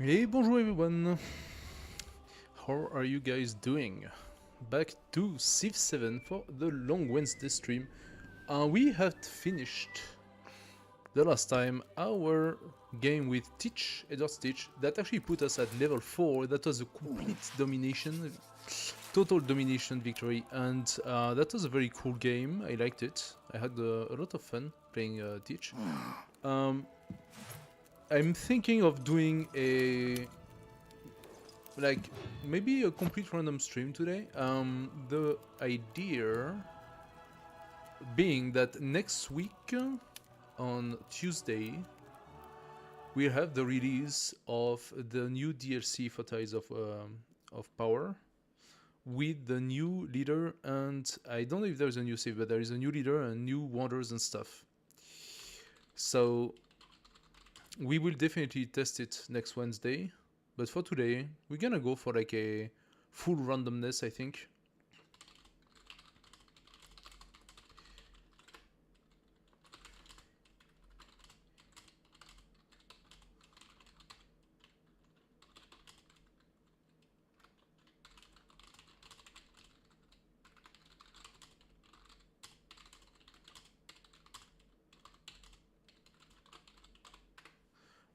Hey, bonjour everyone! How are you guys doing? Back to Civ 7 for the long Wednesday stream. We have finished the last time our game with Teach, Edward Stitch, that actually put us at level 4. That was a complete domination, total domination victory, and that was a very cool game. I liked it. I had a lot of fun playing Teach. I'm thinking of doing maybe a complete random stream today. The idea being that next week on Tuesday we have the release of the new DLC for Ties of Power with the new leader, and I don't know if there's a new save, but there is a new leader and new wonders and stuff. So we will definitely test it next Wednesday. But for today, we're gonna go for like a full randomness, I think.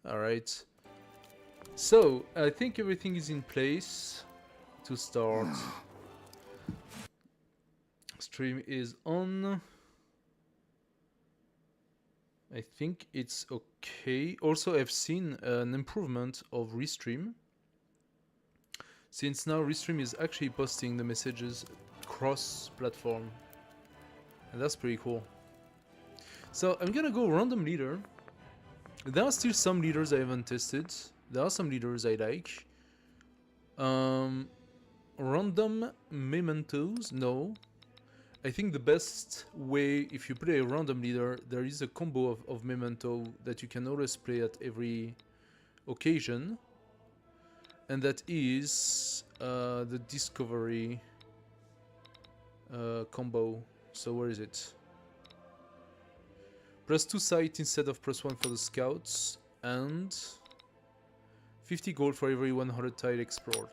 Alright. So, I think everything is in place to start. Stream is on. I think it's okay. Also, I've seen an improvement of Restream. Since now Restream is actually posting the messages cross-platform. And that's pretty cool. So, I'm gonna go random leader. There are still some leaders I haven't tested. There are some leaders I like. Random mementos, no. I think the best way, if you play a random leader, there is a combo of memento that you can always play at every occasion. And that is the discovery combo. So where is it? +2 sight instead of +1 for the scouts, and 50 gold for every 100 tile explored.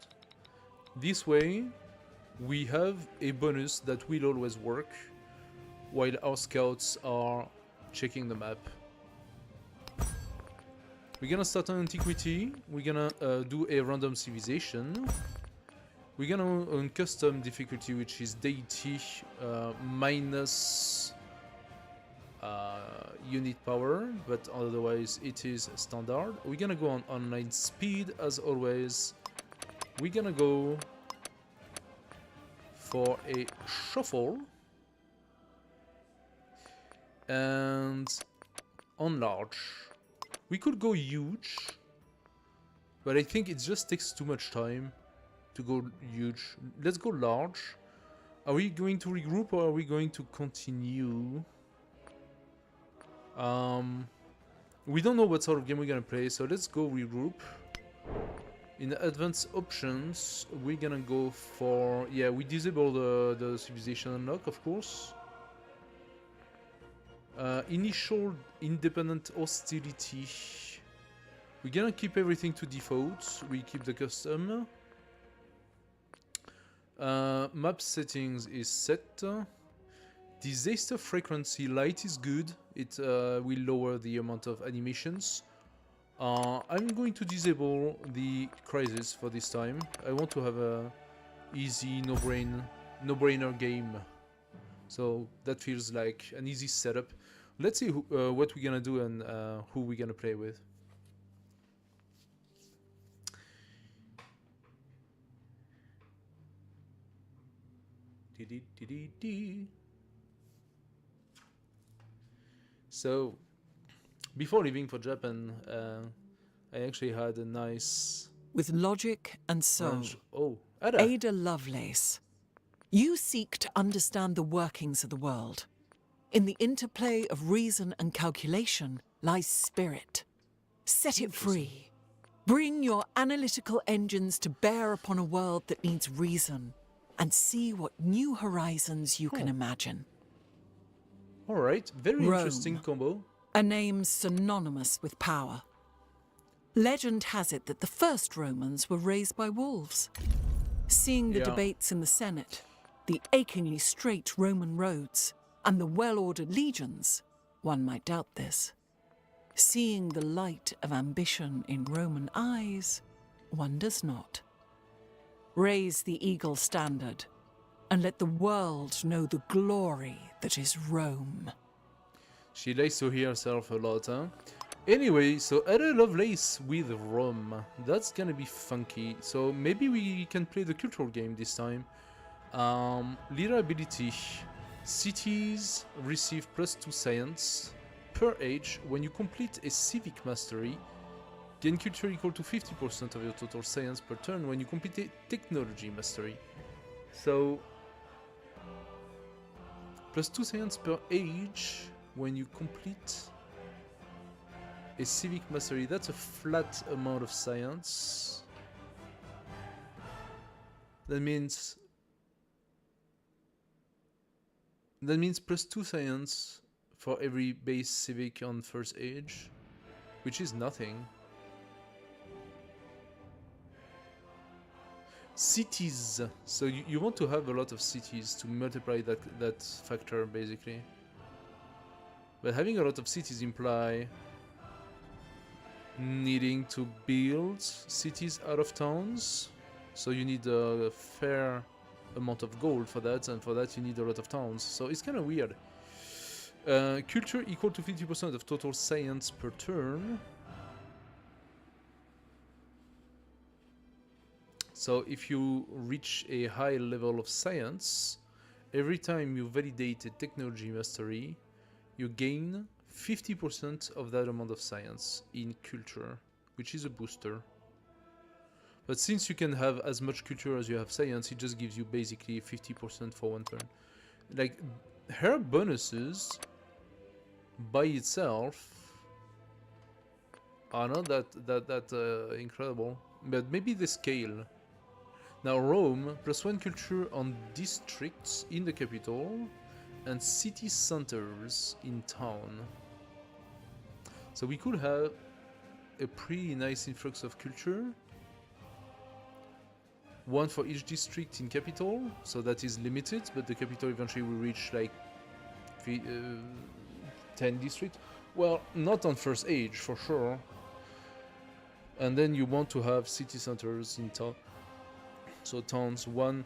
This way, we have a bonus that will always work while our scouts are checking the map. We're gonna start on Antiquity, we're gonna do a random civilization. We're gonna on custom difficulty, which is Deity minus unit power, but otherwise it is standard. We're gonna go on online speed as always. We're gonna go for a shuffle and on large. We could go huge, but I think it just takes too much time to go huge. Let's go large. Are we going to regroup or are we going to continue? We don't know what sort of game we're gonna play, so let's go regroup. In the advanced options, we're gonna go for... yeah, we disable the civilization unlock, of course. Initial independent hostility. We're gonna keep everything to default. We keep the custom. Map settings is set. Disaster frequency light is good. It will lower the amount of animations. I'm going to disable the crisis for this time. I want to have a easy, no-brainer game. So that feels like an easy setup. Let's see what we're gonna do and who we're gonna play with. So, before leaving for Japan, I actually had a nice... with logic and soul. Oh, Ada! Ada Lovelace. You seek to understand the workings of the world. In the interplay of reason and calculation lies spirit. Set it free. Bring your analytical engines to bear upon a world that needs reason, and see what new horizons you can imagine. Alright, very Rome. interesting combo. A name synonymous with power. Legend has it that the first Romans were raised by wolves. Seeing the Yeah. debates in the Senate, the achingly straight Roman roads, and the well-ordered legions, one might doubt this. Seeing the light of ambition in Roman eyes, one does not. Raise the eagle standard, and let the world know the glory that is Rome. She likes to hear herself a lot, huh? Anyway, so Ada Lovelace with Rome. That's gonna be funky. So maybe we can play the cultural game this time. Leader ability. Cities receive +2 science per age when you complete a civic mastery. Gain culture equal to 50% of your total science per turn when you complete a technology mastery. So +2 science per age when you complete a civic mastery. That's a flat amount of science. That means +2 science for every base civic on first age, which is nothing. Cities. So you want to have a lot of cities to multiply that factor, basically. But having a lot of cities imply needing to build cities out of towns. So you need a fair amount of gold for that, and for that you need a lot of towns. So it's kind of weird. Culture equal to 50% of total science per turn. So if you reach a high level of science, every time you validate a technology mastery, you gain 50% of that amount of science in culture, which is a booster. But since you can have as much culture as you have science, it just gives you basically 50% for one turn. Like, her bonuses by itself are not that incredible, but maybe the scale. Now Rome, +1 culture on districts in the capital and city centers in town. So we could have a pretty nice influx of culture. One for each district in capital, so that is limited, but the capital eventually will reach like 10 districts. Well, not on first age, for sure. And then you want to have city centers in town. So towns, one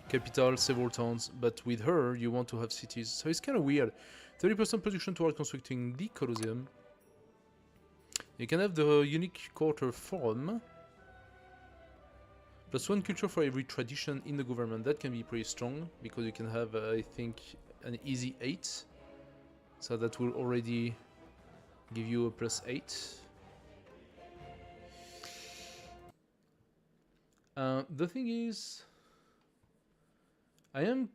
capital, several towns, but with her, you want to have cities. So it's kind of weird. 30% production toward constructing the Colosseum. You can have the unique quarter forum. +1 culture for every tradition in the government. That can be pretty strong, because you can have, I think, an easy 8. So that will already give you a +8. The thing is, I am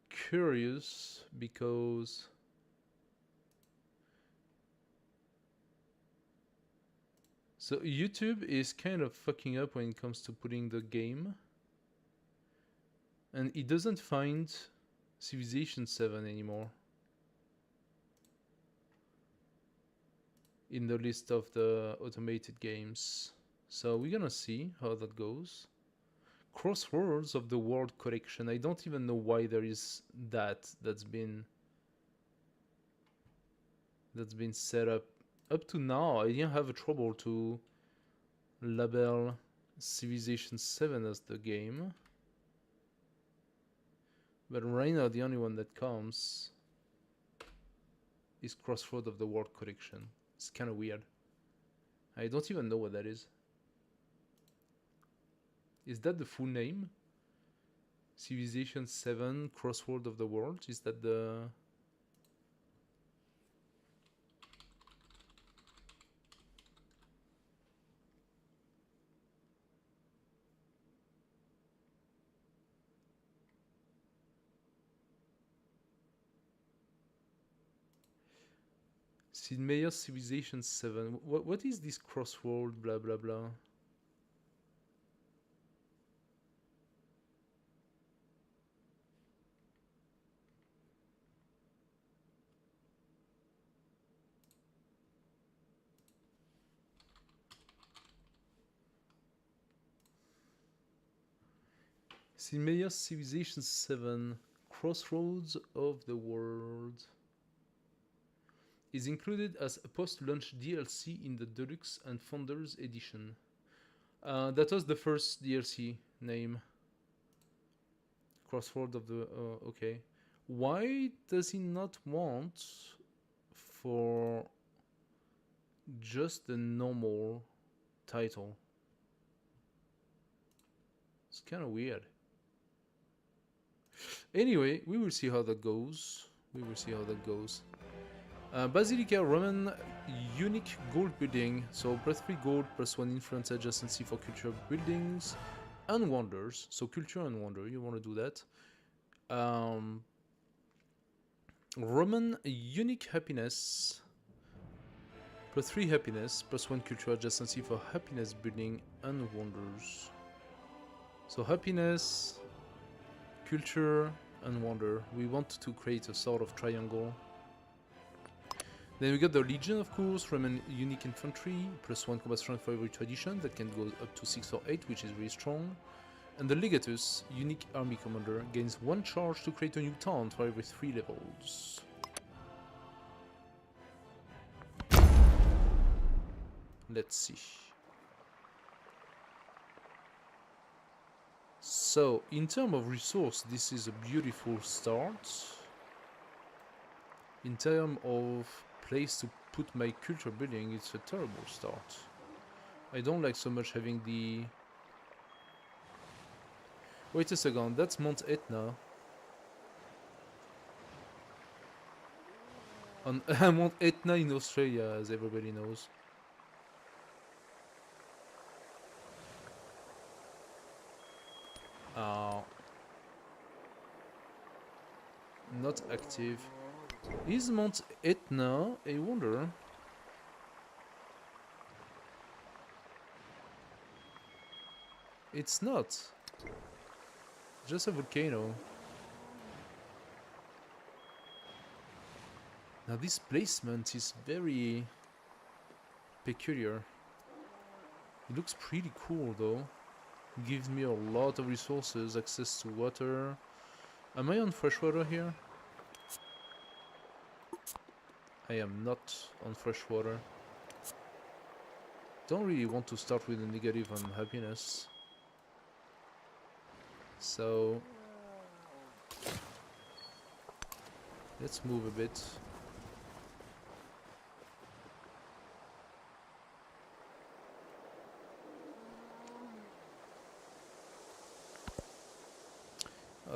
curious because so YouTube is kind of fucking up when it comes to putting the game, and it doesn't find Civilization 7 anymore in the list of the automated games. So we're gonna see how that goes. Crossroads of the World collection. I don't even know why there is that's been set up. Up to now, I didn't have a trouble to label Civilization 7 as the game. But right now, the only one that comes is Crossroads of the World collection. It's kind of weird. I don't even know what that is. Is that the full name? Civilization 7 Crossroads of the World? Is that the... Sid Meier's Civilization 7. What is this Crossroad blah blah blah? Simea Civilization 7 Crossroads of the World is included as a post-launch DLC in the Deluxe and Founders Edition. That was the first DLC name. Crossroads of the... okay. Why does he not want for just the normal title? It's kind of weird. Anyway, we will see how that goes. Basilica Roman unique gold building. So plus 3 gold, plus 1 influence adjacency for culture buildings and wonders. So culture and wonder, you want to do that. Roman unique happiness. Plus 3 happiness, plus 1 culture adjacency for happiness building and wonders. So happiness, culture, and wonder. We want to create a sort of triangle. Then we got the Legion, of course, Roman unique infantry, plus 1 combat strength for every tradition, that can go up to 6 or 8, which is really strong. And the Legatus, unique army commander, gains 1 charge to create a new town for every 3 levels. Let's see. So, in terms of resource, this is a beautiful start. In terms of place to put my culture building, it's a terrible start. I don't like so much having the... Wait a second, that's Mount Etna. On Mount Etna in Australia, as everybody knows. Not active. Is Mount Etna a wonder? It's not. Just a volcano. Now this placement is very peculiar. It looks pretty cool though. Gives me a lot of resources, access to water. Am I on freshwater here? I am not on freshwater. Don't really want to start with a negative on happiness. So let's move a bit.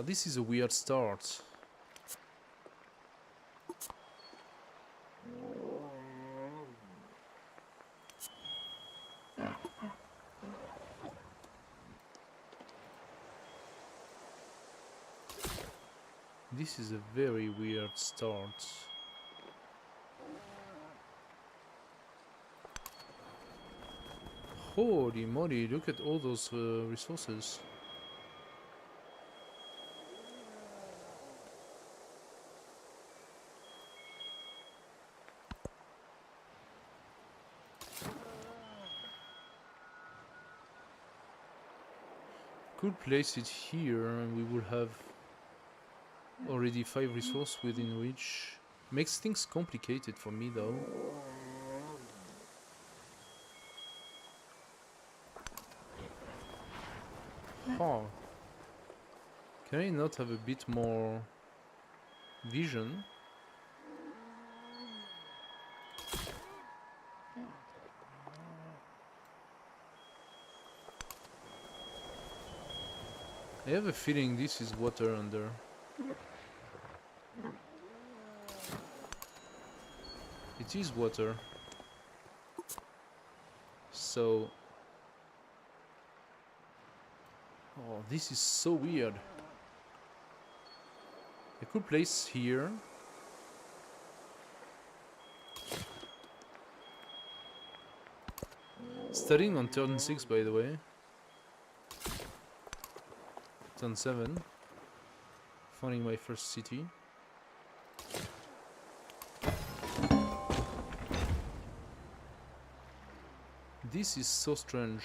This is a weird start. This is a very weird start. Holy moly, look at all those resources. Could place it here and we will have already 5 resources within reach. Makes things complicated for me though. Huh. Can I not have a bit more vision? I have a feeling this is water under. It is water. So... oh, this is so weird. I could place here. Starting on turn 6, by the way. Turn 7. Finding my first city. This is so strange.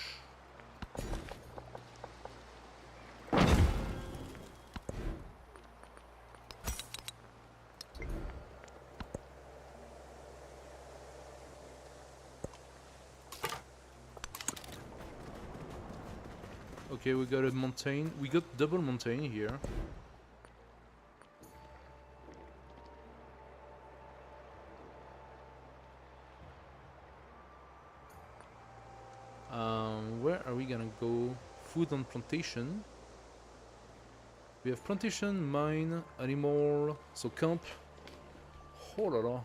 Okay, we got a mountain. We got double mountain here. Where are we gonna go? Food on plantation. We have plantation, mine, animal, so camp. Oh la la.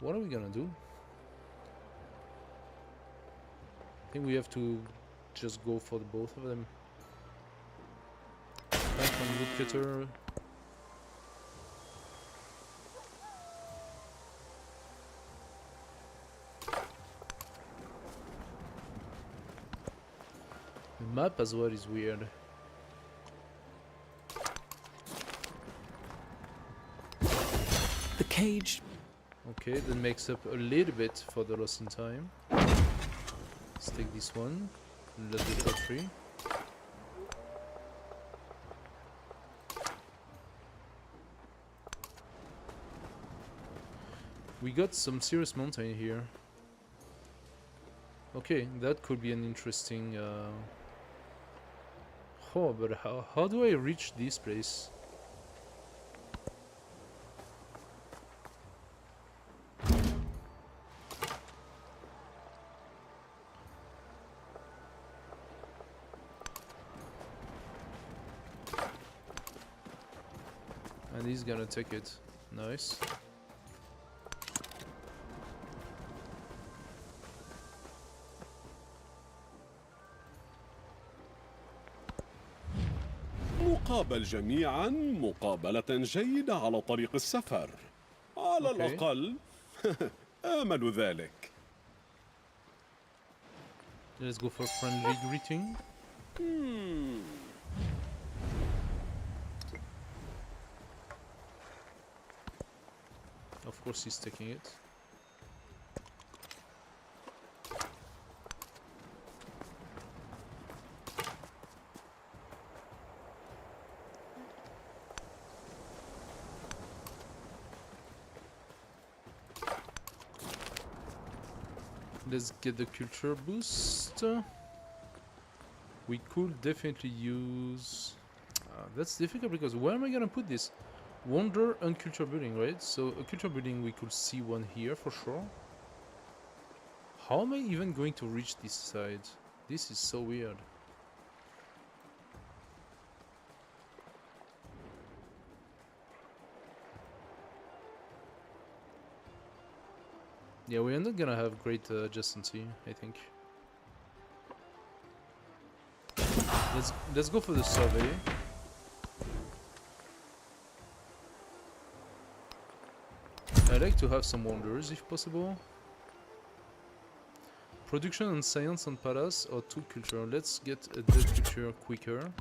What are we gonna do? I think we have to just go for the both of them. Back on woodcutter. The map as well is weird. The cage. Okay, that makes up a little bit for the loss in time. Let's take this one. Let it go free. We got some serious mountain here. Okay, that could be an interesting... Oh, but how do I reach this place? And he's gonna take it. Nice. مقابل جميعا مقابلة جيدة على طريق السفر على الأقل آمل ذلك. Let's go for friendly greeting. Of course he's taking it. Let's get the culture boost. We could definitely use... that's difficult because where am I gonna put this? Wonder and culture building, right? So a culture building, we could see one here for sure. How am I even going to reach this side? This is so weird. Yeah, we're not gonna have great adjacency, I think. Let's go for the survey. I like to have some wonders if possible. Production and science and palace or two culture. Let's get the culture quicker.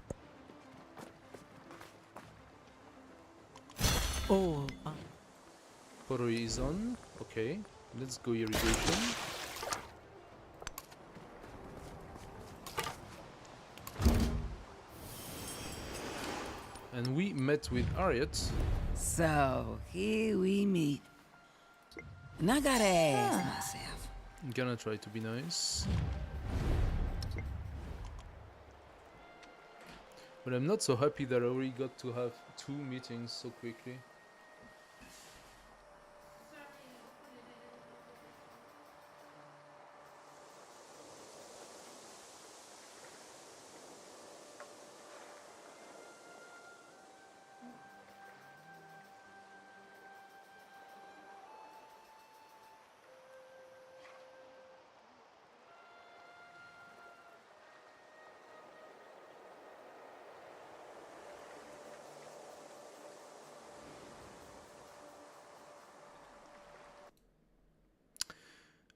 All. Pottery is on. Okay, let's go irrigation. And we met with Harriet. So, here we meet. And I gotta ask myself. I'm gonna try to be nice. But I'm not so happy that I already got to have 2 meetings so quickly.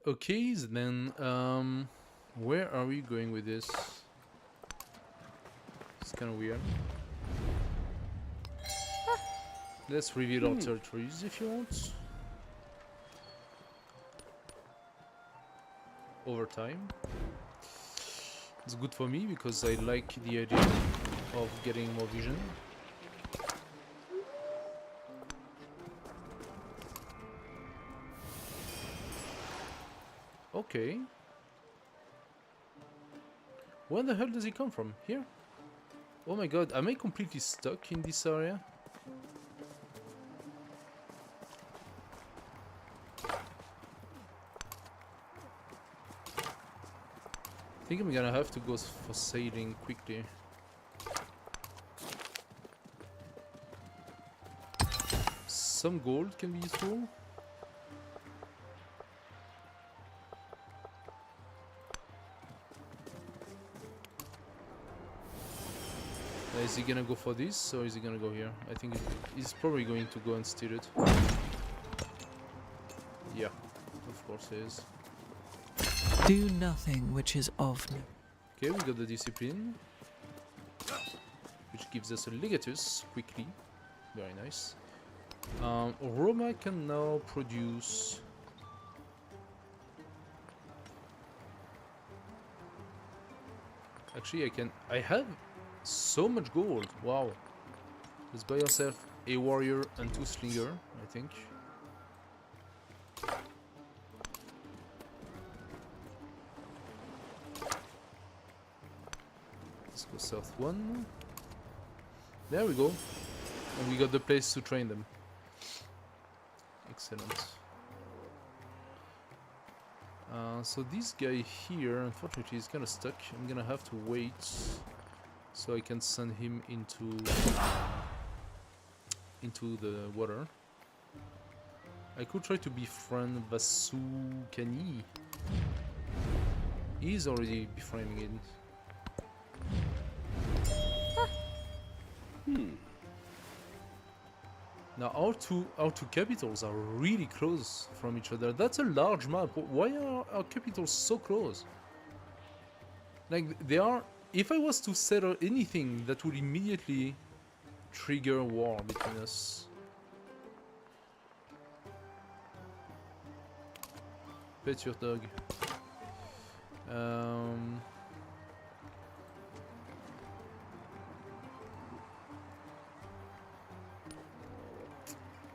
Okay, then where are we going with this? It's kind of weird. Let's reveal our territories if you want. Over time. It's good for me because I like the idea of getting more vision. Okay. Where the hell does he come from? Here? Oh my god, am I completely stuck in this area? I think I'm gonna have to go for sailing quickly. Some gold can be useful. Is he gonna go for this or is he gonna go here? I think he's probably going to go and steal it. Yeah, of course he is. Do nothing which is of no. Okay, we got the discipline, which gives us a legatus quickly. Very nice. Roma can now produce. Actually, I have so much gold. Wow. Let's buy yourself a warrior and 2 slinger, I think. Let's go south 1. There we go. And we got the place to train them. Excellent. So this guy here, unfortunately, is kind of stuck. I'm gonna have to wait so I can send him into the water. I could try to befriend Vasukani. He's already befriending it. Now our two capitals are really close from each other. That's a large map. Why are our capitals so close? Like they are. If I was to settle anything, that would immediately trigger war between us. Pet your dog.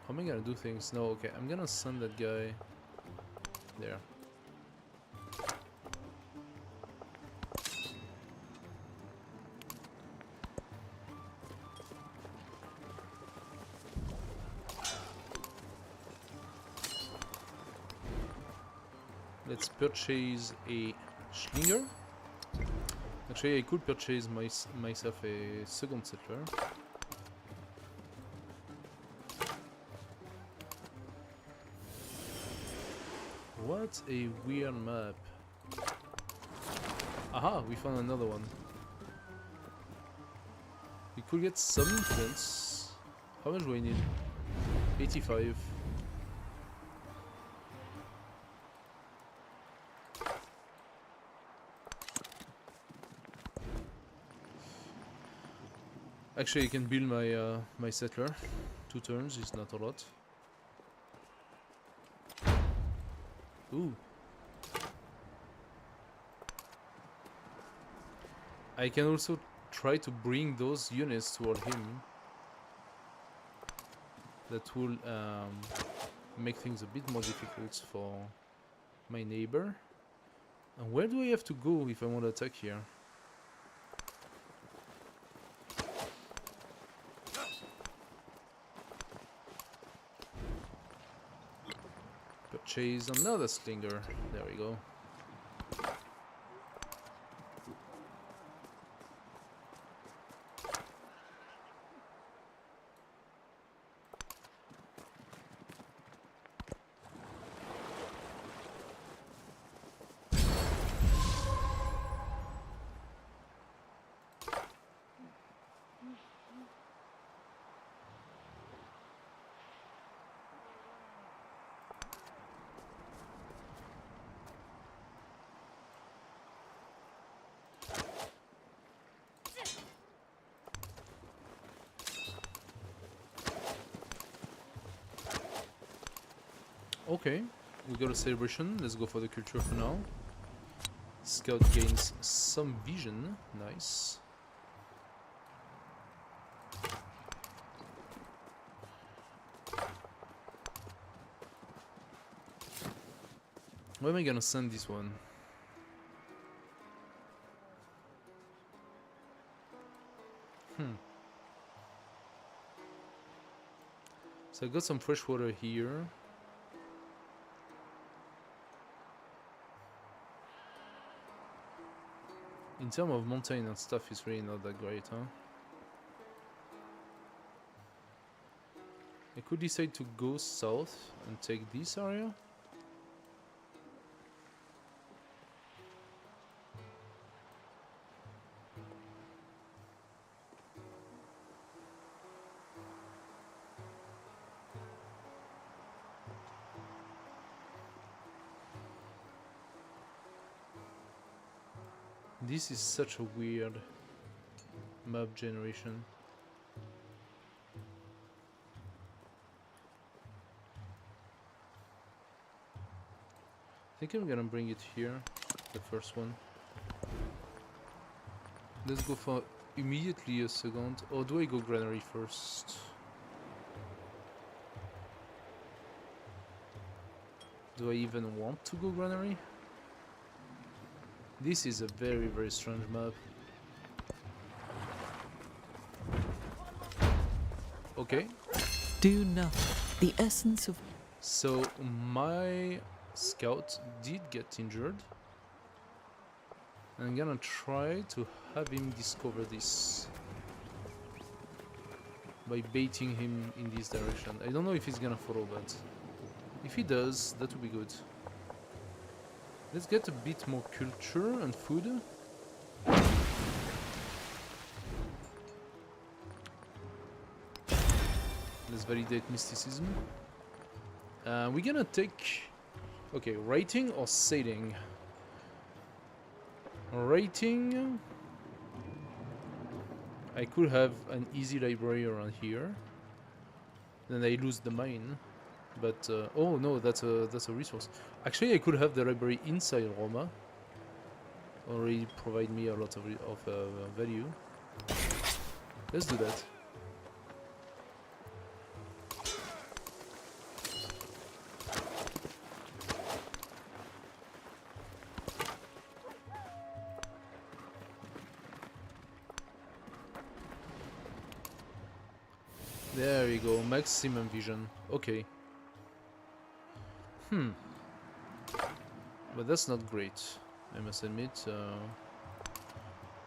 How am I gonna do things? No, okay, I'm gonna send that guy there. Let's purchase a Schlinger. Actually, I could purchase myself a second settler. What a weird map. Aha, we found another one. We could get some influence. How much do I need? 85. Actually, I can build my my settler. 2 turns is not a lot. Ooh. I can also try to bring those units toward him. That will make things a bit more difficult for my neighbor. And where do I have to go if I want to attack here? Purchase another slinger. There we go. Okay, we got a celebration. Let's go for the culture for now. Scout gains some vision. Nice. Where am I gonna send this one? So I got some fresh water here. In terms of mountain and stuff, it's really not that great, huh? I could decide to go south and take this area. This is such a weird map generation. I think I'm gonna bring it here, the first one. Let's go for immediately a second. Or do I go granary first? Do I even want to go granary? This is a very, very strange map. Okay. Do nothing. The essence of... So my scout did get injured. I'm gonna try to have him discover this by baiting him in this direction. I don't know if he's gonna follow, but if he does, that would be good. Let's get a bit more culture and food. Let's validate mysticism. We're gonna take... Okay, writing or sailing? Writing... I could have an easy library around here. Then I lose the mine. But, oh no, that's a resource. Actually, I could have the library inside Roma. Already provide me a lot of value. Let's do that. There we go, maximum vision. Okay. But that's not great, I must admit.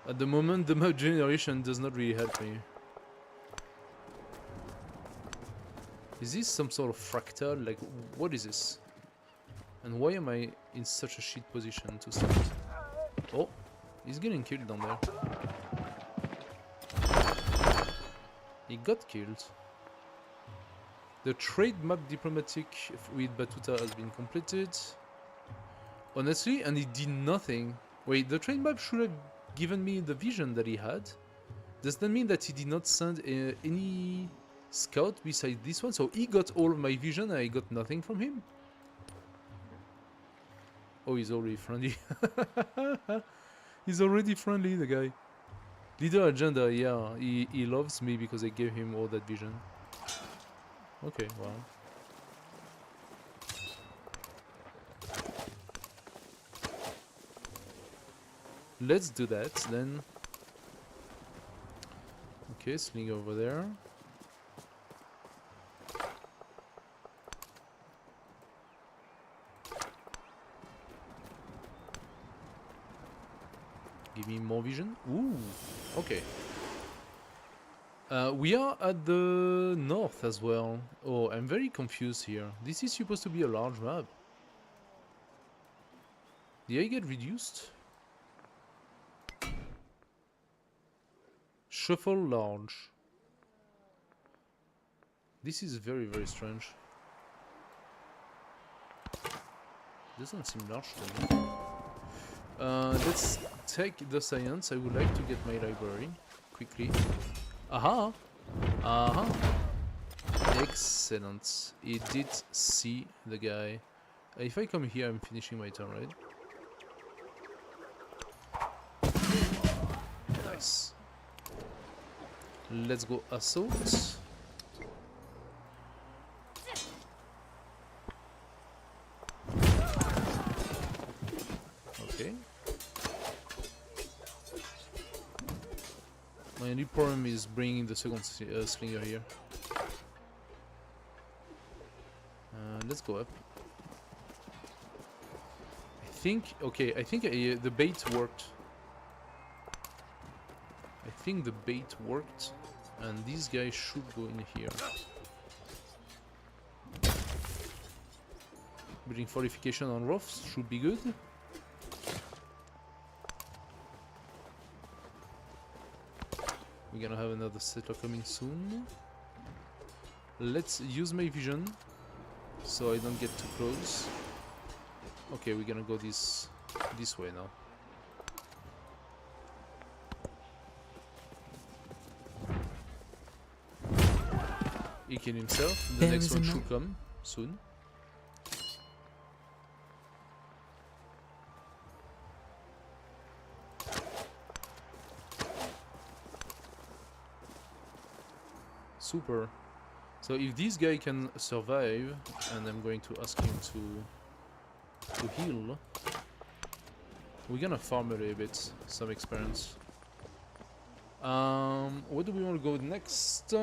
At the moment, the map generation does not really help me. Is this some sort of fractal? Like, what is this? And why am I in such a shit position to start? Oh, he's getting killed down there. He got killed. The trade map diplomatic with Batuta has been completed. Honestly, and he did nothing. Wait, the trade map should have given me the vision that he had. Does that mean that he did not send any scout beside this one? So he got all of my vision and I got nothing from him? Oh, he's already friendly. He's already friendly, the guy. Leader agenda, yeah, he loves me because I gave him all that vision. Okay, wow. Let's do that then. Okay, sling over there. Give me more vision. Ooh, okay. We are at the north as well. Oh, I'm very confused here. This is supposed to be a large map. Did I get reduced? Shuffle large. This is very, very strange. Doesn't seem large to me. Let's take the science. I would like to get my library quickly. Aha! Aha! Excellent. He did see the guy. If I come here, I'm finishing my turn, right? Nice. Let's go assault. Okay. My only problem is bringing the second slinger here. Let's go up. I think the bait worked. I think the bait worked, and these guys should go in here. Building fortification on roofs should be good. We're gonna have another settler coming soon. Let's use my vision so I don't get too close. Okay, we're gonna go this way now. He killed himself. The next one should come soon. Super. So if this guy can survive, and I'm going to ask him to heal, we're gonna farm a little bit, some experience. Where do we want to go next?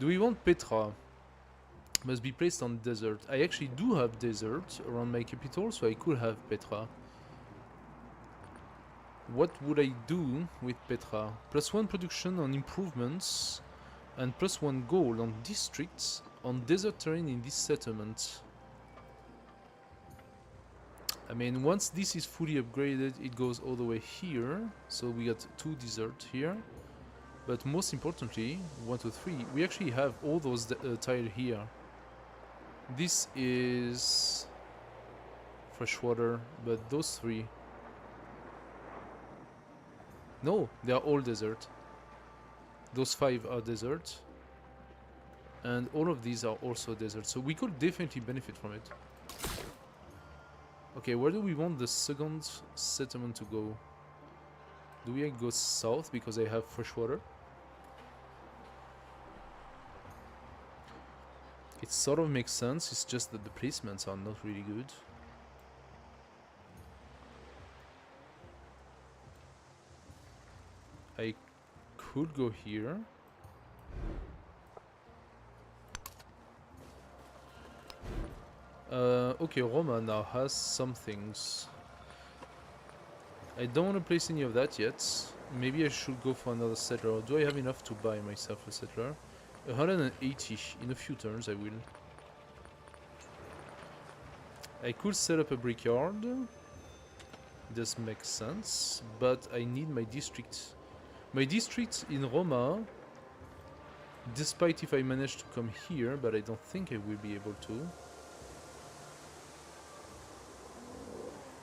Do we want Petra? Must be placed on desert. I actually do have desert around my capital, so I could have Petra. What would I do with Petra? +1 production on improvements, and +1 gold on districts on desert terrain in this settlement. I mean, once this is fully upgraded, it goes all the way here. So we got 2 desert here. But most importantly, 1, 2, 3, we actually have all those tile here. This is freshwater, but those 3... No, they are all desert. Those 5 are desert. And all of these are also desert. So we could definitely benefit from it. Okay, where do we want the second settlement to go? Do we go south because I have fresh water? It sort of makes sense, it's just that the placements are not really good. I could go here. Okay, Roma now has some things. I don't want to place any of that yet. Maybe I should go for another settler. Do I have enough to buy myself a settler? 180. In a few turns I will. I could set up a brickyard. This makes sense. But I need my district. My district in Roma, despite if I manage to come here, but I don't think I will be able to.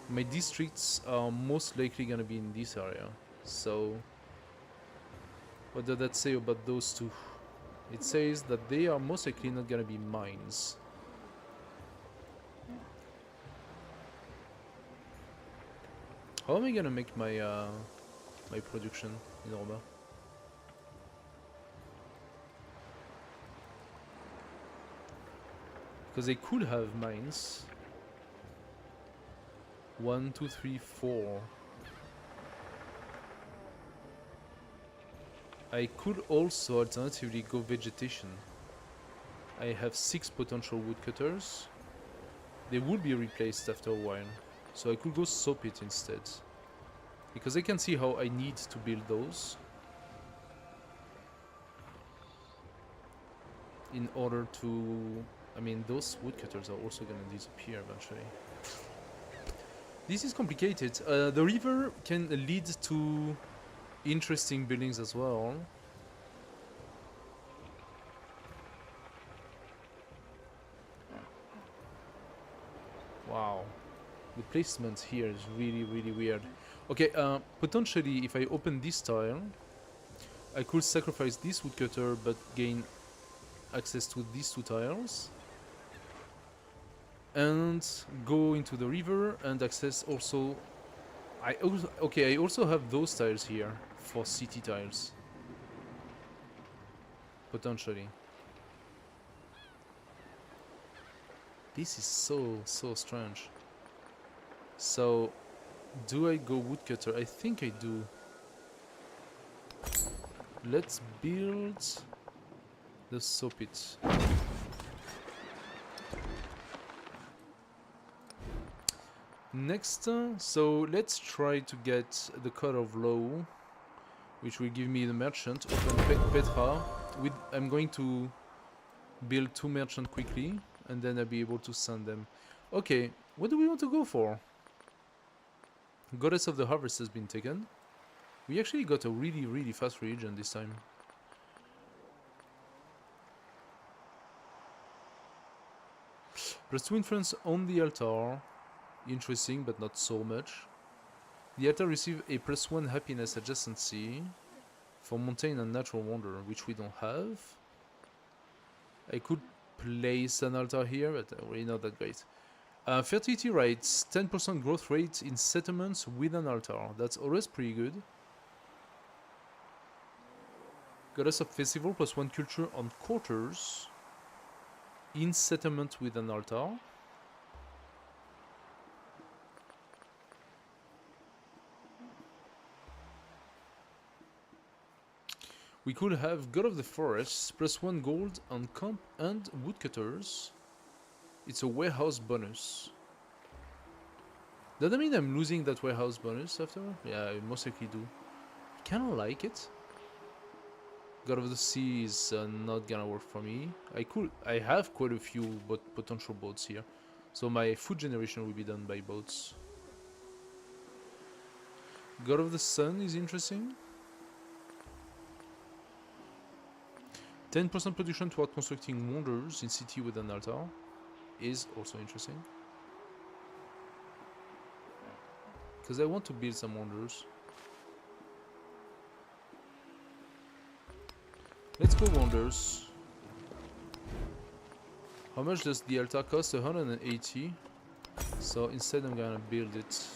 My districts are most likely gonna be in this area. So, what does that say about those two? It says that they are most likely not gonna be mines. How am I gonna make my my production in Roma? Because they could have mines. 1, 2, 3, 4. I could also alternatively go vegetation. I have 6 potential woodcutters. They would be replaced after a while. So I could go saw pit instead. Because I can see how I need to build those. In order to... I mean, those woodcutters are also gonna disappear eventually. This is complicated. The river can lead to interesting buildings as well. Wow. The placement here is really, really weird. Okay, potentially if I open this tile, I could sacrifice this woodcutter but gain access to these 2 tiles. And go into the river and access also... I also have those tiles here for city tiles. Potentially. This is so strange. So, do I go woodcutter? I think I do. Let's build the saw pit. Next, so let's try to get the cut of low, which will give me the merchant. Open Petra. I'm going to build 2 merchants quickly, and then I'll be able to send them. Okay, what do we want to go for? Goddess of the Harvest has been taken. We actually got a really fast region this time. +2 influence on the altar. Interesting, but not so much. The altar receives a +1 happiness adjacency for mountain and natural wonder, which we don't have. I could place an altar here, but really not that great. Fertility rights, 10% growth rate in settlements with an altar. That's always pretty good. Goddess of Festival, +1 culture on quarters in settlement with an altar. We could have God of the Forests, +1 gold on camp and woodcutters. It's a warehouse bonus. Does that mean I'm losing that warehouse bonus after? Yeah, I most likely do. Kinda like it. God of the Sea is not gonna work for me. I have quite a few potential boats here. So my food generation will be done by boats. God of the Sun is interesting. 10% production toward constructing wonders in city with an altar is also interesting. Because I want to build some wonders. Let's go wonders. How much does the altar cost? 180. So instead I'm gonna build it.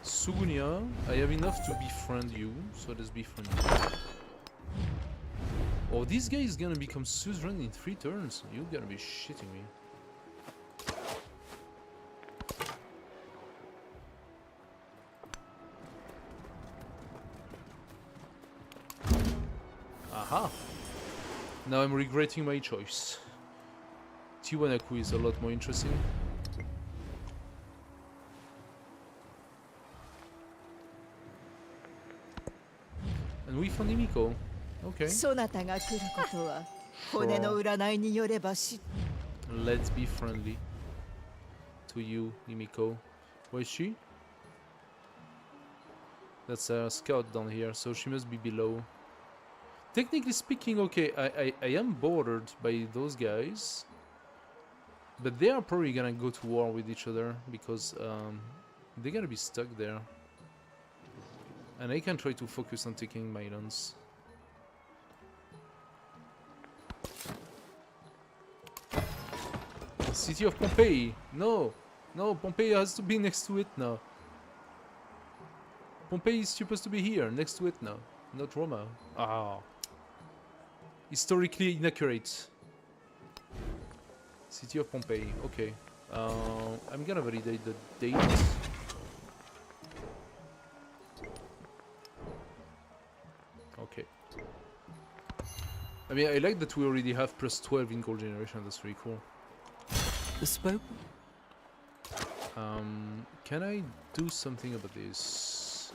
Sugunia, I have enough to befriend you, so let's befriend you. Oh, this guy is gonna become suzerain in 3 turns? You're gonna be shitting me. Aha! Now I'm regretting my choice. Tiwanaku is a lot more interesting. And we found Himiko. Okay. そなたが来ることは骨の占いによればし Let's be friendly to you, Himiko. Where is she? That's a scout down here, so she must be below. Technically speaking, okay, I am bordered by those guys. But they are probably gonna go to war with each other because they're gonna be stuck there. And I can try to focus on taking my lands. City of Pompeii! No! No, Pompeii has to be next to it now. Pompeii is supposed to be here, next to it now. Not Roma. Ah. Historically inaccurate. City of Pompeii, okay. I'm gonna validate the date. Okay. I mean, I like that we already have +12 in gold generation, that's really cool. The spoke. Can I do something about this?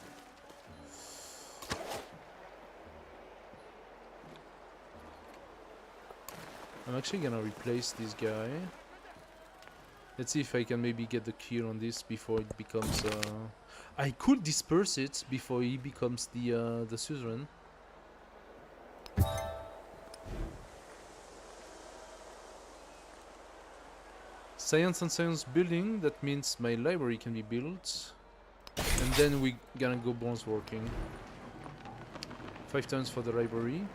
I'm actually gonna replace this guy. Let's see if I can maybe get the kill on this before it becomes. I could disperse it before he becomes the suzerain. Science and science building. That means my library can be built, and then we gonna go bronze working. 5 turns for the library.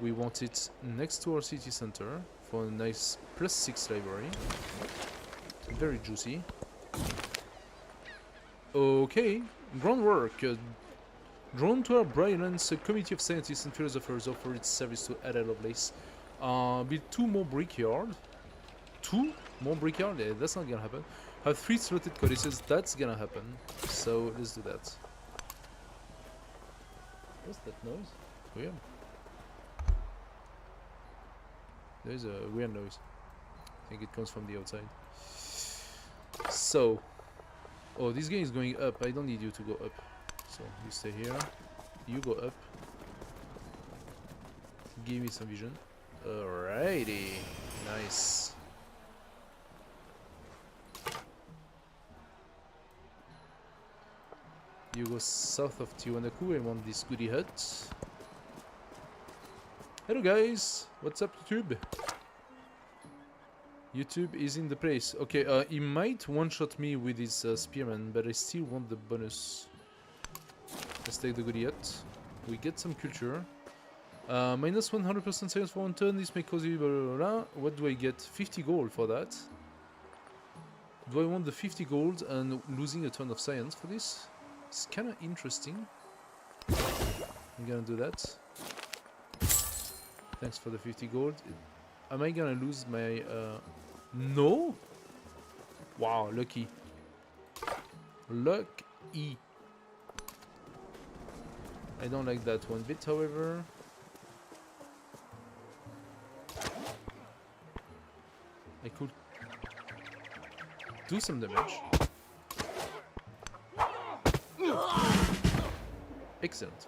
We want it next to our city center for a nice +6 library. Very juicy. Okay, groundwork. Drawn to our brilliance, a committee of scientists and philosophers offer its service to Ada Lovelace. Build 2 more brickyard. 2 more brickyard? Yeah, that's not gonna happen. Have 3 slotted codices, that's gonna happen. So let's do that. What's that noise? Weird. There's a weird noise. I think it comes from the outside. So, oh, this game is going up. I don't need you to go up. So you stay here. You go up. Give me some vision. Alrighty, nice. You go south of Tiwanaku. I want this goodie hut. Hello guys, what's up YouTube? YouTube is in the place. Okay, he might one-shot me with his spearman, but I still want the bonus. Let's take the goodie hut. We get some culture. Minus 100% science for 1 turn. This may cause you blah, blah, blah. What do I get? 50 gold for that. Do I want the 50 gold and losing a turn of science for this? It's kind of interesting. I'm gonna do that. Thanks for the 50 gold. Am I gonna lose my... No? Wow, lucky. Lucky. I don't like that one bit, however. I could do some damage. Excellent.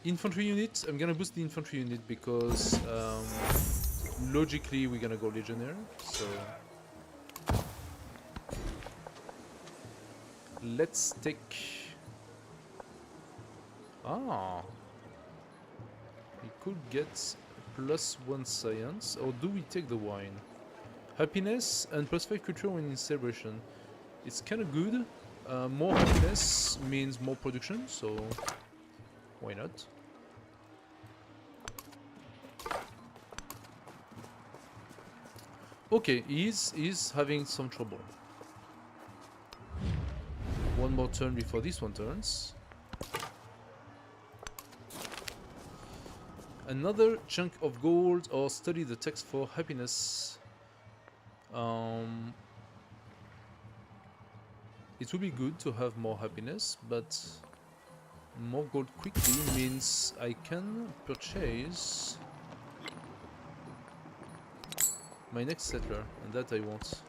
Infantry unit, I'm gonna boost the infantry unit because logically we're gonna go legionnaire, so let's take we could get +1 science, or do we take the wine? Happiness and +5 culture when in celebration. It's kinda good. More happiness means more production, so why not? Okay, he's having some trouble. One more turn before this one turns. Another chunk of gold, or study the text for happiness. It would be good to have more happiness, but more gold quickly means I can purchase my next settler, and that I want.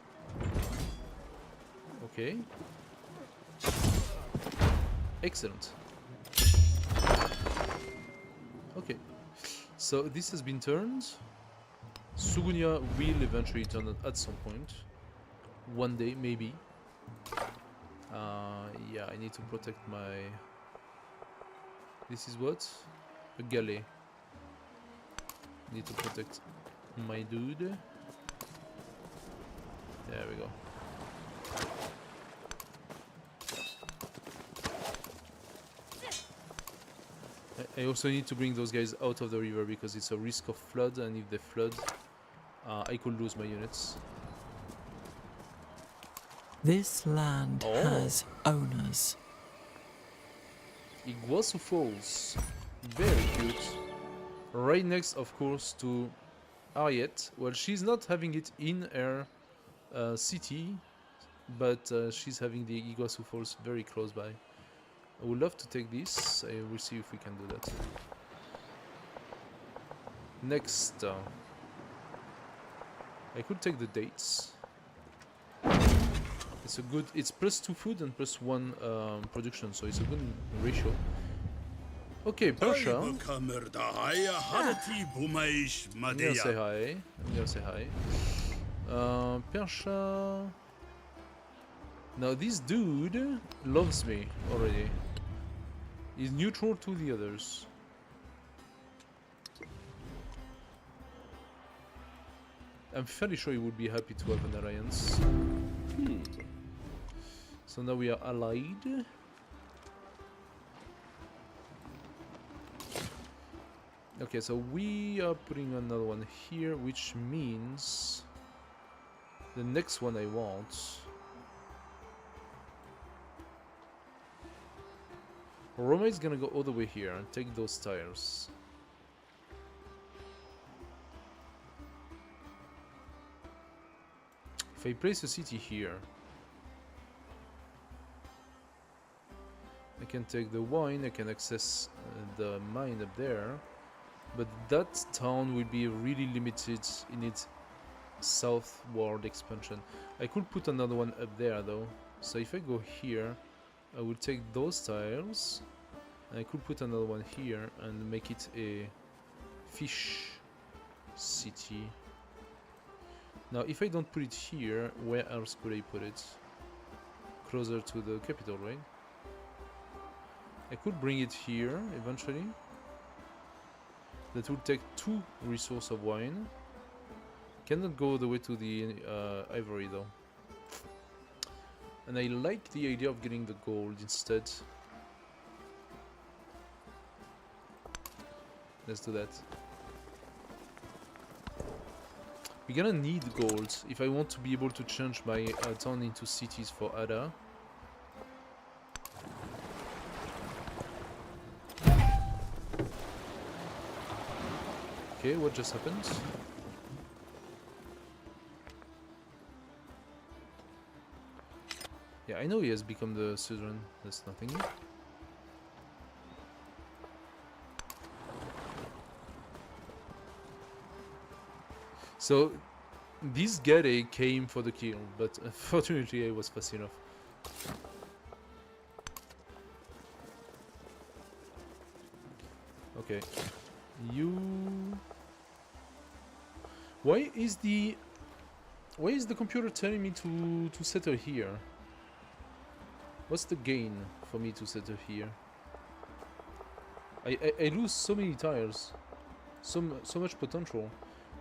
Okay. Excellent. Okay. So this has been turned. Sugunya will eventually turn it at some point. One day, maybe. Yeah, I need to protect my... This is what? A galley. Need to protect my dude. There we go. I also need to bring those guys out of the river because it's a risk of flood, and if they flood, I could lose my units. This land has owners. Iguazu Falls. Very cute. Right next, of course, to Ariette. Well, she's not having it in her city, but she's having the Iguazu Falls very close by. I would love to take this. I will see if we can do that. Next, I could take the dates. It's a good. It's +2 food and +1 production, so it's a good ratio. Okay, Persia. I'm gonna say hi. I'm gonna say hi. Persia. Now this dude loves me already. He's neutral to the others. I'm fairly sure he would be happy to have an alliance. So now we are allied. Okay, so we are putting another one here, which means the next one I want. Roma is gonna go all the way here and take those tires. If I place a city here, I can take the wine, I can access the mine up there, but that town will be really limited in its southward expansion. I could put another one up there though, so if I go here, I will take those tiles, and I could put another one here and make it a fish city. Now if I don't put it here, where else could I put it? Closer to the capital, right? I could bring it here eventually. That would take 2 resources of wine. Cannot go all the way to the ivory though. And I like the idea of getting the gold instead. Let's do that. We're gonna need gold if I want to be able to change my town into cities for Ada. Okay, what just happened? Yeah, I know he has become the suzerain. That's nothing. So, this Gare came for the kill, but unfortunately I was fast enough. Okay. You... Why is the computer telling me to settle here? What's the gain for me to settle here? I lose so many tires, so much potential.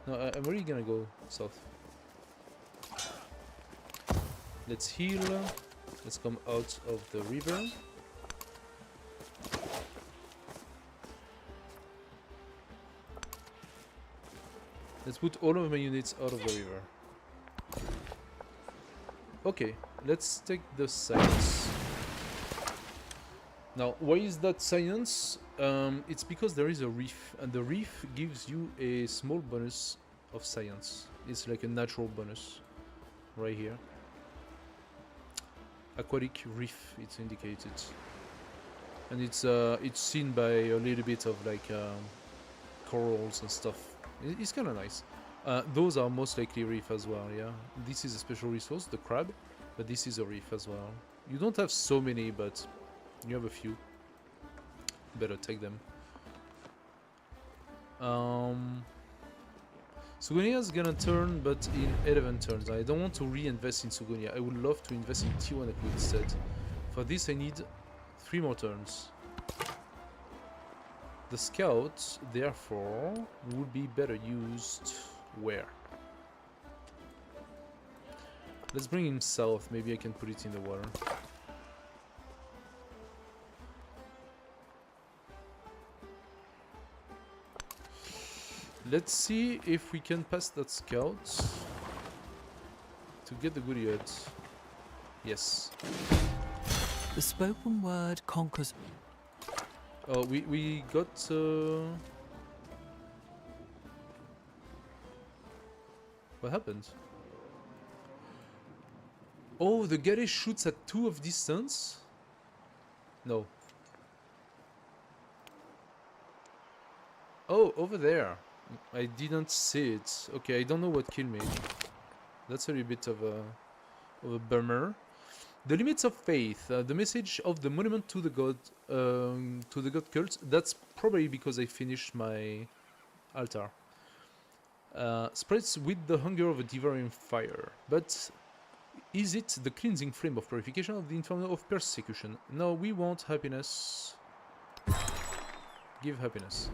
No, I'm really gonna go south. Let's heal. Let's come out of the river. Let's put all of my units out of the river. Okay, let's take the science. Now, why is that science? It's because there is a reef, and the reef gives you a small bonus of science. It's like a natural bonus, right here. Aquatic reef, it's indicated, and it's seen by a little bit of like corals and stuff. It's kind of nice. Those are most likely reef as well, yeah. This is a special resource, the crab, but this is a reef as well. You don't have so many, but you have a few. Better take them. Sugonia's gonna turn, but in 11 turns. I don't want to reinvest in Sugonia. I would love to invest in Tiwanaku instead. For this I need 3 more turns. The scouts, therefore, would be better used where? Let's bring him south. Maybe I can put it in the water. Let's see if we can pass that scout to get the goodie odds. Yes. The spoken word conquers. Oh, we got... What happened? Oh, the Gare shoots at 2 of distance? No. Oh, over there. I didn't see it. Okay, I don't know what killed me. That's a little bit of a bummer. The limits of faith, the message of the monument to the god cult. That's probably because I finished my altar. Spreads with the hunger of a devouring fire, but is it the cleansing flame of purification of the inferno of persecution? No, we want happiness. Give happiness.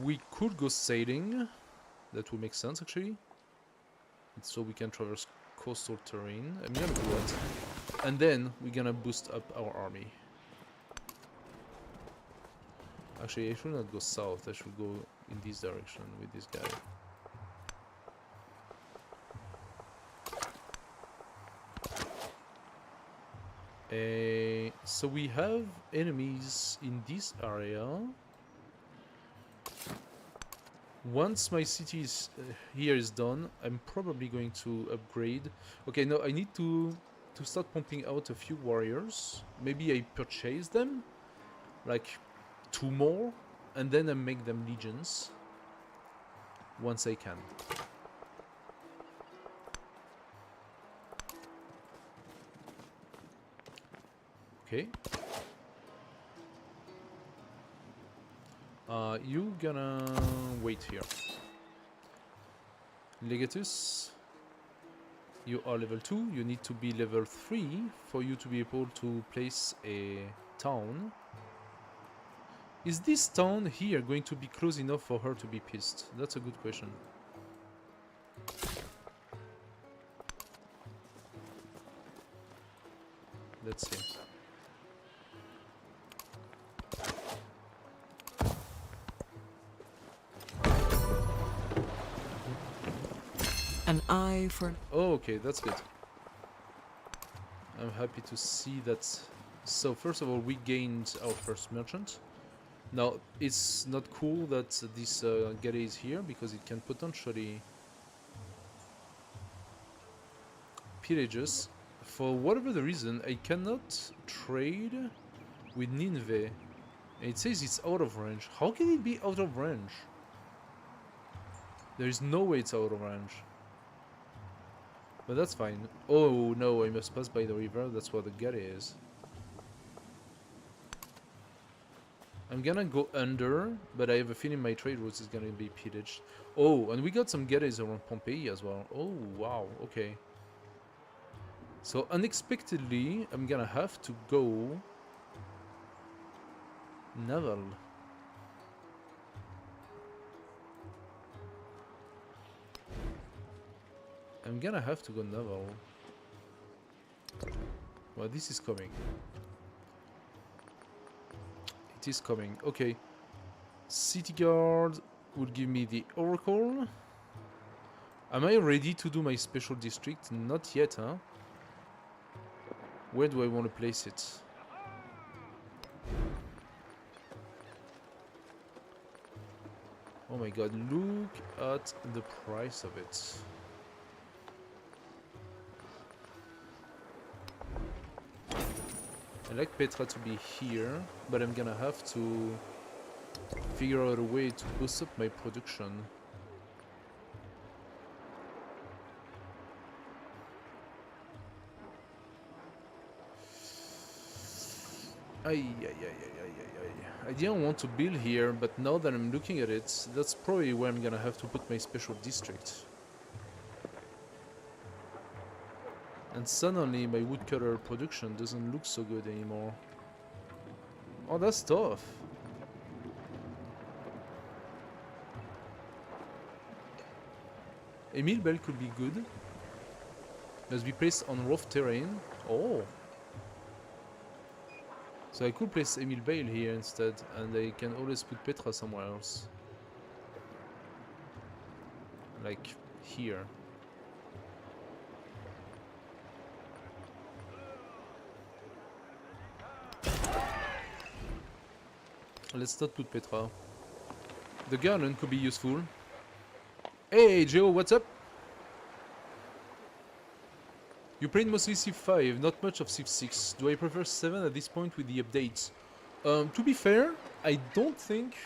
We could go sailing. That would make sense actually. So we can traverse coastal terrain. I'm gonna do that. And then we're gonna boost up our army. Actually, I should not go south. I should go in this direction with this guy. So we have enemies in this area. Once my city is, here is done, I'm probably going to upgrade. Okay, no, I need to start pumping out a few warriors. Maybe I purchase them, like 2 more, and then I make them legions once I can. Okay. You gonna wait here. Legatus, you are level 2. You need to be level 3 for you to be able to place a town. Is this town here going to be close enough for her to be pissed? That's a good question. Let's see. An eye for an... Oh, okay, that's good. I'm happy to see that. So first of all, we gained our first merchant. Now, it's not cool that this galley is here, because it can potentially pillage us. For whatever the reason, I cannot trade with Nineveh. And it says it's out of range. How can it be out of range? There is no way it's out of range. But that's fine. Oh no, I must pass by the river. That's where the galley is. I'm gonna go under, but I have a feeling my trade routes is gonna be pillaged. Oh, and we got some galleys around Pompeii as well. Oh, wow, okay. So, unexpectedly, I'm gonna have to go naval. I'm gonna have to go naval. Well, this is coming. It is coming. Okay. City Guard will give me the Oracle. Am I ready to do my special district? Not yet, huh? Where do I want to place it? Oh my god, look at the price of it. I like Petra to be here, but I'm gonna have to figure out a way to boost up my production. I didn't want to build here, but now that I'm looking at it, that's probably where I'm gonna have to put my special district. And suddenly my woodcutter production doesn't look so good anymore. Oh, that's tough. Emil Bell could be good. Must be placed on rough terrain. Oh. So I could place Emil Bale here instead, and I can always put Petra somewhere else. Like here. Let's not put Petra. The garden could be useful. Hey Joe, what's up? You played mostly Civ 5, not much of Civ 6. Do I prefer 7 at this point with the updates? To be fair, I don't think...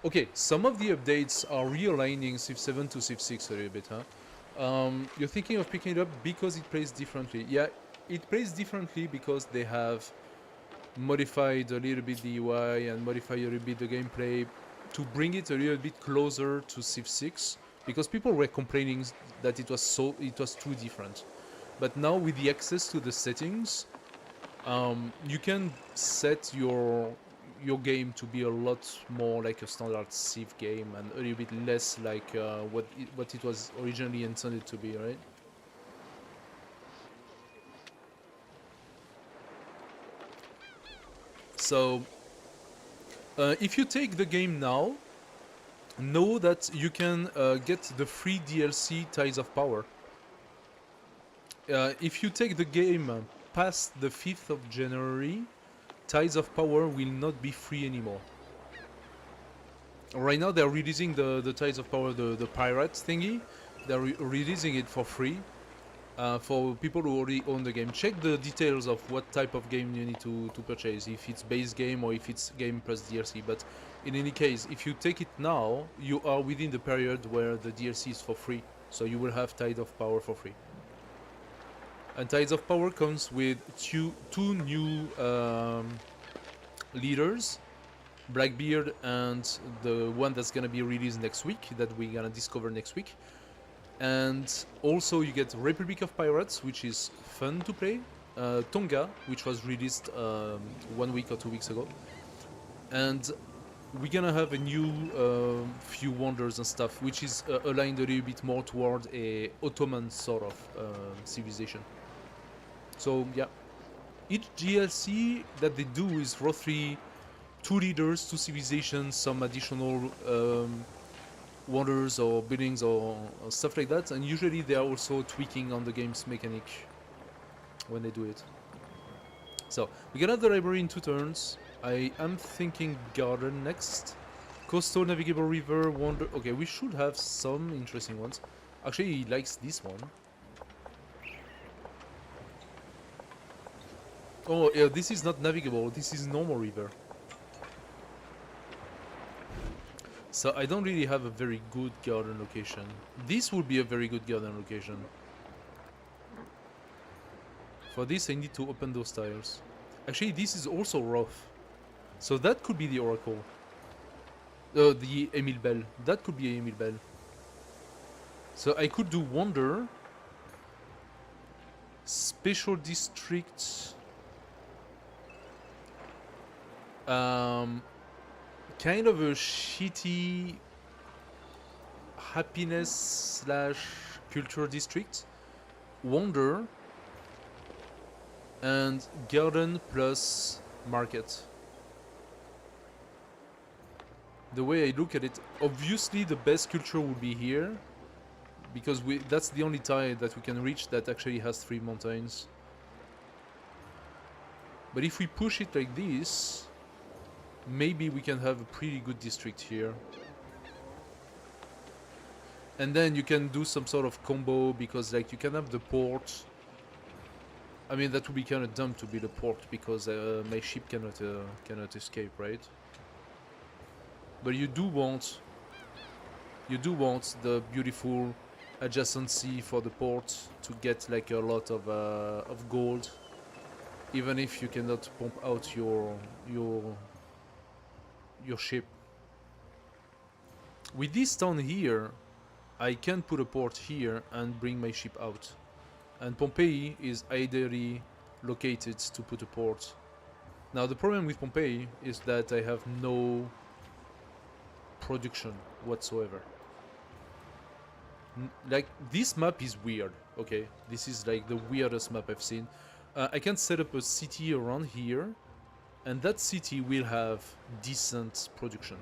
Okay, some of the updates are realigning Civ 7 to Civ 6 a little bit, huh? You're thinking of picking it up because it plays differently. Yeah, it plays differently because they have modified a little bit the UI and modified a little bit the gameplay to bring it a little bit closer to Civ 6, because people were complaining that it was too different. But now with the access to the settings, you can set your game to be a lot more like a standard Civ game and a little bit less like what it was originally intended to be, right? So, if you take the game now, know that you can get the free DLC Tides of Power. If you take the game past the 5th of January, Tides of Power will not be free anymore. Right now they're releasing the Tides of Power, the pirate thingy. They're releasing it for free for people who already own the game. Check the details of what type of game you need to purchase, if it's base game or if it's game plus DLC. But in any case, if you take it now, you are within the period where the DLC is for free. So you will have Tide of Power for free. And Tides of Power comes with two new leaders, Blackbeard and the one that's gonna be released next week, that we're gonna discover next week. And also you get Republic of Pirates, which is fun to play, Tonga, which was released 1 week or 2 weeks ago, and we're gonna have a new few wonders and stuff, which is aligned a little bit more toward a Ottoman sort of civilization. So yeah, each DLC that they do is roughly 2 leaders, 2 civilizations, some additional wonders or buildings or stuff like that, and usually they are also tweaking on the game's mechanic when they do it. So we can have the library in 2 turns. I am thinking garden next. Coastal, navigable river, wonder. Okay, we should have some interesting ones. Actually, he likes this one. Oh yeah, this is not navigable, this is normal river. So I don't really have a very good garden location. This would be a very good garden location. For this I need to open those tiles. Actually this is also rough. So that could be the Oracle. The Emil Bell. That could be Emil Bell. So I could do Wonder. Special District. Kind of a shitty happiness / culture district, wonder, and garden plus market. The way I look at it, obviously the best culture would be here, because that's the only tile that we can reach that actually has 3 mountains. But if we push it like this, maybe we can have a pretty good district here. And then you can do some sort of combo, because like you can have the port. I mean that would be kind of dumb to build a port, because my ship cannot escape, right? But you do want the beautiful adjacency for the port to get like a lot of gold, even if you cannot pump out your ship. With this town here, I can put a port here and bring my ship out. And Pompeii is ideally located to put a port. Now the problem with Pompeii is that I have no production whatsoever. Like, this map is weird, okay? This is like the weirdest map I've seen. I can set up a city around here, and that city will have decent production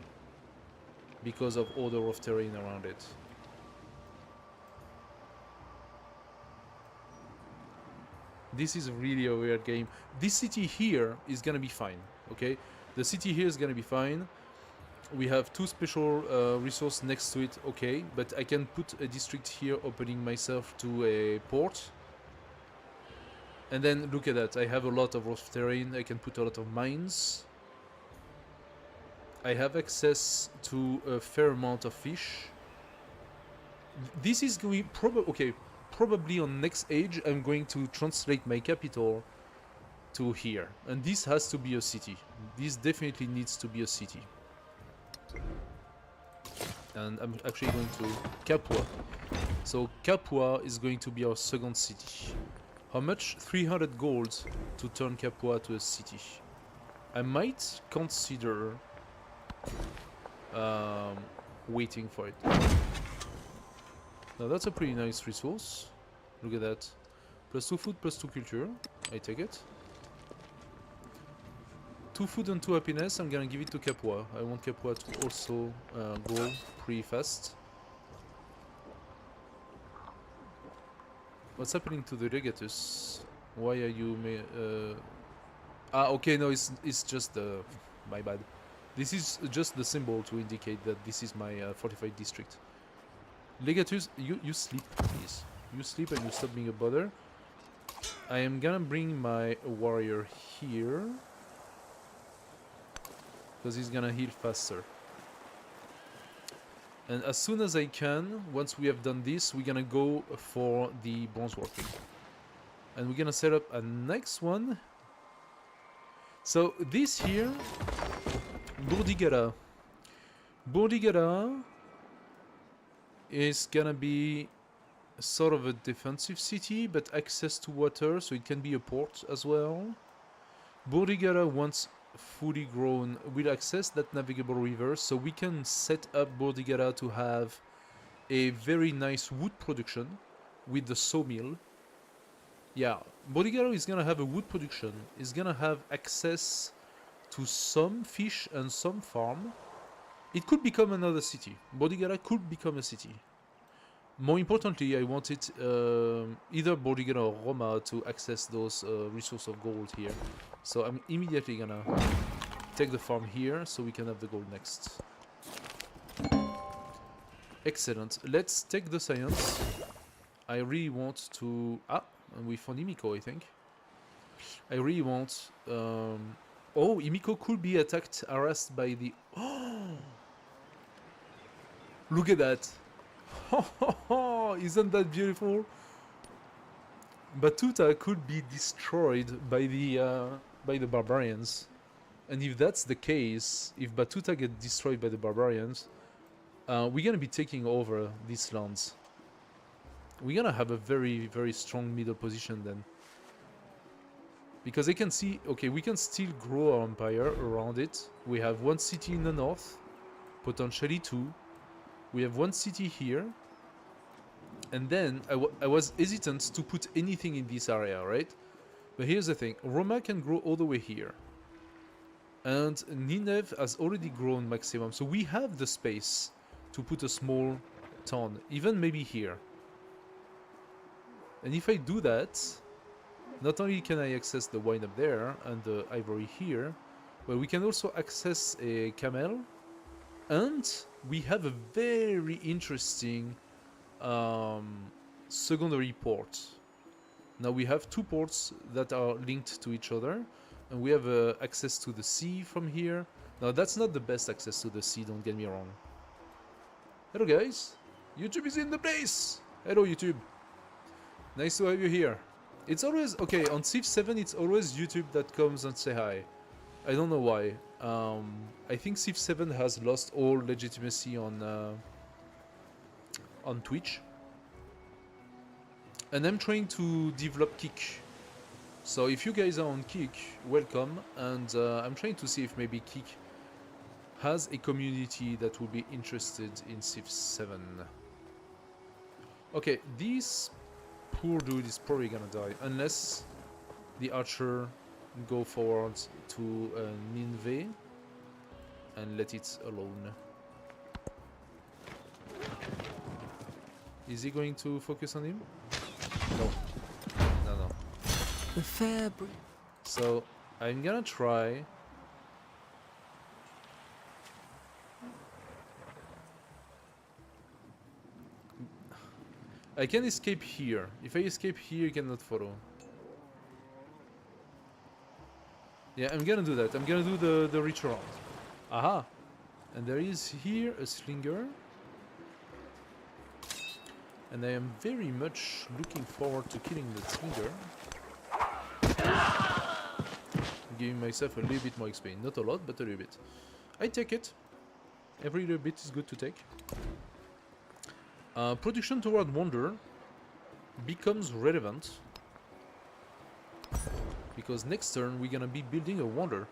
because of all the rough terrain around it. This is really a weird game. This city here is gonna be fine, okay? The city here is gonna be fine. We have 2 special resources next to it, okay, but I can put a district here opening myself to a port. And then look at that, I have a lot of rough terrain, I can put a lot of mines. I have access to a fair amount of fish. This is going probably on next age I'm going to translate my capital to here. And this has to be a city. This definitely needs to be a city. And I'm actually going to Capua. So Capua is going to be our second city. How much? 300 gold to turn Capua to a city. I might consider waiting for it. Now that's a pretty nice resource. Look at that. Plus 2 food, plus 2 culture. I take it. 2 food and 2 happiness. I'm gonna give it to Capua. I want Capua to also grow pretty fast. What's happening to the Regatus? Why are you okay, no, it's just my bad. This is just the symbol to indicate that this is my fortified district. Legatus, you sleep, please. You sleep and you stop being a bother. I am gonna bring my warrior here. Because he's gonna heal faster. And as soon as I can, once we have done this, we're gonna go for the bronze working. And we're gonna set up a next one. So this here, Burdigara. Burdigara is gonna be sort of a defensive city, but access to water, so it can be a port as well. Burdigara, once fully grown, will access that navigable river, so we can set up Burdigara to have a very nice wood production with the sawmill. Yeah, Burdigara is gonna have a wood production, is gonna have access to some fish and some farm. It could become another city. Burdigara could become a city. More importantly, I wanted either Burdigara or Roma to access those resources of gold here. So I'm immediately gonna take the farm here so we can have the gold next. Excellent. Let's take the science. I really want to... Ah, and we found Imiko, I think. I really want... Oh, Imiko could be attacked, harassed by the... Oh! Look at that! Isn't that beautiful? Batuta could be destroyed by the barbarians. And if that's the case, if Batuta gets destroyed by the barbarians, we're gonna be taking over these lands. We're gonna have a very, very strong middle position then. Because I can see, okay, we can still grow our empire around it. We have one city in the north, potentially two. We have one city here. And then I was hesitant to put anything in this area, right? But here's the thing, Roma can grow all the way here. And Nineveh has already grown maximum, so we have the space to put a small town, even maybe here. And if I do that, not only can I access the wine up there and the ivory here, but we can also access a camel. And we have a very interesting secondary port. Now we have two ports that are linked to each other, and we have access to the sea from here. Now that's not the best access to the sea, don't get me wrong. Hello guys, YouTube is in the place! Hello YouTube! Nice to have you here. It's always, okay, on Civ 7 it's always YouTube that comes and say hi. I don't know why. I think Civ 7 has lost all legitimacy on Twitch. And I'm trying to develop Kick. So if you guys are on Kick, welcome. And I'm trying to see if maybe Kick has a community that will be interested in Civ 7. Okay, this poor dude is probably gonna die unless the archer go forward to Nineveh and let it alone. Is he going to focus on him? No. No. The fair So I'm gonna try. I can escape here. If I escape here, you cannot follow. Yeah, I'm gonna do that. I'm gonna do the reach around. Aha! And there is here a slinger. And I am very much looking forward to killing that slinger. Giving myself a little bit more XP. Not a lot, but a little bit. I take it. Every little bit is good to take. Production toward wonder becomes relevant. Because next turn we're gonna be building a wonder.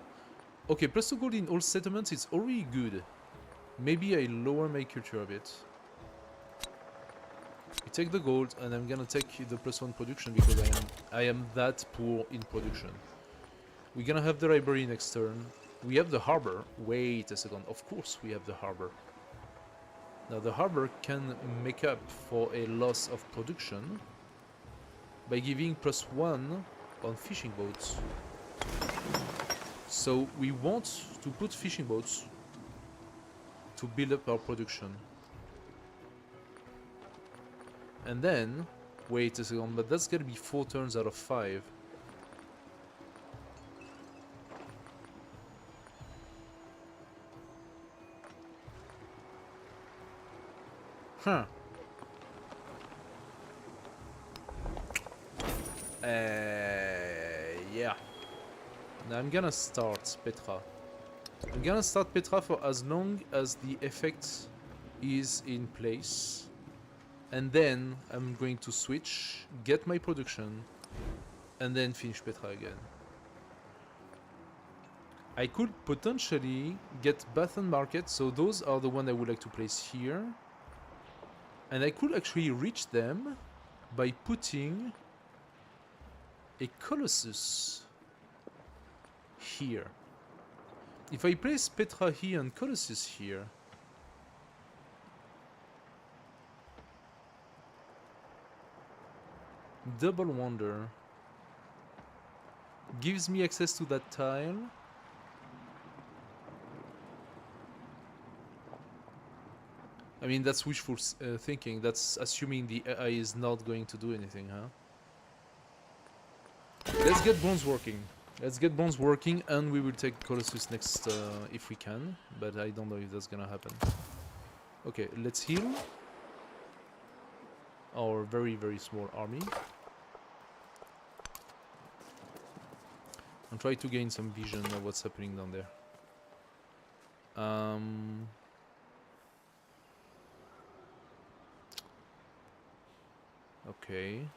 Okay, plus 2 gold in all settlements, it's already good. Maybe I lower my culture a bit. I take the gold and I'm gonna take the +1 production because I am that poor in production. We're gonna have the library next turn. We have the harbor. Wait a second. Of course we have the harbor. Now the harbor can make up for a loss of production by giving +1 on fishing boats. So we want to put fishing boats to build up our production. And then, wait a second, but that's gonna be 4 turns out of 5. Huh. Yeah. Now I'm gonna start Petra. I'm gonna start Petra for as long as the effect is in place. And then I'm going to switch, get my production, and then finish Petra again. I could potentially get Bath and Market, so those are the ones I would like to place here. And I could actually reach them by putting a Colossus here. If I place Petra here and Colossus here, Double Wonder gives me access to that tile. I mean, that's wishful thinking. That's assuming the AI is not going to do anything, huh? Let's get Bronze working. Let's get Bronze working, and we will take Colossus next if we can. But I don't know if that's gonna happen. Okay, let's heal our very, very small army. And try to gain some vision of what's happening down there. Okay.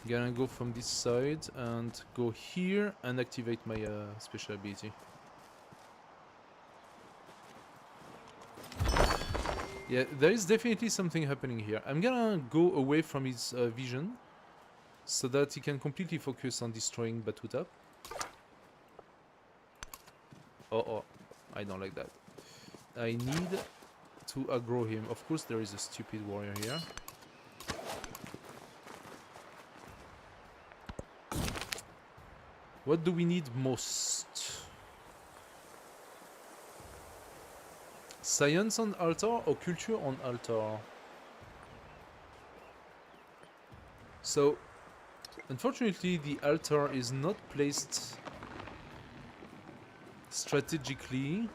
Gonna go from this side and go here and activate my special ability. Yeah, there is definitely something happening here. I'm gonna go away from his vision so that he can completely focus on destroying Batuta. Oh, I don't like that. I need to aggro him. Of course, there is a stupid warrior here. What do we need most? Science on altar or culture on altar? So, unfortunately, the altar is not placed strategically.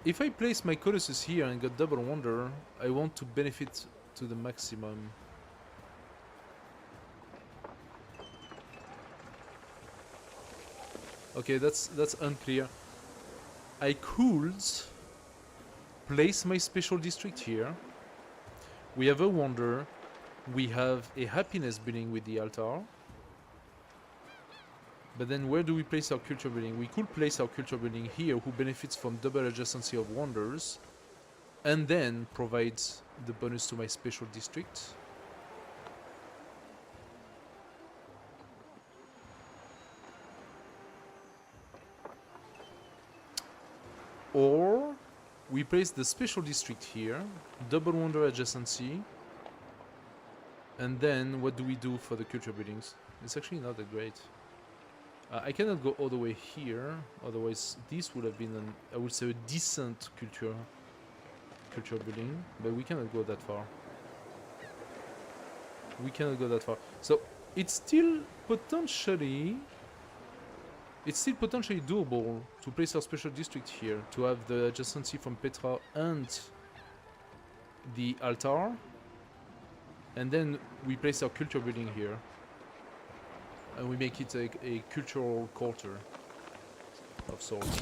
If I place my Colossus here and got Double Wonder, I want to benefit to the maximum. Okay, that's unclear. I could place my special district here. We have a Wonder. We have a Happiness building with the altar. But then where do we place our culture building? We could place our culture building here, who benefits from double adjacency of wonders, and then provides the bonus to my special district. Or we place the special district here, double wonder adjacency, and then what do we do for the culture buildings? It's actually not that great. I cannot go all the way here, otherwise this would have been an, I would say, a decent culture building, but we cannot go that far. We cannot go that far. So it's still potentially doable to place our special district here, to have the adjacency from Petra and the altar, and then we place our culture building here. And we make it a cultural quarter of sorts.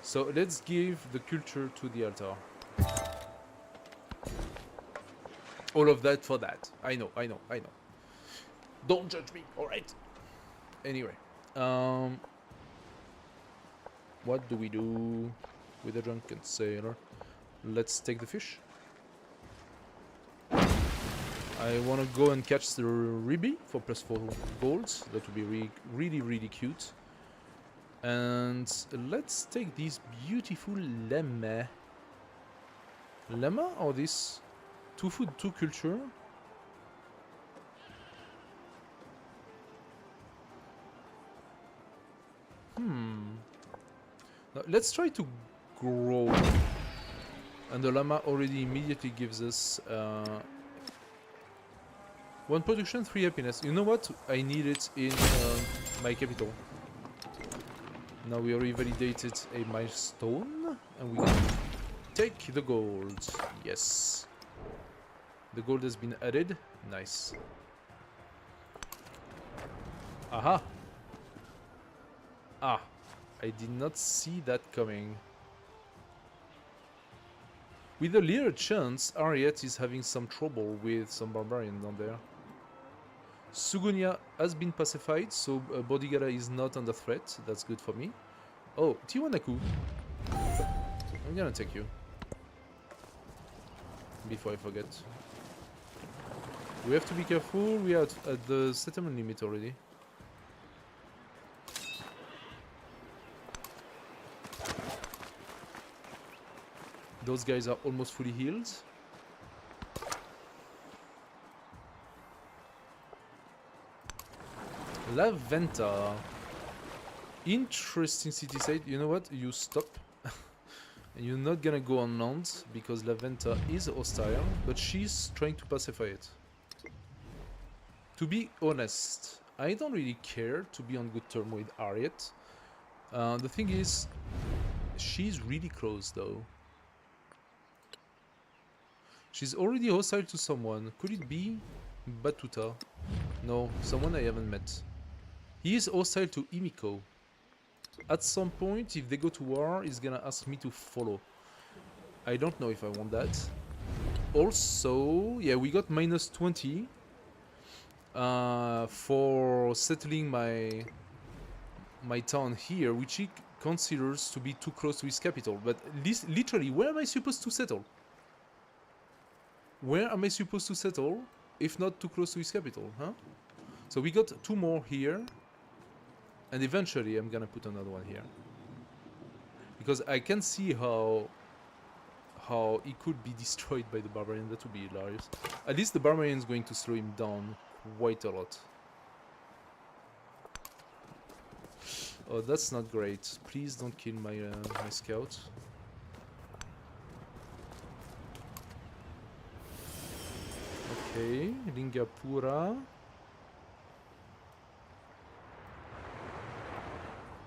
So let's give the culture to the altar. All of that for that. I know. Don't judge me, alright? Anyway. What do we do with the drunken sailor? Let's take the fish. I want to go and catch the Ribby for +4 golds. That would be really cute. And let's take this beautiful llama. Llama or this 2 food, 2 culture? let's try to grow. And the llama already immediately gives us 1 production, 3 happiness. You know what? I need it in my capital. Now we already validated a milestone, and we can take the gold. Yes. The gold has been added. Nice. Aha! Ah! I did not see that coming. With a little chance, Ariet is having some trouble with some barbarian down there. Sugunia has been pacified, so Bodigara is not under threat. That's good for me. Oh, Tiwanaku. I'm gonna take you. Before I forget. We have to be careful. We are at the settlement limit already. Those guys are almost fully healed. La Venta. Interesting city state. You know what? You stop. And you're not gonna go on land because La Venta is hostile, but she's trying to pacify it. To be honest, I don't really care to be on good terms with Ariet. The thing is, she's really close though. She's already hostile to someone. Could it be Batuta? No, someone I haven't met. He is hostile to Imiko. At some point, if they go to war, he's gonna ask me to follow. I don't know if I want that. Also, yeah, we got minus 20 for settling my town here, which he considers to be too close to his capital. But literally, where am I supposed to settle? Where am I supposed to settle if not too close to his capital, huh? So we got 2 more here. And eventually I'm gonna put another one here. Because I can see how he could be destroyed by the barbarian. That would be hilarious. At least the barbarian is going to slow him down quite a lot. Oh, that's not great. Please don't kill my my scout. Okay, Lingapura.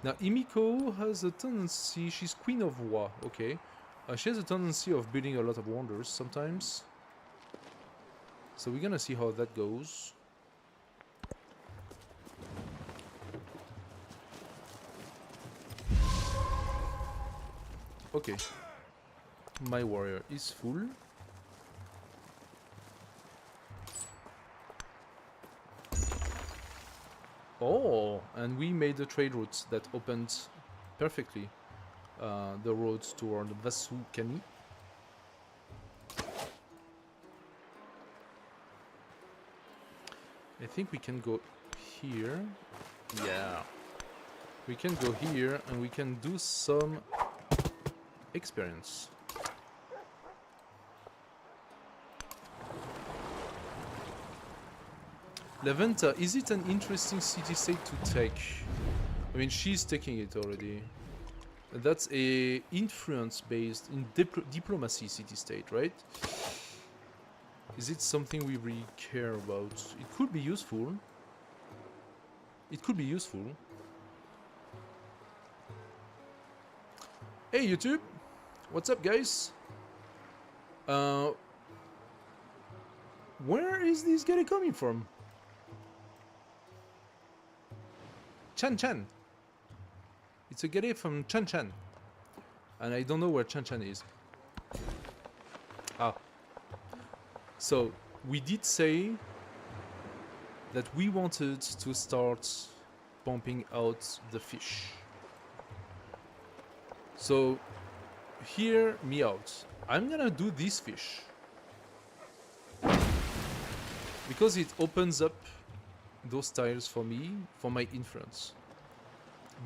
Now, Imiko has a tendency... She's Queen of Wa, okay. She has a tendency of building a lot of wonders sometimes. So we're gonna see how that goes. Okay. My warrior is full. Oh, and we made a trade route that opened perfectly the roads toward Vasukani. I think we can go here. Yeah. We can go here and we can do some experience. La Venta, is it an interesting city-state to take? I mean, she's taking it already. That's a influence-based in diplomacy city-state, right? Is it something we really care about? It could be useful. It could be useful. Hey YouTube! What's up, guys? Where is this guy coming from? Chan Chan. It's a guy from Chan Chan. And I don't know where Chan Chan is. Ah. So, we did say that we wanted to start pumping out the fish. So, hear me out. I'm gonna do this fish. Because it opens up those tiles for me, for my influence.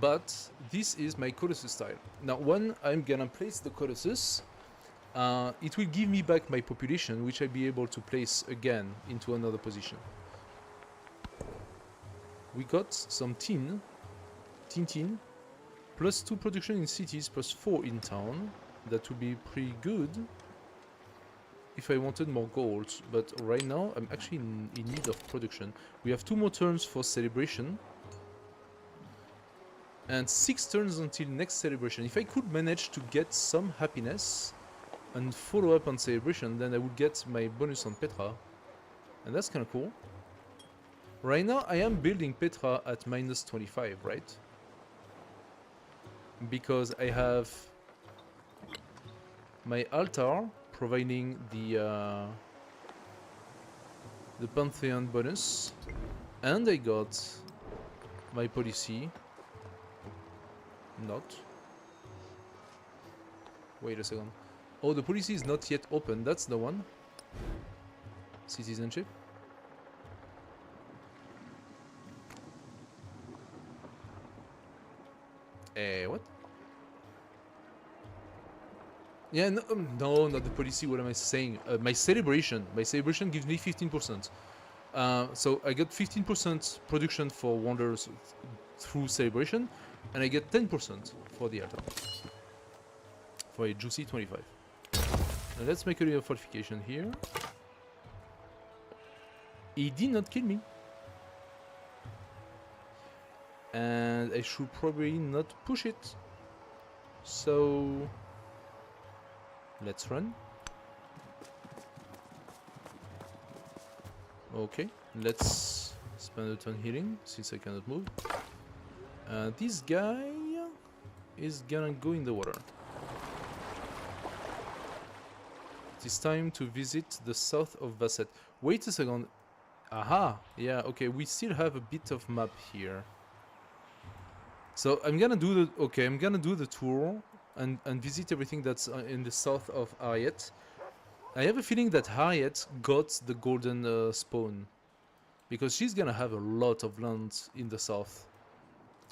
But this is my Colossus tile. Now, when I'm gonna place the Colossus, it will give me back my population, which I'll be able to place again into another position. We got some tin. +2 production in cities, +4 in town. That would be pretty good if I wanted more gold, but right now I'm actually in need of production. We have 2 more turns for celebration and 6 turns until next celebration. If I could manage to get some happiness and follow up on celebration, then I would get my bonus on Petra, and that's kind of cool. Right now I am building Petra at -25, right? Because I have my altar providing the Pantheon bonus, and I got my policy. Not. Wait a second. Oh, the policy is not yet open. That's the one. Citizenship. What? Yeah, no, no, not the policy. What am I saying? My celebration. My celebration gives me 15%. So I get 15% production for wonders through celebration, and I get 10% for the altar. For a juicy 25. Now let's make a little fortification here. He did not kill me. And I should probably not push it. So let's run. Okay, let's spend a turn healing since I cannot move. This guy is gonna go in the water. It is time to visit the south of Vasset. Wait a second. Aha! Yeah, okay, we still have a bit of map here. So I'm gonna do the tour and visit everything that's in the south of Harriet. I have a feeling that Harriet got the golden spawn, because she's gonna have a lot of land in the south,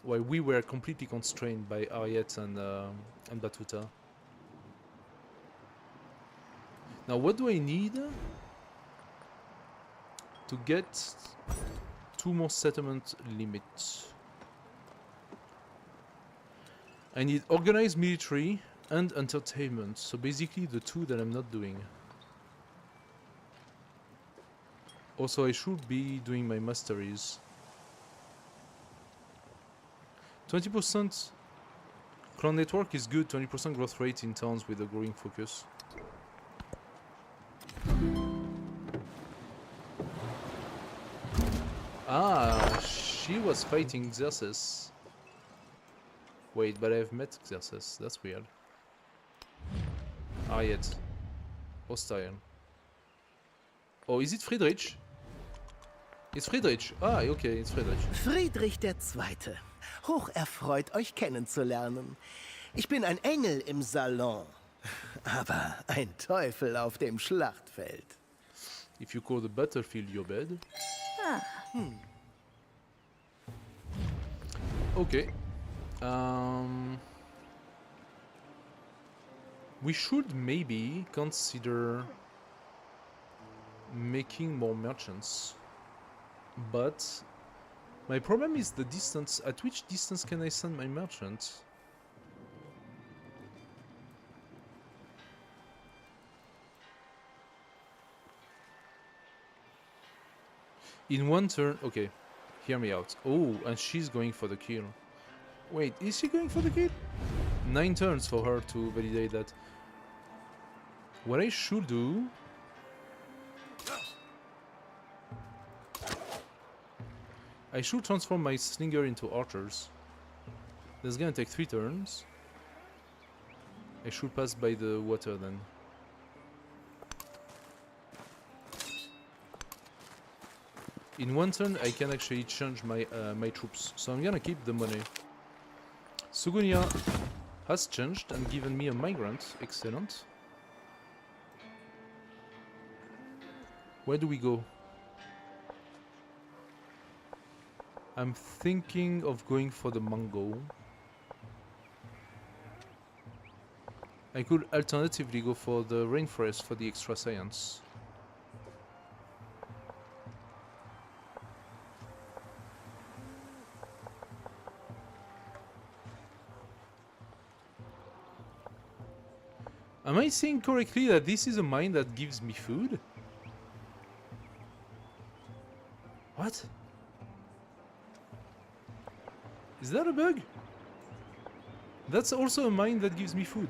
while we were completely constrained by Harriet and Batuta. Now, what do I need to get 2 more settlement limits? I need organized military and entertainment, so basically the 2 that I'm not doing. Also, I should be doing my masteries. 20% clan network is good, 20% growth rate in towns with a growing focus. Ah, she was fighting Xerxes. Wait, but I've met Xerxes. That's weird. Ah, yet. Hostile. Oh, is it Friedrich? It's Friedrich. Ah, okay, it's Friedrich. Friedrich II. Hocherfreut, euch kennenzulernen. Ich bin ein Engel im Salon, aber ein Teufel auf dem Schlachtfeld. If you call the battlefield your bed. Okay. We should maybe consider making more merchants, but my problem is the distance. At which distance can I send my merchants? In 1 turn, okay, hear me out. Oh, and she's going for the kill. Wait, is she going for the kill? 9 turns for her to validate that. What I should do... I should transform my slinger into archers. That's gonna take 3 turns. I should pass by the water then. In 1 turn I can actually change my my troops, so I'm gonna keep the money. Sugunia has changed and given me a migrant. Excellent. Where do we go? I'm thinking of going for the mango. I could alternatively go for the rainforest for the extra science. Am I saying correctly that this is a mine that gives me food? What? Is that a bug? That's also a mine that gives me food.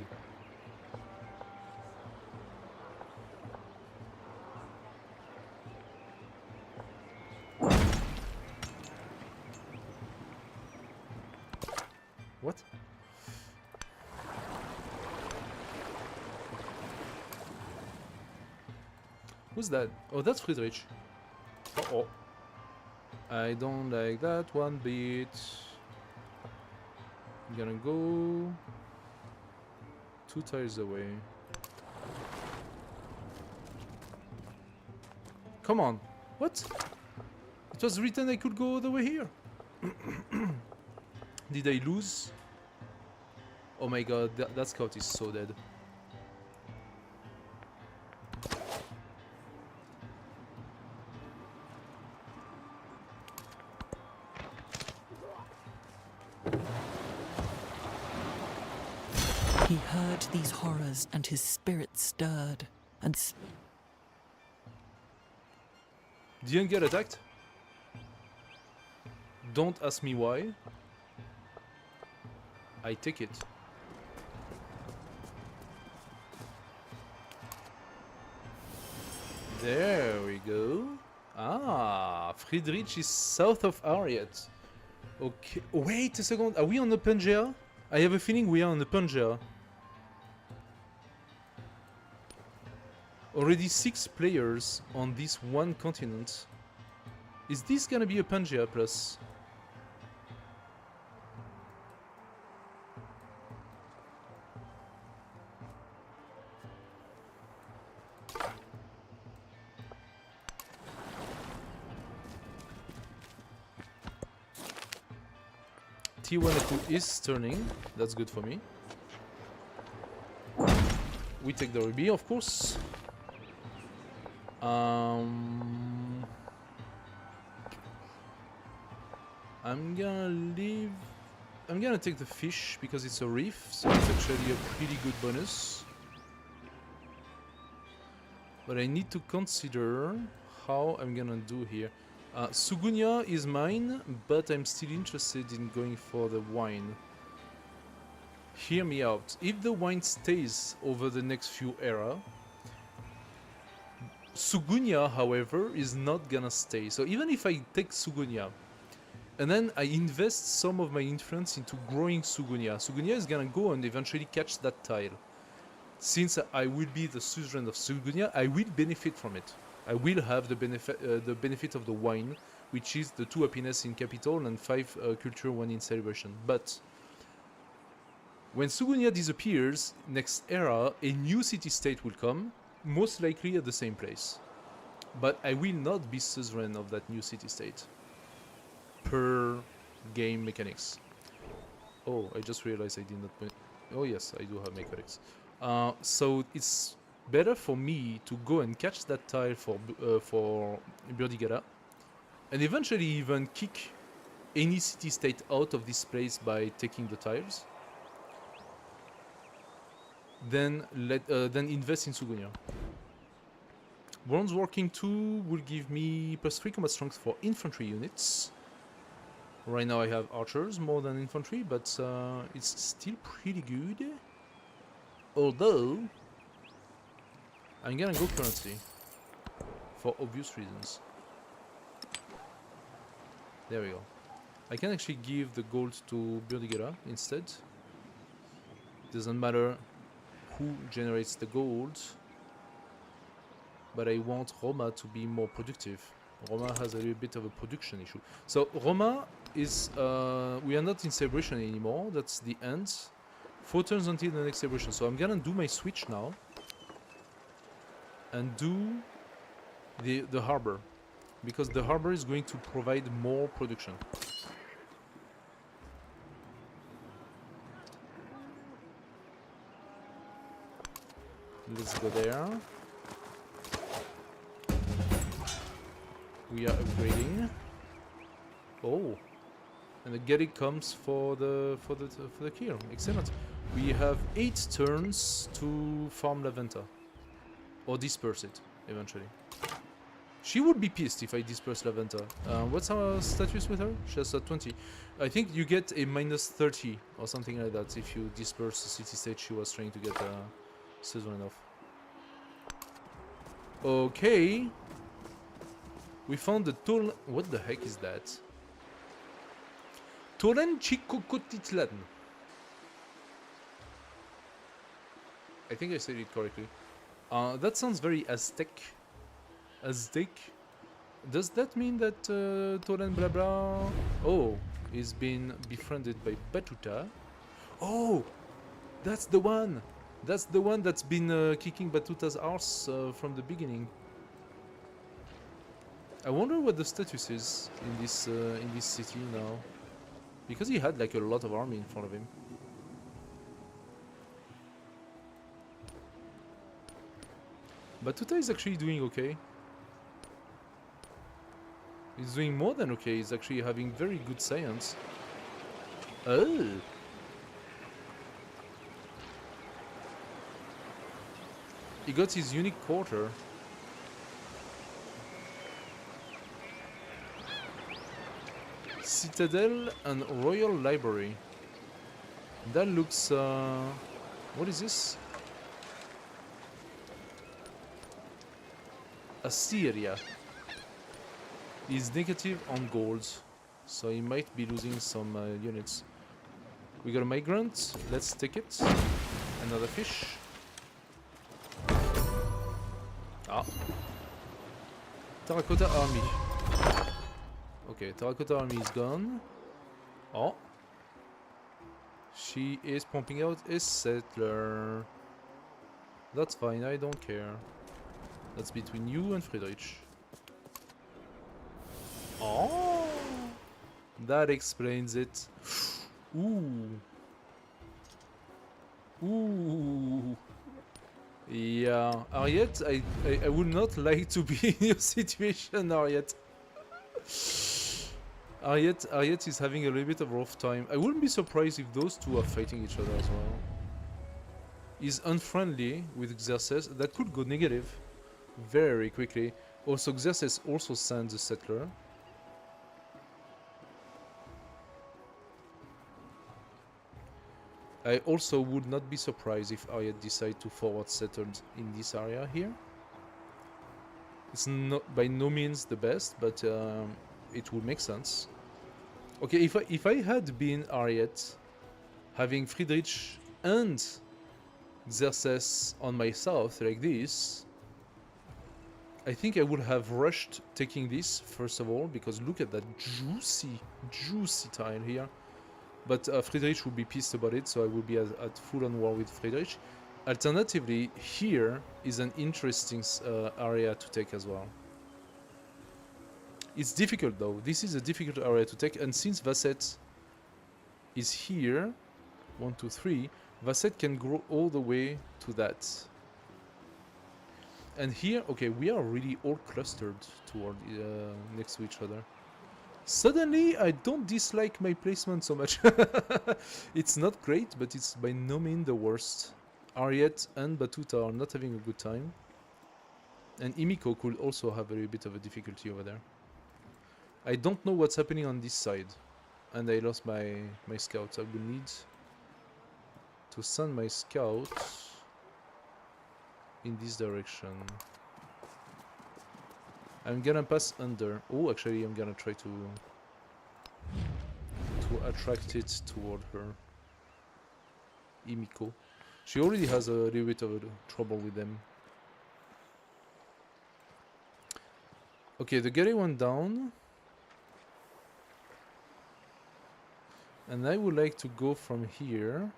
What? Who's that? Oh, that's Friedrich. Uh-oh. I don't like that one bit. I'm gonna go 2 tiles away. Come on. What? It was written I could go all the way here. Did I lose? Oh my god, that scout is so dead. He heard these horrors and his spirit stirred and Didn't get attacked? Don't ask me why. I take it. There we go. Ah, Friedrich is south of Ariat. Okay. Wait a second. Are we on the Pangea? I have a feeling we are on the Pangea. Already 6 players on this one continent. Is this gonna be a Pangea plus? T1 is turning. That's good for me. We take the ruby, of course. I'm gonna leave. I'm gonna take the fish because it's a reef, so it's actually a pretty good bonus. But I need to consider how I'm gonna do here. Sugunya is mine, but I'm still interested in going for the wine. Hear me out. If the wine stays over the next few era, Sugunya, however, is not gonna stay. So even if I take Sugunya, and then I invest some of my influence into growing Sugunya, Sugunya is gonna go and eventually catch that tile. Since I will be the suzerain of Sugunya, I will benefit from it. I will have the benefit of the wine, which is the 2 happiness in capital and 5 culture, 1 in celebration. But when Sugunya disappears, next era, a new city-state will come, most likely at the same place. But I will not be suzerain of that new city-state. Per game mechanics. Oh, I just realized I did not... Oh yes, I do have mechanics. So it's better for me to go and catch that tile for Burdigada, and eventually even kick any city-state out of this place by taking the tiles. Then invest in Sugunya. Bronze Working 2 will give me +3 combat strength for infantry units. Right now I have archers more than infantry, but it's still pretty good. Although I'm gonna go currency for obvious reasons. There we go. I can actually give the gold to Burdigada instead. Doesn't matter who generates the gold, but I want Roma to be more productive. Roma has a little bit of a production issue. So Roma is we are not in celebration anymore. That's the end. 4 turns until the next celebration. So I'm gonna do my switch now and do the harbor, because the harbor is going to provide more production. Let's go there. We are upgrading. Oh, and the Garrick comes for the kill. Excellent. We have 8 turns to farm Laventa. Or disperse it, eventually. She would be pissed if I disperse Laventa. What's our status with her? She has a 20. I think you get a -30 or something like that if you disperse the city state she was trying to get season off. Okay. We found the Tol... What the heck is that? Tolen Chikokotitlan. I think I said it correctly. That sounds very Aztec. Aztec. Does that mean that Tolen blah blah... Oh, is being befriended by Batuta? Oh, that's the one! That's the one that's been kicking Batuta's arse from the beginning. I wonder what the status is in this city now. Because he had like a lot of army in front of him. Batuta is actually doing okay. He's doing more than okay. He's actually having very good science. Oh! He got his unique quarter. Citadel and Royal Library. That looks... what is this? Assyria. He's negative on gold, so he might be losing some units. We got a migrant. Let's take it. Another fish. Ah. Terracotta army. Okay, Terracotta army is gone. Oh. She is pumping out a settler. That's fine, I don't care. That's between you and Friedrich. Oh, that explains it. Ooh. Ooh. Yeah, Ariette, I would not like to be in your situation, Ariette. Ariette is having a little bit of a rough time. I wouldn't be surprised if those two are fighting each other as well. He's unfriendly with Xerxes. That could go negative very quickly. Also, Xerxes also sends a settler. I also would not be surprised if Ariette decide to forward settle in this area here. It's not by no means the best, but it would make sense. Okay, if I had been Ariette, having Friedrich and Xerxes on my south like this, I think I would have rushed taking this first of all, because look at that juicy tile here. But Friedrich would be pissed about it, so I would be at full-on war with Friedrich. Alternatively, here is an interesting area to take as well. It's difficult though. This is a difficult area to take, and since Vasset is here, 1, 2, 3, Vasset can grow all the way to that. And here, okay, we are really all clustered toward next to each other. Suddenly, I don't dislike my placement so much. It's not great, but it's by no means the worst. Ariette and Batuta are not having a good time. And Imiko could also have a little bit of a difficulty over there. I don't know what's happening on this side. And I lost my scouts. I will need to send my scouts in this direction. I'm gonna pass under. Oh, actually, I'm gonna try to attract it toward her. Imiko. She already has a little bit of trouble with them. Okay, the Gary went down. And I would like to go from here.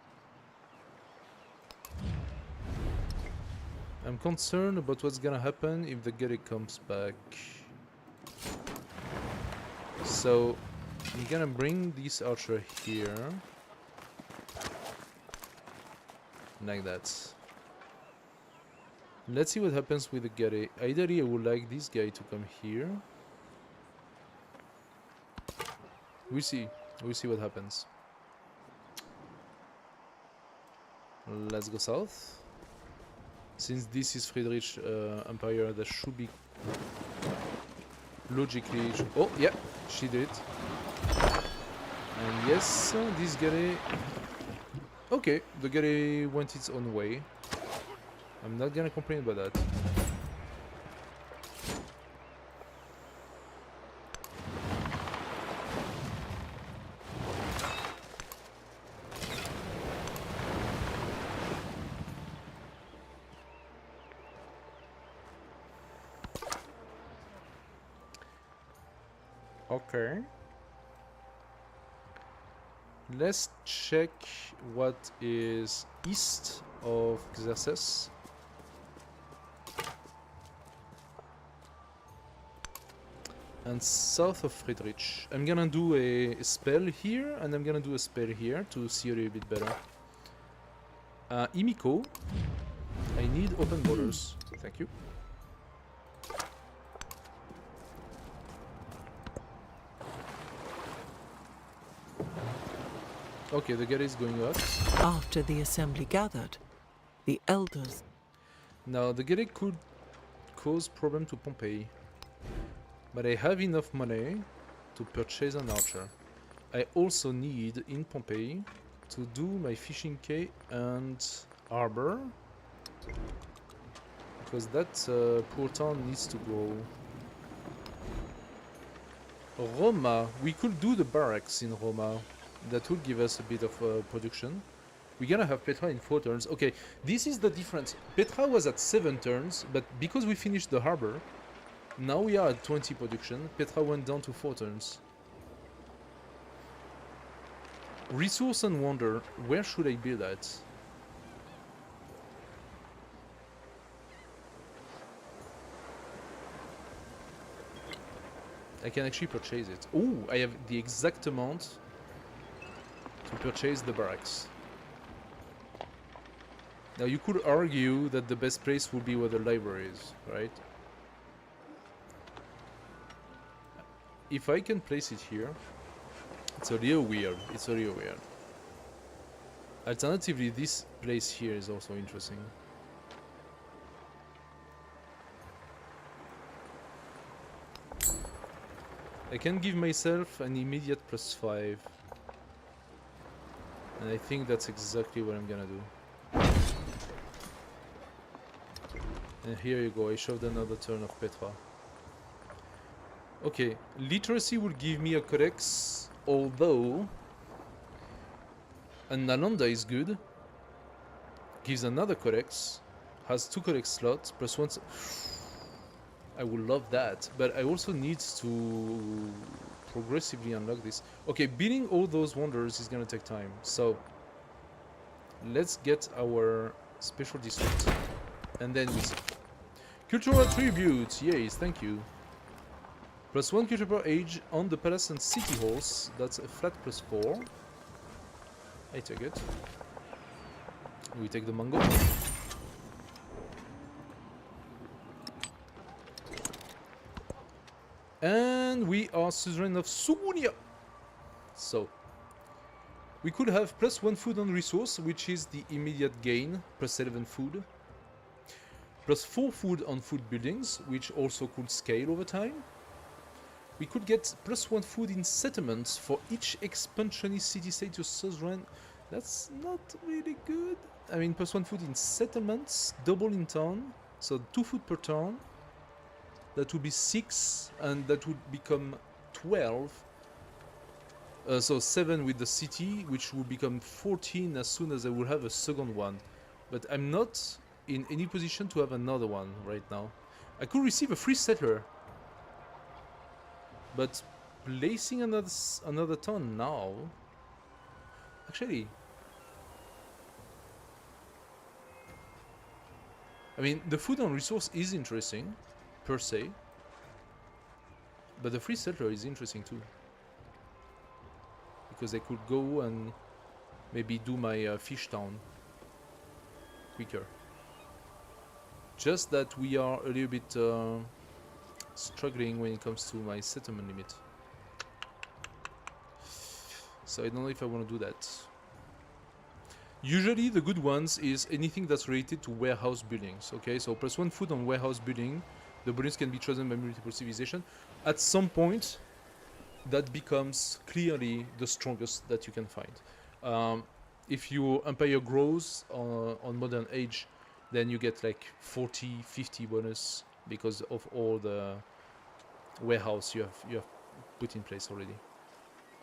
I'm concerned about what's gonna happen if the Gary comes back. So I'm gonna bring this archer here. Like that. Let's see what happens with the Gary. Ideally I would like this guy to come here. We'll see what happens. Let's go south. Since this is Friedrich Empire, that should be logically... Oh, yeah, she did it. And yes, this guy... Okay, the guy went its own way. I'm not gonna complain about that. Okay. Let's check what is east of Xerxes. And south of Friedrich. I'm gonna do a spell here, and I'm gonna do a spell here to see a little bit better. Imiko, I need open borders. Thank you. Okay, the guy is going up. After the assembly gathered, the elders... Now, the guy could cause problem to Pompeii. But I have enough money to purchase an archer. I also need, in Pompeii, to do my fishing quay and harbor. Because that poor town needs to grow. Roma. We could do the barracks in Roma. That would give us a bit of production. We're gonna have Petra in 4 turns. Okay, this is the difference. Petra was at 7 turns, but because we finished the harbor, now we are at 20 production. Petra went down to 4 turns. Resource and wonder. Where should I build at? I can actually purchase it. Oh, I have the exact amount to purchase the barracks. Now you could argue that the best place would be where the library is, right? If I can place it here, it's a little weird. It's a little weird. Alternatively, this place here is also interesting. I can give myself an immediate +5. And I think that's exactly what I'm gonna do. And here you go, I shoved another turn of Petra. Okay, literacy will give me a codex, although an Nalanda is good. Gives another codex, has 2 codex slots, +1. I would love that, but I also need to progressively unlock this. Okay, beating all those wonders is gonna take time, so let's get our special district, and then we see. Cultural attributes, yes, thank you. +1 culture per age on the palace and city halls. That's a flat +4. I take it. We take the mango. And we are suzerain of Subunia. So we could have +1 food on resource, which is the immediate gain, +11 food. +4 food on food buildings, which also could scale over time. We could get +1 food in settlements for each expansionist city-state to suzerain. That's not really good. I mean, +1 food in settlements, double in town, so 2 food per town. That would be 6, and that would become 12. So 7 with the city, which will become 14 as soon as I will have a second one. But I'm not in any position to have another one right now. I could receive a free settler. But placing another town now... Actually... I mean, the food and resource is interesting, per se. But the free settler is interesting too. Because I could go and maybe do my fish town quicker. Just that we are a little bit struggling when it comes to my settlement limit. So I don't know if I want to do that. Usually the good ones is anything that's related to warehouse buildings. Okay, so +1 food on warehouse building. The buildings can be chosen by multiple civilization. At some point, that becomes clearly the strongest that you can find. If your empire grows on modern age, then you get like 40, 50 bonus because of all the warehouse you have put in place already.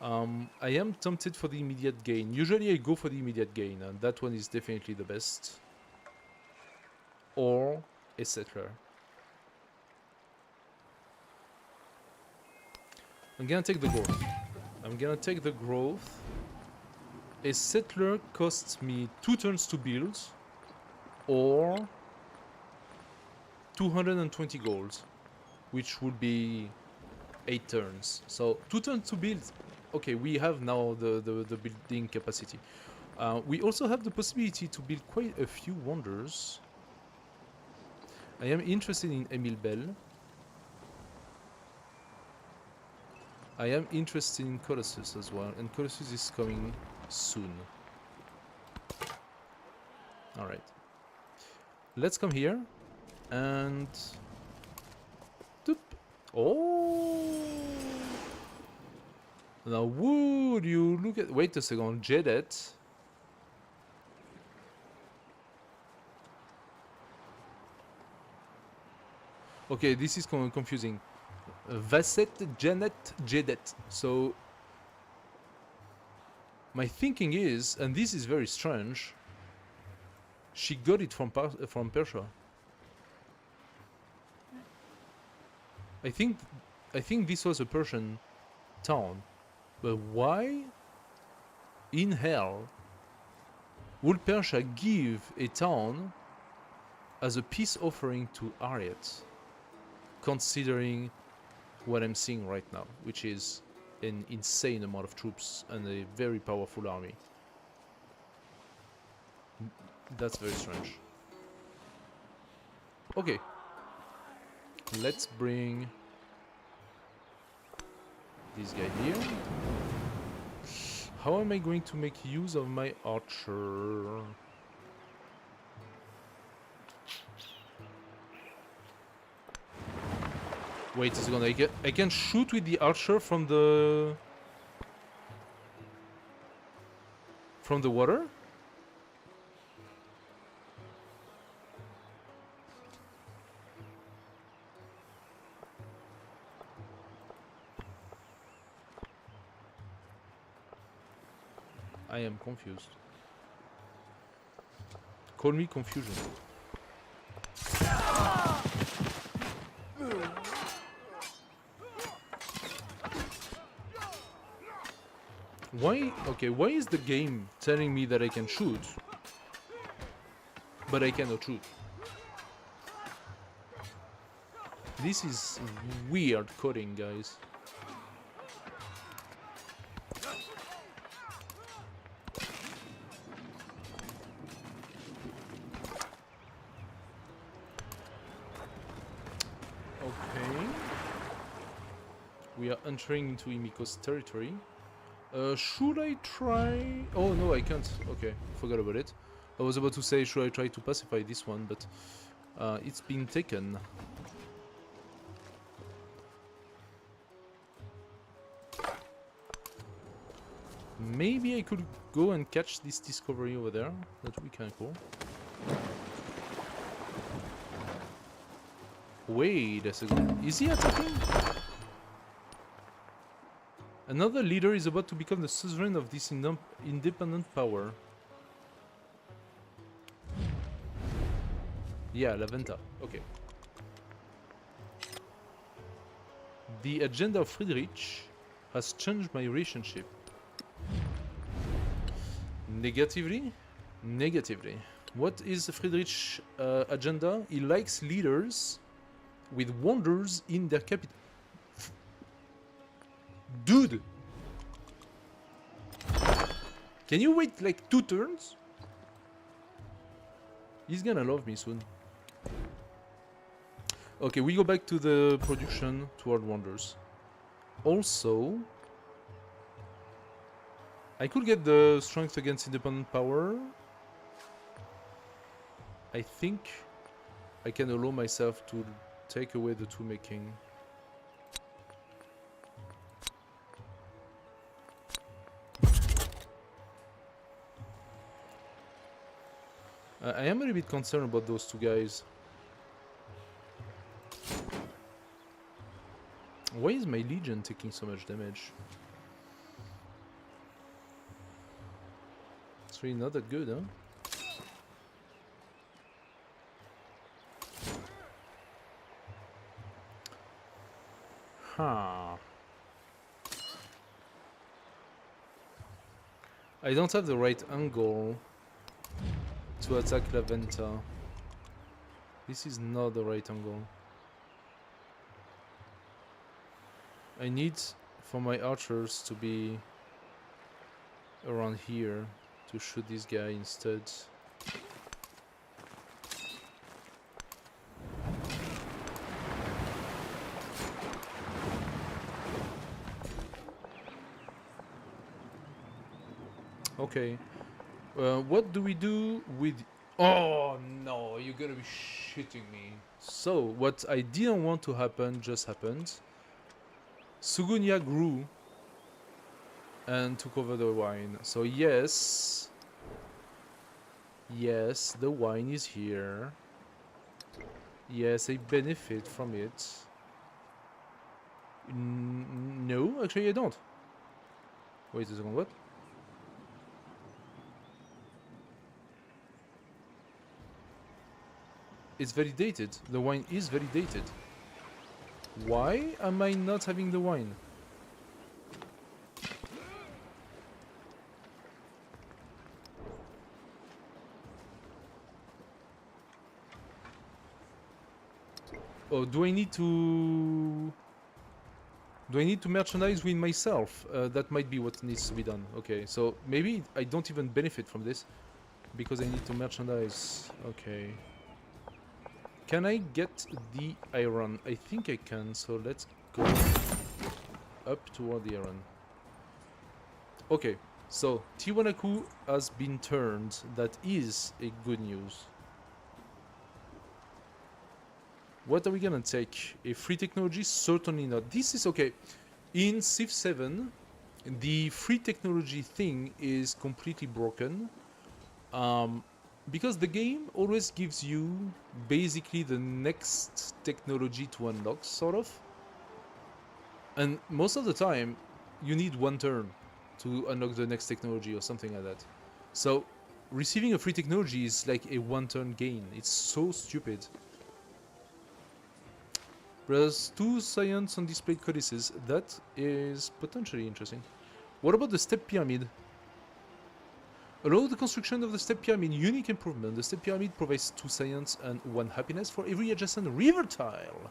I am tempted for the immediate gain. Usually I go for the immediate gain, and that one is definitely the best. Or a settler. I'm gonna take the growth. A settler costs me 2 turns to build, or 220 gold, which would be 8 turns. So 2 turns to build. Okay, we have now the building capacity. We also have the possibility to build quite a few wonders. I am interested in Emil Bell. I am interested in Colossus as well, and Colossus is coming soon. Alright. Let's come here and... Doop. Oh! Now would you look at... Wait a second, Jedet. Okay, this is confusing. Vasset, Janet, Jedet. So my thinking is, and this is very strange, she got it from Persia. I think this was a Persian town, but why in hell would Persia give a town as a peace offering to Ariat, considering what I'm seeing right now, which is an insane amount of troops and a very powerful army? That's very strange. Okay. Let's bring this guy here. How am I going to make use of my archer? Wait a second, I can shoot with the archer from the water? I am confused. Call me confusion. Why? Okay, why is the game telling me that I can shoot, but I cannot shoot? This is weird coding, guys. Okay. We are entering into Imiko's territory. Should I try... Oh, no, I can't. Okay, forgot about it. I was about to say, should I try to pacify this one, but it's been taken. Maybe I could go and catch this discovery over there. That would be kind of cool. Wait a second. Is he attacking? Another leader is about to become the suzerain of this independent power. Yeah, La Venta. Okay. The agenda of Friedrich has changed my relationship. Negatively? Negatively. What is Friedrich's agenda? He likes leaders with wonders in their capital. Dude! Can you wait like 2 turns? He's gonna love me soon. Okay, we go back to the production toward wonders. Also, I could get the strength against independent power, I think I can allow myself to take away the tool making. I am a little bit concerned about those two guys. Why is my Legion taking so much damage? It's really not that good, huh? Huh. I don't have the right angle to attack La Venta. This is not the right angle. I need for my archers to be around here to shoot this guy instead. Okay. What do we do with... Oh no, you're gonna be shitting me. So, what I didn't want to happen just happened. Sugunya grew and took over the wine. So yes, yes, the wine is here. Yes, I benefit from it. No, actually I don't. Wait a second, what? It's validated. The wine is validated. Why am I not having the wine? Oh, do I need to merchandise with myself? That might be what needs to be done. Okay, so maybe I don't even benefit from this because I need to merchandise. Okay. Can I get the iron? I think I can, so let's go up toward the iron. Okay, so Tiwanaku has been turned. That is a good news. What are we gonna take? A free technology? Certainly not. This is okay. In Civ 7, the free technology thing is completely broken. Because the game always gives you basically the next technology to unlock, sort of. And most of the time, you need one turn to unlock the next technology or something like that. So, receiving a free technology is like a one-turn gain. It's so stupid. There's 2 science on displayed codices. That is potentially interesting. What about the step pyramid? Allow the construction of the step pyramid. Unique improvement. The step pyramid provides 2 science and 1 happiness for every adjacent river tile.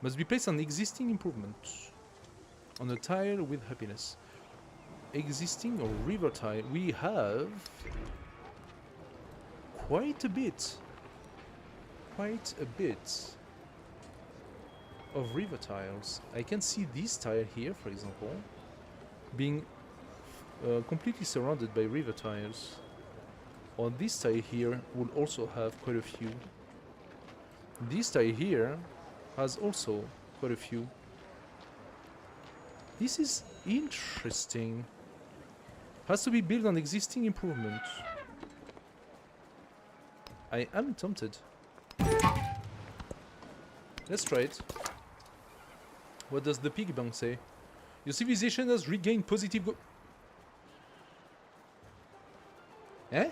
Must be placed on existing improvement. On a tile with happiness. Existing or river tile. We have quite a bit. Quite a bit of river tiles. I can see this tile here, for example, being completely surrounded by river tiles. On this tile here will also have quite a few. This tile here has also quite a few. This is interesting. Has to be built on existing improvement. I am tempted. Let's try it. What does the pig bank say? Your civilization has regained positive Eh?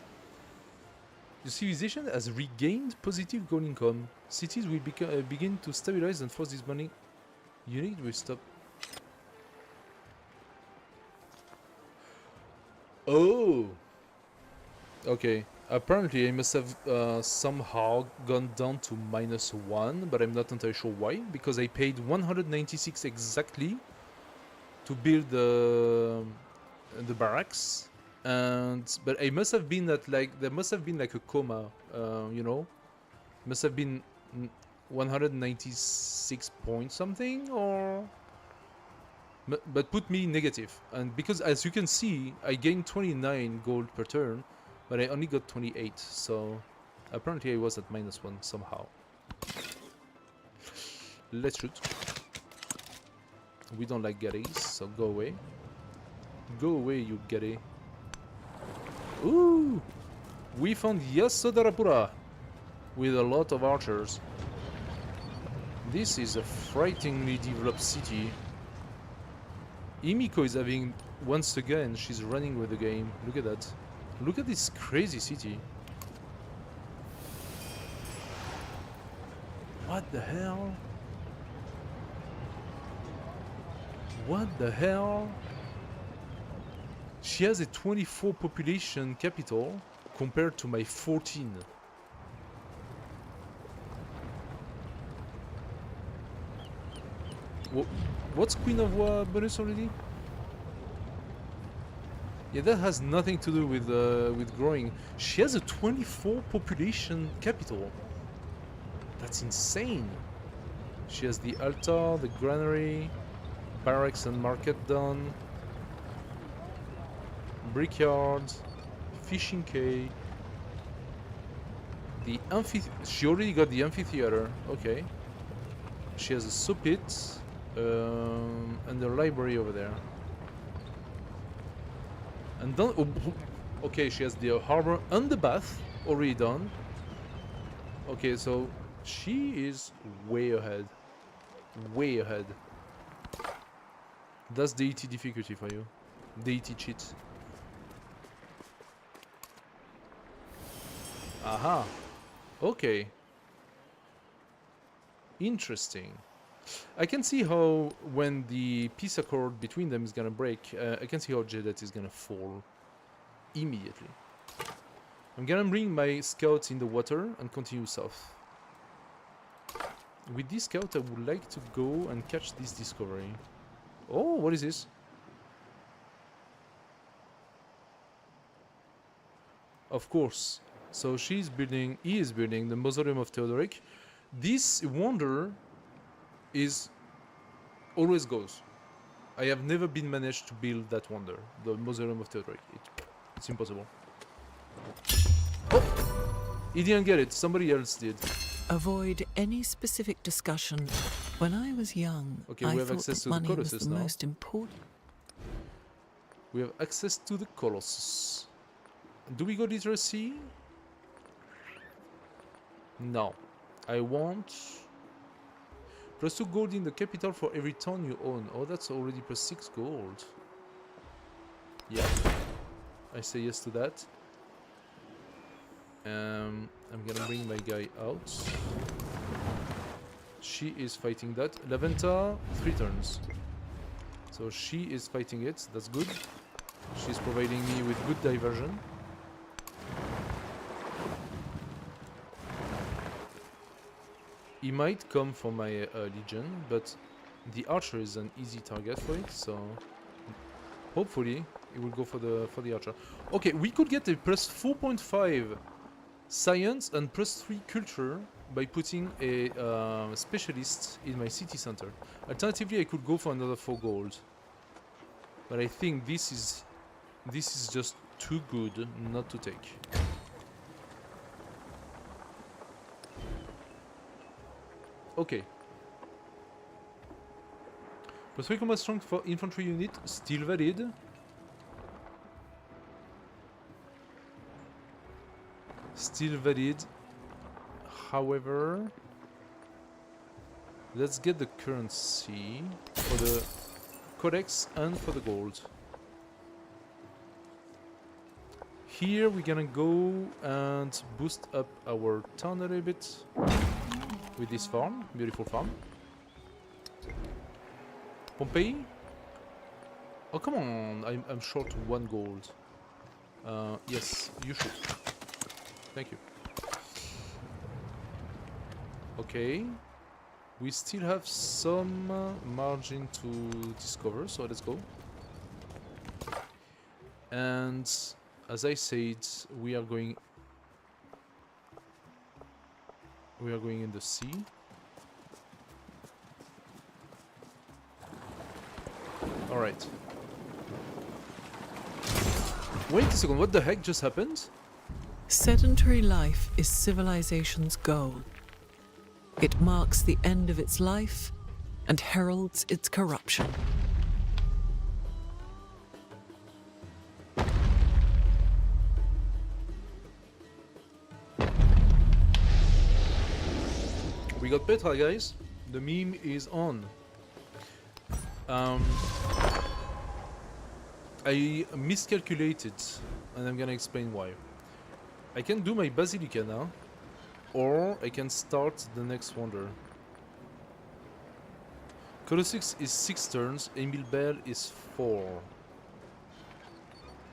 Your civilization has regained positive gold income. Cities will begin to stabilize and force this money. Unit will stop. Oh! Okay. Apparently I must have somehow gone down to -1, but I'm not entirely sure why. Because I paid 196 exactly to build the barracks. But I must have been at like, there must have been like a coma, you know? Must have been 196 point something, or... But put me negative. And because as you can see, I gained 29 gold per turn, But I only got 28, so apparently I was at -1 somehow. Let's shoot. We don't like Gettys, so go away. Go away, you Getty. Ooh! We found Yasodarapura with a lot of archers. This is a frighteningly developed city. Imiko is having, once again, she's running with the game. Look at that. Look at this crazy city. What the hell? What the hell? She has a 24 population capital compared to my 14. What's Queen of War bonus already? Yeah, that has nothing to do with growing. She has a 24 population capital. That's insane. She has the altar, the granary, barracks and market done, brickyard, fishing quay, the she already got the amphitheater. Okay. She has a soup pit and the library over there. And done. Oh, okay, she has the harbor and the bath already done. Okay, so she is way ahead. Way ahead. That's deity difficulty for you. Deity cheat. Aha. Okay. Interesting. I can see how when the peace accord between them is gonna break, I can see how Jedet is gonna fall immediately. I'm gonna bring my scouts in the water and continue south. With this scout, I would like to go and catch this discovery. Oh, what is this? Of course. So he is building the Mausoleum of Theodoric. This wonder is always goes. I have never been managed to build that wonder, the Mausoleum of Theodoric. It's impossible. Oh! He didn't get it, somebody else did. Avoid any specific discussion. When I was young, Okay, I we have thought access that to the money was Colossus the now. most important. We have access to the Colossus. Do we go literacy? No. I want +2 gold in the capital for every town you own. Oh, that's already +6 gold. Yeah. I say yes to that. I'm gonna bring my guy out. She is fighting that. Laventa, 3 turns. So she is fighting it. That's good. She's providing me with good diversion. He might come for my legion, but the archer is an easy target for it, so hopefully he will go for the archer. Okay, we could get a +4.5 science and +3 culture by putting a specialist in my city center. Alternatively, I could go for another 4 gold, but I think this is just too good not to take. Okay. +3 combat strength for infantry unit, still valid. Still valid. However, let's get the currency for the codex and for the gold. Here we're gonna go and boost up our town a little bit with this farm, beautiful farm. Pompeii? Oh, come on, I'm short 1 gold. Yes, you should. Thank you. Okay. We still have some margin to discover, so let's go. And as I said, we are going in the sea. All right. Wait a second, what the heck just happened? Sedentary life is civilization's goal. It marks the end of its life and heralds its corruption. We got Petra, guys. The meme is on. I miscalculated, and I'm gonna explain why. I can do my Basilica now, or I can start the next wonder. Colossus is 6 turns, Emil Bell is 4.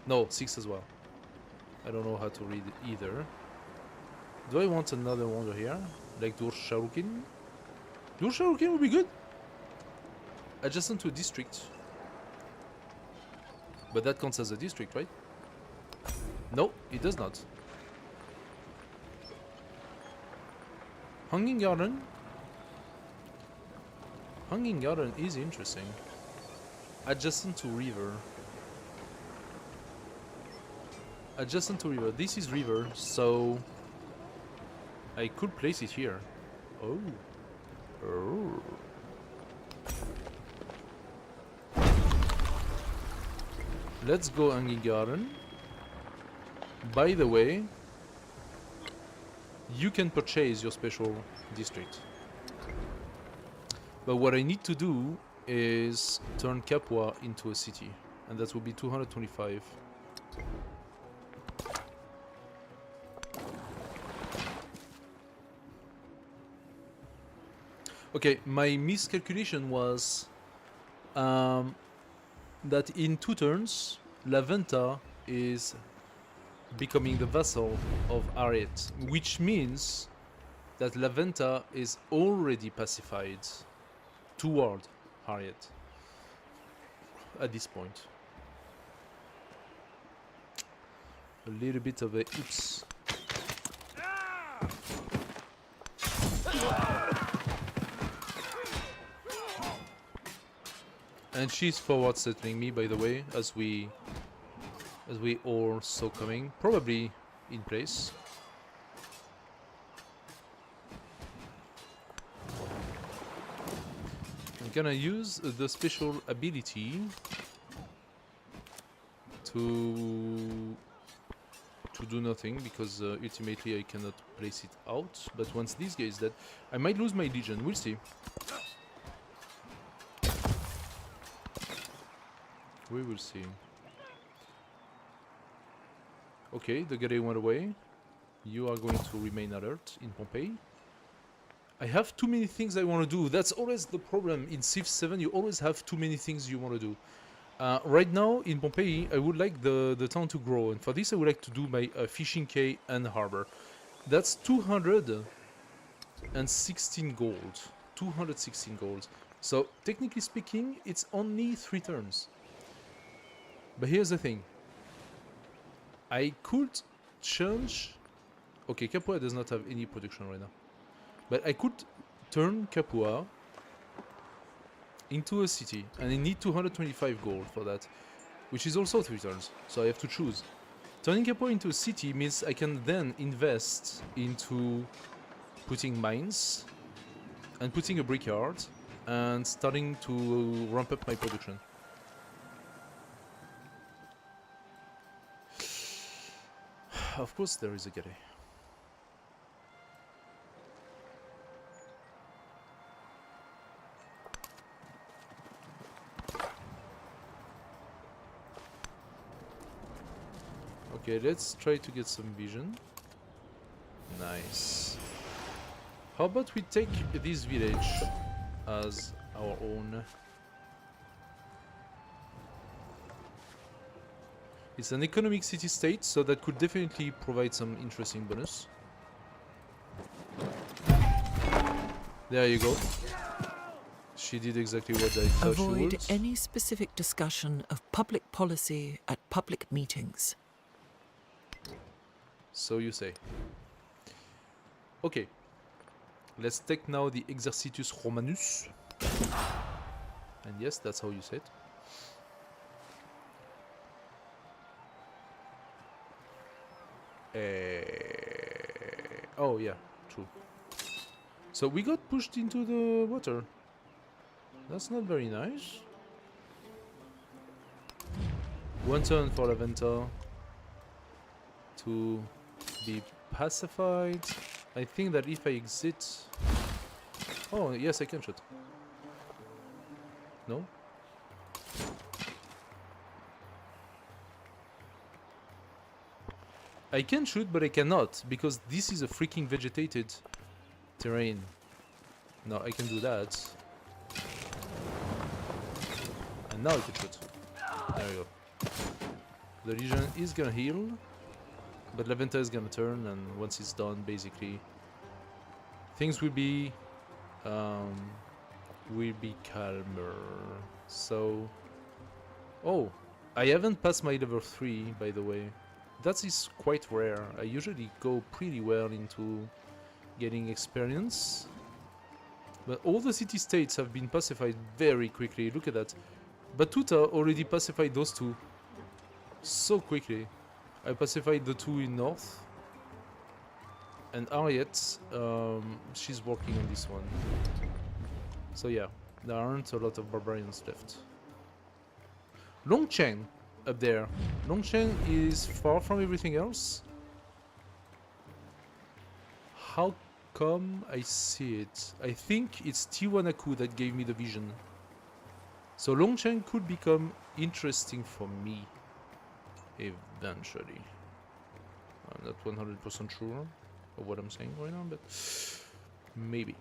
No, 6 as well. I don't know how to read it either. Do I want another wonder here? Like Dur Sharukin? Dur Sharukin would be good! Adjacent to a district. But that counts as a district, right? No, it does not. Hanging Garden? Hanging Garden is interesting. Adjacent to river. Adjacent to river. This is river, so I could place it here. Oh. Oh. Let's go Hanging Garden. By the way, you can purchase your special district. But what I need to do is turn Capua into a city. And that will be 225. Okay, my miscalculation was that in 2 turns, La Venta is becoming the vassal of Ariet, which means that La Venta is already pacified toward Ariet at this point. A little bit of a oops. And she's forward settling me, by the way, as we all saw coming, probably in place. I'm gonna use the special ability to do nothing, because ultimately I cannot place it out. But once this guy is dead, I might lose my legion. We'll see. We will see. Okay, the guy went away. You are going to remain alert in Pompeii. I have too many things I want to do. That's always the problem in Civ 7. You always have too many things you want to do. Right now in Pompeii, I would like the town to grow, and for this I would like to do my fishing quay and harbor. That's 216 gold. 216 gold. So technically speaking, it's only 3 turns. But here's the thing. I could change... Okay, Capua does not have any production right now. But I could turn Capua into a city. And I need 225 gold for that. Which is also 3 turns. So I have to choose. Turning Capua into a city means I can then invest into putting mines. And putting a brickyard. And starting to ramp up my production. Of course there is a guy. Okay, let's try to get some vision. Nice. How about we take this village as our own? It's an economic city-state, so that could definitely provide some interesting bonus. There you go. She did exactly what I thought she would. Avoid any specific discussion of public policy at public meetings. So you say. Okay. Let's take now the Exercitus Romanus. And yes, that's how you say it. Oh yeah, true. So we got pushed into the water. That's not very nice. One turn for Laventa to be pacified. I think that if I exit... Oh, yes, I can shoot. No? I can shoot, but I cannot, because this is a freaking vegetated terrain. No, I can do that. And now I can shoot. There we go. The Legion is gonna heal, but Laventa is gonna turn, and once it's done, basically, things will be calmer. So, oh, I haven't passed my level 3, by the way. That is quite rare. I usually go pretty well into getting experience. But all the city-states have been pacified very quickly. Look at that. Batuta already pacified those two so quickly. I pacified the two in north. And Ariet, she's working on this one. So yeah, there aren't a lot of barbarians left. Longchen up there. Longchen is far from everything else. How come I see it? I think it's Tiwanaku that gave me the vision. So Longchen could become interesting for me eventually. I'm not 100% sure of what I'm saying right now, but maybe.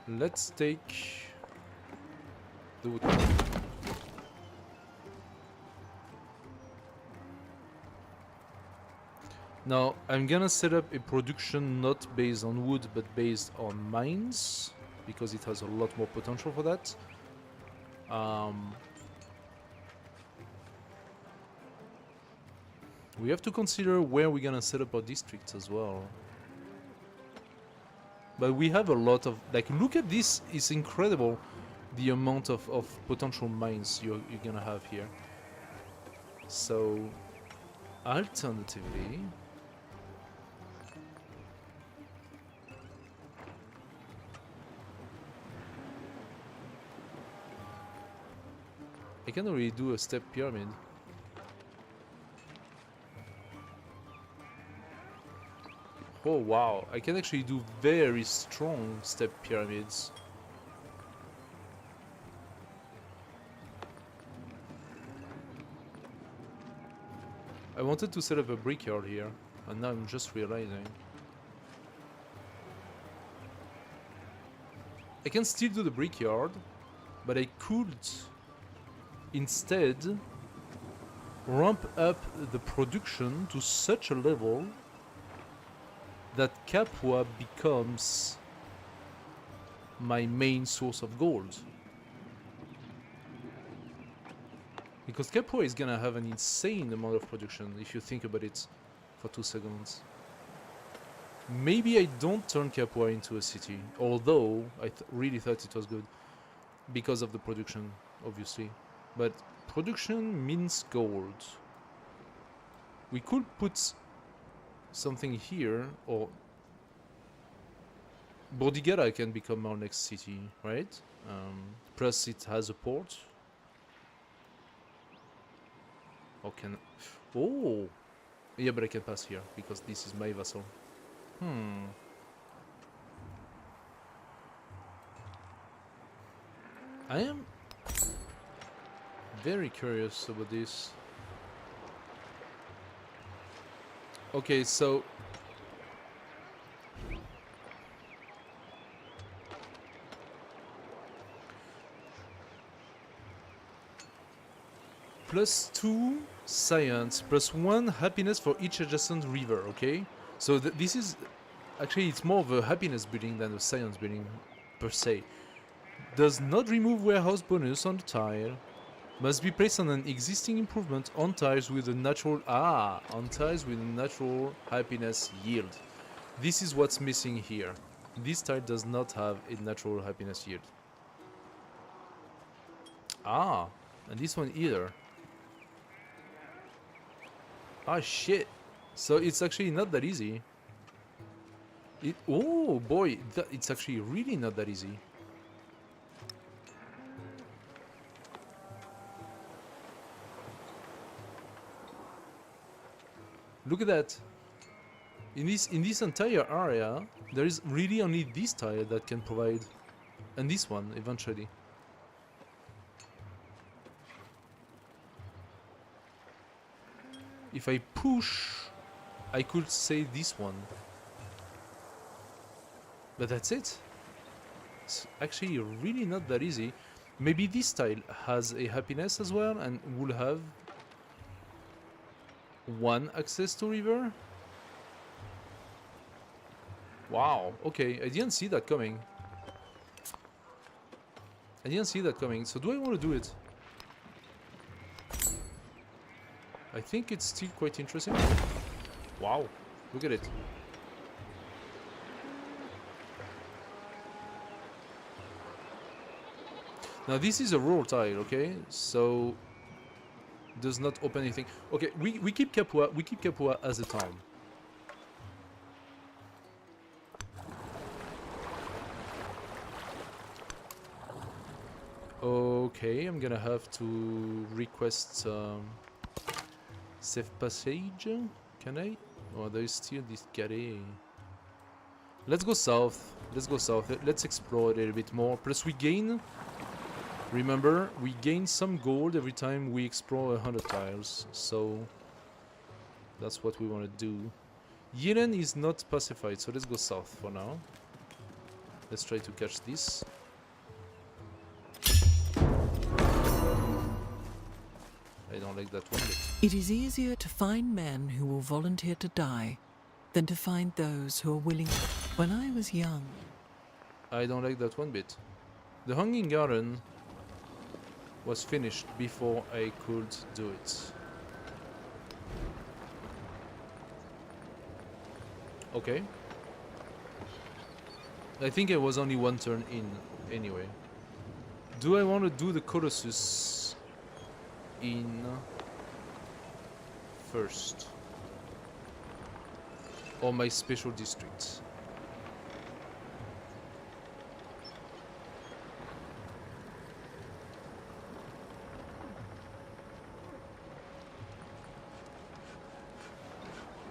Let's take the wood. Now, I'm gonna set up a production not based on wood, but based on mines, because it has a lot more potential for that. We have to consider where we're gonna set up our districts as well. But we have a lot of, like, look at this, it's incredible the amount of potential mines you're gonna have here. So, alternatively, I can already do a step pyramid. Oh wow, I can actually do very strong step pyramids. I wanted to set up a brickyard here, and now I'm just realizing. I can still do the brickyard, but I could instead ramp up the production to such a level that Capua becomes my main source of gold. Because Capua is gonna have an insane amount of production if you think about it for 2 seconds. Maybe I don't turn Capua into a city, although I really thought it was good because of the production, obviously. But production means gold. We could put something here, or Bordigara can become our next city, right? Plus it has a port. Or can... Oh! Yeah, but I can pass here, because this is my vassal. I am very curious about this. Okay, so +2 science, +1 happiness for each adjacent river, okay? So this is... Actually, it's more of a happiness building than a science building, per se. Does not remove warehouse bonus on the tile. Must be placed on an existing improvement on tiles with a natural... Ah! On tiles with a natural happiness yield. This is what's missing here. This tile does not have a natural happiness yield. Ah! And this one either. Ah, shit. So it's actually not that easy. Oh boy, it's actually really not that easy. Look at that. In this entire area, there is really only this tile that can provide, and this one eventually. If I push, I could say this one. But that's it. It's actually really not that easy. Maybe this tile has a happiness as well and will have one access to river. Wow, okay, I didn't see that coming. I didn't see that coming, so do I want to do it? I think it's still quite interesting. Wow, look at it. Now this is a rural tile, okay? So does not open anything. Okay, we keep Capua as a town. Okay, I'm gonna have to request safe passage. Can I? Oh, there is still this carry. Let's go south. Let's go south. Let's explore a little bit more. Plus we gain. Remember, we gain some gold every time we explore 100 tiles. So that's what we want to do. Yeren is not pacified, so let's go south for now. Let's try to catch this. I don't like that one bit. It is easier to find men who will volunteer to die than to find those who are willing. When I was young, I don't like that one bit. The Hanging Garden was finished before I could do it. Okay. I think I was only one turn in anyway. Do I want to do the Colossus in first? Or my special district?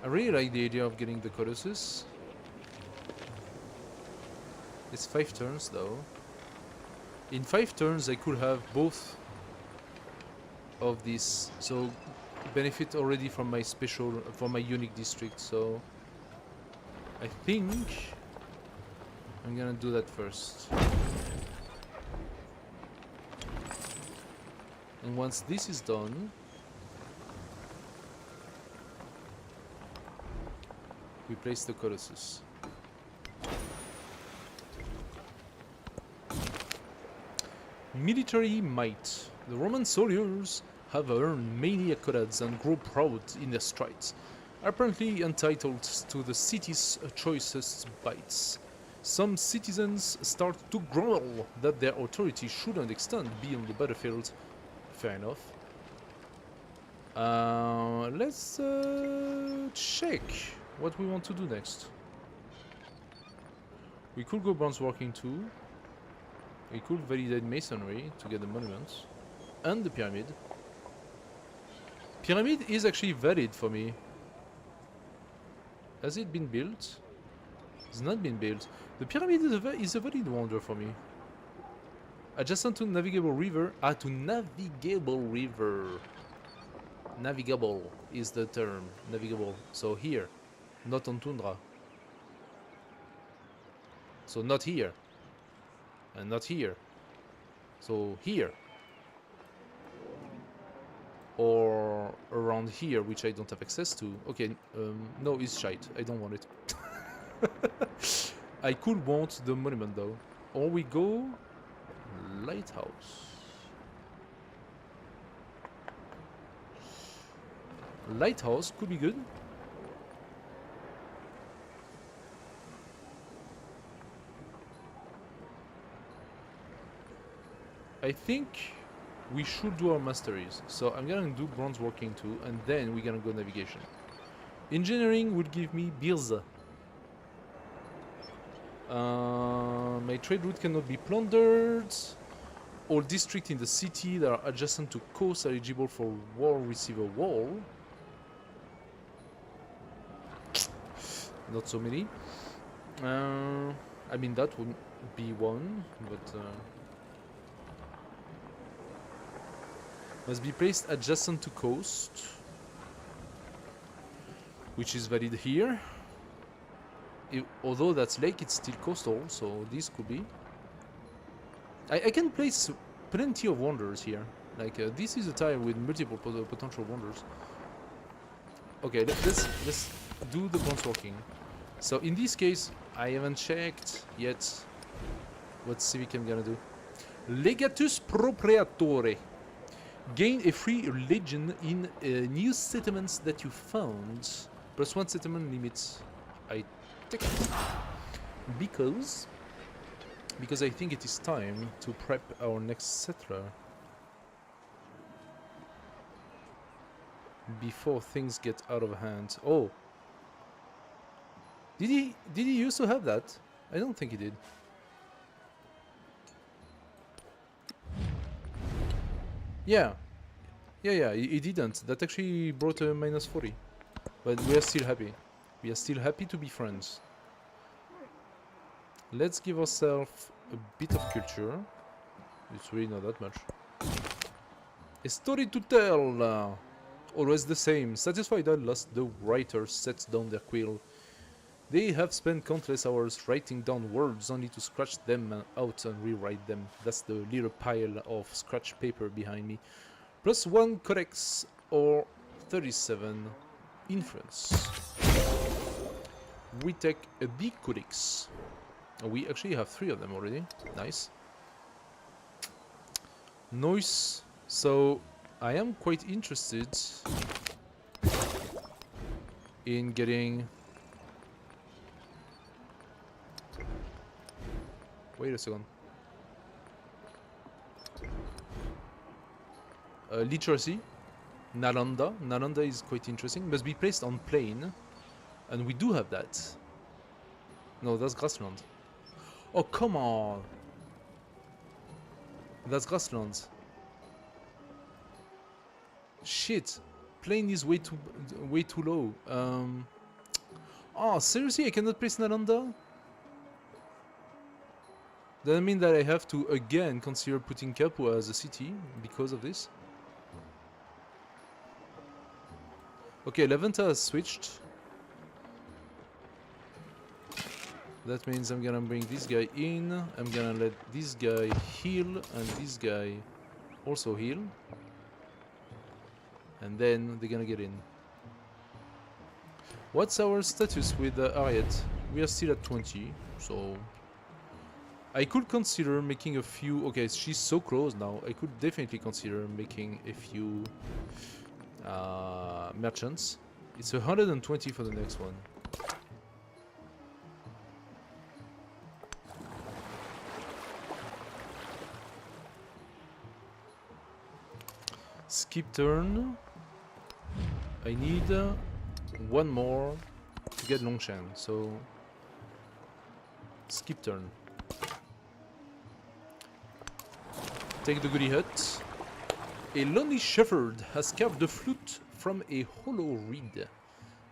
I really like the idea of getting the Colossus. It's 5 turns though. In 5 turns I could have both of these, so benefit already from my special, from my unique district, so I think I'm gonna do that first. And once this is done, we place the Colossus. Military might. The Roman soldiers have earned many accolades and grow proud in their strides, apparently entitled to the city's choicest bites. Some citizens start to grumble that their authority shouldn't extend beyond the battlefield. Fair enough. Let's check what we want to do next. We could go bronze working too. We could validate masonry to get the monuments and the pyramid. Pyramid is actually valid for me. Has it been built? It's not been built. The pyramid is a valid wonder for me. Adjacent to navigable river. Ah, to navigable river. Navigable is the term. Navigable. So here. Not on tundra. So not here. And not here. So here. Or around here, which I don't have access to. Okay, no, it's shite. I don't want it. I could want the monument though. Or we go lighthouse. Lighthouse could be good. I think we should do our masteries. So I'm gonna do bronze working too, and then we're gonna go navigation. Engineering would give me beers. My trade route cannot be plundered. All districts in the city that are adjacent to coast are eligible for war receive a wall. Not so many. I mean that would be one, but must be placed adjacent to coast, which is valid here. Although that's lake, it's still coastal, so this could be. I can place plenty of wonders here. Like this is a tile with multiple potential wonders. Okay, let's do the bronze walking. So in this case, I haven't checked yet what civic I'm gonna do. Legatus proprietore. Gain a free religion in new settlements that you found. +1 settlement limits. I take it because I think it is time to prep our next settler before things get out of hand. Oh, did he used to have that? I don't think he did. Yeah, he didn't. That actually brought a -40. But we are still happy. We are still happy to be friends. Let's give ourselves a bit of culture. It's really not that much. A story to tell! Always the same. Satisfied at last, the writer sets down their quill. They have spent countless hours writing down words only to scratch them out and rewrite them. That's the little pile of scratch paper behind me. +1 codex or 37 influence. We take a big codex. We actually have 3 of them already. Nice. Noise. So I am quite interested in getting... Wait a second. Literacy. Nalanda. Nalanda is quite interesting. Must be placed on plain. And we do have that. No, that's grassland. Oh, come on. That's grassland. Shit. Plain is way too low. Oh, seriously? I cannot place Nalanda? Does that mean that I have to again consider putting Capua as a city because of this? Okay, Levanta has switched. That means I'm gonna bring this guy in. I'm gonna let this guy heal and this guy also heal. And then they're gonna get in. What's our status with Harriet? We are still at 20, so... I could consider making a few... Okay, she's so close now. I could definitely consider making a few merchants. It's 120 for the next one. Skip turn. I need one more to get Longshan, so skip turn. Take the goody hut. A lonely shepherd has carved the flute from a hollow reed.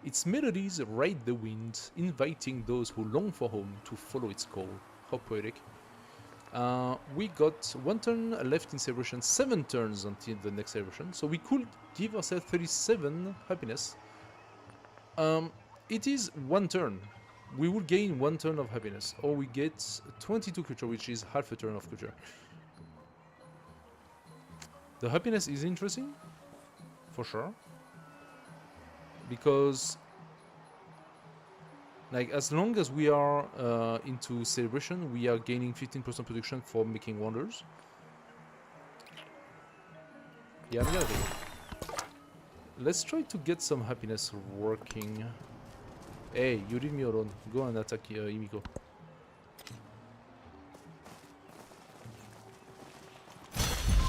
Its melodies ride the wind, inviting those who long for home to follow its call. How poetic. We got 1 turn left in celebration, 7 turns until the next celebration, so we could give ourselves 37 happiness. It is 1 turn. We will gain 1 turn of happiness, or we get 22 culture, which is half a turn of culture. The happiness is interesting, for sure, because like as long as we are into celebration, we are gaining 15% production for making wonders. Yeah, I'm gonna do it. Let's try to get some happiness working. Hey, you leave me alone. Go and attack Imiko.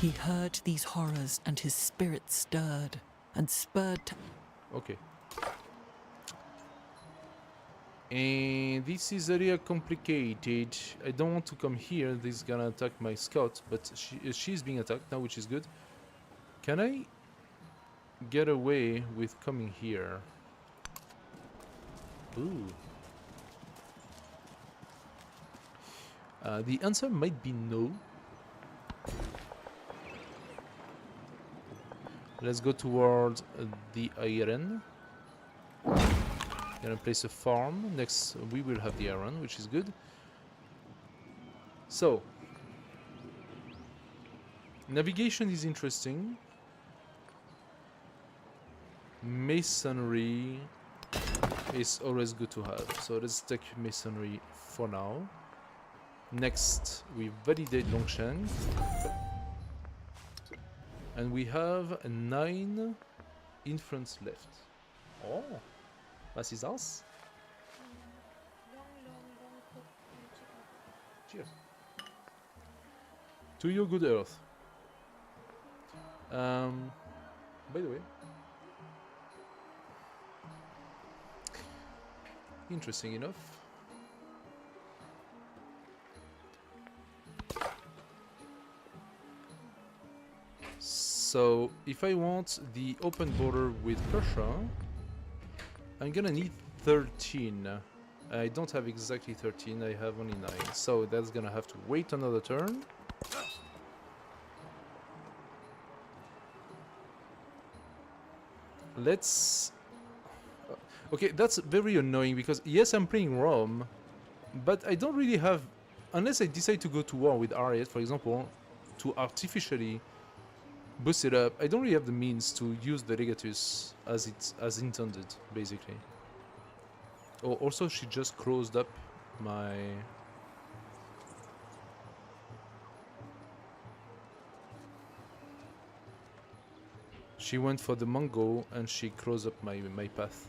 He heard these horrors and his spirit stirred and spurred to... Okay. And this is a little complicated. I don't want to come here. This is gonna attack my scout, but she's being attacked now, which is good. Can I get away with coming here? Ooh. The answer might be no. Let's go towards the iron. Gonna place a farm. Next we will have the iron, which is good. So navigation is interesting. Masonry is always good to have. So let's take masonry for now. Next we validate Longshank. And we have 9 influence left. Oh, was ist das? Cheers. To your good earth. By the way, interesting enough. So, if I want the open border with Persia, I'm gonna need 13. I don't have exactly 13, I have only 9. So, that's gonna have to wait another turn. Let's... Okay, that's very annoying because, yes, I'm playing Rome, but I don't really have... Unless I decide to go to war with Ariet, for example, to artificially boost it up, I don't really have the means to use the Legatus as intended, basically. Oh, also she just closed up my... She went for the Mongo and she closed up my path.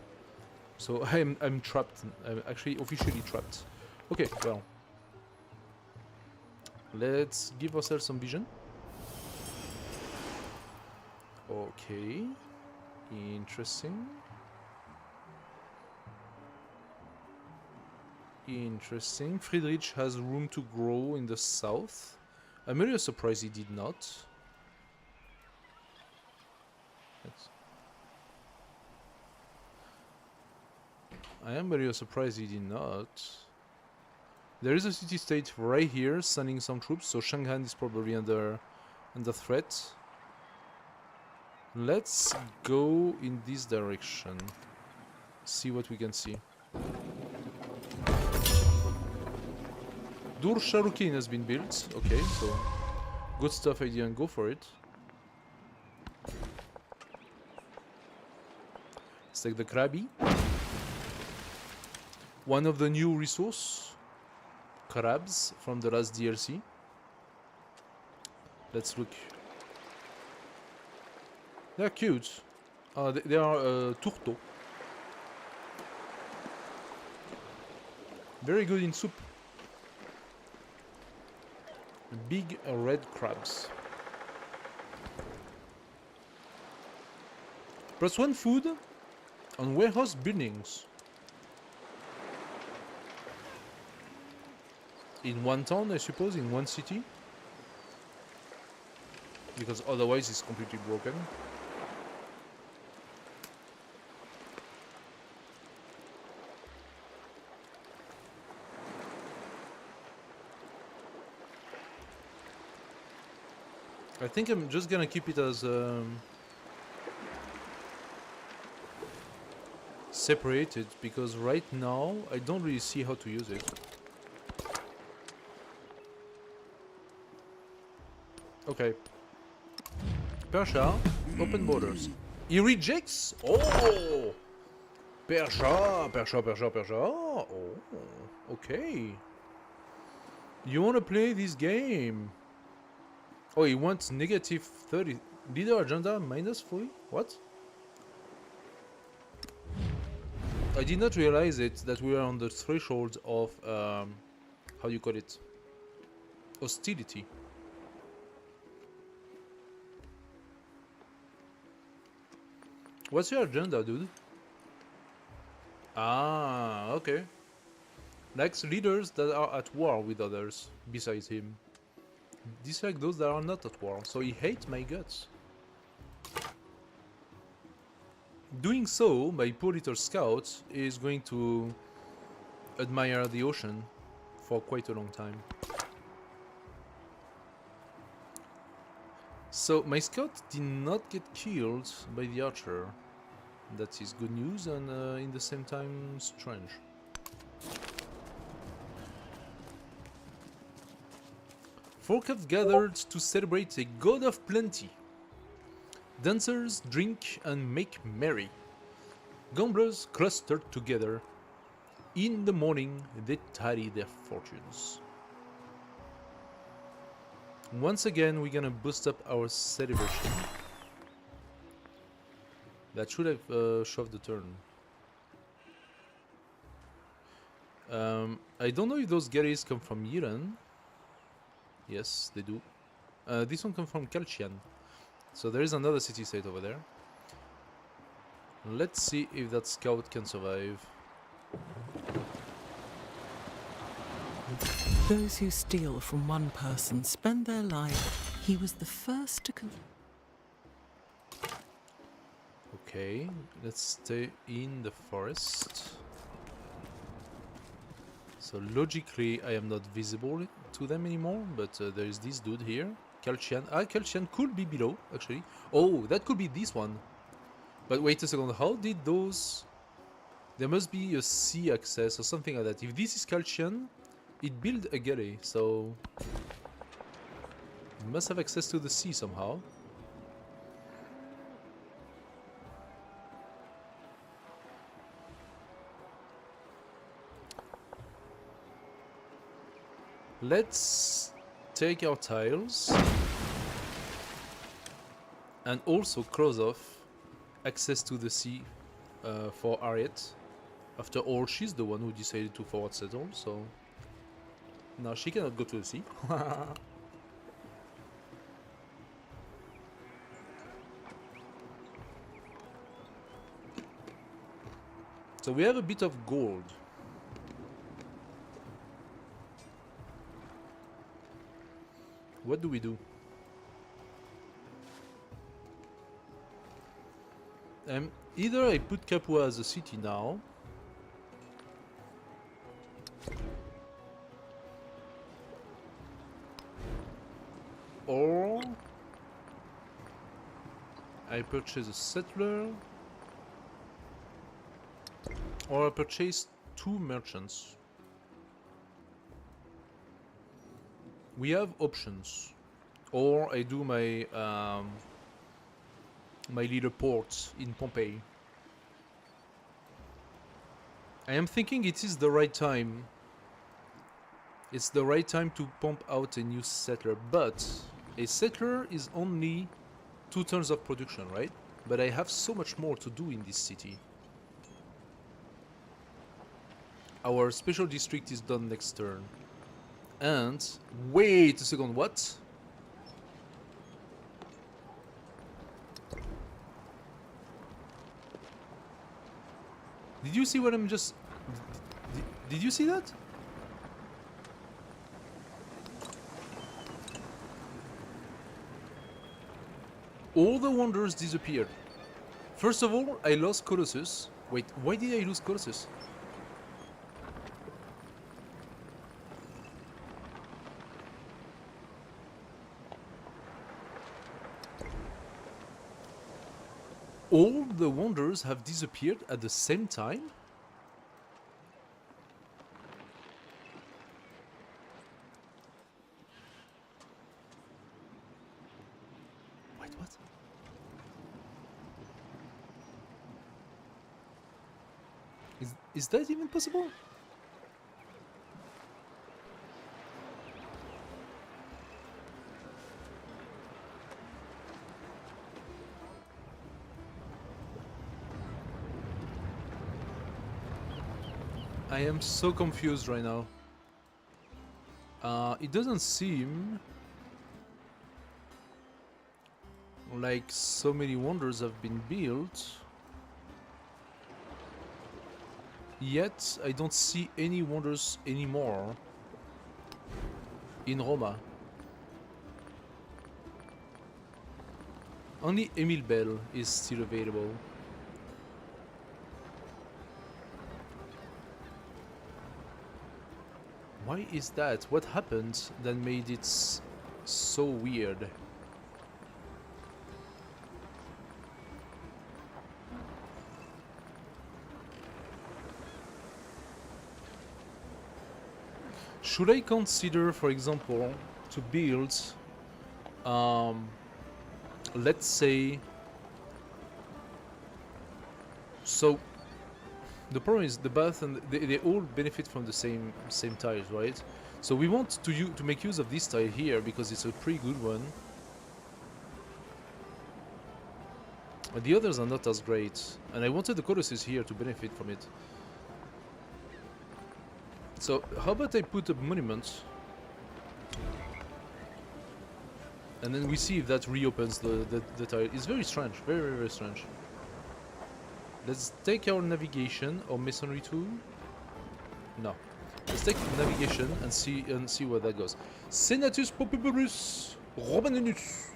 So I'm trapped. I'm actually officially trapped. Okay, well. Let's give ourselves some vision. Okay, interesting. Interesting. Friedrich has room to grow in the south. I'm really surprised he did not. I am very surprised he did not. There is a city-state right here sending some troops, so Shanghai is probably under threat. Let's go in this direction. See what we can see. Dur Sharukin has been built. Okay, so good stuff. I didn't go for it. Let's take the Krabi. One of the new resource crabs from the last DLC. Let's look. They're cute. They are tourteaux. Very good in soup. Big red crabs. +1 food on warehouse buildings. In one town, I suppose, in one city. Because otherwise it's completely broken. I think I'm just gonna keep it as separated, because right now I don't really see how to use it. Okay. Persia, open borders. He rejects? Oh! Persia, Persia, Persia, Persia. Oh, okay. You wanna play this game? Oh, he wants -30. Leader agenda -40? What? I did not realize it that we are on the threshold of how do you call it? Hostility. What's your agenda, dude? Ah, okay. Likes leaders that are at war with others, besides him. Dislike those that are not at war, so he hates my guts. Doing so, my poor little scout is going to admire the ocean for quite a long time. So my scout did not get killed by the archer. That is good news and in the same time strange. Folk have gathered to celebrate a god of plenty. Dancers drink and make merry. Gamblers clustered together. In the morning, they tally their fortunes. Once again, we're gonna boost up our celebration. That should have shoved the turn. I don't know if those galleys come from Iran. Yes, they do. This one comes from Kalchian. So there is another city-state over there. Let's see if that scout can survive. Those who steal from one person spend their life. He was the first to Okay, let's stay in the forest. So logically, I am not visible to them anymore, but there is this dude here. Kalchian. Ah, Kalchian could be below, actually. Oh, that could be this one. But wait a second, how did those... There must be a sea access or something like that. If this is Kalchian, it built a galley, so... It must have access to the sea somehow. Let's take our tiles and also close off access to the sea for Harriet. After all, she's the one who decided to forward settle, so now she cannot go to the sea. So we have a bit of gold. What do we do? Either I put Capua as a city now, or I purchase a settler, or I purchase 2 merchants. We have options, or I do my my little port in Pompeii. I am thinking it is the right time. It's the right time to pump out a new settler, but a settler is only 2 turns of production, right? But I have so much more to do in this city. Our special district is done next turn. And wait a second, what? Did you see what I'm just... Did you see that? All the wonders disappeared. First of all, I lost Colossus. Wait, why did I lose Colossus? All the wonders have disappeared at the same time? Wait, what? Is that even possible? I am so confused right now. It doesn't seem like so many wonders have been built. Yet, I don't see any wonders anymore in Roma. Only Emil Bell is still available. Why is that? What happened that made it so weird? Should I consider, for example, to build, let's say, so the problem is the bath and they all benefit from the same tiles, right? So we want to make use of this tile here because it's a pretty good one. But the others are not as great, and I wanted the Colossus here to benefit from it. So how about I put a monument, and then we see if that reopens the tile. It's very strange, very strange. Let's take our navigation or masonry tool. No, let's take navigation and see where that goes. Senatus Populus Romanus.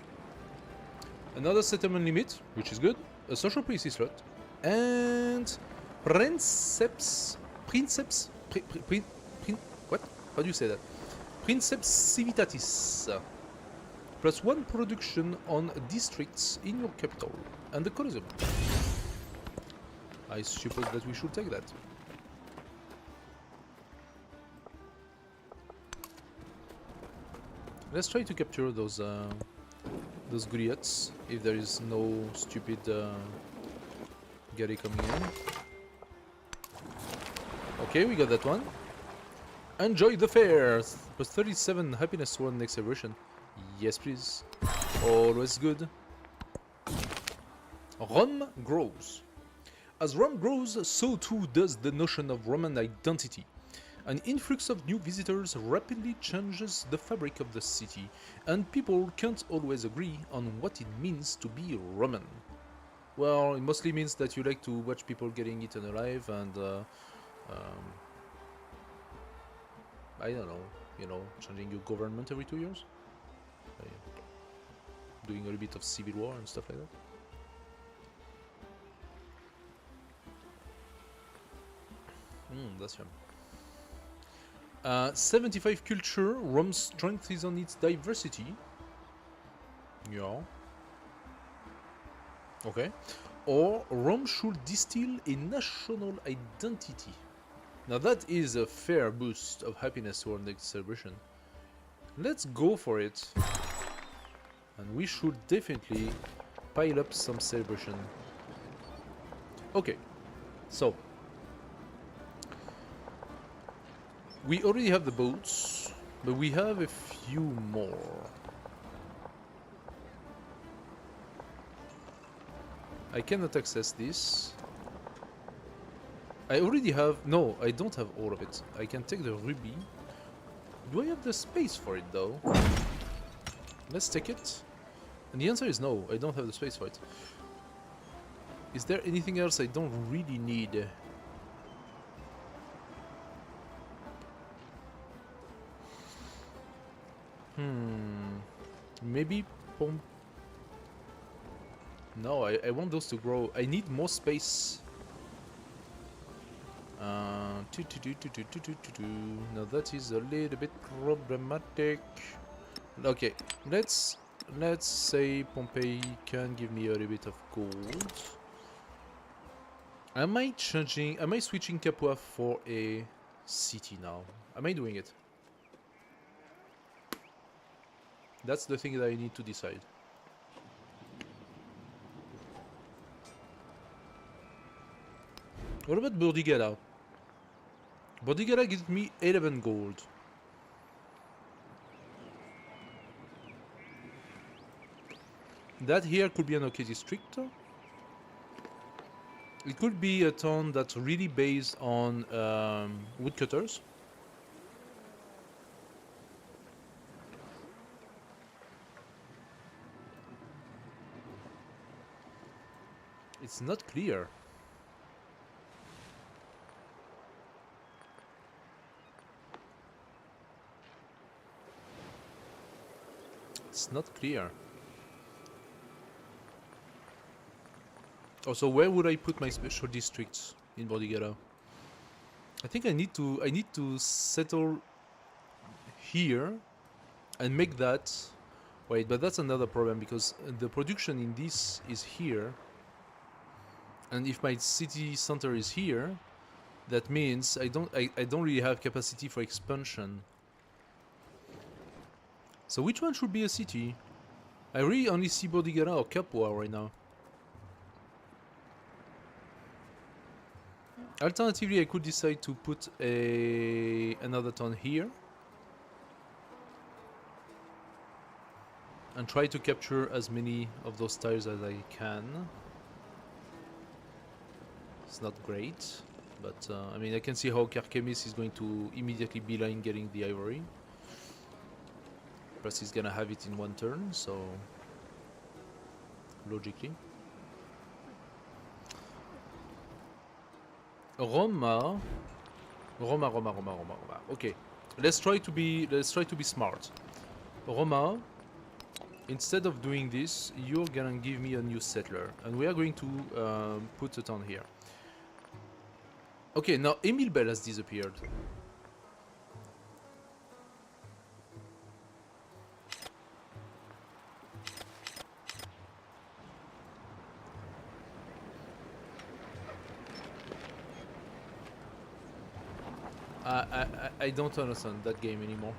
Another settlement limit, which is good. A social policy slot, and what? How do you say that? Princeps Civitatis. +1 production on districts in your capital and the Colosseum. I suppose that we should take that. Let's try to capture those Goliaths if there is no stupid Gary coming in. Okay, we got that one. Enjoy the fair! +37 happiness to one next celebration. Yes, please. Always good. Rome grows. As Rome grows, so too does the notion of Roman identity. An influx of new visitors rapidly changes the fabric of the city, and people can't always agree on what it means to be Roman. Well, it mostly means that you like to watch people getting eaten alive and I don't know, you know, changing your government every 2 years? Doing a little bit of civil war and stuff like that. That's fun. 75 culture, Rome's strength is on its diversity. Yeah. Okay. Or Rome should distill a national identity. Now that is a fair boost of happiness to our next celebration. Let's go for it. And we should definitely pile up some celebration. Okay. So. We already have the boats, but we have a few more. I cannot access this. I already have... No, I don't have all of it. I can take the ruby. Do I have the space for it, though? Let's take it. And the answer is no, I don't have the space for it. Is there anything else I don't really need? Maybe pomp. No, I want those to grow. I need more space. Now that is a little bit problematic. Okay, let's say Pompeii can give me a little bit of gold. Am I switching Capua for a city now? Am I doing it? That's the thing that I need to decide. What about Bordigara? Bordigara gives me 11 gold. That here could be an okay district. It could be a town that's really based on woodcutters. It's not clear. It's not clear. Also, where would I put my special districts in Bordighera? I think I need to settle here and make that. Wait, but that's another problem because the production in this is here, and if my city center is here, that means I don't really have capacity for expansion. So which one should be a city? I really only see Bordighera or Capua right now. Alternatively, I could decide to put another town here and try to capture as many of those tiles as I can. It's not great, but I mean, I can see how Carchemiss is going to immediately beeline getting the ivory. Plus, he's gonna have it in one turn, so logically. Roma. Okay, let's try to be smart. Roma, instead of doing this, you're gonna give me a new settler, and we are going to put it on here. Okay, now Emil Bell has disappeared. I don't understand that game anymore.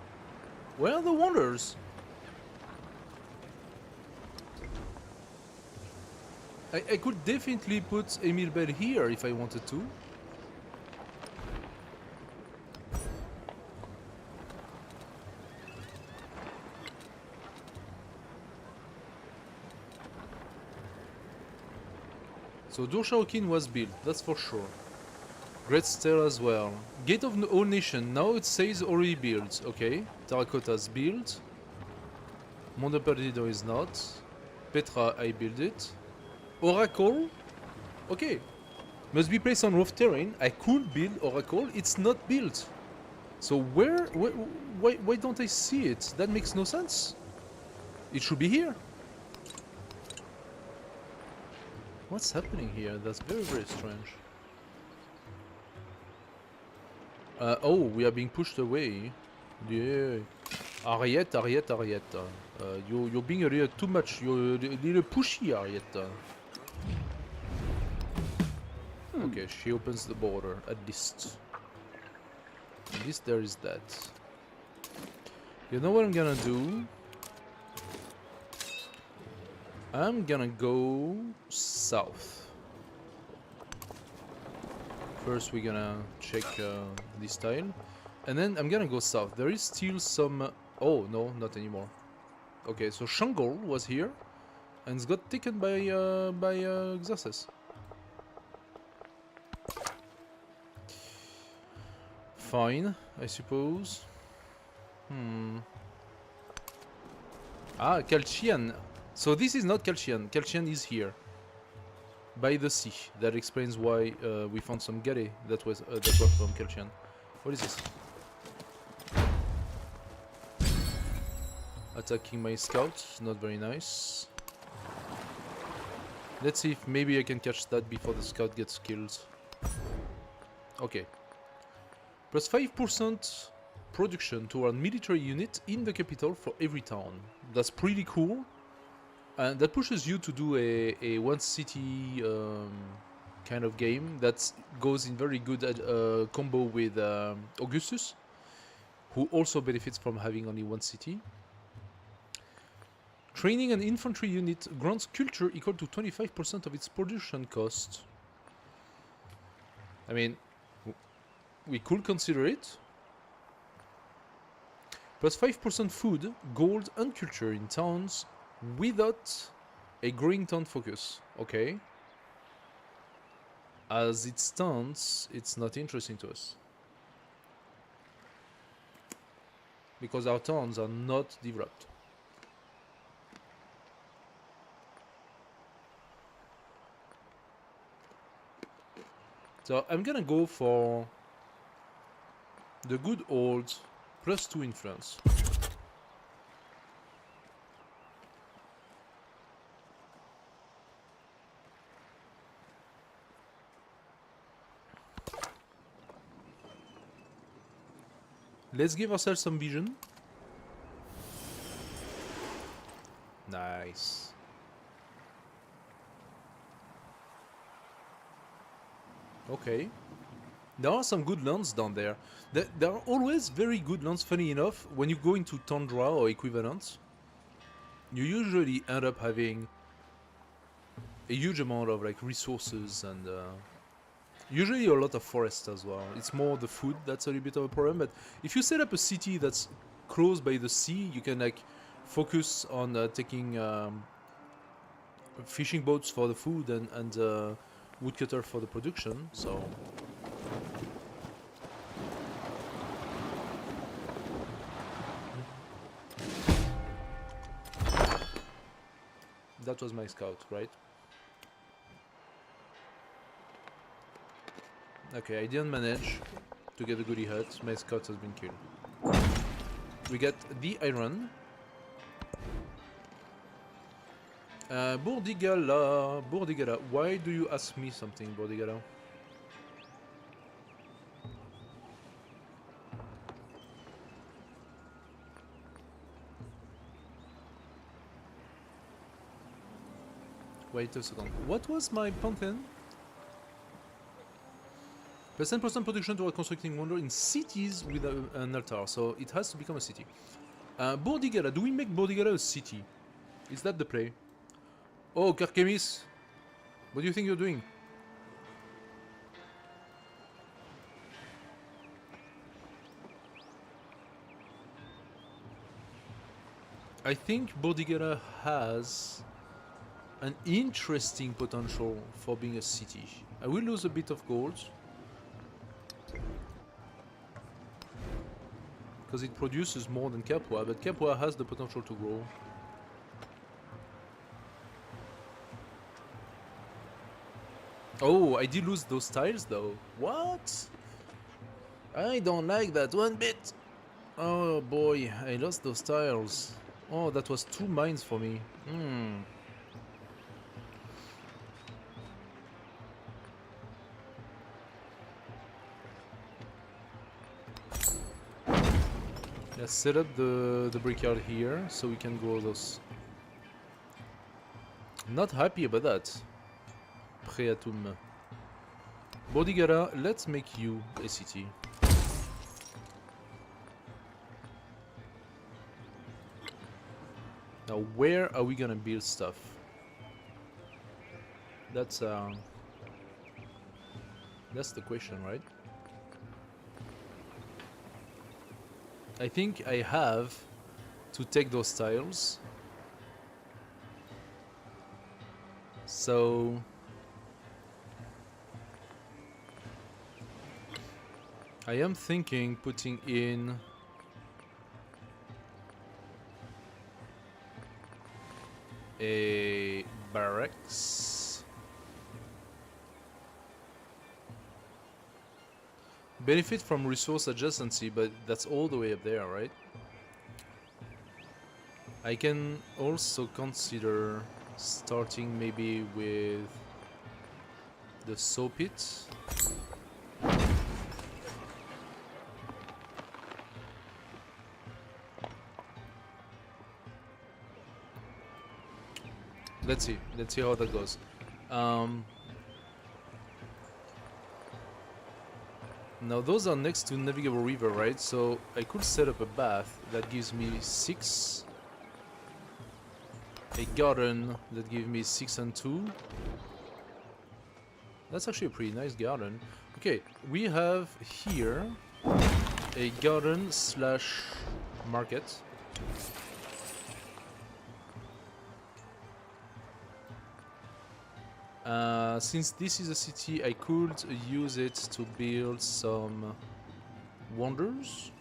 Where are the wonders? I could definitely put Emil Bell here if I wanted to. So Durshaokin was built, that's for sure. Great Stair as well. Gate of All Nation, now it says already built, okay. Terracotta's built. Mondo Perdido is not. Petra, I built it. Oracle, okay. Must be placed on rough terrain. I could build Oracle, it's not built. So why don't I see it? That makes no sense. It should be here. What's happening here? That's very, very strange. Oh, we are being pushed away. Yeah. Ariette. You're being a little too much. You're a little pushy, Ariette. Okay, she opens the border at least. At least there is that. You know what I'm gonna do? I'm gonna go south. First we're gonna check this tile. And then I'm gonna go south. There is still some... oh, no, not anymore. Okay, so Shangol was here. And it's got taken by Xerxes. Fine, I suppose. Ah, Calchian. So this is not Calchian. Calchian is here. By the sea. That explains why we found some galley that were from Calchian. What is this? Attacking my scout. Not very nice. Let's see if maybe I can catch that before the scout gets killed. Okay. Plus 5% production to our military unit in the capital for every town. That's pretty cool. And that pushes you to do a one city kind of game that goes in very good combo with Augustus, who also benefits from having only one city. Training an infantry unit grants culture equal to 25% of its production cost. I mean, we could consider it. Plus 5% food, gold and culture in towns without a growing town focus. Okay. As it stands, it's not interesting to us. Because our towns are not developed. So I'm gonna go for the good old +2 influence. Let's give ourselves some vision. Nice. Okay. There are some good lands down there. There are always very good lands, funny enough. When you go into Tundra or equivalent, you usually end up having a huge amount of like resources and usually a lot of forest as well. It's more the food that's a little bit of a problem, but if you set up a city that's close by the sea, you can like focus on taking fishing boats for the food and woodcutter for the production, so... That was my scout, right? Okay, I didn't manage to get a goodie hut. My scout has been killed. We get the iron. Bourdigala, Bourdigala. Why do you ask me something, Bourdigala? Wait a second. What was my pantheon? +10% production toward constructing wonder in cities with an altar, so it has to become a city. Bourdigala. Do we make Bourdigala a city? Is that the play? Oh, Karkemis! What do you think you're doing? I think Bourdigala has an interesting potential for being a city. I will lose a bit of gold because it produces more than Capua, but Capua has the potential to grow. Oh, I did lose those tiles though. What? I don't like that one bit. Oh boy, I lost those tiles. Oh, that was 2 mines for me. Let's set up the brickyard here so we can grow those. Not happy about that. Preatum. Bourdigala, let's make you a city. Now, where are we gonna build stuff? That's the question, right? I think I have to take those tiles. So I am thinking putting in a barracks. Benefit from resource adjacency, but that's all the way up there, right? I can also consider starting maybe with the saw pit. Let's see how that goes. Now those are next to navigable river, right? So I could set up a bath that gives me 6, a garden that gives me 6 and 2. That's actually a pretty nice garden. Okay, we have here a garden slash market. Since this is a city, I could use it to build some wonders.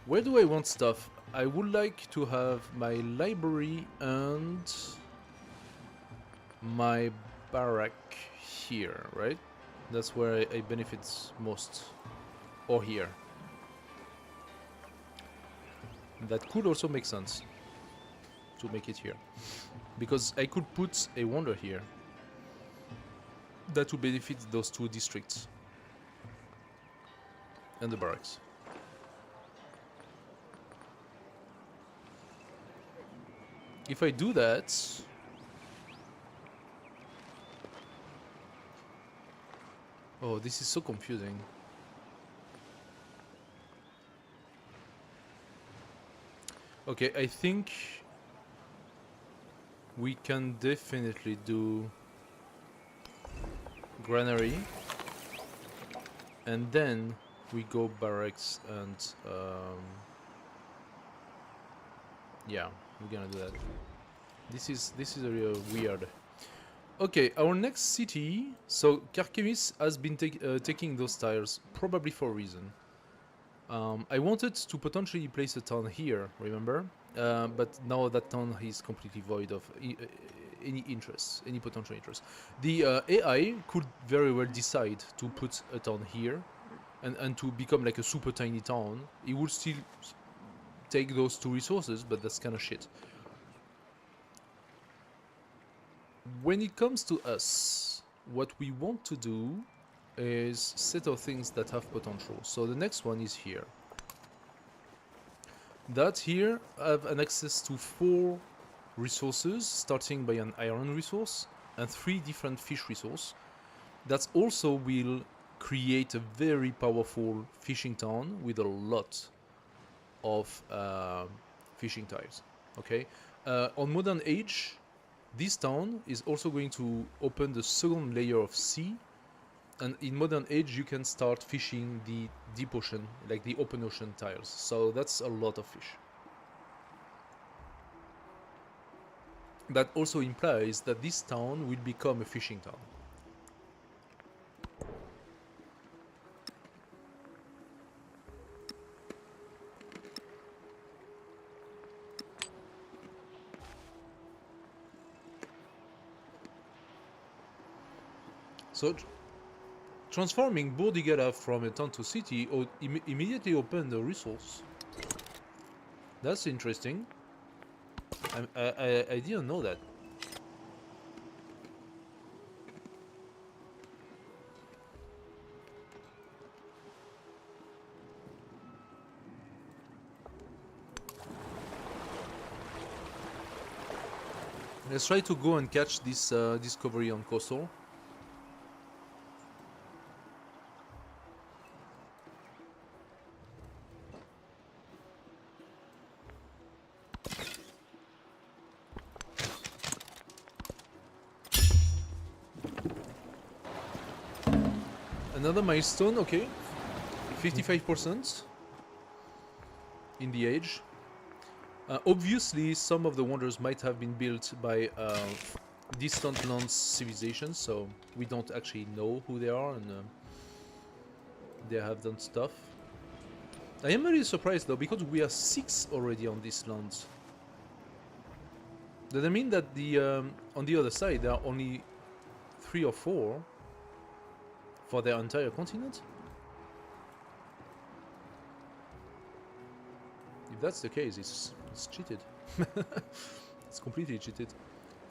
Where do I want stuff? I would like to have my library and my barrack here, right? That's where I benefit most. Or here. That could also make sense to make it here, because I could put a wonder here that would benefit those 2 districts. And the barracks. If I do that... Oh, this is so confusing. Okay, I think we can definitely do granary, and then we go barracks and yeah, we're gonna do that. This is a real weird. Okay, our next city. So Karkemis has been taking those tiles probably for a reason. I wanted to potentially place a town here, remember? But now that town is completely void of any interest, any potential interest. The AI could very well decide to put a town here and to become like a super tiny town. It would still take those 2 resources, but that's kind of shit. When it comes to us, what we want to do is set of things that have potential. So the next one is here. That here have an access to 4 resources, starting by an iron resource and 3 different fish resources. That also will create a very powerful fishing town with a lot of fishing tiles. Okay, on Modern Age, this town is also going to open the second layer of sea. And in Modern Age, you can start fishing the deep ocean, like the open ocean tiles. So that's a lot of fish. That also implies that this town will become a fishing town. So transforming Bordigara from a town to city or immediately open the resource. That's interesting. I didn't know that. Let's try to go and catch this discovery on coastal. Another milestone, okay. 55% in the age. Obviously, some of the wonders might have been built by distant land civilizations, so we don't actually know who they are, and they have done stuff. I am really surprised though, because we are 6 already on this land. Does that mean that the on the other side there are only 3 or 4 for their entire continent? If that's the case, it's cheated. It's completely cheated.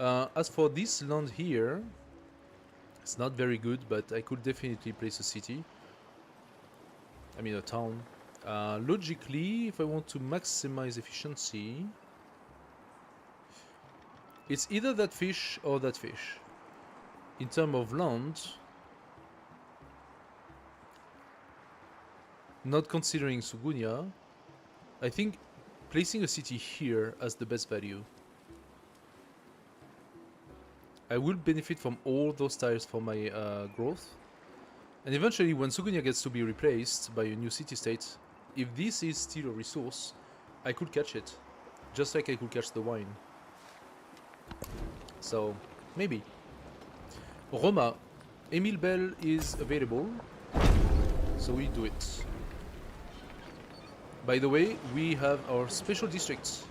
As for this land here, it's not very good, but I could definitely place a city. I mean a town. Logically, if I want to maximize efficiency, it's either that fish or that fish. In terms of land, not considering Sugunya, I think placing a city here has the best value. I will benefit from all those tiles for my growth. And eventually, when Sugunya gets to be replaced by a new city-state, if this is still a resource, I could catch it. Just like I could catch the wine. So, maybe. Roma. Emil Bell is available. So we do it. By the way, we have our special districts.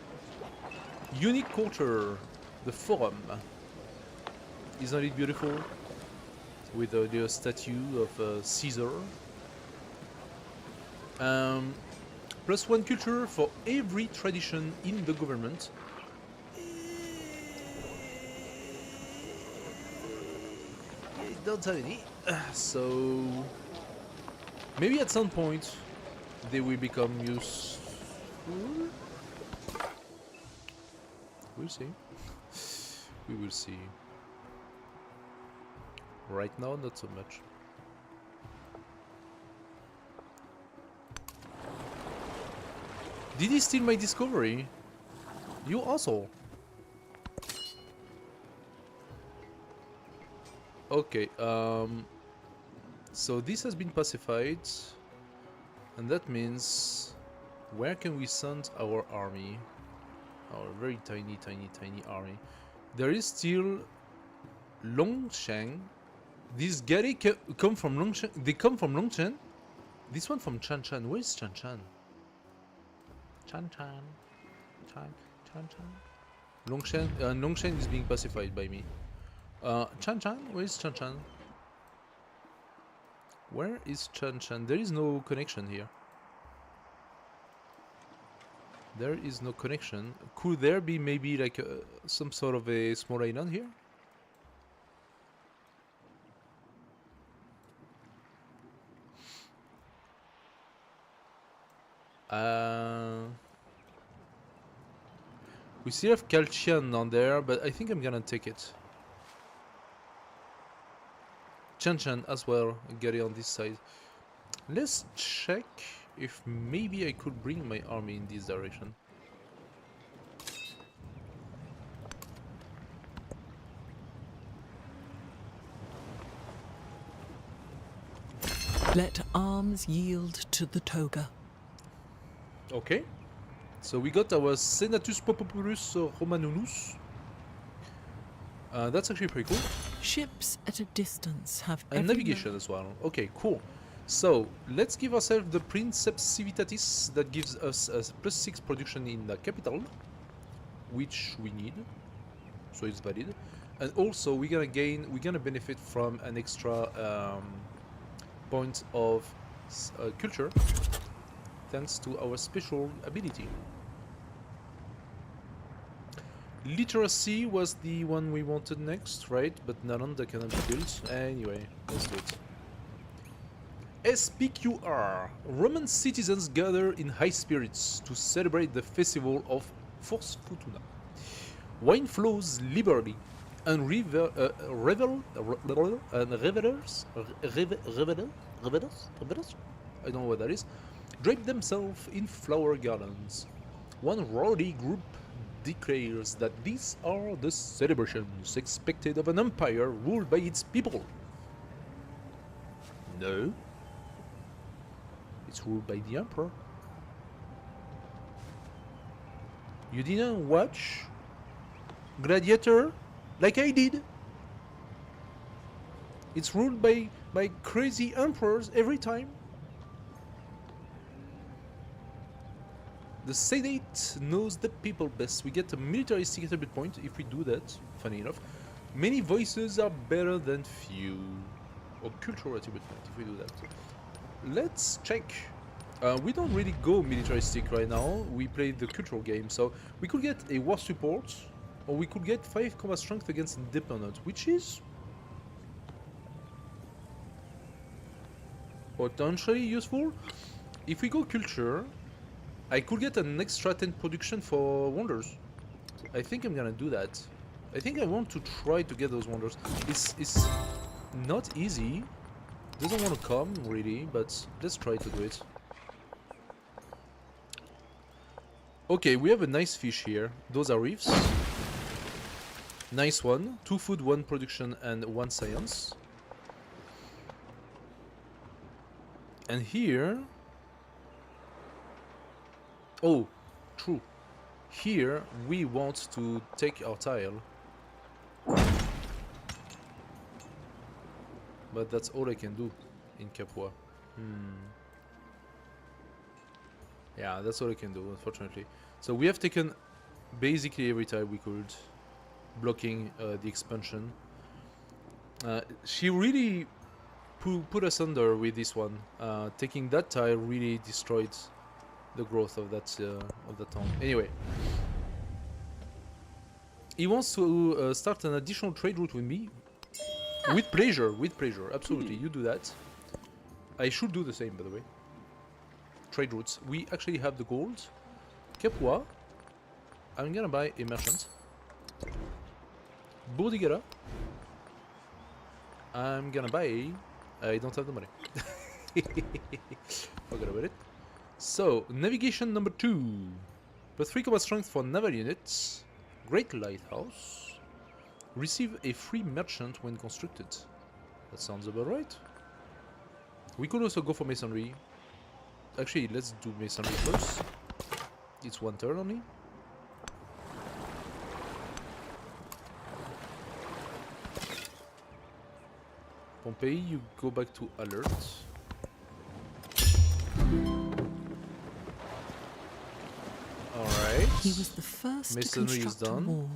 Unique culture, the Forum. Isn't it beautiful? With the statue of Caesar. +1 culture for every tradition in the government. Don't have any. So maybe at some point they will become useful. We'll see. We will see. Right now, not so much. Did he steal my discovery? You asshole. Okay, so this has been pacified, and that means where can we send our army? Our very tiny army. There is still Longsheng. These Gary come from Longsheng. They come from Longsheng. This one from Chanchan. Where is Chanchan? Chanchan. Longsheng. Longsheng is being pacified by me. Chanchan. Where is Chanchan? Where is Chanchan? There is no connection here. There is no connection. Could there be maybe like some sort of a small island here? We still have Kalchian down there, but I think I'm gonna take it. Chanchan as well, get it on this side. Let's check if maybe I could bring my army in this direction. Let arms yield to the toga. Okay. So we got our Senatus Populus Romanulus. That's actually pretty cool. Ships at a distance have And navigation as well. Okay, cool. So let's give ourselves the Princeps Civitatis that gives us a +6 production in the capital, which we need. So it's valid. And also we're gonna benefit from an extra point of culture, thanks to our special ability. Literacy was the one we wanted next, right? But none of that cannot be built. Anyway, let's do it. SPQR. Roman citizens gather in high spirits to celebrate the festival of Force Fortuna. Wine flows liberally, and revelers, I don't know what that is, drape themselves in flower gardens. One rowdy group declares that these are the celebrations expected of an empire ruled by its people. No. It's ruled by the emperor. You didn't watch Gladiator like I did? It's ruled by crazy emperors every time. The Senate knows the people best. We get a militaristic attribute point if we do that, funny enough. Many voices are better than few. Or cultural attribute point if we do that. Let's check. We don't really go militaristic right now. We play the cultural game, so we could get a war support, or we could get 5 combat strength against independent, which is potentially useful. If we go culture, I could get an extra 10 production for wonders. I think I'm gonna do that. I think I want to try to get those wonders. It's not easy. Doesn't want to come really, but let's try to do it. Okay, we have a nice fish here. Those are reefs. Nice one. 2 food, 1 production, and 1 science. And here... Oh, true. Here we want to take our tile. But that's all I can do in Capua. Yeah, that's all I can do, unfortunately. So we have taken basically every tile we could, blocking the expansion. She really put us under with this one. Taking that tile really destroyed the growth of that town. Anyway, he wants to start an additional trade route with me. With pleasure, absolutely. You do that. I should do the same, by the way. trade routes. We actually have the gold. Capua. I'm gonna buy a merchant. Bordigara. I'm gonna buy... I don't have the money. Forgot about it. So, navigation number 2. Plus 3 combat strength for naval units. Great lighthouse. Receive a free merchant when constructed. That sounds about right. We could also go for masonry. Actually, let's do masonry first. It's one turn only. Pompey, you go back to alert. Alright. He was the first Masonry to is construct a done. wall.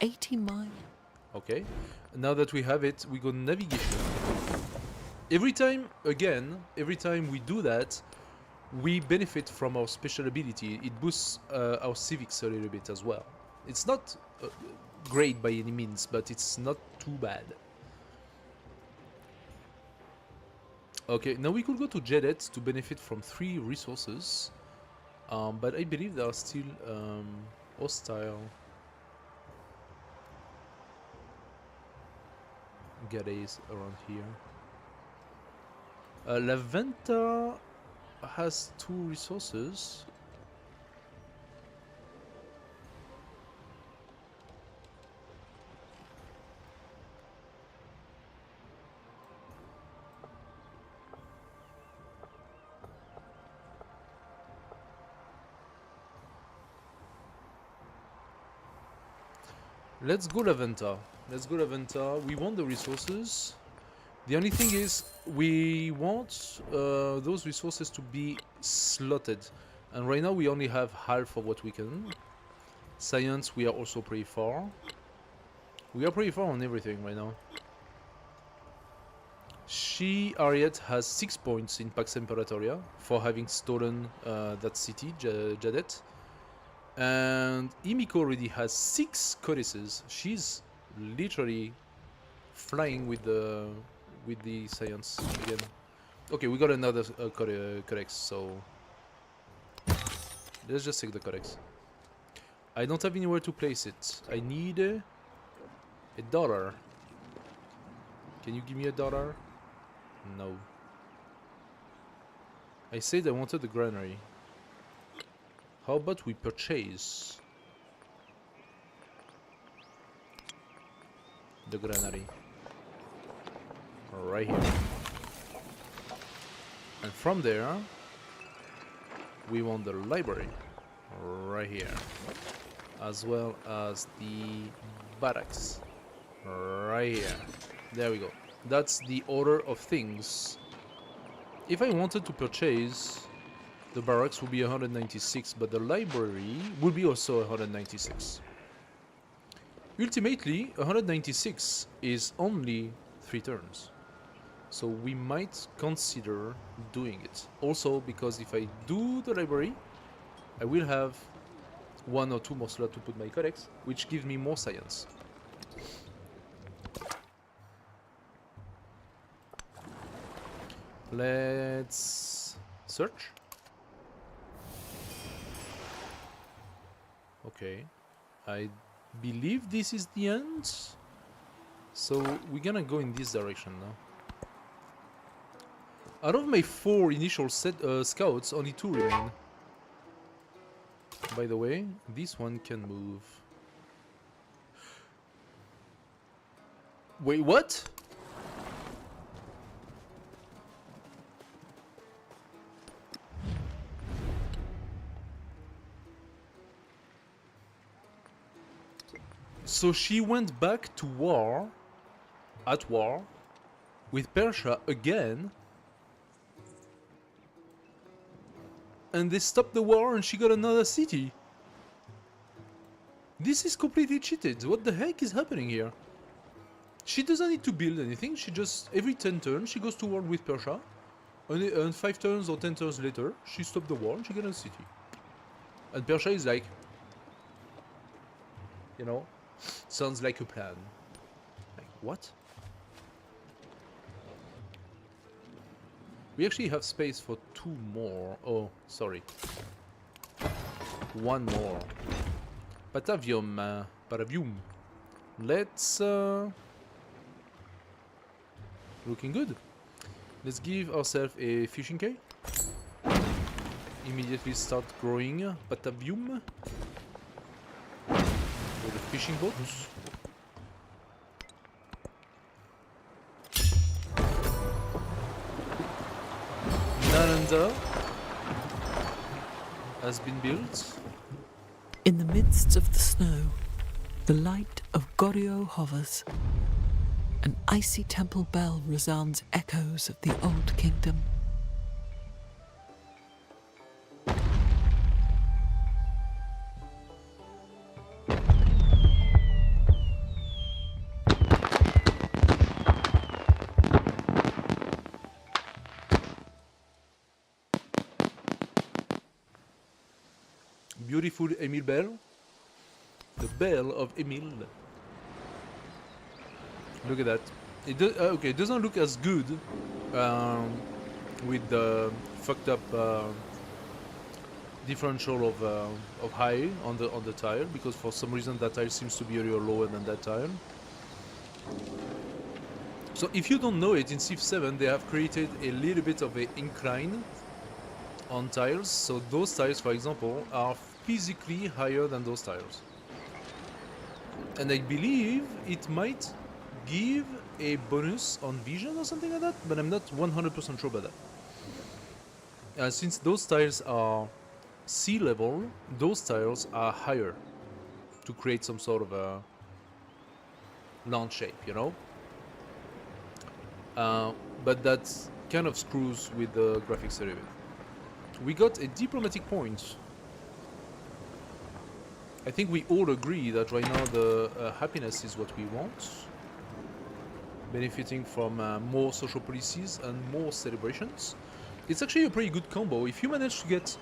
80 miles. Okay. Now that we have it, we go navigation. Every time we do that, we benefit from our special ability. It boosts our civics a little bit as well. It's not great by any means, but it's not too bad. Okay, now we could go to Jedet to benefit from 3 resources. But I believe there are still hostile galleys around here. La Venta has 2 resources. Let's go La Venta. Let's go La Venta. We want the resources. The only thing is, we want those resources to be slotted. And right now we only have half of what we can. Science, we are also pretty far. We are pretty far on everything right now. She, Ariet, has 6 points in Pax Imperatoria for having stolen that city, Jadet. And Imiko already has 6 codices. She's literally flying with the science again. Okay, we got another codex, so let's just take the codex. I don't have anywhere to place it. I need a dollar. Can you give me a dollar? No. I said I wanted the granary. How about we purchase the granary right here, and from there we want the library right here, as well as the barracks right here. There we go. That's the order of things. If I wanted to purchase, the barracks will be 196, but the library will be also 196. Ultimately, 196 is only 3 turns. So we might consider doing it. Also, because if I do the library, I will have 1 or 2 more slots to put my codex, which gives me more science. Let's search. Okay, I believe this is the end. So we're gonna go in this direction now. Out of my 4 initial scouts, only 2 remain. By the way, this one can move. Wait, what? So she went back to war, at war, with Persia again, and they stopped the war and she got another city. This is completely cheated. What the heck is happening here? She doesn't need to build anything, she just, every 10 turns, she goes to war with Persia, and 5 turns or 10 turns later, she stopped the war and she got a city. And Persia is like, you know, sounds like a plan. Like, what? We actually have space for 2 more. Oh, sorry. 1 more. Patavium. Patavium. Let's... looking good. Let's give ourselves a fishing quay. Immediately start growing Patavium. For the fishing boats. Nalanda has been built. In the midst of the snow, the light of Goryeo hovers. An icy temple bell resounds echoes of the old kingdom. Beautiful Emil Bell. The bell of Emil. Look at that. It does, okay, it doesn't look as good with the fucked up differential of high on the tile, because for some reason that tile seems to be a little lower than that tile. So if you don't know it, in Civ 7 they have created a little bit of an incline on tiles. So those tiles, for example, are physically higher than those tiles. And I believe it might give a bonus on vision or something like that, but I'm not 100% sure about that. Since those tiles are sea level, those tiles are higher to create some sort of a launch shape, you know? But that kind of screws with the graphics a little bit. We got a diplomatic point. I think we all agree that right now the happiness is what we want. Benefiting from more social policies and more celebrations. It's actually a pretty good combo. If you manage to get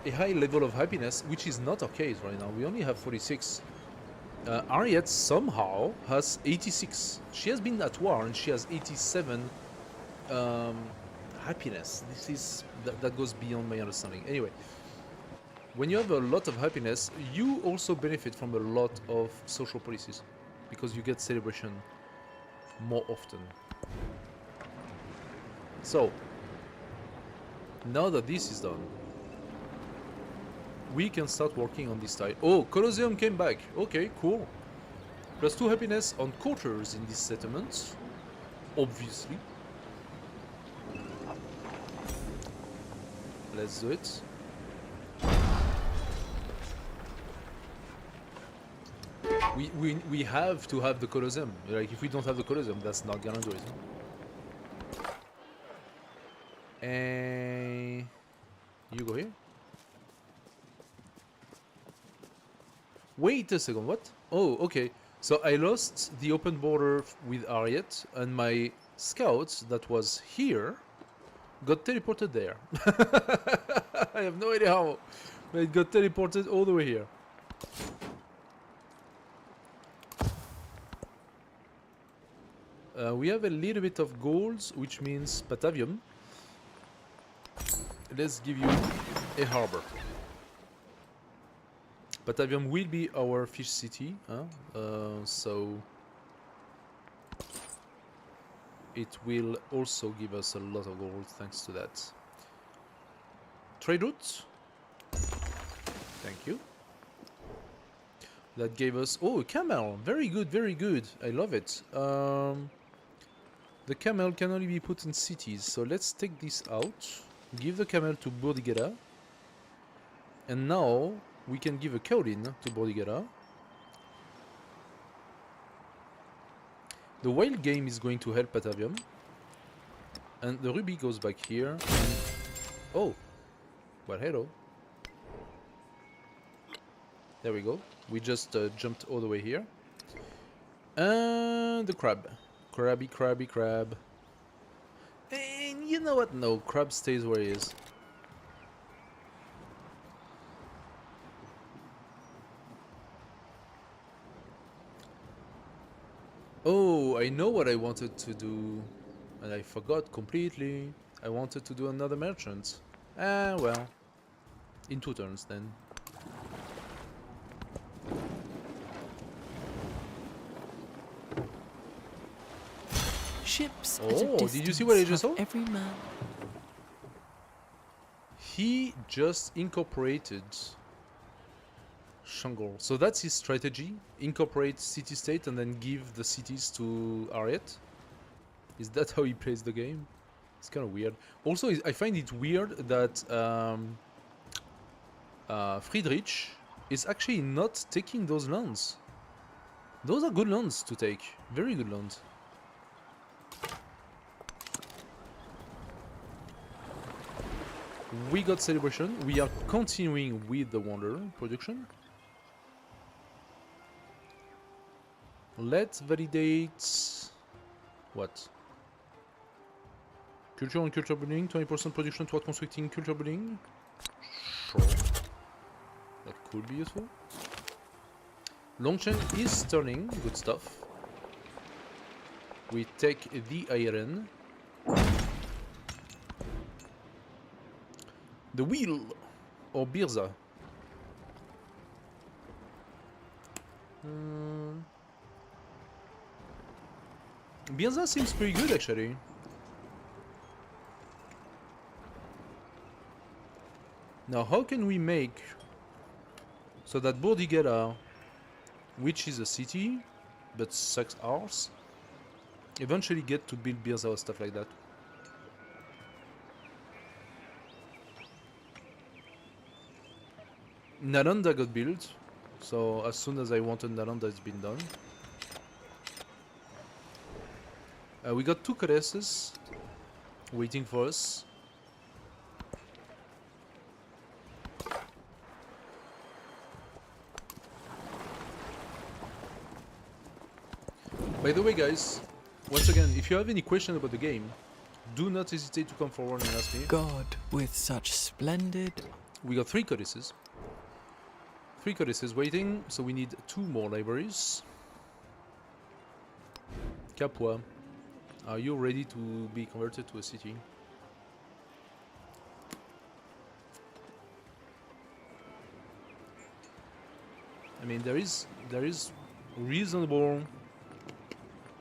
a high level of happiness, which is not our case right now, we only have 46. Ariette somehow has 86. She has been at war and she has 87 happiness. This is that goes beyond my understanding. Anyway, when you have a lot of happiness, you also benefit from a lot of social policies because you get celebration more often. So now that this is done, we can start working on this tile. Oh, Colosseum came back. Okay, cool. +2 happiness on quarters in this settlement, obviously. Let's do it. We have to have the Colosseum. Like, if we don't have the Colosseum, that's not gonna do it. And you go here. Wait a second, what? Oh, okay. So I lost the open border with Ariette, and my scouts that was here got teleported there. I have no idea how, but it got teleported all the way here. We have a little bit of gold, which means Patavium. Let's give you a harbor. Patavium will be our fish city, so it will also give us a lot of gold thanks to that. Trade route. Thank you. That gave us... Oh, a camel! Very good, very good. I love it. The camel can only be put in cities, so let's take this out. Give the camel to Bordighera. And now we can give a Kaolin to Bordighera. The wild game is going to help Patavium. And the ruby goes back here. And... Oh! Well, hello. There we go. We just jumped all the way here. And the crab. Crabby, crabby, crab. And you know what? No, crab stays where he is. Oh, I know what I wanted to do. And I forgot completely. I wanted to do another merchant. Ah, well. In 2 turns then. Ships at a Oh, distance did you see what I just have saw? every man. He just incorporated Shangor. So that's his strategy. Incorporate city-state and then give the cities to Ariet. Is that how he plays the game? It's kind of weird. Also, I find it weird that Friedrich is actually not taking those lands. Those are good lands to take. Very good lands. We got celebration. We are continuing with the Wanderer production. Let's validate... what? Culture and culture building, 20% production toward constructing culture building. Sure. That could be useful. Longchain is turning, good stuff. We take the iron. The wheel or Birza. Birza seems pretty good actually. Now how can we make so that Bordigera, which is a city but sucks arse, eventually get to build Birza or stuff like that? Nalanda got built, so as soon as I wanted Nalanda, it's been done. We got 2 caresses waiting for us. By the way, guys, once again, if you have any question about the game, do not hesitate to come forward and ask me. God with such splendid... We got 3 codices. 3 codices waiting, so we need 2 more libraries. Capua, are you ready to be converted to a city? I mean, there is reasonable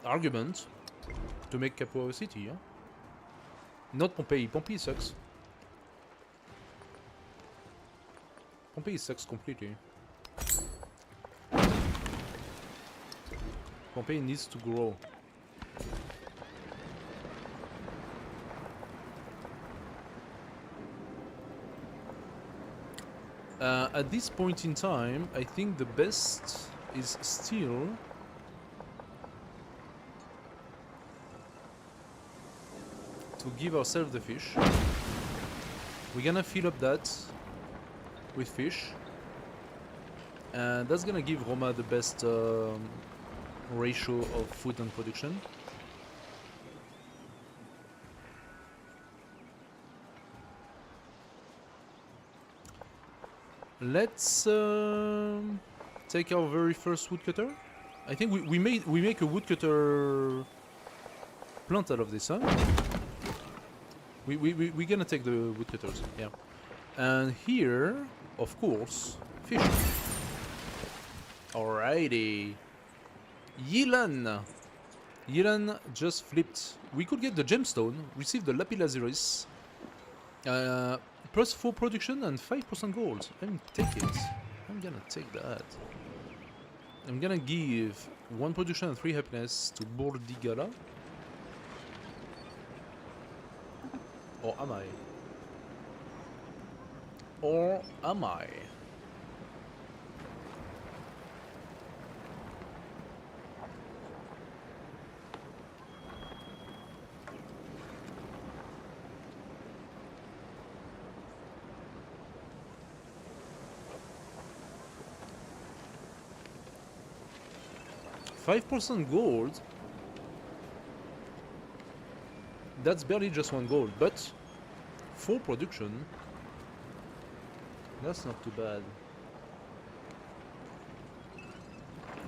argument to make Capua a city, yeah? Not Pompeii. Pompeii sucks. Pompeii sucks completely. Pompeii needs to grow. At this point in time, I think the best is still to give ourselves the fish. We're gonna fill up that with fish, and that's gonna give Roma the best ratio of food and production. Let's take our very first woodcutter. I think we make a woodcutter plant out of this, huh? We're gonna take the woodcutters, yeah. And here, of course, fish. Alrighty. Yilan. Yilan just flipped. We could get the gemstone, receive the lapis lazuris. Plus 4 production and 5% gold. I'm take it. I'm gonna take that. I'm gonna give 1 production and 3 happiness to Bordigala. Or am I? Or am I? $5% gold. That's barely just 1 gold, but 4 production. That's not too bad.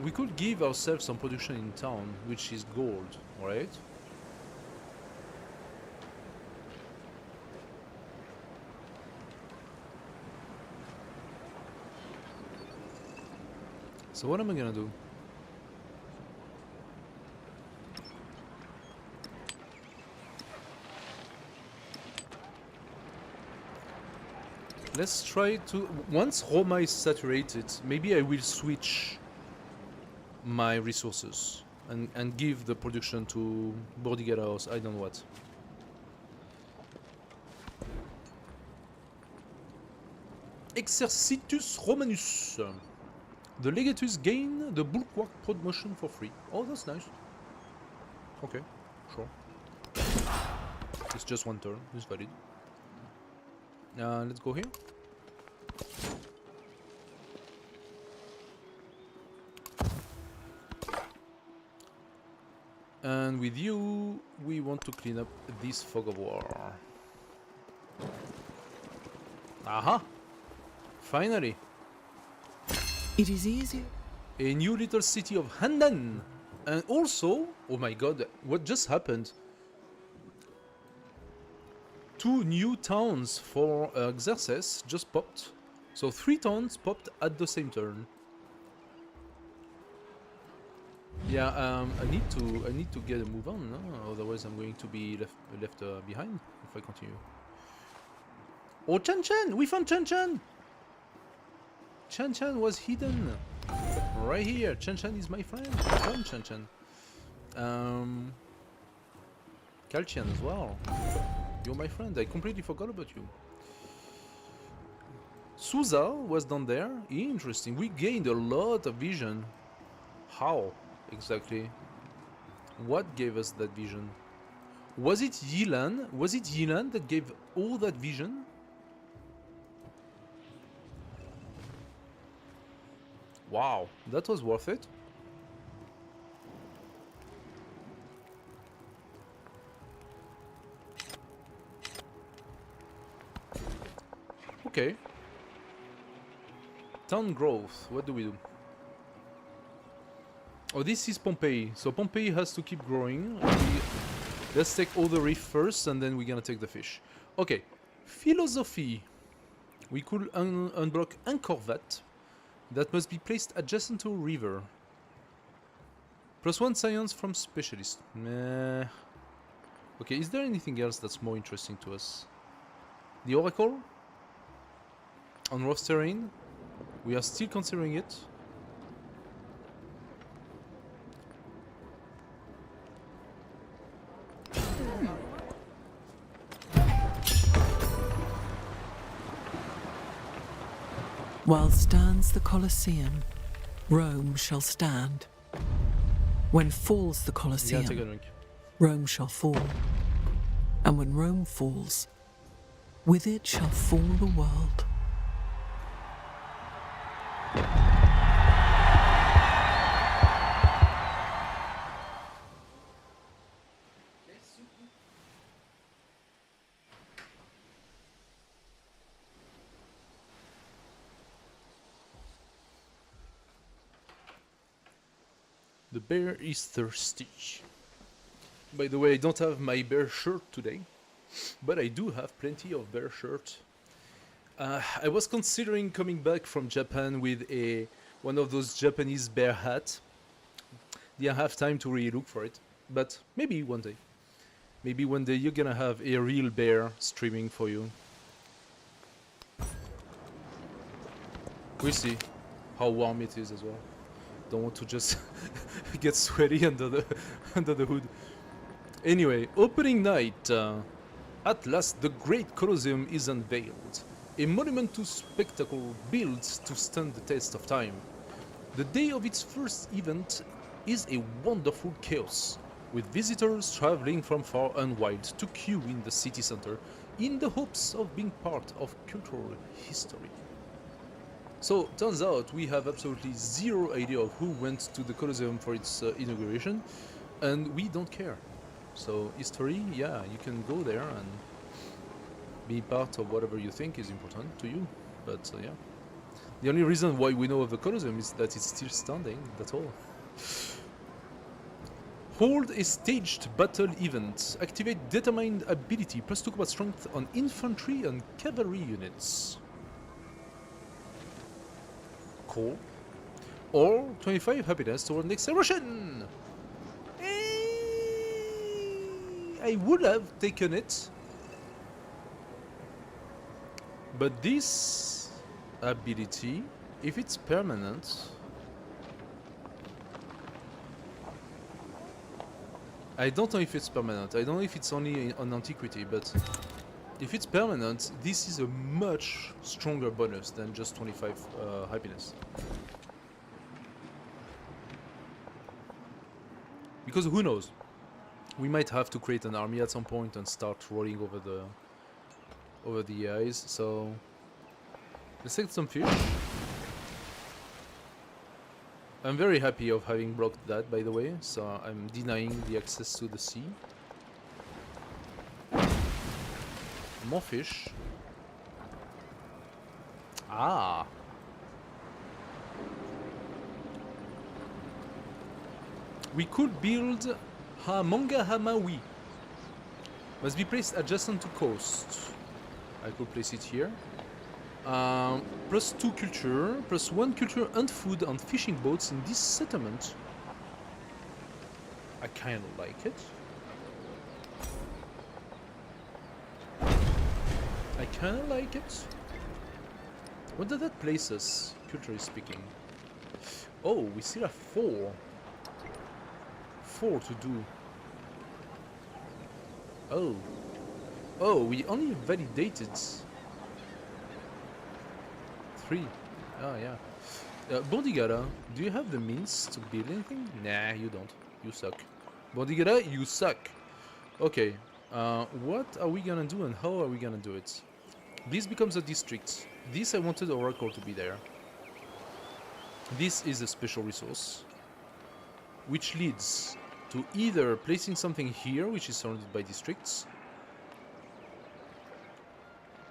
We could give ourselves some production in town, which is gold, right? So what am I gonna do? Let's try to... Once Roma is saturated, maybe I will switch my resources and give the production to Bordigados, I don't know what. Exercitus Romanus. The legatus gain the bulwark promotion for free. Oh, that's nice. Okay, sure. It's just one turn, it's valid. Let's go here. And with you, we want to clean up this fog of war. Aha! Finally! It is easier. A new little city of Handan! And also, oh my god, what just happened? 2 new towns for Xerxes just popped. So 3 towns popped at the same turn. Yeah, I need to get a move on, no? Otherwise I'm going to be left behind if I continue. Oh, Chan Chan! We found Chan Chan! Chan Chan was hidden right here. Chan Chan is my friend. Come, Chan Chan. Kalchian as well. You're my friend. I completely forgot about you. Suza was down there. Interesting. We gained a lot of vision. How exactly? What gave us that vision? Was it Yilan? Was it Yilan that gave all that vision? Wow, that was worth it. Okay. Town growth, what do we do? Oh, this is Pompeii, so Pompeii has to keep growing. Let's take all the reef first, and then we're gonna take the fish. Okay, philosophy. We could unblock Ankorvat. That must be placed adjacent to a river. +1 science from specialist. Meh. Okay, is there anything else that's more interesting to us? The Oracle? On rough terrain? We are still considering it. While stands the Colosseum, Rome shall stand. When falls the Yeah, Colosseum, take a drink. Rome shall fall. And when Rome falls, with it shall fall the world. The bear is thirsty. By the way, I don't have my bear shirt today, but I do have plenty of bear shirt. I was considering coming back from Japan with one of those Japanese bear hats. Didn't have time to really look for it, but maybe one day. Maybe one day you're gonna have a real bear streaming for you. We'll see how warm it is as well. Don't want to just get sweaty under the hood. Anyway, opening night. At last, the Great Colosseum is unveiled. A monument to spectacle built to stand the test of time. The day of its first event is a wonderful chaos, with visitors traveling from far and wide to queue in the city center in the hopes of being part of cultural history. So, turns out we have absolutely zero idea of who went to the Colosseum for its inauguration, and we don't care. So, history, yeah, you can go there and be part of whatever you think is important to you, but yeah. The only reason why we know of the Colosseum is that it's still standing, that's all. Hold a staged battle event. Activate determined ability, +2 combat strength on infantry and cavalry units. Cool. Or 25 happiness toward next celebration. I would have taken it, but this ability, if it's permanent, I don't know if it's permanent. I don't know if it's only on antiquity, but if it's permanent, this is a much stronger bonus than just 25 happiness. Because who knows? We might have to create an army at some point and start rolling over the eyes. So let's take some fish. I'm very happy of having blocked that, by the way. So I'm denying the access to the sea. More fish. Ah. We could build Monga Hamawi. Must be placed adjacent to coast. I could place it here. Plus 2 culture, plus 1 culture and food on fishing boats in this settlement. I kind of like it. I kind of like it. What did that place us, culturally speaking? Oh, we still have 4. 4 to do. Oh. Oh, we only validated 3. Oh, yeah. Bordigara, do you have the means to build anything? Nah, you don't. You suck. Bordigara, you suck. Okay. What are we gonna do and how are we gonna do it? This becomes a district. This I wanted Oracle to be there. This is a special resource, which leads to either placing something here, which is surrounded by districts,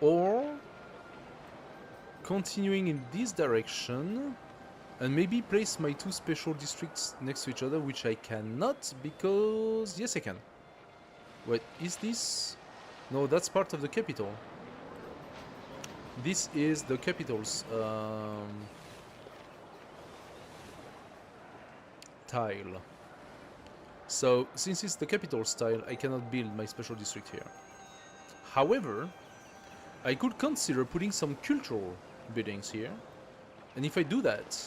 or continuing in this direction and maybe place my 2 special districts next to each other, which I cannot because... yes, I can. Wait, is this? No, that's part of the capital. This is the capital's tile. So, since it's the capital style, I cannot build my special district here. However, I could consider putting some cultural buildings here. And if I do that,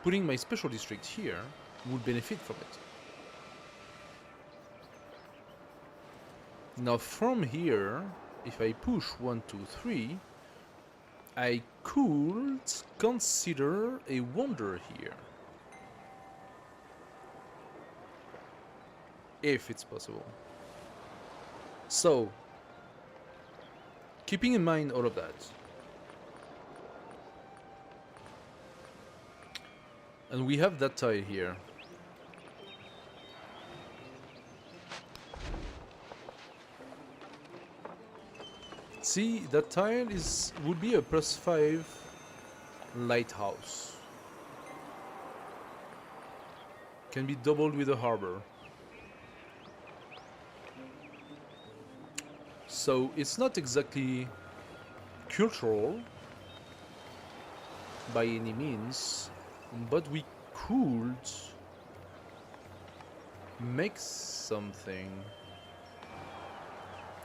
putting my special district here would benefit from it. Now from here, if I push 1, 2, 3, I could consider a wonder here. If it's possible. So, keeping in mind all of that, and we have that tile here. See, that tile would be a +5 lighthouse. Can be doubled with a harbor. So it's not exactly cultural by any means, but we could make something.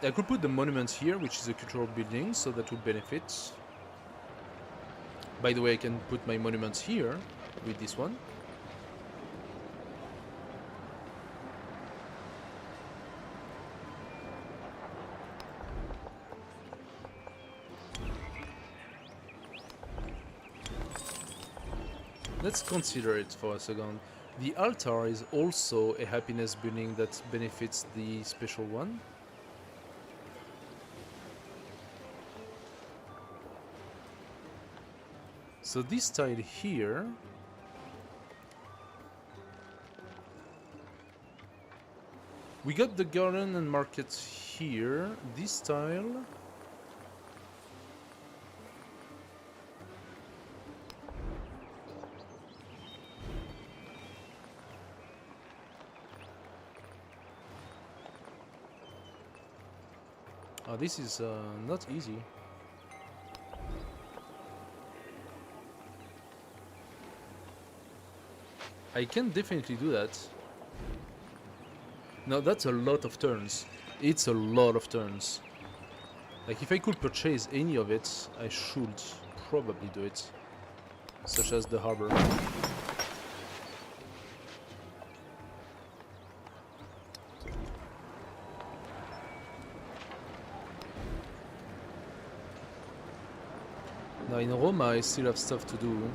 I could put the monument here, which is a cultural building, so that would benefit. By the way, I can put my monuments here with this one. Let's consider it for a second. The altar is also a happiness building that benefits the special one. So this tile here we got the garden and market here. This tile this is not easy. I can definitely do that. Now that's a lot of turns. It's a lot of turns. Like if I could purchase any of it, I should probably do it. Such as the harbor. Now in Roma I still have stuff to do.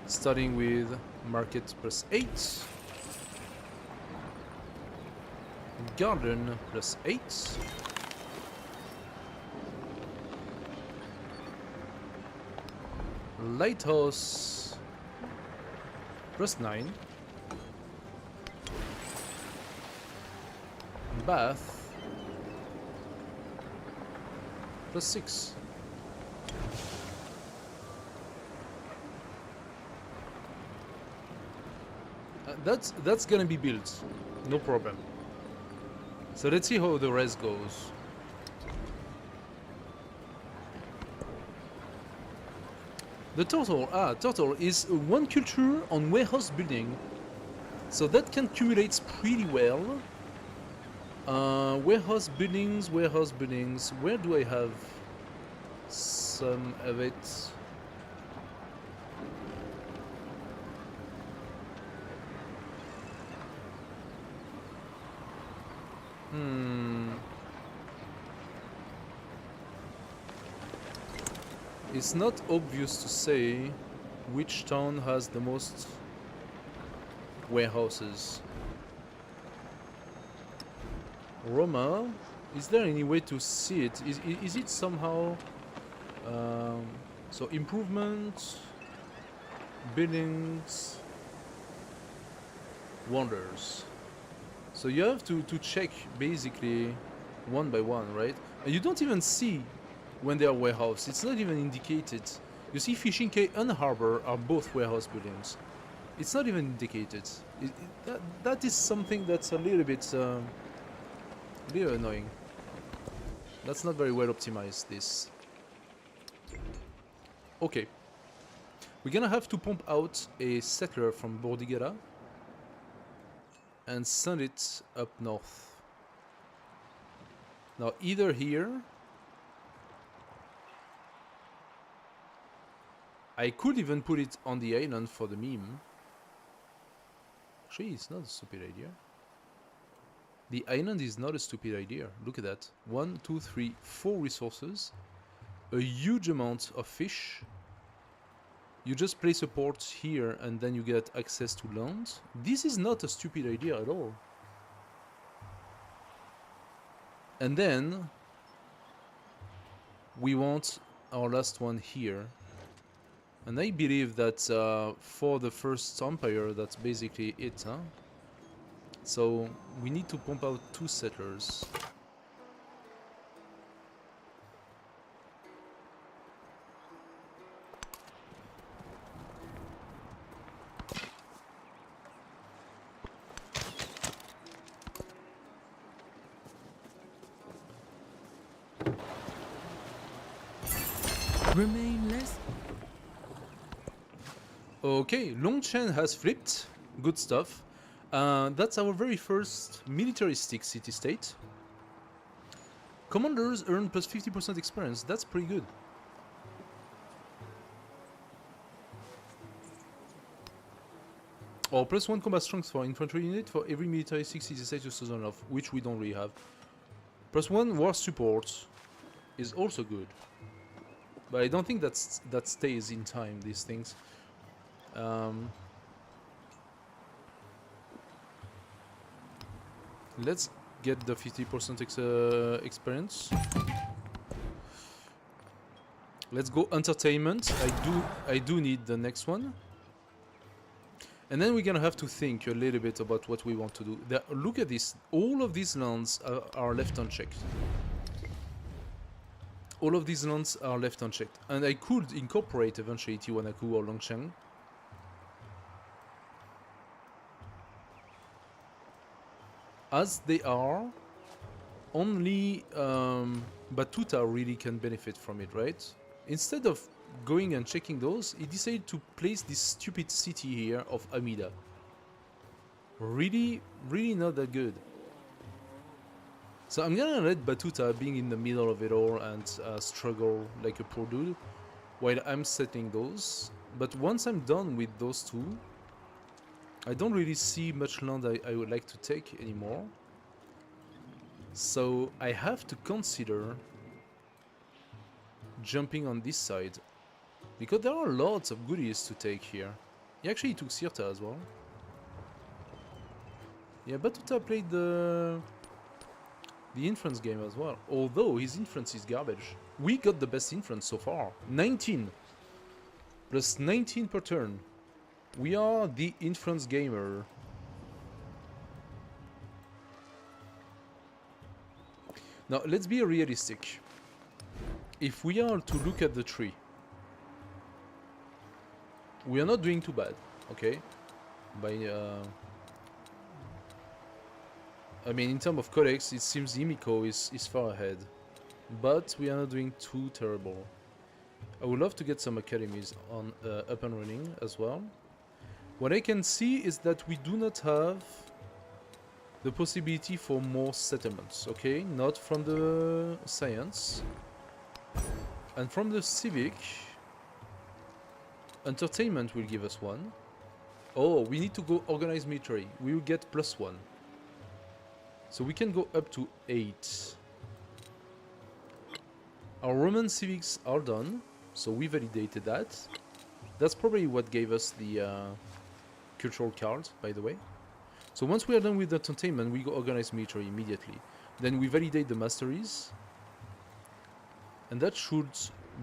Starting with market +8. Garden +8. Lighthouse +9. Bath +6. That's gonna be built, no problem. So let's see how the rest goes. The turtle is one culture on warehouse building, so that can accumulate pretty well. Warehouse buildings. Where do I have some of it? It's not obvious to say which town has the most warehouses. Roma, is there any way to see it? Is it somehow... so improvement, buildings, wonders. So you have to check basically one by one, right? And you don't even see when they are warehouse. It's not even indicated. You see Fishing Quay and Harbor are both warehouse buildings. It's not even indicated. That is something that's a little bit annoying. That's not very well optimized, this. Okay. We're gonna have to pump out a settler from Bordighera and send it up north. Now either here, I could even put it on the island for the meme. Actually, it's not a stupid idea. The island is not a stupid idea. Look at that. 1, 2, 3, 4 resources. A huge amount of fish. You just place a port here and then you get access to land. This is not a stupid idea at all. And then we want our last one here. And I believe that for the first empire, that's basically it, huh? So we need to pump out 2 settlers. Remain less. Okay, Longchen has flipped. Good stuff. That's our very first militaristic city-state. Commanders earn plus 50% experience. That's pretty good. Or plus 1 combat strength for infantry unit for every militaristic city-state you chosen of, which we don't really have. Plus 1 war support is also good. But I don't think that stays in time, these things. Let's get the 50% experience. Let's go entertainment. I do need the next one. And then we're gonna have to think a little bit about what we want to do. Look at this. All of these lands are left unchecked. All of these lands are left unchecked. And I could incorporate eventually Tiwanaku or Longcheng. As they are, only Batuta really can benefit from it, right? Instead of going and checking those, he decided to place this stupid city here of Amida. Really, really not that good. So I'm gonna let Batuta being in the middle of it all and struggle like a poor dude while I'm settling those. But once I'm done with those two, I don't really see much land I would like to take anymore. So I have to consider jumping on this side, because there are lots of goodies to take here. He actually took Sirta as well. Yeah, Batuta played the inference game as well, although his inference is garbage. We got the best inference so far. 19 plus 19 per turn. We are the inference gamer. Now let's be realistic. If we are to look at the tree, we are not doing too bad, okay? I mean, in terms of codex, it seems Himiko is far ahead, but we are not doing too terrible. I would love to get some academies on up and running as well. What I can see is that we do not have the possibility for more settlements, okay? Not from the science. And from the civic, entertainment will give us one. Oh, we need to go organize military. We will get +1. So we can go up to 8. Our Roman civics are done, so we validated that. That's probably what gave us the cultural card, by the way. So once we are done with the entertainment, we go organize military immediately. Then we validate the masteries. And that should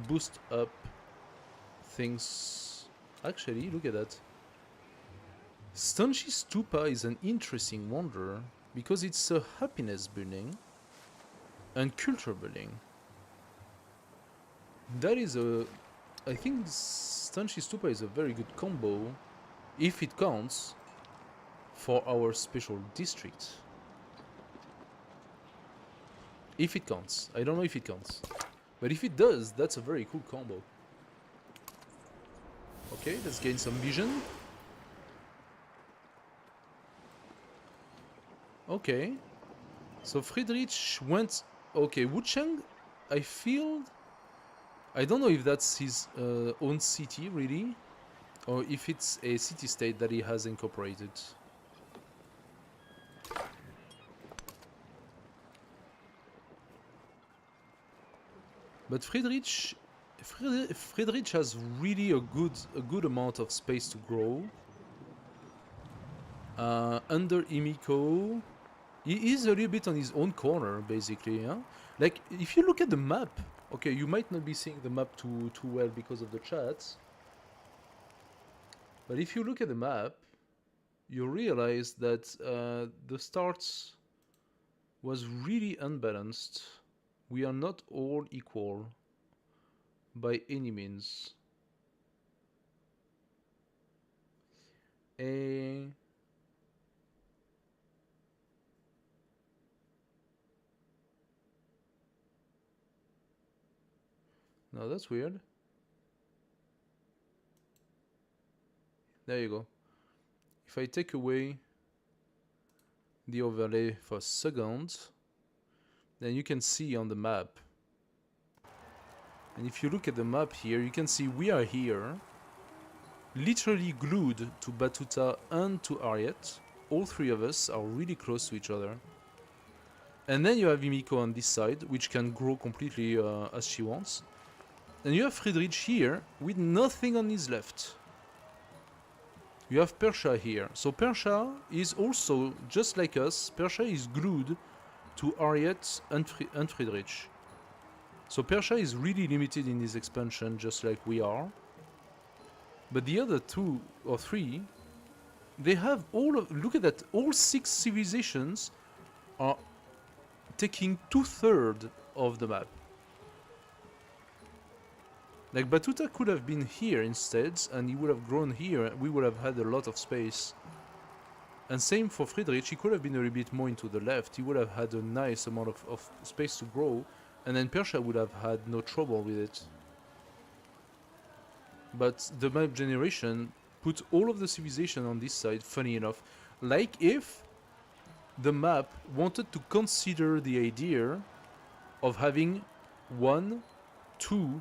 boost up things. Actually, look at that. Stanchi Stupa is an interesting wonder because it's a happiness building and culture building. That is a... I think Stanchi Stupa is a very good combo, if it counts, for our special district. If it counts. I don't know if it counts. But if it does, that's a very cool combo. Okay, let's gain some vision. Okay. So Friedrich went... Okay, Wuchang, I feel... I don't know if that's his own city, really. Or if it's a city-state that he has incorporated. But Friedrich has really a good amount of space to grow. Under Himiko, he is a little bit on his own corner, basically. Huh? Like, if you look at the map, okay, you might not be seeing the map too well because of the chat. But if you look at the map, you realize that the start was really unbalanced. We are not all equal by any means. No, that's weird. There you go. If I take away the overlay for a second, then you can see on the map. And if you look at the map here, you can see we are here, literally glued to Batuta and to Ariet. All three of us are really close to each other. And then you have Himiko on this side, which can grow completely as she wants. And you have Friedrich here, with nothing on his left. You have Persia here. So Persia is also, just like us, Persia is glued to Ariet and Friedrich. So Persia is really limited in his expansion, just like we are. But the other 2 or 3, they have all of, look at that, all 6 civilizations are taking 2/3 of the map. Like Batuta could have been here instead, and he would have grown here, we would have had a lot of space. And same for Friedrich, he could have been a little bit more into the left, he would have had a nice amount of space to grow, and then Persia would have had no trouble with it. but the map generation put all of the civilization on this side, funny enough. Like if the map wanted to consider the idea of having 1, 2,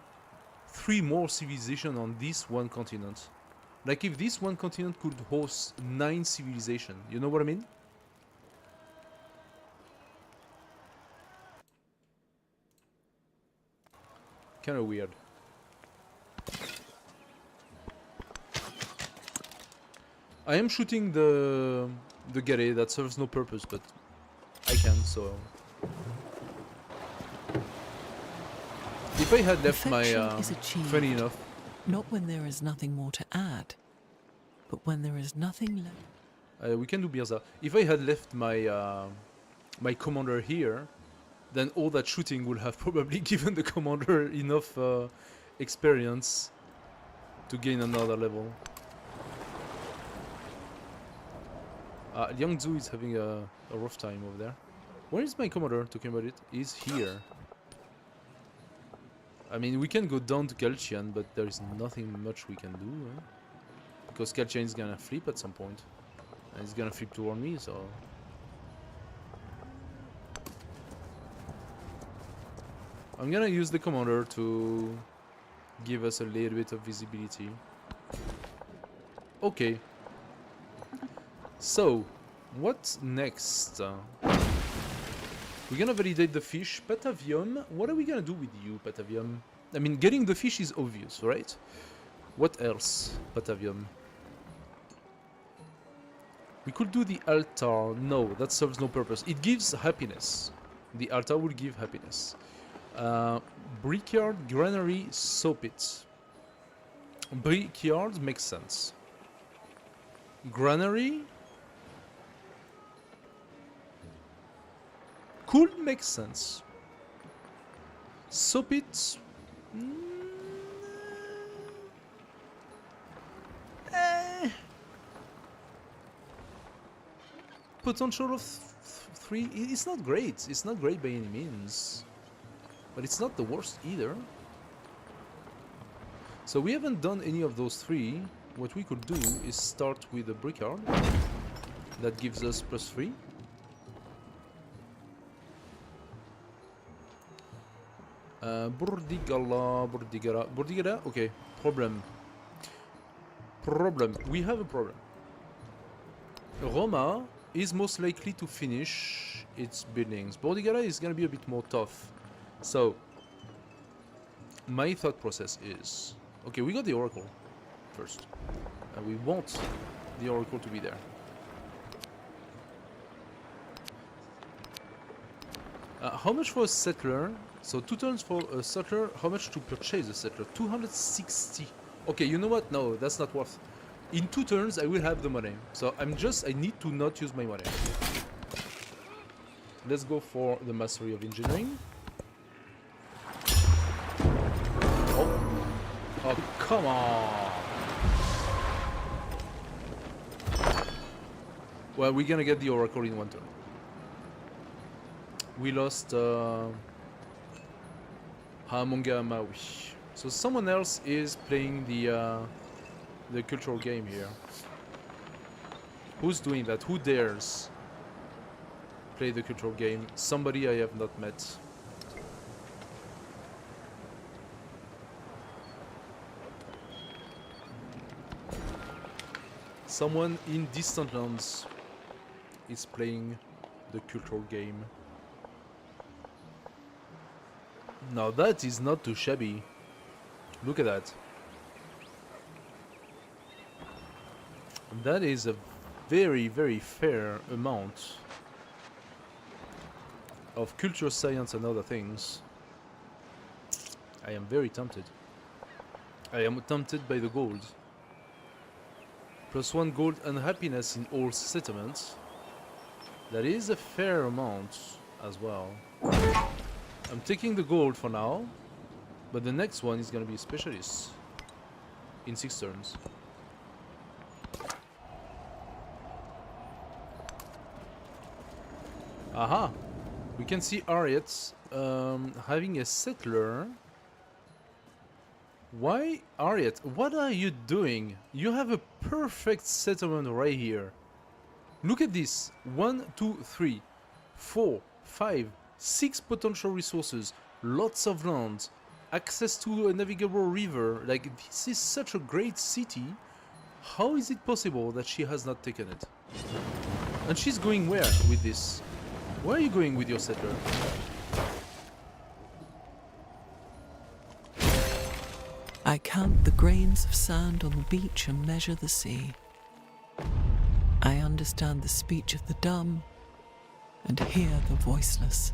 3 more civilization on this one continent. Like if this one continent could host 9 civilization, you know what I mean? Kinda weird. I am shooting the Gare that serves no purpose, but I can, so... If I had left my... Perfection is achieved. funny enough. Not when there is nothing more to add, but when there is nothing left. We can do Birza. If I had left my my commander here, then all that shooting would have probably given the commander enough experience to gain another level. Liangzhu is having a rough time over there. Where is my commander? Talking about it. He's here. I mean, we can go down to Kalchian, but there is nothing much we can do, eh? Because Kalchian is gonna flip at some point. And he's gonna flip toward me, so... I'm gonna use the commander to give us a little bit of visibility. Okay. So, what's next? We're gonna validate the fish. Patavium, what are we gonna do with you, Patavium? I mean, getting the fish is obvious, right? What else, Patavium? We could do the altar. No, that serves no purpose. It gives happiness. The altar will give happiness. Brickyard, granary, soap pit. Brickyard makes sense. Granary could make sense. Soap pit. Potential of 3. It's not great. It's not great by any means. But it's not the worst either. So we haven't done any of those 3. What we could do is start with a brickyard. That gives us +3. Burdigala. Okay, problem. We have a problem. Roma is most likely to finish its buildings. Burdigala is gonna be a bit more tough. So, my thought process is... Okay, we got the Oracle first. And we want the Oracle to be there. How much for a settler? So 2 turns for a settler. How much to purchase a settler? 260. Okay, you know what? No, that's not worth. In 2 turns, I will have the money. So I need to not use my money. Let's go for the Mastery of Engineering. Oh, come on! Well, we're gonna get the Oracle in 1 turn. We lost Hamonga Maui. So someone else is playing the cultural game here. Who's doing that? Who dares play the cultural game? Somebody I have not met. Someone in distant lands is playing the cultural game. Now that is not too shabby. Look at that. That is a very, very fair amount of culture, science and other things. I am very tempted. I am tempted by the gold. +1 gold and happiness in all settlements. That is a fair amount as well. I'm taking the gold for now, but the next one is gonna be a specialist in 6 turns. Aha! We can see Ariat having a settler Why, Ariet? What are you doing? You have a perfect settlement right here. Look at this. 1, 2, 3, 4, 5, 6 potential resources. Lots of land. Access to a navigable river. Like, this is such a great city. How is it possible that she has not taken it? And she's going where with this? Where are you going with your settler? I count the grains of sand on the beach and measure the sea. I understand the speech of the dumb and hear the voiceless.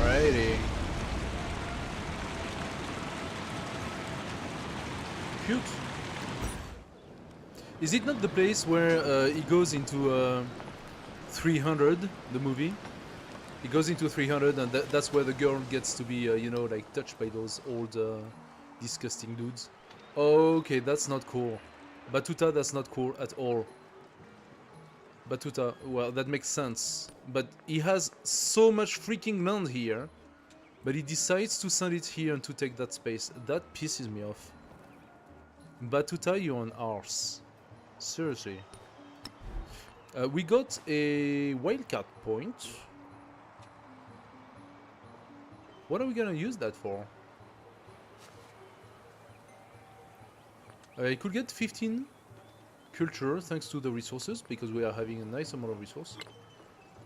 Alrighty. Cute. Is it not the place where he goes into 300, the movie? He goes into 300 and that's where the girl gets to be, you know, like touched by those old disgusting dudes. Okay, that's not cool. Batuta, that's not cool at all. Batuta, well, that makes sense. But he has so much freaking land here, but he decides to send it here and to take that space. That pisses me off. Batuta, you're an arse. Seriously. We got a wildcat point. What are we gonna use that for? I could get 15 culture thanks to the resources because we are having a nice amount of resource.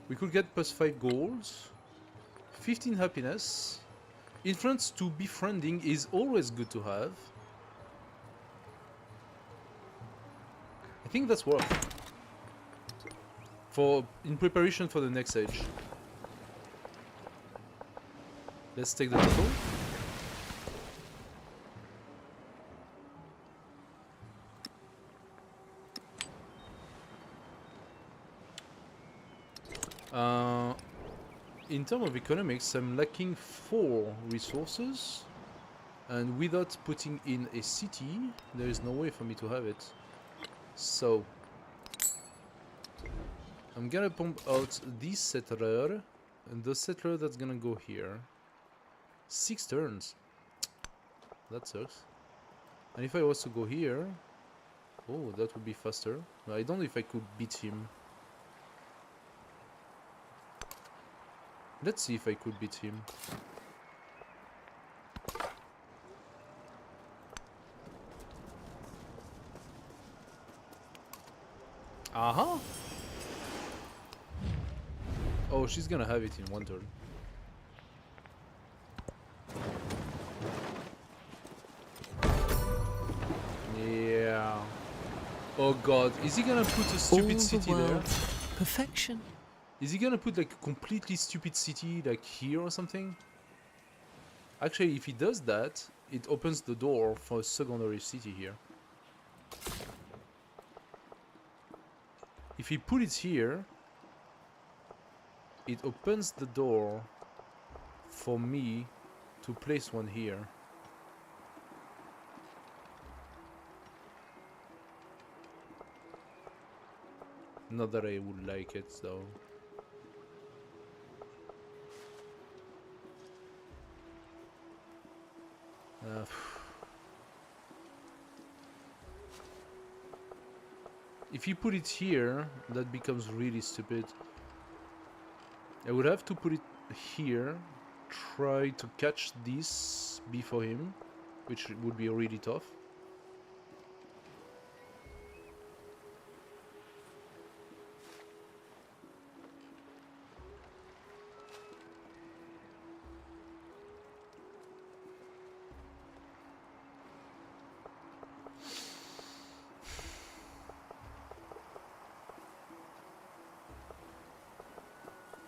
We could get plus 5 gold, 15 happiness. Influence to befriending is always good to have. I think that's worth. In preparation for the next stage. Let's take the total. In terms of economics, I'm lacking 4 resources, and without putting in a city, there is no way for me to have it. So I'm gonna pump out this settler, and the settler that's gonna go here. 6 turns. That sucks. And if I was to go here, oh, that would be faster. I don't know if I could beat him. Let's see if I could beat him. Aha! Oh, she's gonna have it in 1 turn. Yeah. Oh god, is he gonna put a stupid city there? Perfection. Is he gonna put like a completely stupid city like here or something? Actually, if he does that, it opens the door for a secondary city here. If he put it here, it opens the door for me to place one here. Not that I would like it though. If you put it here, that becomes really stupid. I would have to put it here, try to catch this before him, which would be really tough.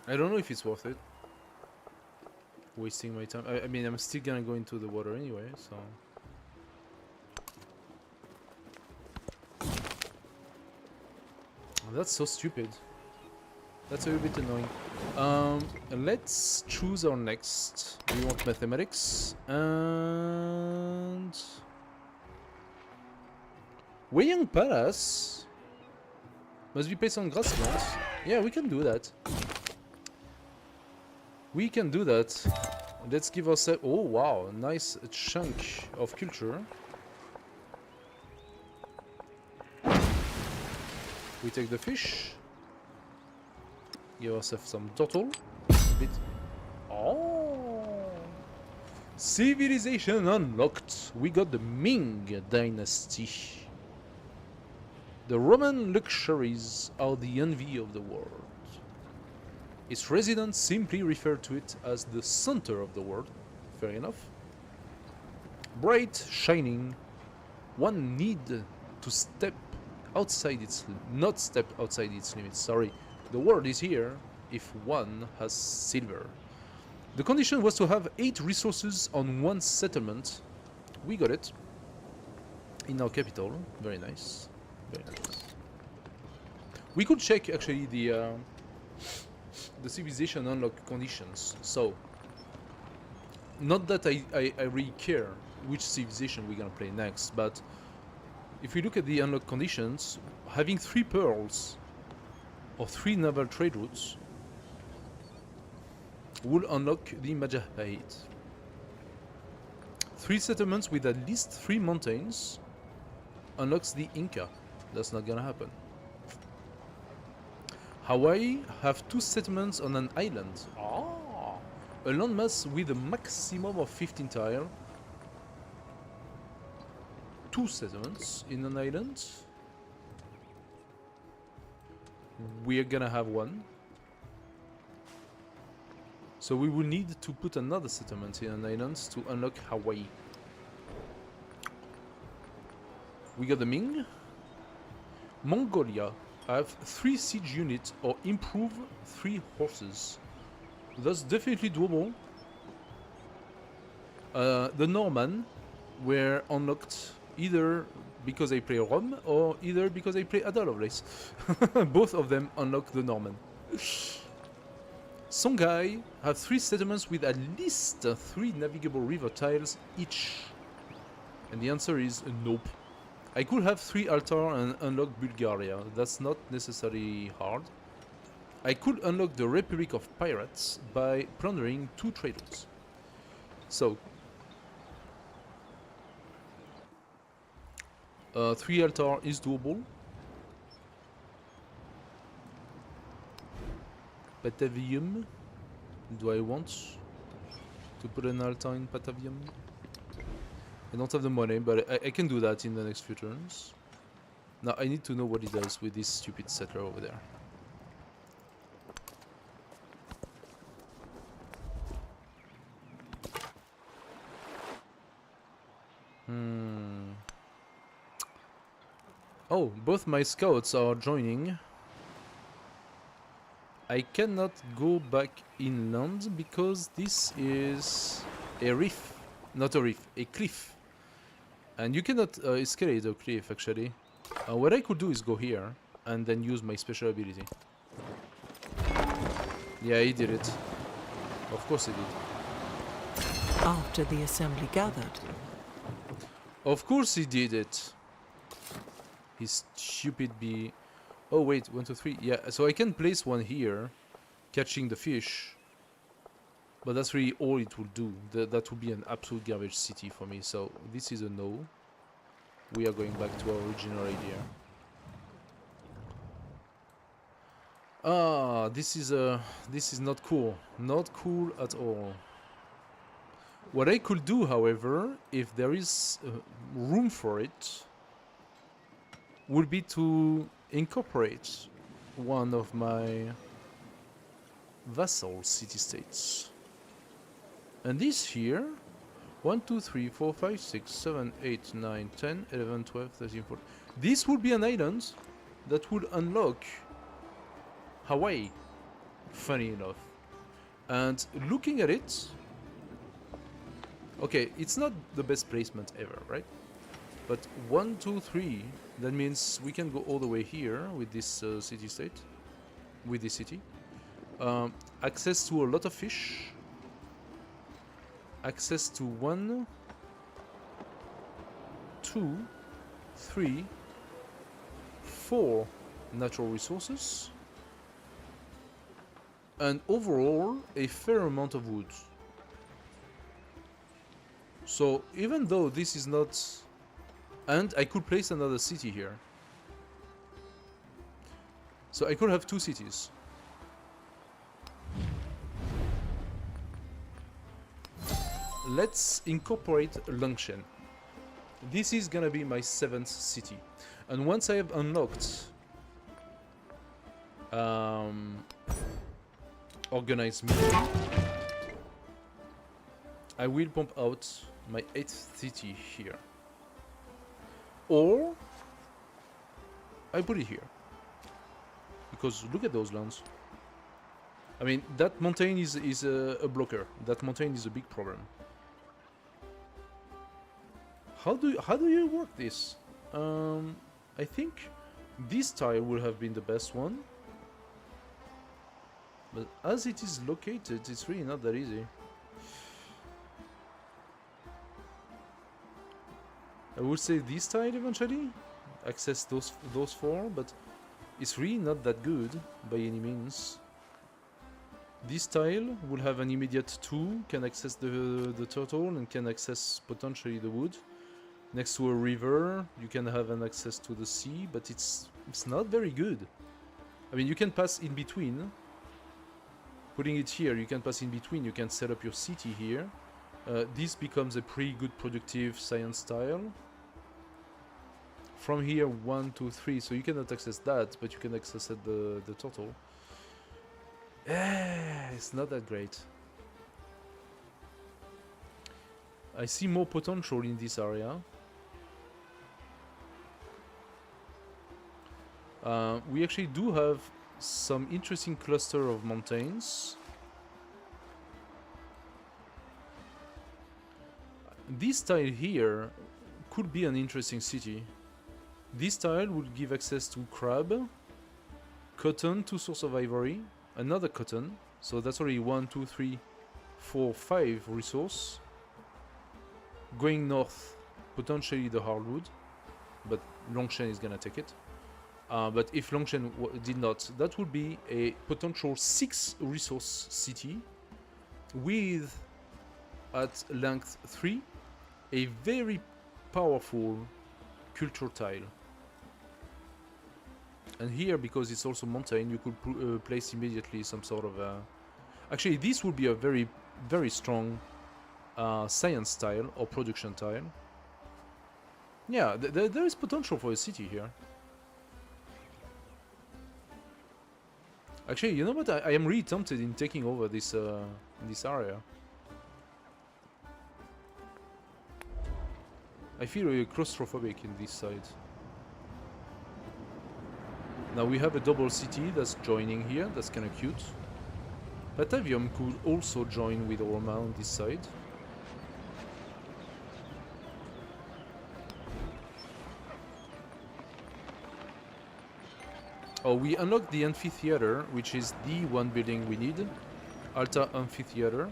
I don't know if it's worth it. Wasting my time. I mean, I'm still gonna go into the water anyway, so... Oh, that's so stupid. That's a little bit annoying. Let's choose our next. We want mathematics. And... Weyang Palace must be placed on grasslands. Yeah, we can do that. We can do that. Let's give ourselves... Oh, wow. A nice chunk of culture. We take the fish. Give ourselves some turtle. A bit. Oh! Civilization unlocked. We got the Ming Dynasty. The Roman luxuries are the envy of the world. Its residents simply refer to it as the center of the world. Fair enough. Bright, shining. One need to step outside its... not step outside its limits, sorry. The world is here if one has silver. The condition was to have 8 resources on one settlement. We got it. In our capital. Very nice. Very nice. We could check actually the civilization unlock conditions. So, not that I really care which civilization we're gonna play next, but if we look at the unlock conditions, having 3 pearls or 3 naval trade routes will unlock the Majapahit. 3 settlements with at least 3 mountains unlocks the Inca. That's not gonna happen. Hawaii have 2 settlements on an island. Ah, a landmass with a maximum of 15 tile. 2 settlements in an island. We're gonna have 1. So we will need to put another settlement in an island to unlock Hawaii. We got the Ming. Mongolia have 3 siege units or improve 3 horses. That's definitely doable. The Norman were unlocked either because I play Rome or either because I play Ada Lovelace. Both of them unlock the Norman. Songhai have 3 settlements with at least 3 navigable river tiles each. And the answer is nope. I could have 3 altar and unlock Bulgaria. That's not necessarily hard. I could unlock the Republic of Pirates by plundering 2 trade routes. So, 3 altar is doable. Batavium. Do I want to put an altar in Batavium? I don't have the money, but I can do that in the next few turns. Now I need to know what it does with this stupid settler over there. Oh, both my scouts are joining. I cannot go back inland because this is a reef. Not a reef, a cliff. And you cannot escalate a cliff actually. What I could do is go here and then use my special ability. Yeah, he did it. Of course he did. After the assembly gathered. Of course he did it. His stupid bee. Oh wait, 1, 2, 3. Yeah, so I can place one here, catching the fish. But that's really all it will do. That would be an absolute garbage city for me. So this is a no. We are going back to our original idea. Ah, this is not cool. Not cool at all. What I could do, however, if there is room for it, would be to incorporate one of my vassal city-states. And this here, 1, 2, 3, 4, 5, 6, 7, 8, 9, 10, 11, 12, 13, 14. This would be an island that would unlock Hawaii, funny enough. And looking at it, okay, it's not the best placement ever, right? But 1, 2, 3, that means we can go all the way here with this city-state, with this city. Access to a lot of fish. Access to 1, 2, 3, 4 natural resources. and overall a fair amount of wood. So even though this is not... And I could place another city here. So I could have 2 cities. Let's incorporate Longshan. This is gonna be my 7th city. And once I have unlocked organized mission, I will pump out my 8th city here. Or I put it here. Because look at those lands. I mean, that mountain is a blocker. That mountain is a big problem. How do you work this? I think this tile would have been the best one. But as it is located, it's really not that easy. I would say this tile eventually. Access those 4, but it's really not that good by any means. This tile will have an immediate 2, can access the turtle and can access potentially the wood. Next to a river, you can have an access to the sea, but it's not very good. I mean, you can pass in between. Putting it here, you can pass in between, you can set up your city here. This becomes a pretty good productive science tile. From here, 1, 2, 3, so you cannot access that, but you can access the turtle. It's not that great. I see more potential in this area. We actually do have some interesting cluster of mountains. This tile here could be an interesting city. This tile would give access to crab, cotton, 2 sources of ivory, another cotton, so that's already 1, 2, 3, 4, 5 resource. Going north, potentially the hardwood, but Longshan is gonna take it. But if Longshan did not, that would be a potential 6 resource city with, at length 3, a very powerful culture tile. And here, because it's also mountain, you could place immediately some sort of... Actually, this would be a very, very strong science tile or production tile. Yeah, there is potential for a city here. Actually, you know what? I am really tempted in taking over this area. I feel really claustrophobic in this side. Now we have a double city that's joining here, that's kinda cute. Batavium could also join with Roma on this side. Oh, we unlocked the amphitheater, which is the one building we need. Alta Amphitheater.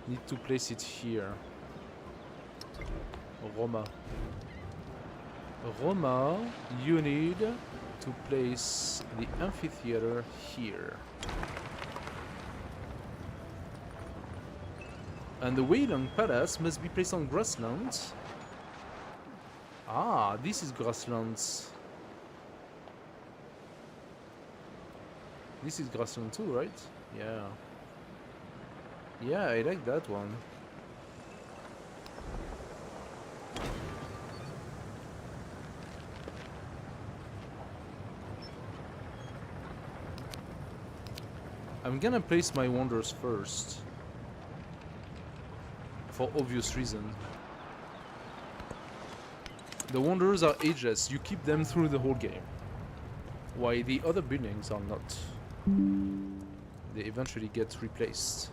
Need to place it here. Roma. Roma, you need to place the amphitheater here. And the Wailing Palace must be placed on grassland. Ah, this is grasslands. This is grassland too, right? Yeah. Yeah, I like that one. I'm gonna place my wonders first. For obvious reason. The wonders are ageless, you keep them through the whole game. While the other buildings are not. They eventually get replaced.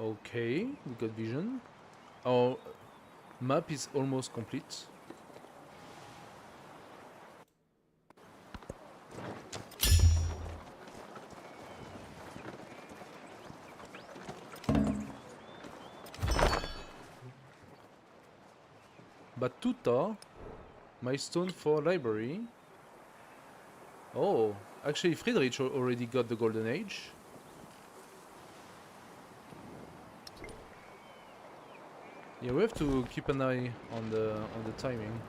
Okay, we got vision. Our map is almost complete. Batuta. Milestone for library. Oh, actually Friedrich already got the golden age. Yeah, we have to keep an eye on the timing.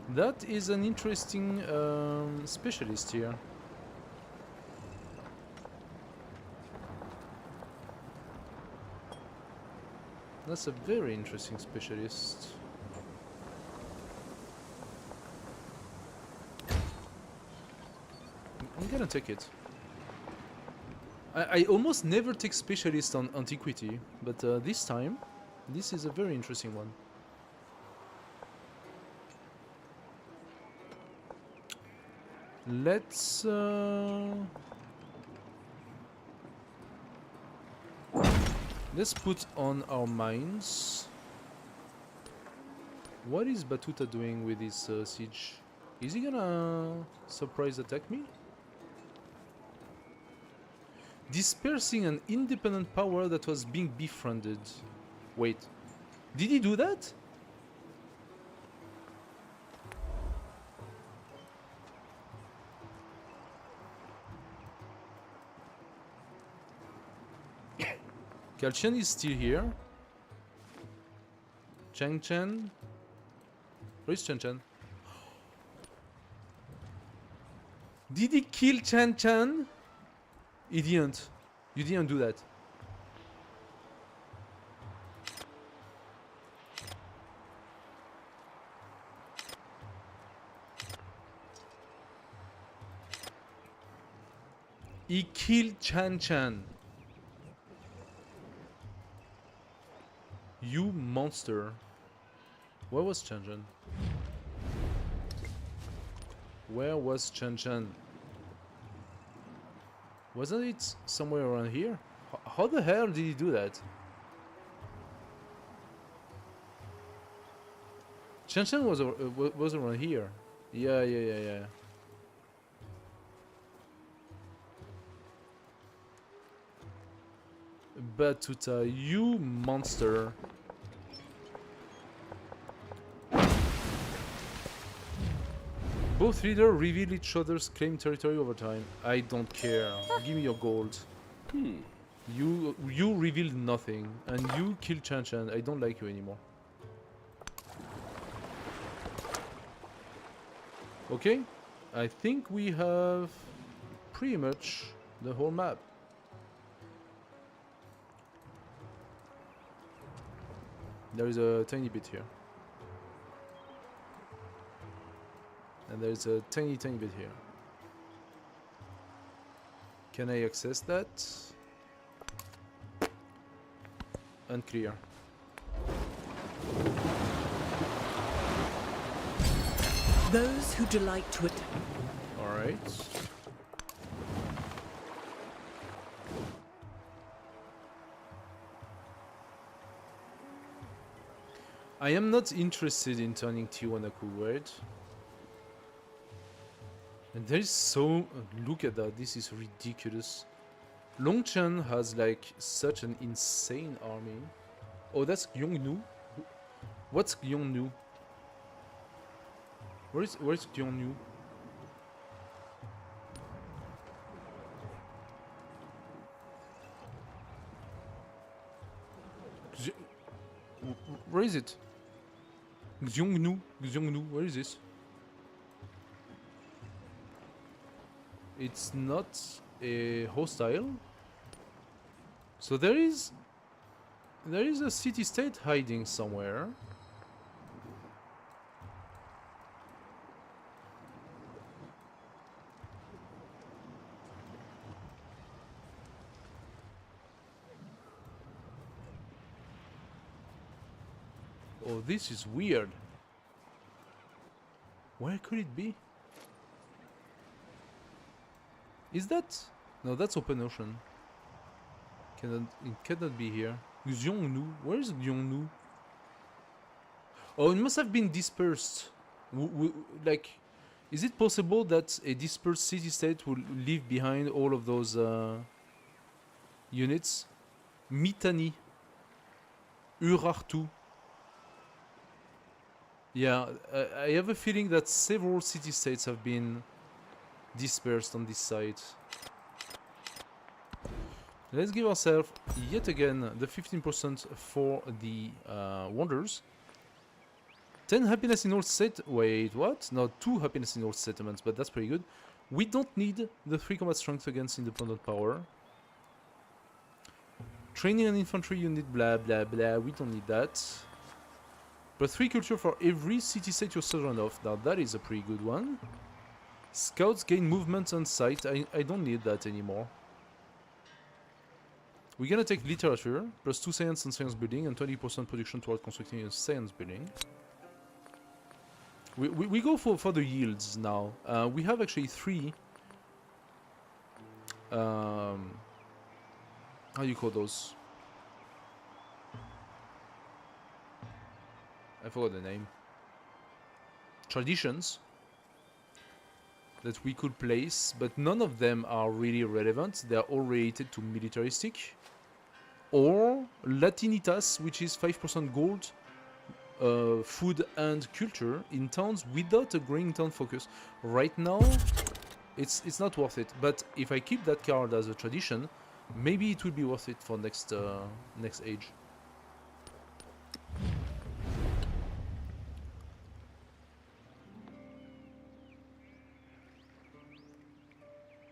That is an interesting specialist here. That's a very interesting specialist. I'm gonna take it. I almost never take specialist on antiquity, but this time, this is a very interesting one. Let's put on our mines. What is Batuta doing with his siege? Is he gonna surprise attack me? Dispersing an independent power that was being befriended. Wait, did he do that? Kalchen is still here. Chang Chen. Where is Chen Chen? Did he kill Chan Chan? He didn't. You didn't do that. He killed Chan Chan. You monster. Where was Chan Chan? Where was Chan Chan? Wasn't it somewhere around here? How the hell did he do that? Chan Chan was around here. Yeah. Batuta, you monster. Both leaders reveal each other's claim territory over time. I don't care. Give me your gold. You revealed nothing, and you killed Chan Chan. I don't like you anymore. Okay, I think we have pretty much the whole map. There is a tiny bit here. And there's a tiny bit here. Can I access that? Unclear. Those who delight to it. Alright. I am not interested in turning Tiwanaku red. And there is so... look at that, this is ridiculous. Longchen has like such an insane army. Oh, that's Gyeongnu? What's Gyeongnu? Where's Gyeongnu? Where is it? Gyeongnu, where is this? It's not a hostile. So there is a city-state hiding somewhere. Oh, this is weird. Where could it be? Is that... no, that's open ocean. It cannot be here. Gyeongnu? Where is Gyeongnu? Oh, it must have been dispersed. Like, is it possible that a dispersed city-state will leave behind all of those units? Mitani. Urartu. Yeah, I have a feeling that several city-states have been dispersed on this side. Let's give ourselves, yet again, the 15% for the wonders. 10 happiness in all set... Wait, what? No, 2 happiness in all settlements, but that's pretty good. We don't need the 3 combat strength against independent power. Training an infantry unit, blah blah blah, we don't need that. But 3 culture for every city-state you're sovereign of. Now that is a pretty good one. Scouts gain movement on sight. I don't need that anymore. We're gonna take literature, plus 2 science and science building, and 20% production toward constructing a science building. We go for the yields now. We have actually 3... how do you call those? I forgot the name. Traditions that we could place, but none of them are really relevant. They are all related to militaristic. Or Latinitas, which is 5% gold, food and culture in towns without a growing town focus. Right now, it's not worth it. But if I keep that card as a tradition, maybe it will be worth it for next age.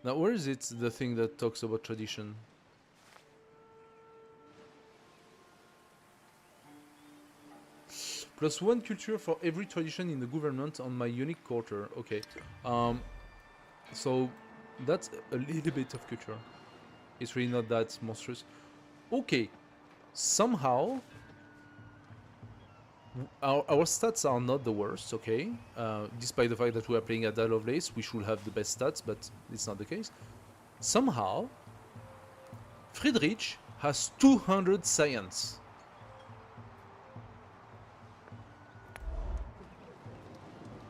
Now, where is it, the thing that talks about tradition? Plus 1 culture for every tradition in the government on my unique quarter. Okay. So, that's a little bit of culture. It's really not that monstrous. Okay. Somehow, our stats are not the worst, okay? Despite the fact that we are playing at Lovelace, we should have the best stats, but it's not the case. Somehow, Friedrich has 200 science.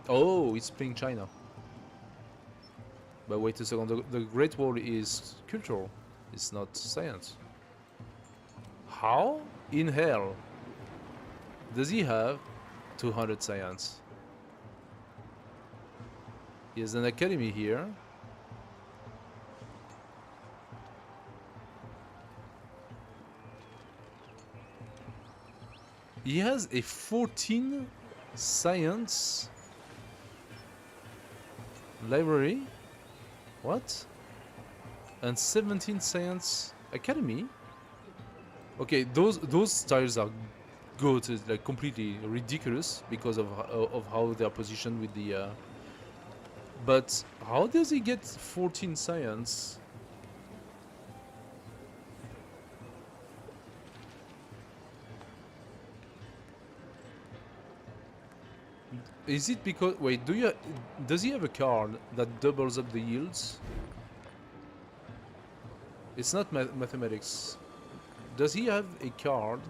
Oh, it's playing China. But wait a second, the Great Wall is cultural, it's not science. How in hell does he have 200 science? He has an academy here. He has a 14 science library. What? And 17 science academy? Okay, those tiles are good, like completely ridiculous because of how they are positioned with the but how does he get 14 science? Is it because... Wait, does he have a card that doubles up the yields? It's not mathematics. Does he have a card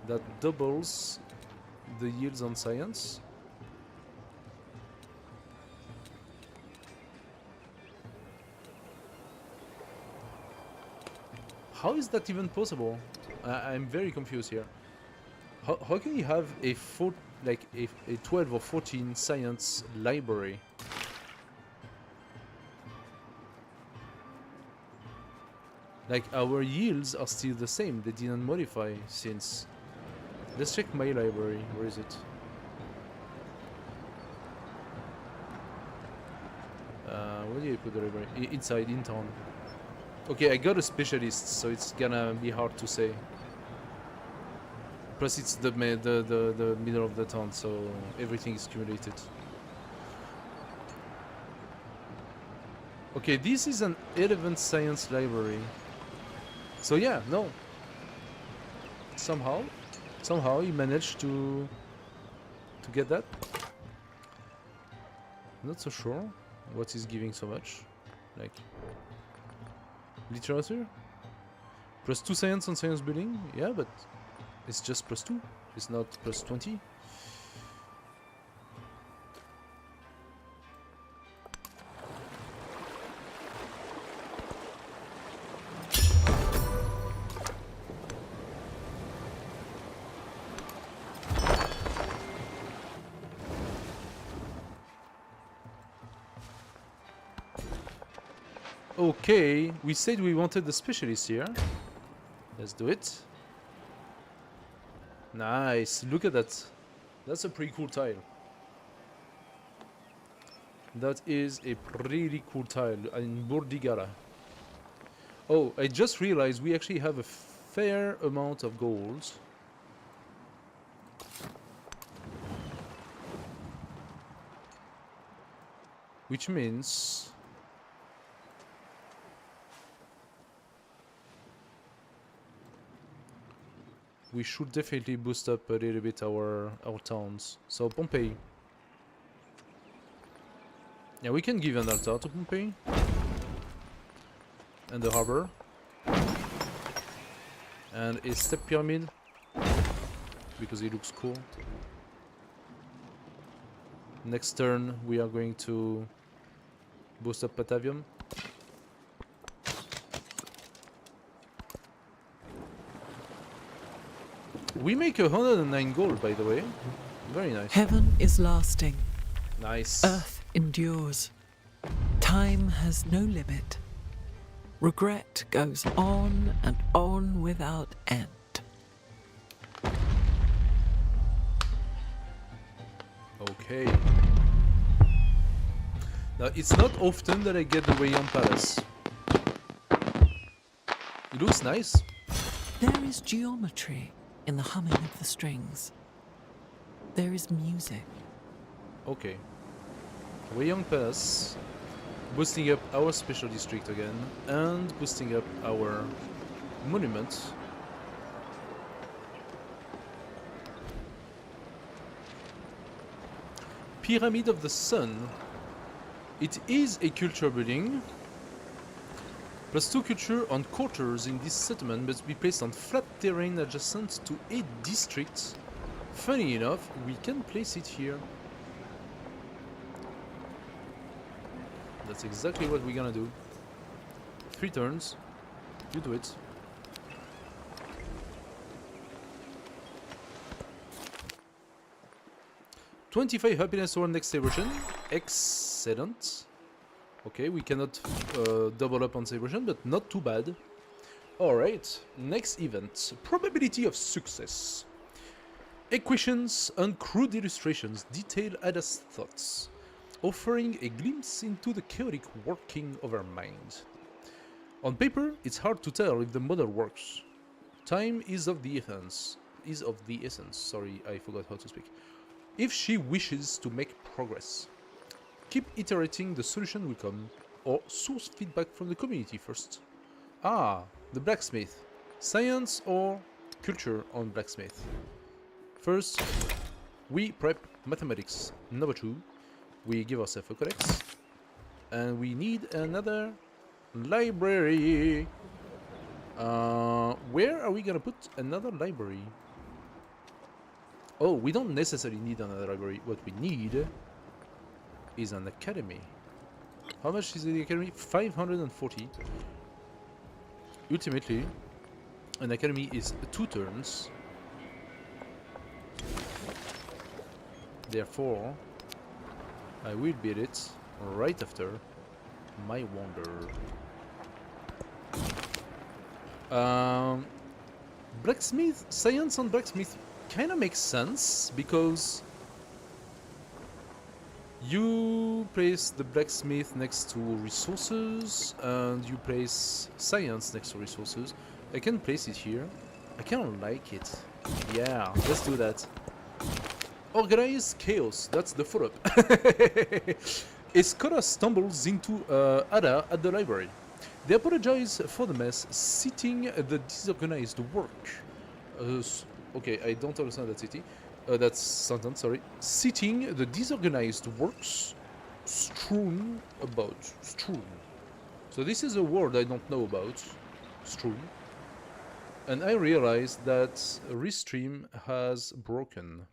that doubles the yields on science? How is that even possible? I'm very confused here. How can you have a 12 or 14 science library? Like, our yields are still the same, they didn't modify since... Let's check my library, where is it? Where do you put the library? Inside, in town. Okay, I got a specialist, so it's gonna be hard to say. Plus it's the middle of the town, so everything is cumulated. Okay, this is an 11th science library. So yeah, no. Somehow he managed to get that. Not so sure what is giving so much. Like literature? Plus 2 science on science building? Yeah, but it's just plus 2. It's not plus 20. Okay, we said we wanted the specialist here. Let's do it. Nice, look at that. That's a pretty cool tile. That is a pretty cool tile in Bordigara. Oh, I just realized we actually have a fair amount of gold. Which means we should definitely boost up a little bit our towns. So Pompeii. Yeah, we can give an altar to Pompeii. And the harbor. And a step pyramid. Because it looks cool. Next turn we are going to boost up Patavium. We make 109 gold, by the way. Very nice. Heaven is lasting. Nice. Earth endures. Time has no limit. Regret goes on and on without end. Okay. Now, it's not often that I get the Weyang Palace. It looks nice. There is geometry in the humming of the strings. There is music. Okay. Weyang Palace. Boosting up our special district again. And boosting up our monument. Pyramid of the Sun. It is a culture building. +2 culture on quarters in this settlement must be placed on flat terrain adjacent to a district. Funny enough, we can place it here. That's exactly what we're gonna do. 3 turns. You do it. $25 happiness for next celebration. Excellent. Okay, we cannot double up on celebration, but not too bad. Alright, next event. Probability of success. Equations and crude illustrations detail Ada's thoughts, offering a glimpse into the chaotic working of her mind. On paper, it's hard to tell if the model works. Time is of the essence. Sorry, I forgot how to speak. If she wishes to make progress, keep iterating, the solution will come, or source feedback from the community first. Ah, the blacksmith. Science or culture on blacksmith? First, we prep mathematics. Number 2, we give ourselves a codex. And we need another library. Where are we gonna put another library? Oh, we don't necessarily need another library. What we need is an academy. How much is the academy? 540. Ultimately, an academy is 2 turns. Therefore, I will build it right after my wonder. Blacksmith, science on blacksmith kind of makes sense because you place the blacksmith next to resources and you place science next to resources. I can place it here. I kind of like it. Yeah, let's do that. Organize chaos. That's the follow-up. A scholar stumbles into Ada at the library. They apologize for the mess, citing the disorganized work. Okay, I don't understand that city. That sentence, sorry. Citing the disorganized works strewn about. Strewn. So this is a word I don't know about. Strewn. And I realized that Restream has broken.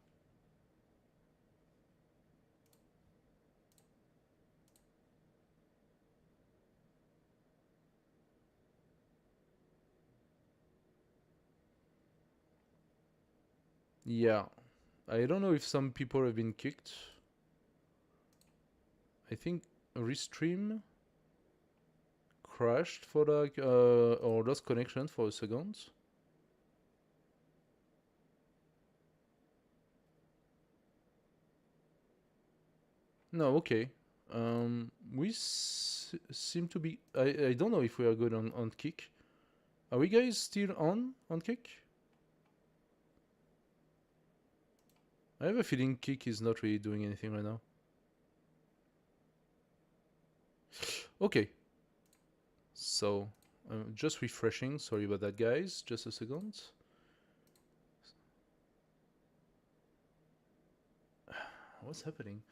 Yeah. I don't know if some people have been kicked. I think Restream crashed for like or lost connection for a second. No, okay. We seem to be. I don't know if we are good on kick. Are we guys still on kick? I have a feeling kick is not really doing anything right now. Okay. So, just refreshing. Sorry about that, guys. Just a second. What's happening?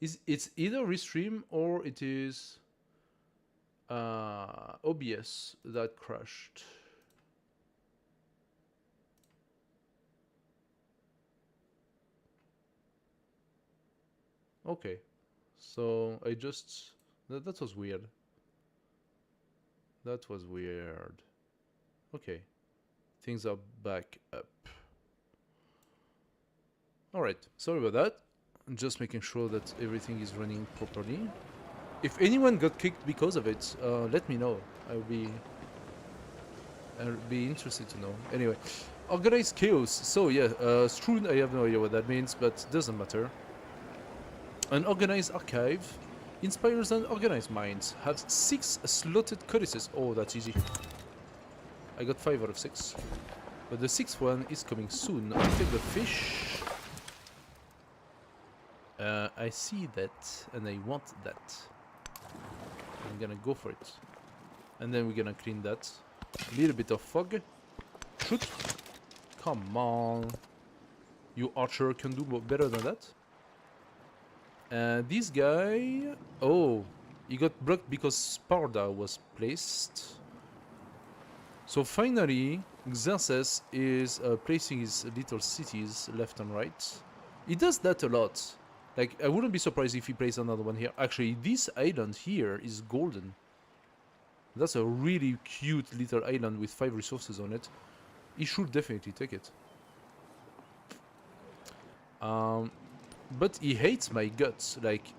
It's either Restream or it is OBS that crashed. Okay, so I just that was weird. That was weird. Okay, things are back up. All right, sorry about that. I'm just making sure that everything is running properly. If anyone got kicked because of it, let me know. I'll be interested to know. Anyway, organized chaos. So yeah, strewn. I have no idea what that means, but doesn't matter. An organized archive inspires an organized mind. Have 6 slotted codices. Oh, that's easy. I got 5 out of 6, but the 6th one is coming soon. I'll take the fish. I see that, and I want that. I'm gonna go for it. And then we're gonna clean that. A little bit of fog. Shoot! Come on. You archer can do better than that. This guy... Oh, he got blocked because Sparda was placed. So finally, Xerxes is placing his little cities left and right. He does that a lot. Like, I wouldn't be surprised if he plays another one here. Actually, this island here is golden. That's a really cute little island with 5 resources on it. He should definitely take it. But he hates my guts. Like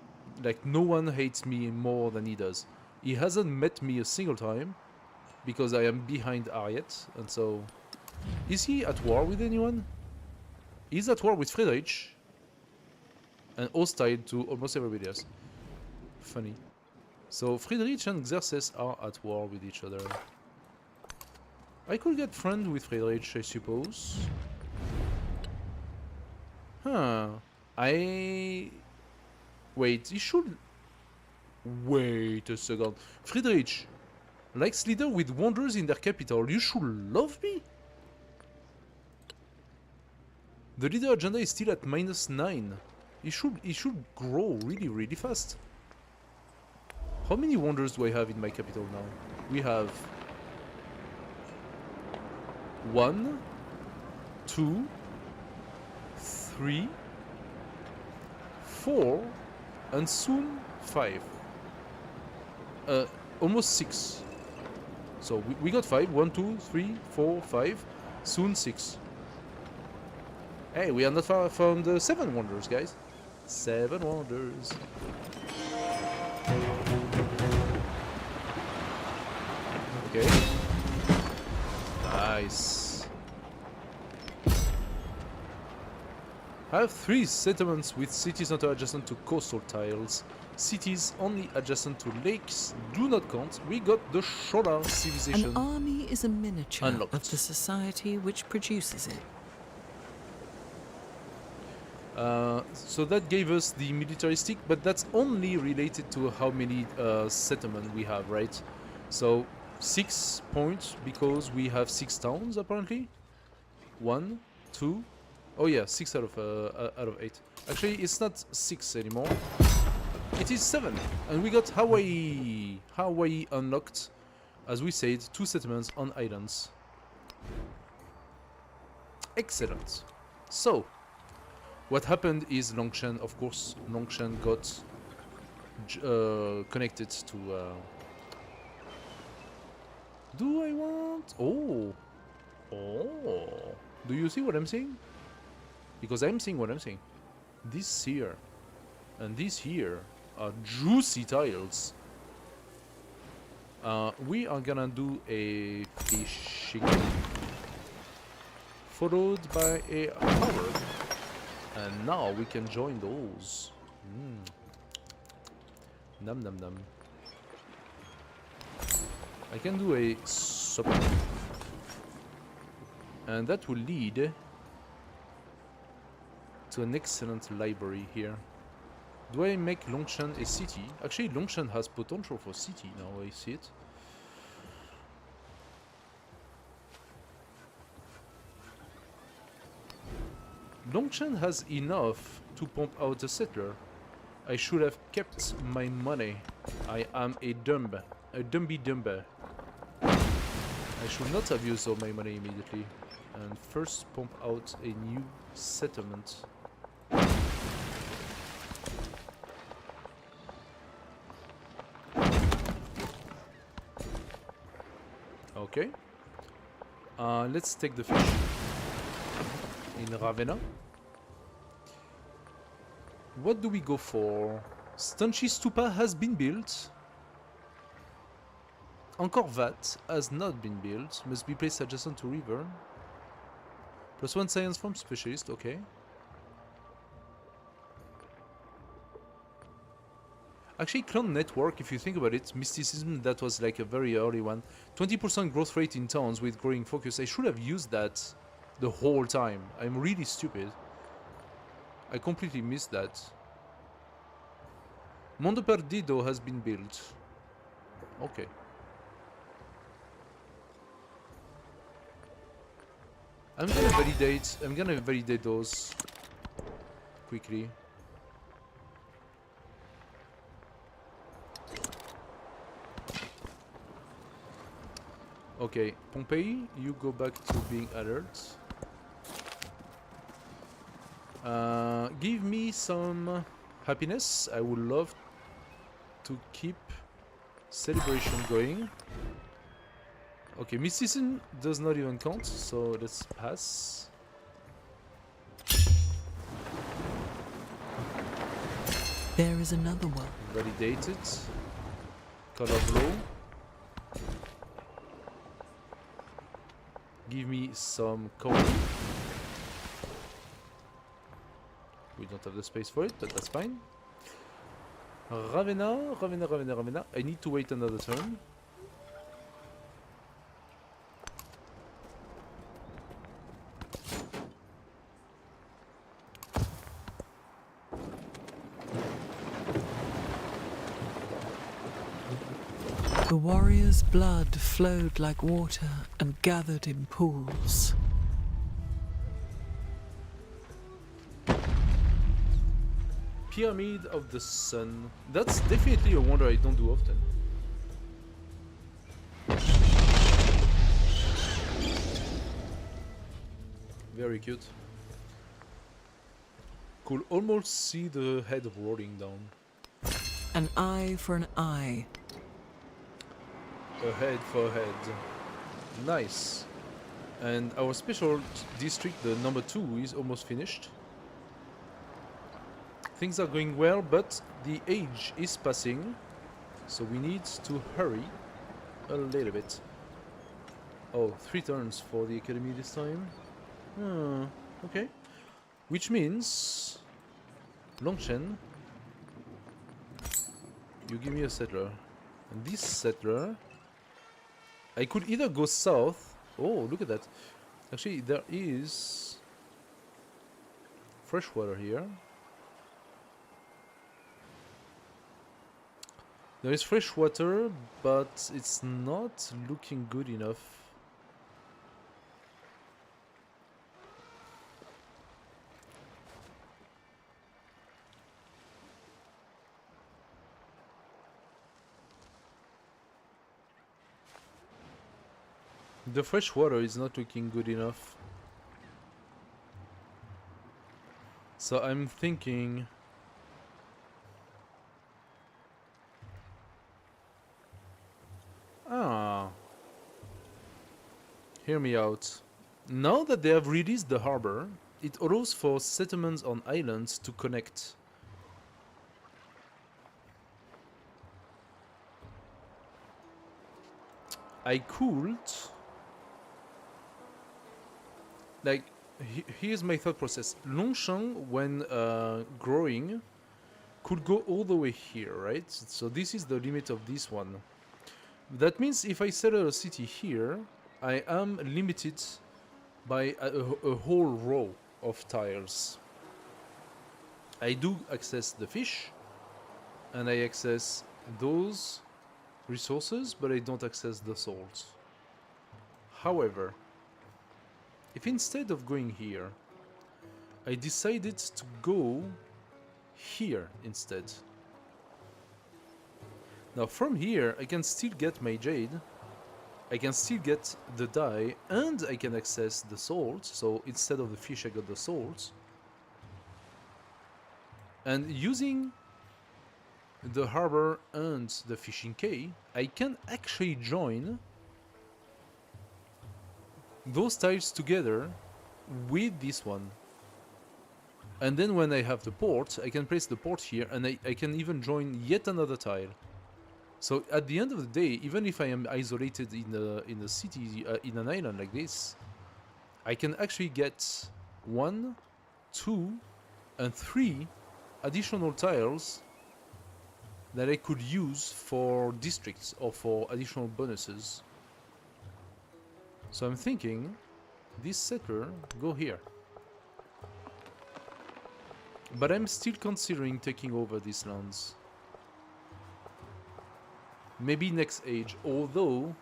no one hates me more than he does. He hasn't met me a single time because I am behind Ariet, and so... Is he at war with anyone? He's at war with Friedrich. And hostile to almost everybody else. Funny. So Friedrich and Xerxes are at war with each other. I could get friends with Friedrich, I suppose. Huh. Wait, he should... Wait a second. Friedrich, likes leader with wonders in their capital. You should love me? The leader agenda is still at -9. He should grow really fast. How many wonders do I have in my capital now? We have 1, 2, 3, 4, and soon 5. Almost 6. So we got 5. 1, 2, 3, 4, 5. Soon 6. Hey, we are not far from the 7 wonders, guys. 7 wonders. Okay. Nice. I have 3 settlements with cities not adjacent to coastal tiles. Cities only adjacent to lakes do not count. We got the Shola civilization. An army is a miniature Unlocked. of the society which produces it. So that gave us the militaristic, but that's only related to how many settlements we have, right? So 6 points because we have 6 towns apparently. 1, 2. Oh yeah, 6 out of 8. Actually, it's not 6 anymore. It is 7, and we got Hawaii. Hawaii unlocked, as we said, 2 settlements on islands. Excellent. So. What happened is Longshan, of course, Longshan got connected to... Do I want... Oh! Oh! Do you see what I'm saying? Because I'm seeing what I'm saying. This here and this here are juicy tiles. We are gonna do a fishing, followed by a harbor, and now we can join those. Num num num. I can do a supper, and that will lead to an excellent library here. Do I make Longshan a city? Actually, Longshan has potential for city now, I see it. Longshan has enough to pump out a settler. I should have kept my money. I am a dumby dumber. I should not have used all my money immediately. And first pump out a new settlement. Okay. Let's take the fish in Ravenna. What do we go for? Stanchi Stupa has been built. Angkor Wat has not been built. Must be placed adjacent to river. +1 science from specialist, okay. Actually, Clone Network, if you think about it, mysticism, that was like a very early one. 20% growth rate in towns with growing focus. I should have used that the whole time. I'm really stupid. I completely missed that. Mondo Perdido has been built. Okay. I'm gonna validate those quickly. Okay, Pompeii, you go back to being alert. Give me some happiness. I would love to keep celebration going. Okay, mysticism does not even count, so let's pass. There is another one. Validated. Color blow. Give me some coal. We don't have the space for it, but that's fine. Ravenna. I need to wait another turn. The warrior's blood flowed like water and gathered in pools. Pyramid of the Sun. That's definitely a wonder I don't do often. Very cute. Could almost see the head rolling down. An eye for an eye. A head for a head. Nice. And our special district, the number 2, is almost finished. Things are going well, but the age is passing, so we need to hurry a little bit. Oh, 3 turns for the academy this time. Okay. Which means Longshan, you give me a settler. And this settler, I could either go south. Oh, look at that. Actually, there is fresh water here. There is fresh water, but it's not looking good enough. The fresh water is not looking good enough. So I'm thinking... Hear me out. Now that they have released the harbor, it allows for settlements on islands to connect. I could, like, here's my thought process. Longchamp, when growing, could go all the way here, right? So this is the limit of this one. That means if I settle a city here, I am limited by a whole row of tiles. I do access the fish, and I access those resources, but I don't access the salt. However, if instead of going here, I decided to go here instead. Now from here, I can still get my jade, I can still get the dye, and I can access the salt. So instead of the fish, I got the salt. And using the harbor and the fishing quay, I can actually join those tiles together with this one. And then when I have the port, I can place the port here, and I can even join yet another tile. So at the end of the day, even if I am isolated in a city, in an island like this, I can actually get 1, 2, and 3 additional tiles that I could use for districts or for additional bonuses. So I'm thinking, this settler, go here. But I'm still considering taking over these lands. Maybe next age, although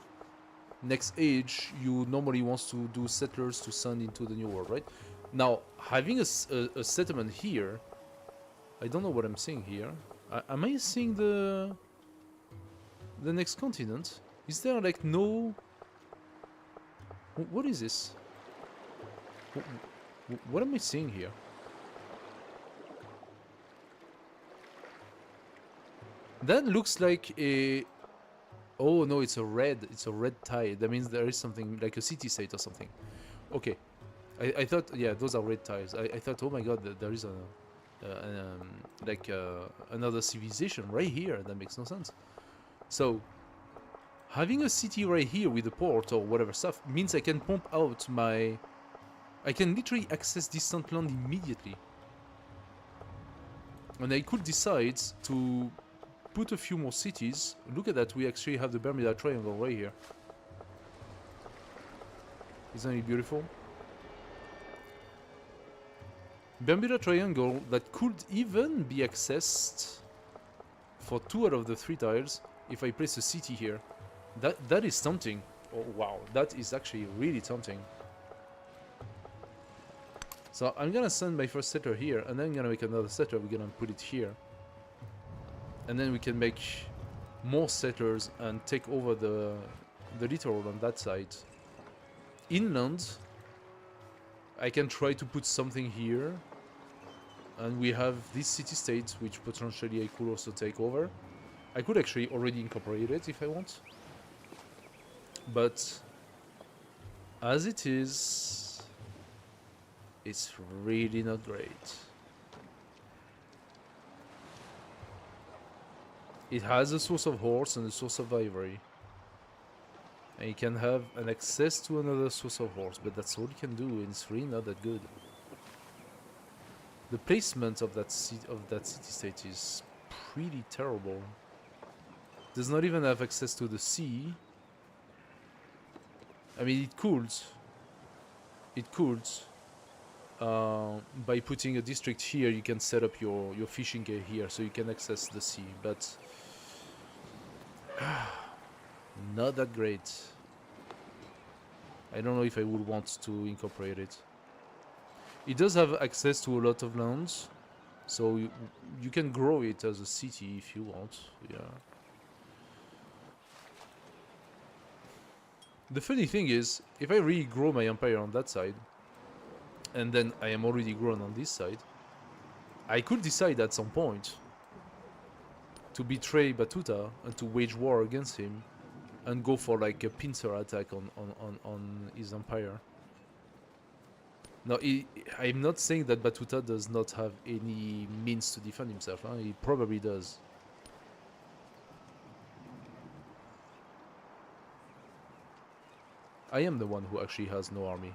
next age you normally want to do settlers to send into the new world, right? Now, having a settlement here, I don't know what I'm seeing here. Am I seeing the next continent? Is there like no... What is this? What am I seeing here? That looks like a... Oh no, it's a red tile. That means there is something like a city state or something. Okay. I thought, yeah, those are red tiles. I thought, oh my god, there is another civilization right here. That makes no sense. So, having a city right here with a port or whatever stuff means I can pump out my... I can literally access distant land immediately. And I could decide to put a few more cities. Look at that, we actually have the Bermuda Triangle right here. Isn't it beautiful? Bermuda Triangle that could even be accessed for 2 out of the 3 tiles if I place a city here. That is tempting. Oh wow, that is actually really tempting. So I'm gonna send my first settler here, and then I'm gonna make another settler. We're gonna put it here. And then we can make more settlers and take over the littoral on that side. Inland, I can try to put something here. And we have this city-state, which potentially I could also take over. I could actually already incorporate it if I want. But as it is, it's really not great. It has a source of horse and a source of ivory. And you can have an access to another source of horse, but that's all you can do, and it's really not that good. The placement of that city-state is pretty terrible. Does not even have access to the sea. I mean, it could. It could. By putting a district here, you can set up your fishing quay here, so you can access the sea, but not that great. I don't know if I would want to incorporate it. It does have access to a lot of lands, so you can grow it as a city if you want, yeah. The funny thing is, if I really grow my empire on that side, and then I am already grown on this side, I could decide at some point to betray Batuta and to wage war against him and go for like a pincer attack on his empire. Now, I'm not saying that Batuta does not have any means to defend himself. Huh? He probably does. I am the one who actually has no army.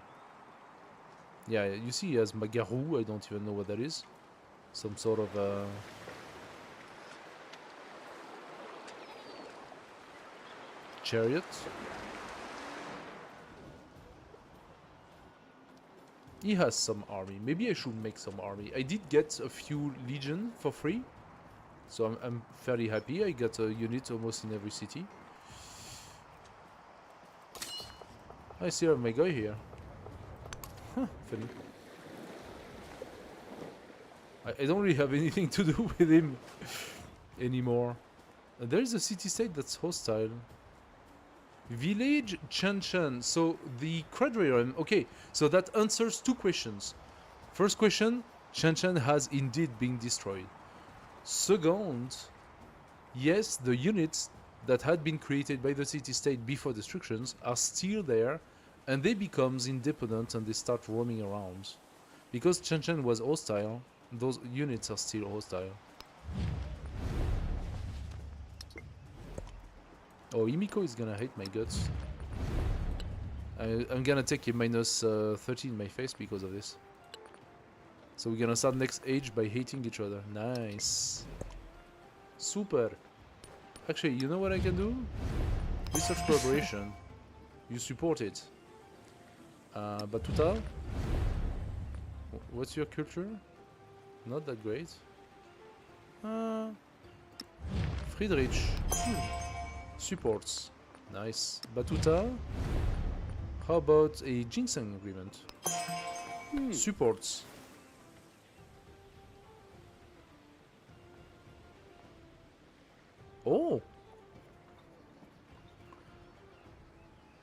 Yeah, you see he has Magarou, I don't even know what that is. Some sort of chariot. He has some army. Maybe I should make some army. I did get a few legion for free. So I'm fairly happy. I got a unit almost in every city. I still have my guy here. Huh, funny. I don't really have anything to do with him anymore. There is a city-state that's hostile. Village Chanchan. So the Cradre realm. Okay, so that answers two questions. First question, Chanchan has indeed been destroyed. Second, yes, the units that had been created by the city-state before destructions are still there, and they become independent and they start roaming around. Because Chanchan was hostile, those units are still hostile. Oh, Himiko is gonna hate my guts. I'm gonna take a minus 30 in my face because of this. So we're gonna start next age by hating each other. Nice. Super. Actually, you know what I can do? Research collaboration. You support it. Batuta? What's your culture? Not that great. Friedrich. Supports. Nice. Batuta? How about a ginseng agreement? Supports. Oh!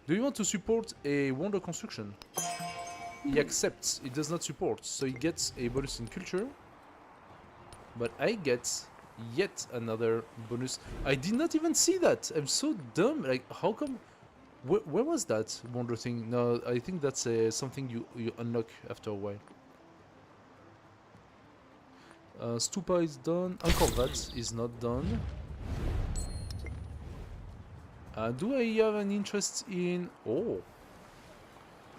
Do you want to support a wonder construction? He accepts, he does not support, so he gets a bonus in culture. But I get yet another bonus. I did not even see that! I'm so dumb, like, how come... Where was that wonder thing? No, I think that's something you unlock after a while. Stupa is done, Angkor Wat is not done. Do I have an interest in... Oh!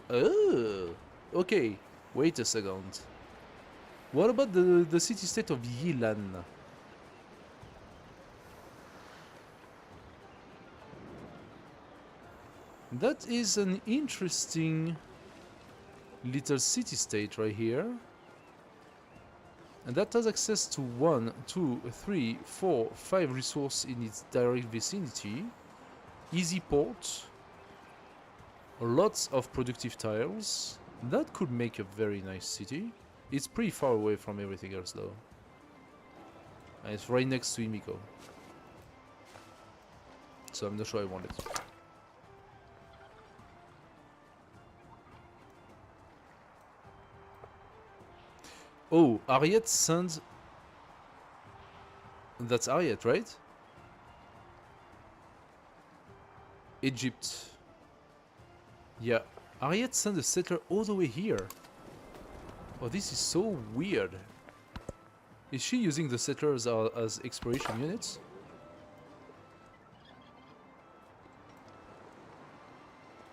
Oh! Okay, wait a second. What about the city-state of Yilan? That is an interesting little city-state right here. And that has access to 1, 2, 3, 4, 5 resources in its direct vicinity. Easy port. Lots of productive tiles. That could make a very nice city. It's pretty far away from everything else though. And it's right next to Himiko. So I'm not sure I want it. Oh, Ariet sends... That's Ariet, right? Egypt. Yeah, Ariet sent a settler all the way here. Oh, this is so weird. Is she using the settlers as exploration units?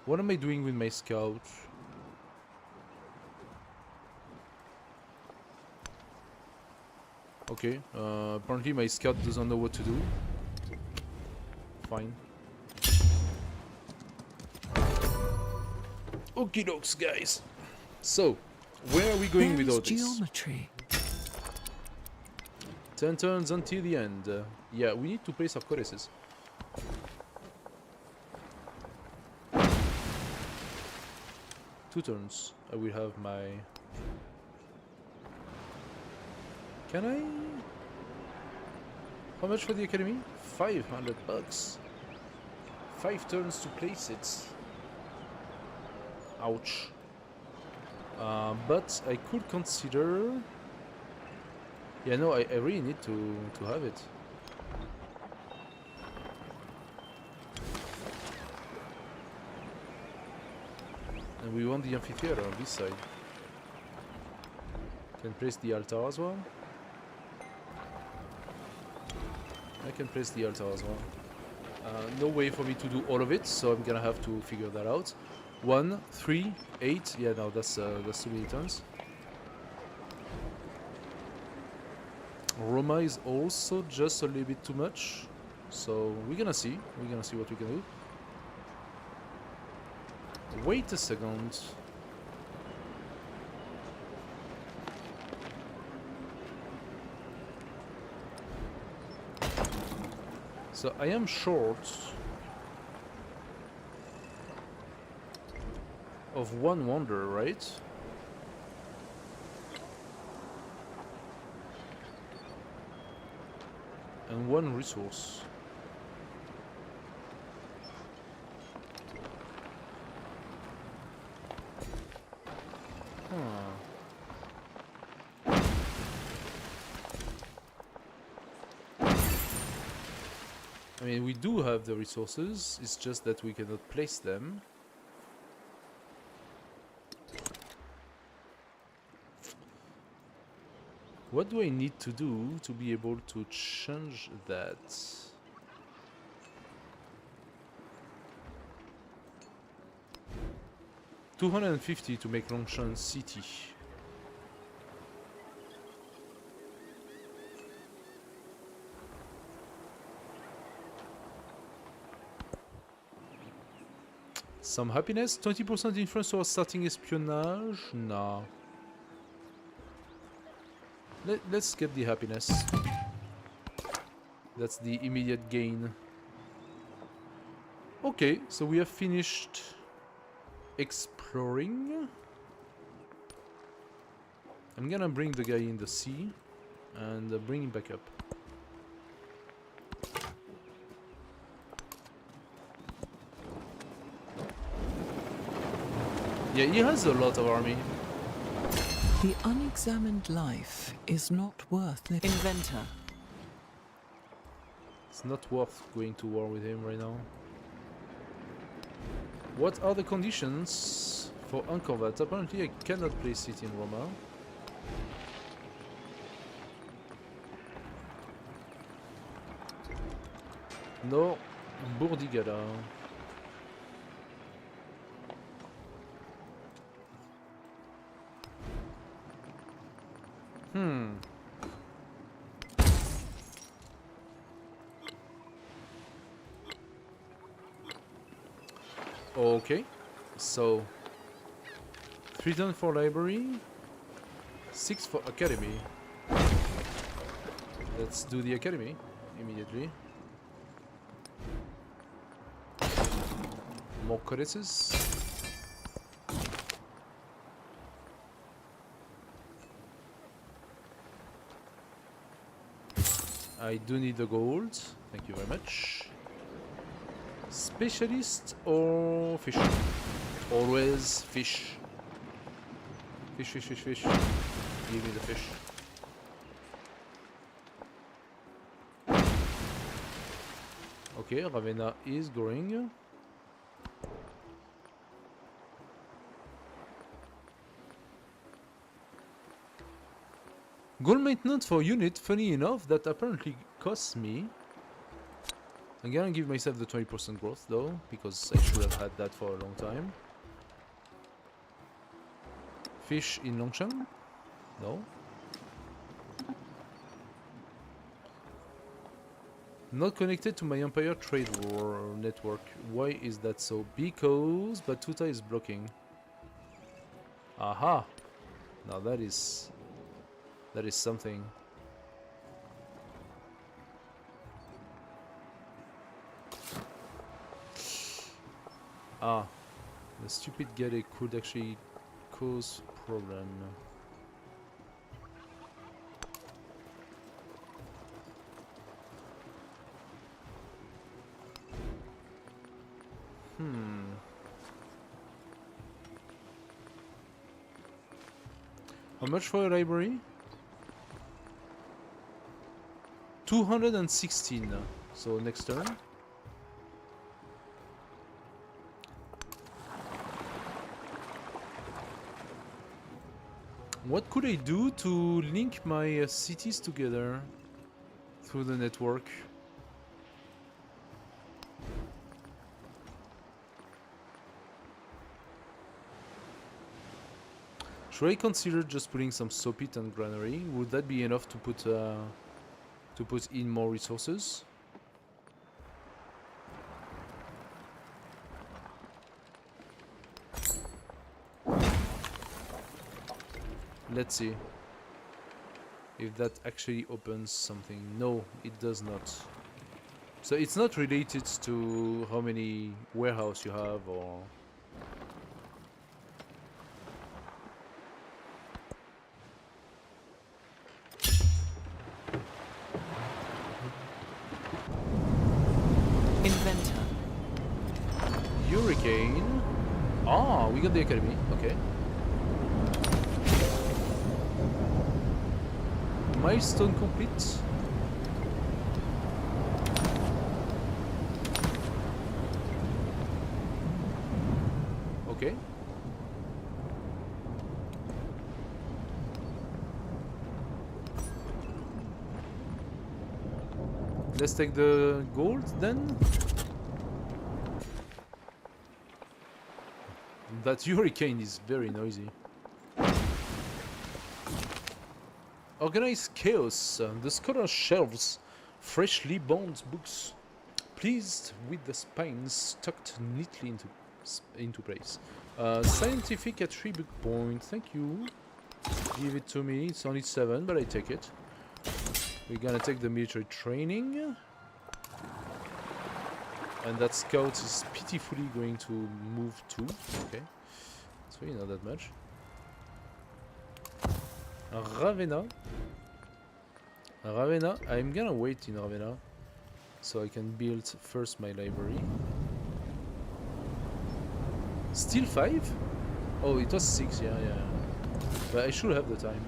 What am I doing with my scout? Okay, apparently my scout doesn't know what to do. Fine. Okie dokes, guys. So, where are we going with all this? Geometry. 10 turns until the end. Yeah, we need to place our choruses. Two turns. I will have my... Can I? How much for the academy? 500 bucks. 5 turns to place it. Ouch. But I could consider... Yeah, no, I really need to have it. And we want the amphitheater on this side. Can place the altar as well. I can place the altar as well. No way for me to do all of it, so I'm gonna have to figure that out. 1, 3, 8. Yeah, no, that's too many turns. Roma is also just a little bit too much. So we're gonna see. We're gonna see what we can do. Wait a second. So I am short of one wonder, right? And one resource. I mean, we do have the resources, it's just that we cannot place them. What do I need to do to be able to change that? $250 to make Longshan City. Some happiness, 20% influence or starting espionage? Nah. Let's get the happiness. That's the immediate gain. Okay, so we have finished exploring. I'm gonna bring the guy in the sea and bring him back up. Yeah, he has a lot of army. The unexamined life is not worth living. Inventor. It's not worth going to war with him right now. What are the conditions for Angkor? Apparently I cannot place it in Roma. No, Burdigada. Okay, so 3 turn for library, 6 for academy. Let's do the academy immediately. More codices. I do need the gold. Thank you very much. Specialist or fish? Always fish. Fish, fish, fish, fish. Give me the fish. Okay, Ravenna is growing. Gold maintenance for unit, funny enough, that apparently costs me. I'm gonna give myself the 20% growth though, because I should have had that for a long time. Fish in Longshan? No. Not connected to my Empire trade war network. Why is that so? Because Batuta is blocking. Aha! Now that is something. Ah, the stupid Gale could actually cause problem. How much for a library? 216. So next turn. What could I do to link my cities together through the network? Should I consider just putting some soapit and granary? Would that be enough to put in more resources? Let's see if that actually opens something. No, it does not. So it's not related to how many warehouse you have or... Inventor. Hurricane. Ah, we got the academy. Okay. Milestone complete. Okay. Let's take the gold then. That hurricane is very noisy. Organized chaos. The scholar shelves freshly bound books, pleased with the spines tucked neatly into place. Scientific attribute point. Thank you. Give it to me. It's only 7, but I take it. We're gonna take the military training. And that scout is pitifully going to move too. Okay. It's really not that much. Ravenna. Ravenna. I'm gonna wait in Ravenna so I can build first my library. Still 5? Oh, it was 6, yeah. But I should have the time.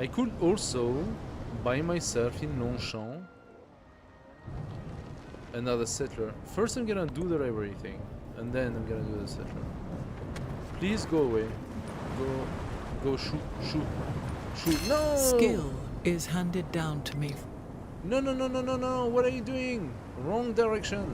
I could also buy myself in Longchamp another settler. First I'm gonna do the library thing, and then I'm gonna do the settler. Please go away. Go shoot. No! Skill is handed down to me. No, what are you doing? Wrong direction.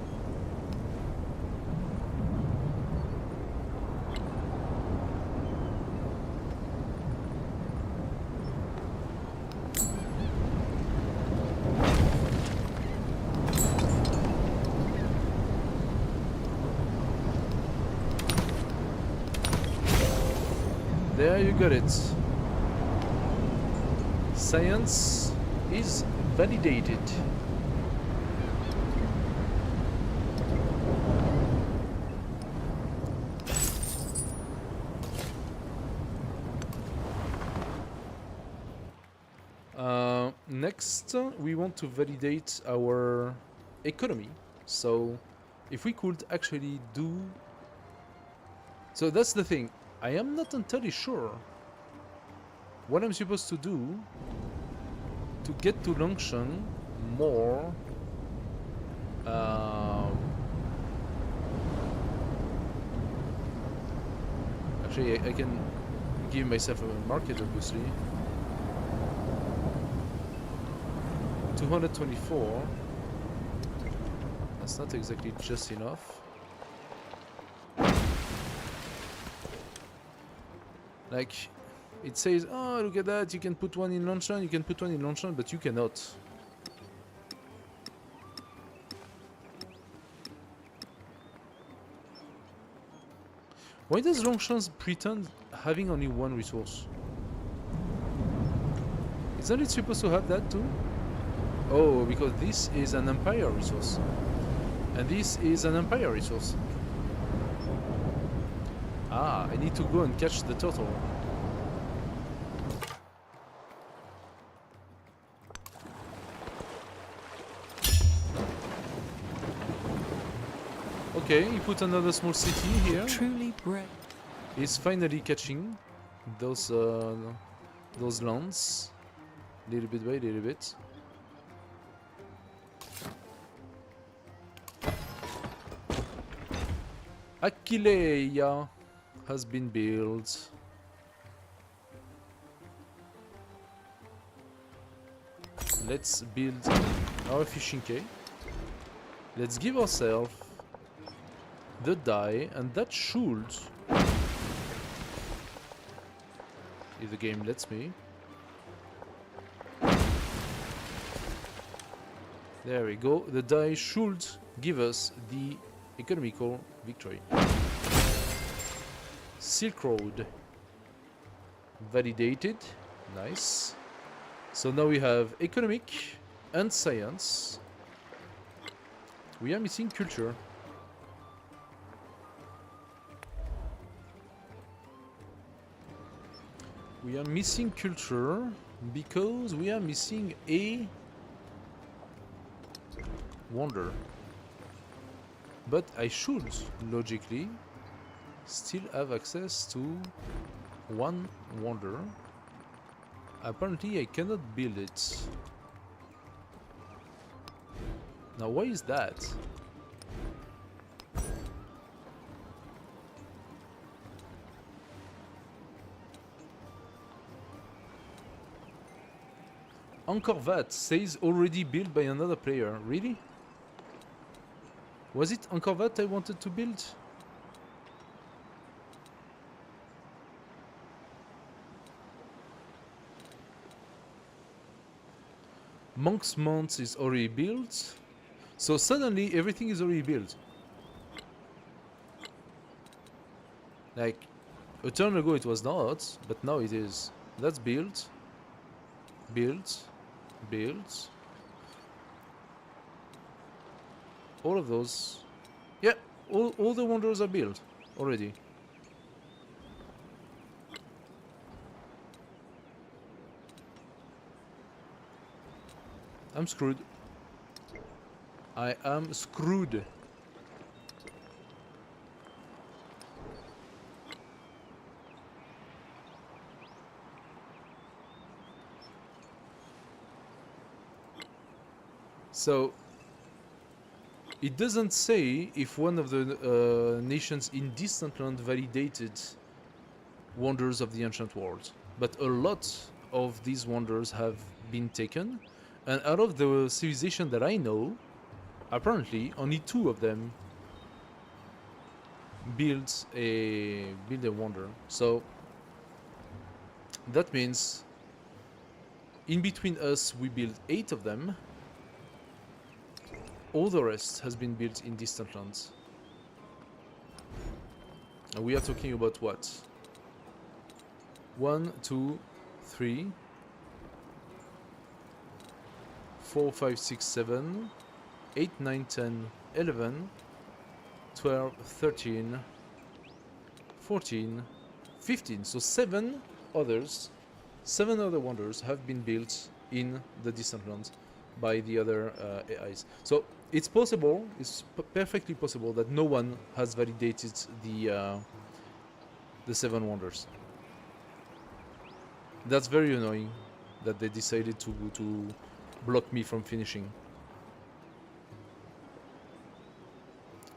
There you got it. Science is validated. Next, we want to validate our economy. So, if we could actually do... So that's the thing. I am not entirely sure what I'm supposed to do to get to Longshan more actually I can give myself a market obviously. 224. That's not exactly just enough. Like, it says, oh, look at that, you can put one in Longshan, you can put one in Longshan, but you cannot. Why does Longshan pretend having only one resource? Isn't it supposed to have that too? Oh, because this is an Empire resource. And this is an Empire resource. Ah, I need to go and catch the turtle. Okay, he put another small city here. Truly bred. He's finally catching those lands, little bit by little bit. Aquileia has been built. Let's build our fishing quay. Let's give ourselves the die, and that should, if the game lets me. There we go. The die should give us the economical victory. Silk Road. Validated. Nice. So now we have economic and science. We are missing culture. We are missing culture because we are missing a wonder. But I should logically still have access to one wonder. Apparently I cannot build it. Now why is that? Angkor Wat says already built by another player. Really? Was it Angkor Wat I wanted to build? Monk's Mount is already built. So suddenly everything is already built. Like a turn ago it was not, but now it is. That's built. Built. Built. All of those. Yeah, all the wonders are built already. I'm screwed. I am screwed. So it doesn't say if one of the nations in distant land validated wonders of the ancient world, but a lot of these wonders have been taken, and out of the civilization that I know, apparently only 2 of them build a wonder. So that means in between us we build 8 of them. All the rest has been built in distant lands. And we are talking about what? 1, 2, 3, 4, 5, 6, 7, 8, 9, 10, 11, 12, 13, 14, 15. So 7 other wonders have been built in the distant lands by the other AIs. So it's possible, it's perfectly possible that no one has validated the 7 wonders. That's very annoying that they decided to block me from finishing.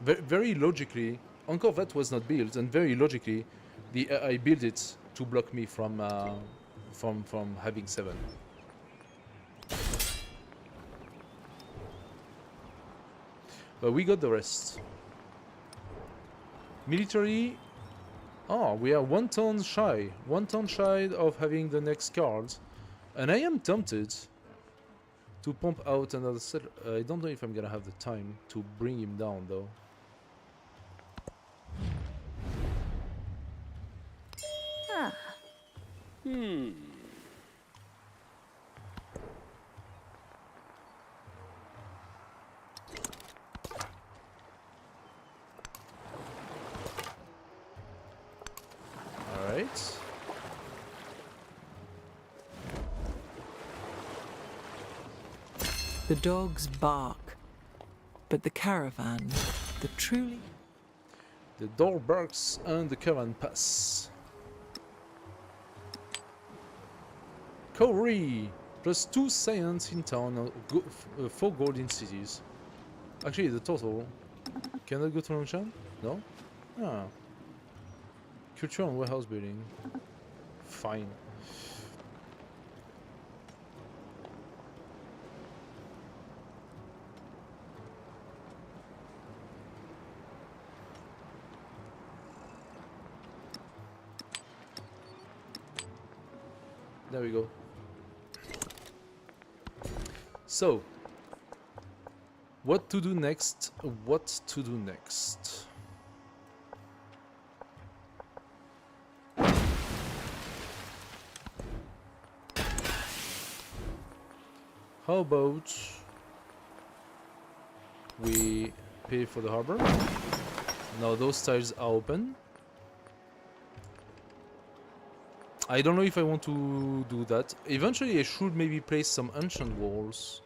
Very logically, Angkor Wat was not built, and very logically, the AI built it to block me from having 7. But we got the rest. Military. Oh, we are 1 turn shy. 1 turn shy of having the next card. And I am tempted to pump out another set. I don't know if I'm gonna have the time to bring him down though. Alright. The dogs bark, but the caravan, the truly... The door barks and the caravan pass. Kauri! +2 science in town, 4 gold in cities. Actually, the total. Can I go to Longshan? No? Ah. Culture and warehouse building. Fine. There we go. So, what to do next? What to do next? How about we pay for the harbor? Now those tiles are open. I don't know if I want to do that. Eventually I should maybe place some ancient walls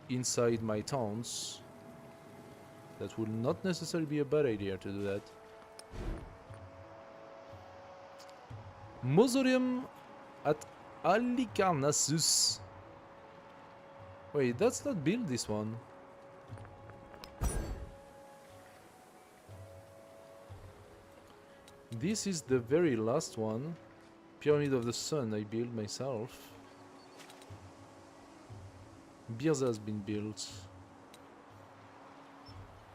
inside my towns. That would not necessarily be a bad idea to do that. Mausoleum at Halicarnassus. Wait, that's not built, this one. This is the very last one. Pyramid of the Sun I built myself. Birza has been built.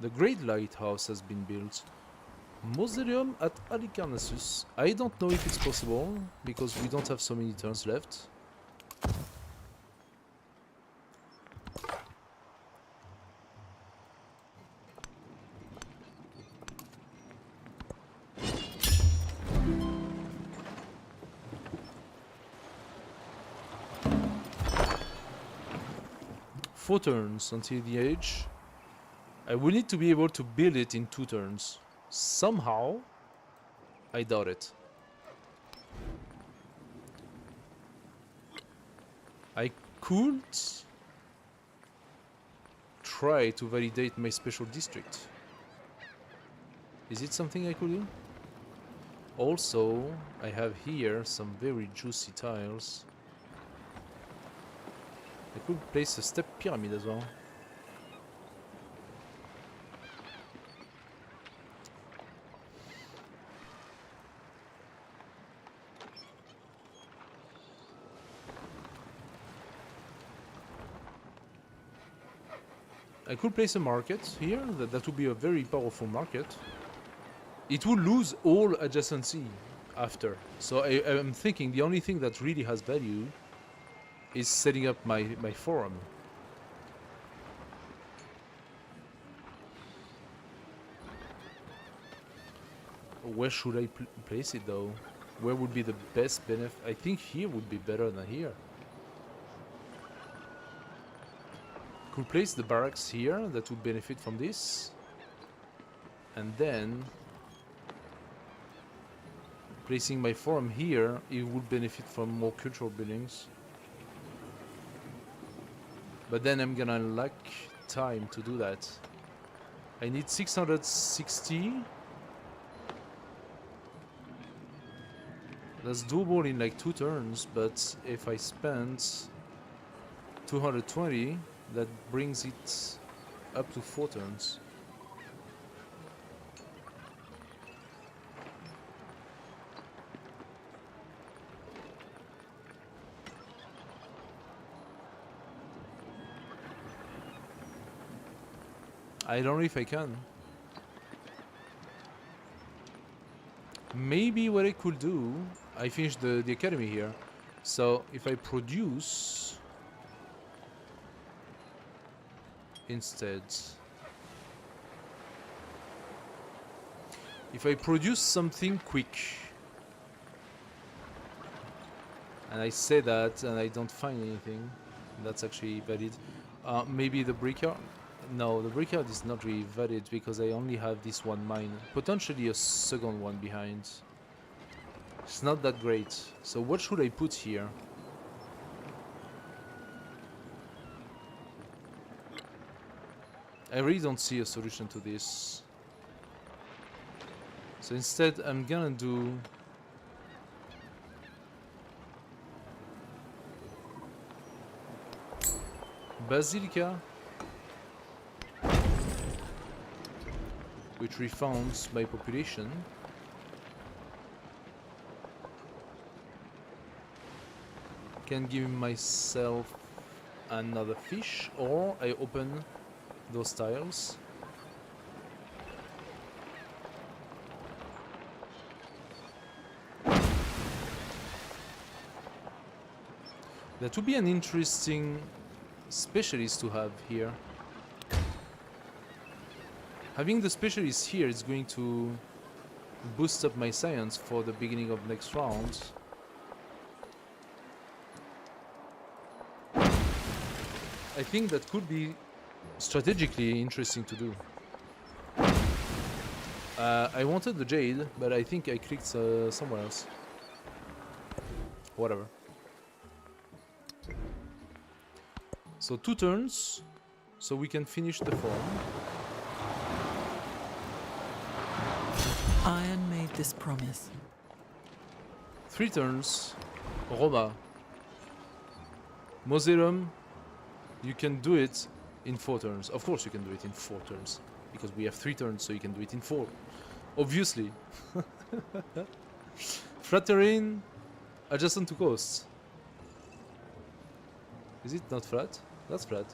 The Great Lighthouse has been built. Mausoleum at Halicarnassus. I don't know if it's possible, because we don't have so many turns left. Four turns until the age. I will need to be able to build it in 2 turns. Somehow, I doubt it. I could try to validate my special district. Is it something I could do? Also, I have here some very juicy tiles. I could place a step pyramid as well. I could place a market here. That would be a very powerful market. It would lose all adjacency after. So I'm thinking the only thing that really has value is setting up my forum. Where should I place it though? Where would be the best benefit? I think here would be better than here. Could place the barracks here, that would benefit from this. And then placing my forum here, it would benefit from more cultural buildings. But then I'm gonna lack time to do that. I need 660. That's doable in like 2 turns, but if I spend 220, that brings it up to 4 turns. I don't know if I can. Maybe what I could do, I finished the academy here. So if I produce instead, if I produce something quick, and I say that and I don't find anything, that's actually valid. Maybe the brickyard. No, the brickyard is not really valid because I only have this one mine. Potentially a second one behind. It's not that great. So what should I put here? I really don't see a solution to this. So instead I'm gonna do Basilica, which refounds my population. Can give myself another fish, or I open those tiles. That would be an interesting specialist to have here. Having the specialist here is going to boost up my science for the beginning of next round. I think that could be strategically interesting to do. I wanted the jade, but I think I clicked somewhere else. Whatever. So 2 turns, so we can finish the form. Iron made this promise. 3 turns, Roma. Mausoleum, you can do it in 4 turns. Of course you can do it in 4 turns, because we have 3 turns, so you can do it in 4. Obviously. Flat terrain, adjacent to coast. Is it not flat? That's flat.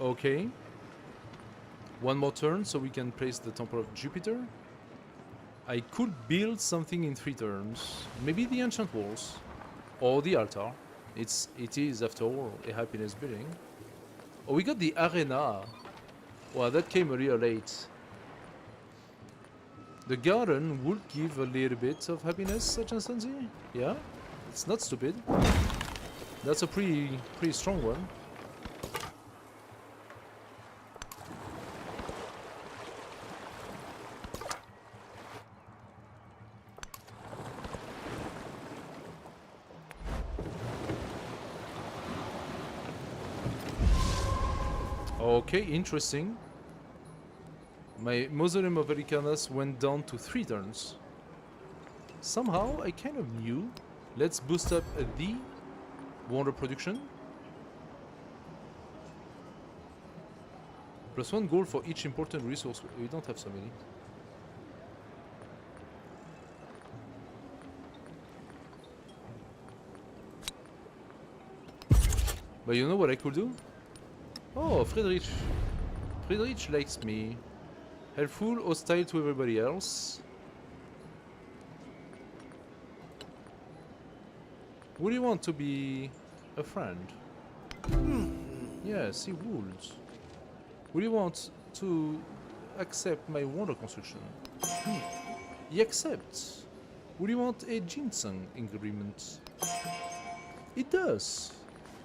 Okay. 1 more turn, so we can place the Temple of Jupiter. I could build something in 3 turns. Maybe the Ancient Walls. Or the altar. It is, after all, a happiness building. Oh, we got the arena. Well, that came a little late. The garden would give a little bit of happiness adjacency. Yeah, it's not stupid. That's a pretty strong one. Okay, interesting. My Mausoleum of Aricanas went down to 3 turns. Somehow, I kind of knew. Let's boost up the Wonder Production. +1 gold for each important resource. We don't have so many. But you know what I could do? Oh, Friedrich. Friedrich likes me. Helpful, hostile to everybody else. Would you want to be a friend? Yes, he would. Would you want to accept my wonder construction? He accepts. Would you want a ginseng agreement? It does.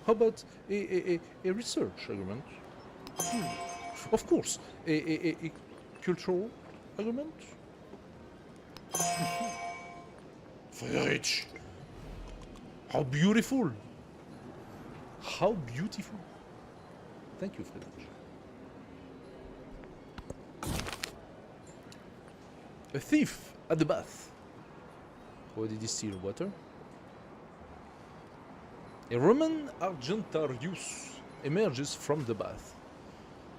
How about a research agreement? Of course. A cultural agreement? Friedrich! How beautiful! How beautiful! Thank you, Friedrich. A thief at the bath. Or did he steal water? A Roman Argentarius emerges from the bath,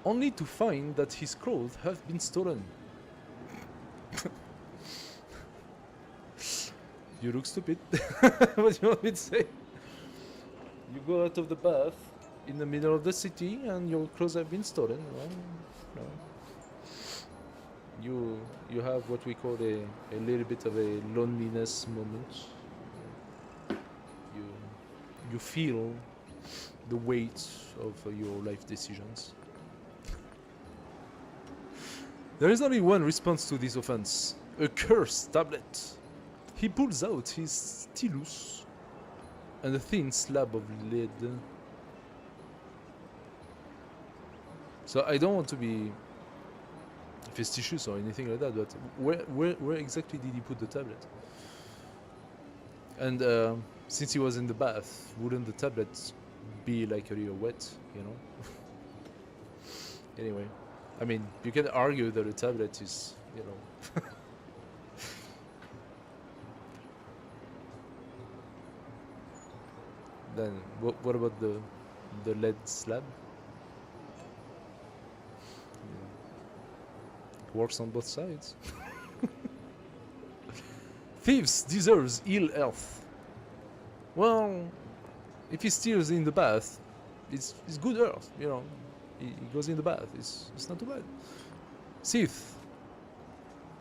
only to find that his clothes have been stolen. You look stupid. What do you want me to say? You go out of the bath in the middle of the city and your clothes have been stolen. Well, no. You have what we call a little bit of a loneliness moment. You feel the weight of your life decisions. There is only one response to this offense. A cursed tablet. He pulls out his stylus and a thin slab of lead. So I don't want to be facetious or anything like that, but where exactly did he put the tablet? And since he was in the bath, wouldn't the tablet be like a little wet, you know? Anyway, I mean, you can argue that a tablet is, you know... Then, what about the lead slab? works on both sides. Thieves deserves ill health. Well, if he steals in the bath, it's good earth, you know. He goes in the bath. It's not too bad. Thief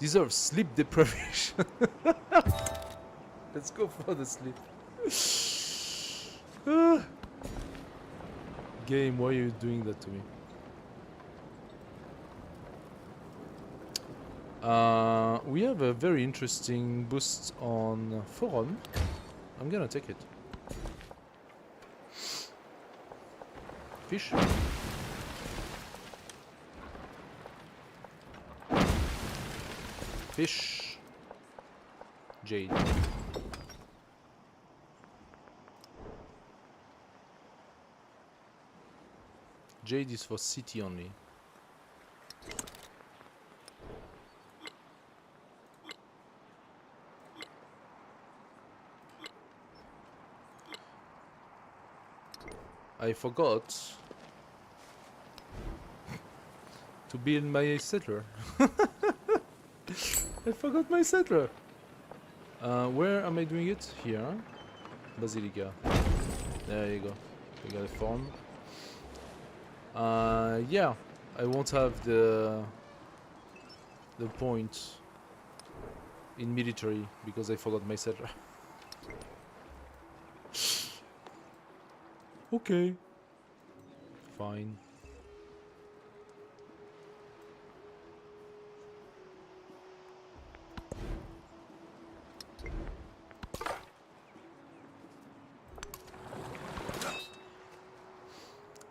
deserves sleep deprivation. Let's go for the sleep. Game, why are you doing that to me? We have a very interesting boost on Forum. I'm gonna take it. Fish. Fish. Jade. Jade is for city only. I forgot to build my settler. I forgot my settler. Where am I doing it? Here. Basilica. There you go. We got a farm. Yeah, I won't have the point in military because I forgot my settler. Okay. Fine.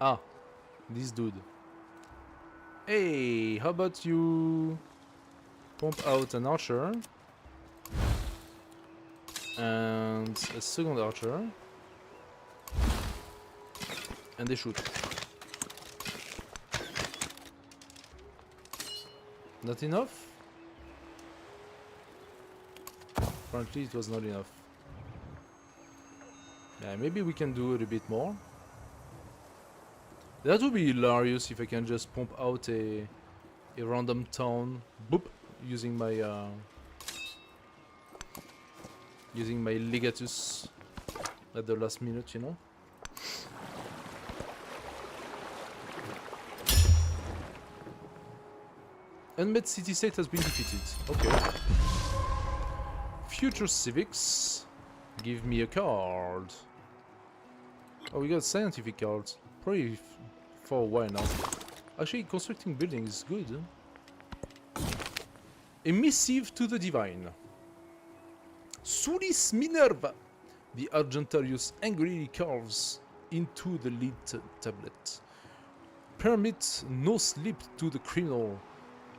Ah, this dude. Hey, how about you pump out an archer and a second archer, and they shoot. Not enough? Apparently it was not enough. Yeah, maybe we can do it a bit more. That would be hilarious if I can just pump out a random town, boop, using my legatus at the last minute, you know. Unmet city state has been defeated. Okay. Future civics. Give me a card. Oh, we got scientific cards. Probably for a while now. Actually, constructing buildings is good. Huh? A missive to the divine. Sulis Minerva. The Argentarius angrily carves into the lead tablet. Permit no sleep to the criminal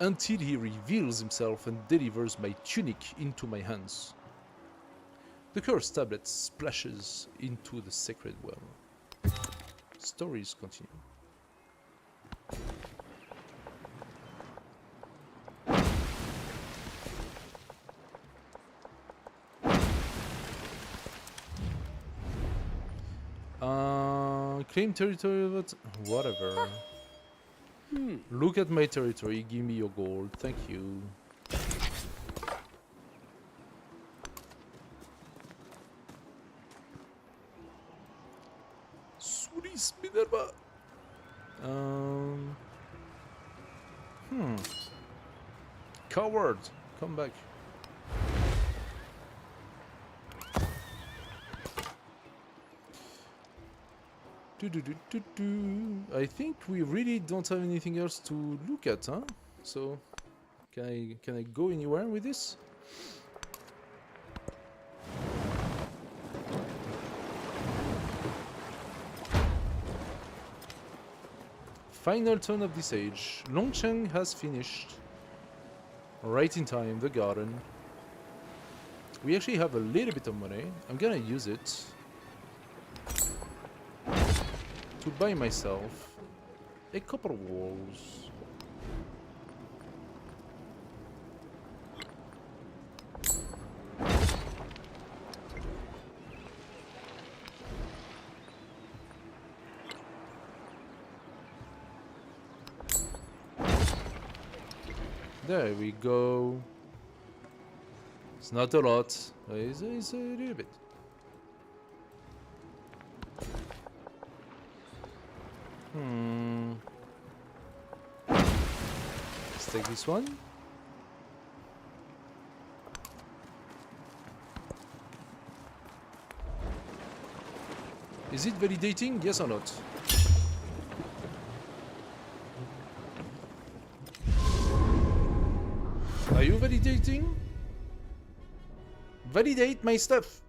until he reveals himself and delivers my tunic into my hands. The cursed tablet splashes into the sacred well. Stories continue. Claim territory, but whatever. Look at my territory, give me your gold, thank you. Sulis Minerva. Coward, come back. I think we really don't have anything else to look at, huh? So, can I go anywhere with this? Final turn of this age. Longcheng has finished. Right in time, the garden. We actually have a little bit of money. I'm gonna use it to buy myself a couple of walls. There we go. It's not a lot. It's a little bit. Let's take this one. Is it validating? Yes or not? Are you validating? Validate my stuff.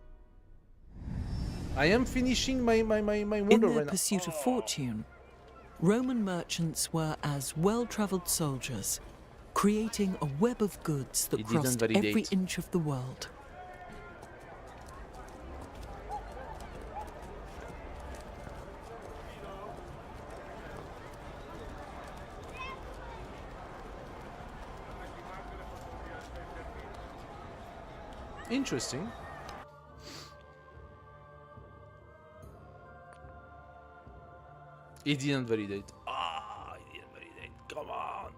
I am finishing my In wonder their right now. pursuit of fortune, Roman merchants were as well-travelled soldiers, creating a web of goods that It didn't crossed validate. every inch of the world. Interesting. It didn't validate. It didn't validate. Come on.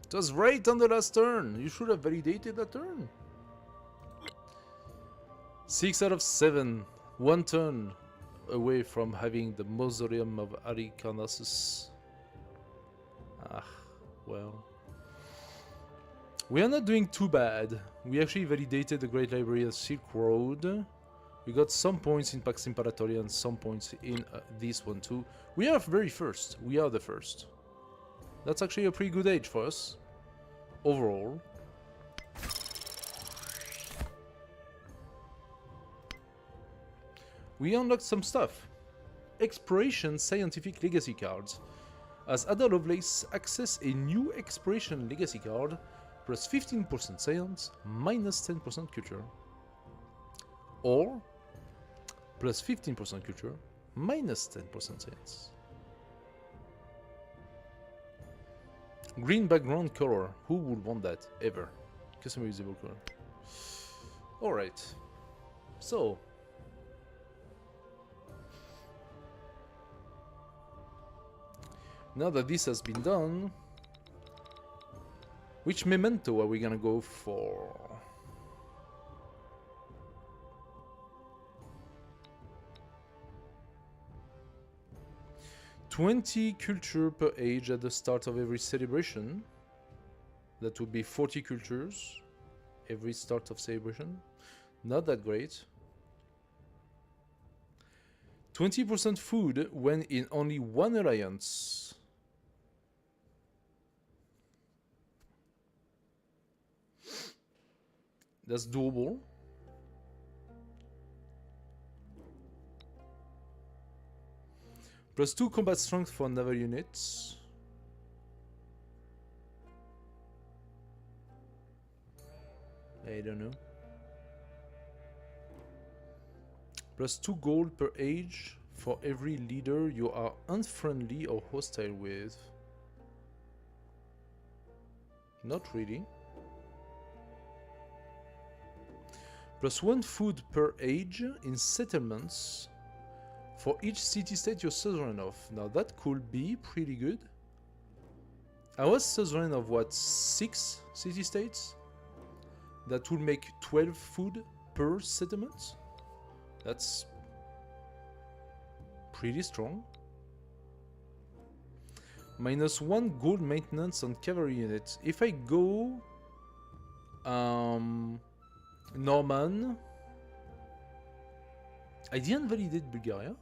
It was right on the last turn. You should have validated that turn. 6 out of 7. 1 turn away from having the mausoleum of Halicarnassus. Well. We are not doing too bad. We actually validated the Great Library of Silk Road. We got some points in Pax Imperatoria and some points in this one too. We are very first. We are the first. That's actually a pretty good age for us. Overall. We unlocked some stuff. Exploration Scientific Legacy cards. As Ada Lovelace access a new Exploration Legacy card, plus 15% science, minus 10% culture. Or plus 15% culture, minus 10% science. Green background color. Who would want that ever? Customizable color. Alright. So. Now that this has been done, which memento are we gonna go for? $20 culture per age at the start of every celebration. That would be 40 cultures every start of celebration. Not that great. 20% food when in only one alliance. That's doable. Plus 2 combat strength for naval units. I don't know. Plus 2 gold per age for every leader you are unfriendly or hostile with. Not really. Plus 1 food per age in settlements for each city-state you're suzerain of. Now that could be pretty good. I was suzerain of what, 6 city-states? That would make 12 food per settlement. That's pretty strong. Minus 1 gold maintenance on cavalry units. If I go Norman, I didn't validate Bulgaria.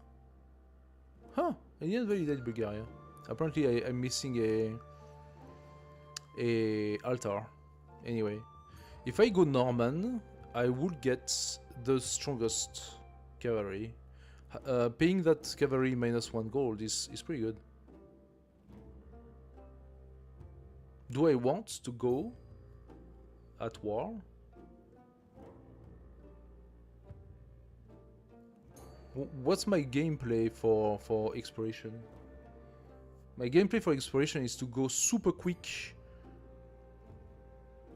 Huh, I didn't validate Bulgaria. Apparently I'm missing a altar. Anyway, if I go Norman, I would get the strongest cavalry. Paying that cavalry minus 1 gold is pretty good. Do I want to go at war? What's my gameplay for exploration? My gameplay for exploration is to go super quick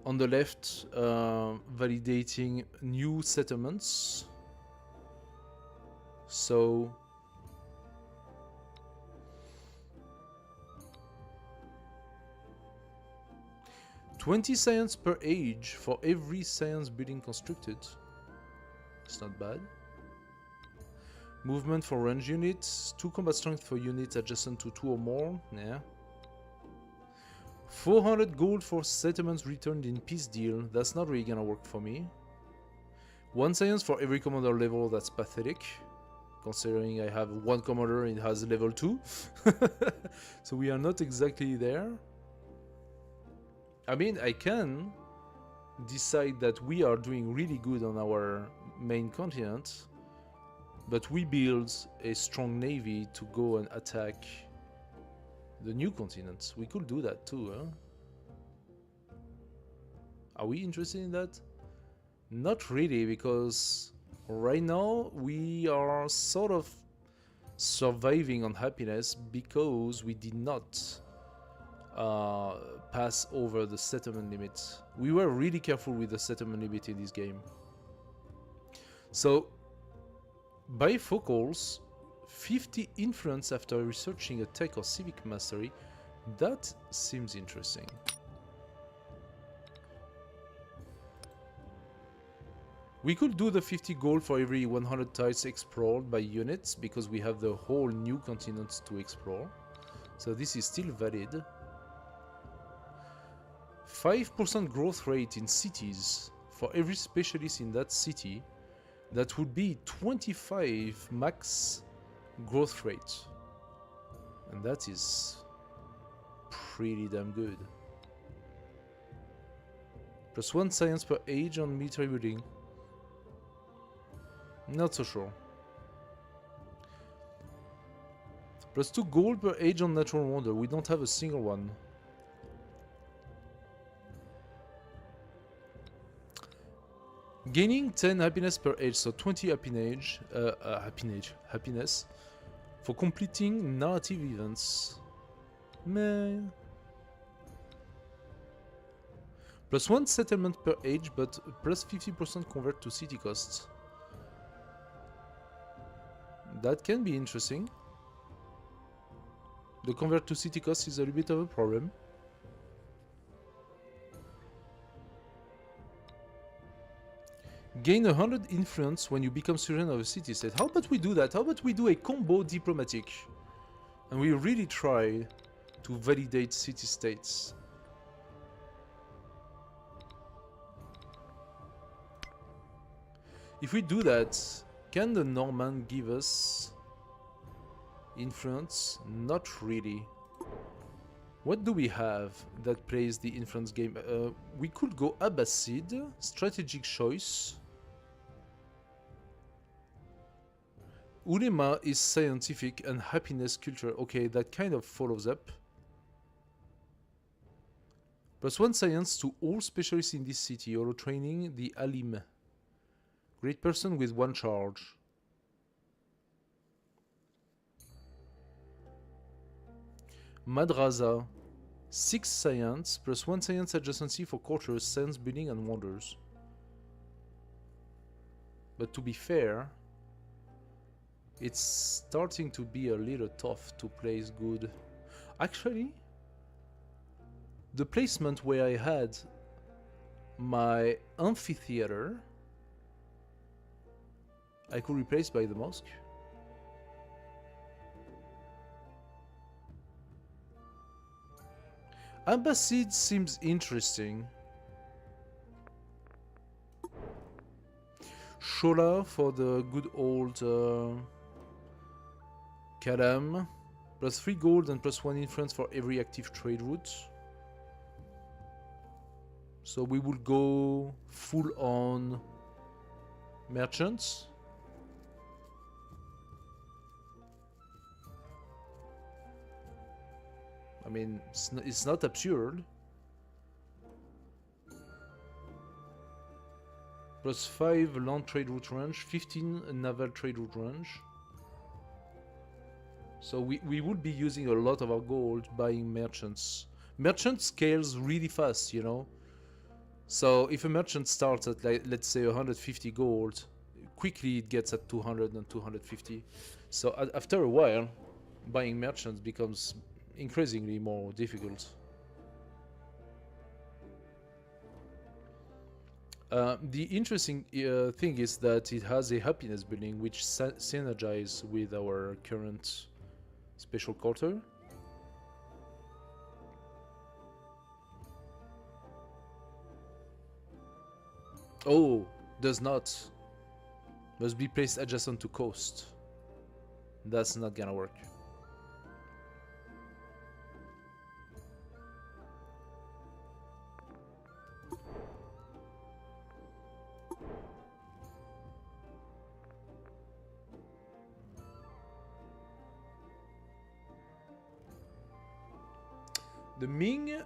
on the left, validating new settlements. So 20 science per age for every science building constructed. It's not bad. Movement for range units. 2 combat strength for units adjacent to 2 or more. Yeah. 400 gold for settlements returned in peace deal. That's not really gonna work for me. 1 science for every commander level. That's pathetic. Considering I have 1 commander and it has level 2. So we are not exactly there. I mean, I can decide that we are doing really good on our main continent, but we build a strong navy to go and attack the new continents. We could do that too, huh? Are we interested in that? Not really, because right now we are sort of surviving on happiness because we did not pass over the settlement limit. We were really careful with the settlement limit in this game. So, bifocals, 50 influence after researching a tech or civic mastery. That seems interesting. We could do the 50 gold for every 100 tiles explored by units because we have the whole new continent to explore. So this is still valid. 5% growth rate in cities for every specialist in that city. That would be 25 max growth rate. And that is pretty damn good. +1 science per age on military building. Not so sure. +2 gold per age on natural wonder. We don't have a single one. Gaining 10 happiness per age, so 20 happiness for completing narrative events. Meh. +1 settlement per age, but +50% convert to city costs. That can be interesting. The convert to city cost is a little bit of a problem. Gain 100 influence when you become suzerain of a city state. How about we do that? How about we do a combo diplomatic? And we really try to validate city states. If we do that, can the Norman give us influence? Not really. What do we have that plays the influence game? We could go Abbasid, strategic choice. Ulema is scientific and happiness culture. Okay, that kind of follows up. +1 science to all specialists in this city. Auto training the Alim. Great person with 1 charge. Madrasa. 6 science +1 science adjacency for cultures, science building and wonders. But to be fair, it's starting to be a little tough to place good. Actually, the placement where I had my amphitheater, I could replace by the mosque. Abbasid seems interesting. Shola for the good old Kadam. +3 gold and +1 influence for every active trade route. So we will go full on merchants. I mean, it's not absurd. +5 land trade route range, 15 naval trade route range. So we would be using a lot of our gold buying merchants. Merchant scales really fast, you know. So if a merchant starts at, like, let's say 150 gold, quickly it gets at 200 and 250. So after a while, buying merchants becomes increasingly more difficult. The interesting thing is that it has a happiness building which synergizes with our current special quarter. Oh, does not. Must be placed adjacent to coast. That's not gonna work. The Ming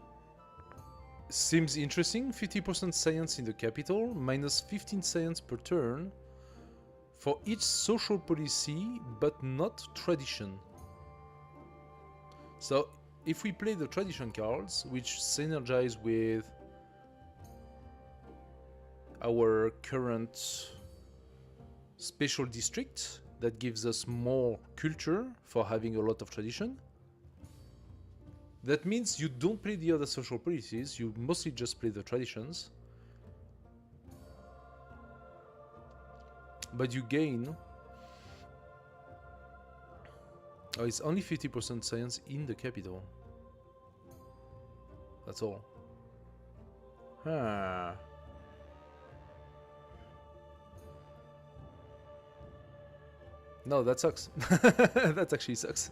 seems interesting. 50% science in the capital, minus 15 science per turn for each social policy, but not tradition. So if we play the tradition cards, which synergize with our current special district, that gives us more culture for having a lot of tradition. That means you don't play the other social policies, you mostly just play the traditions. But you gain... Oh, it's only 50% science in the capital. That's all. Huh. No, that sucks. That actually sucks.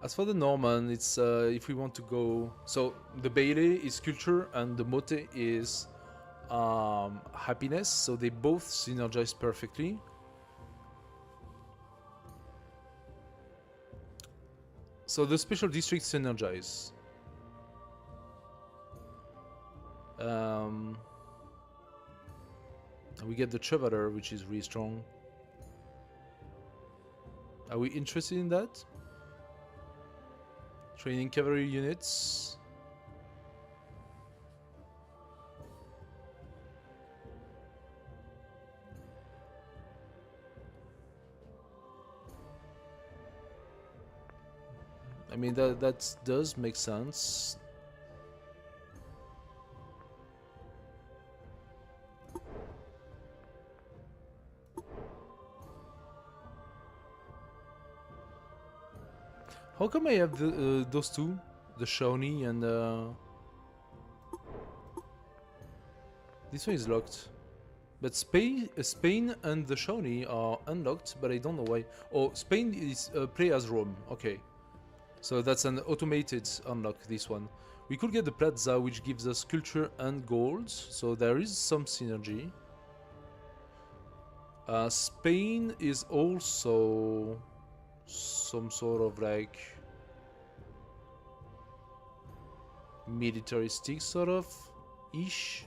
As for the Norman, it's if we want to go... So the Bailey is culture and the Mote is happiness, so they both synergize perfectly. So the special districts synergize. We get the Chevalier, which is really strong. Are we interested in that? Training cavalry units. I mean, that does make sense. How come I have those two? The Shawnee and... This one is locked. But Spain and the Shawnee are unlocked, but I don't know why. Oh, Spain is play as Rome. Okay. So that's an automated unlock, this one. We could get the Plaza, which gives us culture and gold. So there is some synergy. Spain is also... some sort of like militaristic sort of ish.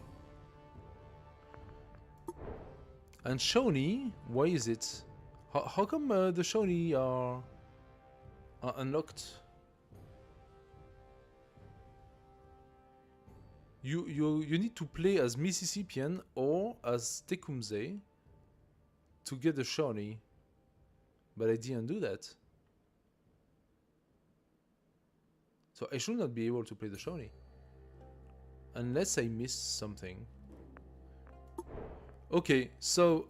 And Shawnee, why is it? How come the Shawnee are unlocked? You need to play as Mississippian or as Tecumseh to get the Shawnee. But I didn't do that. So I should not be able to play the Shawnee. Unless I missed something. Okay, so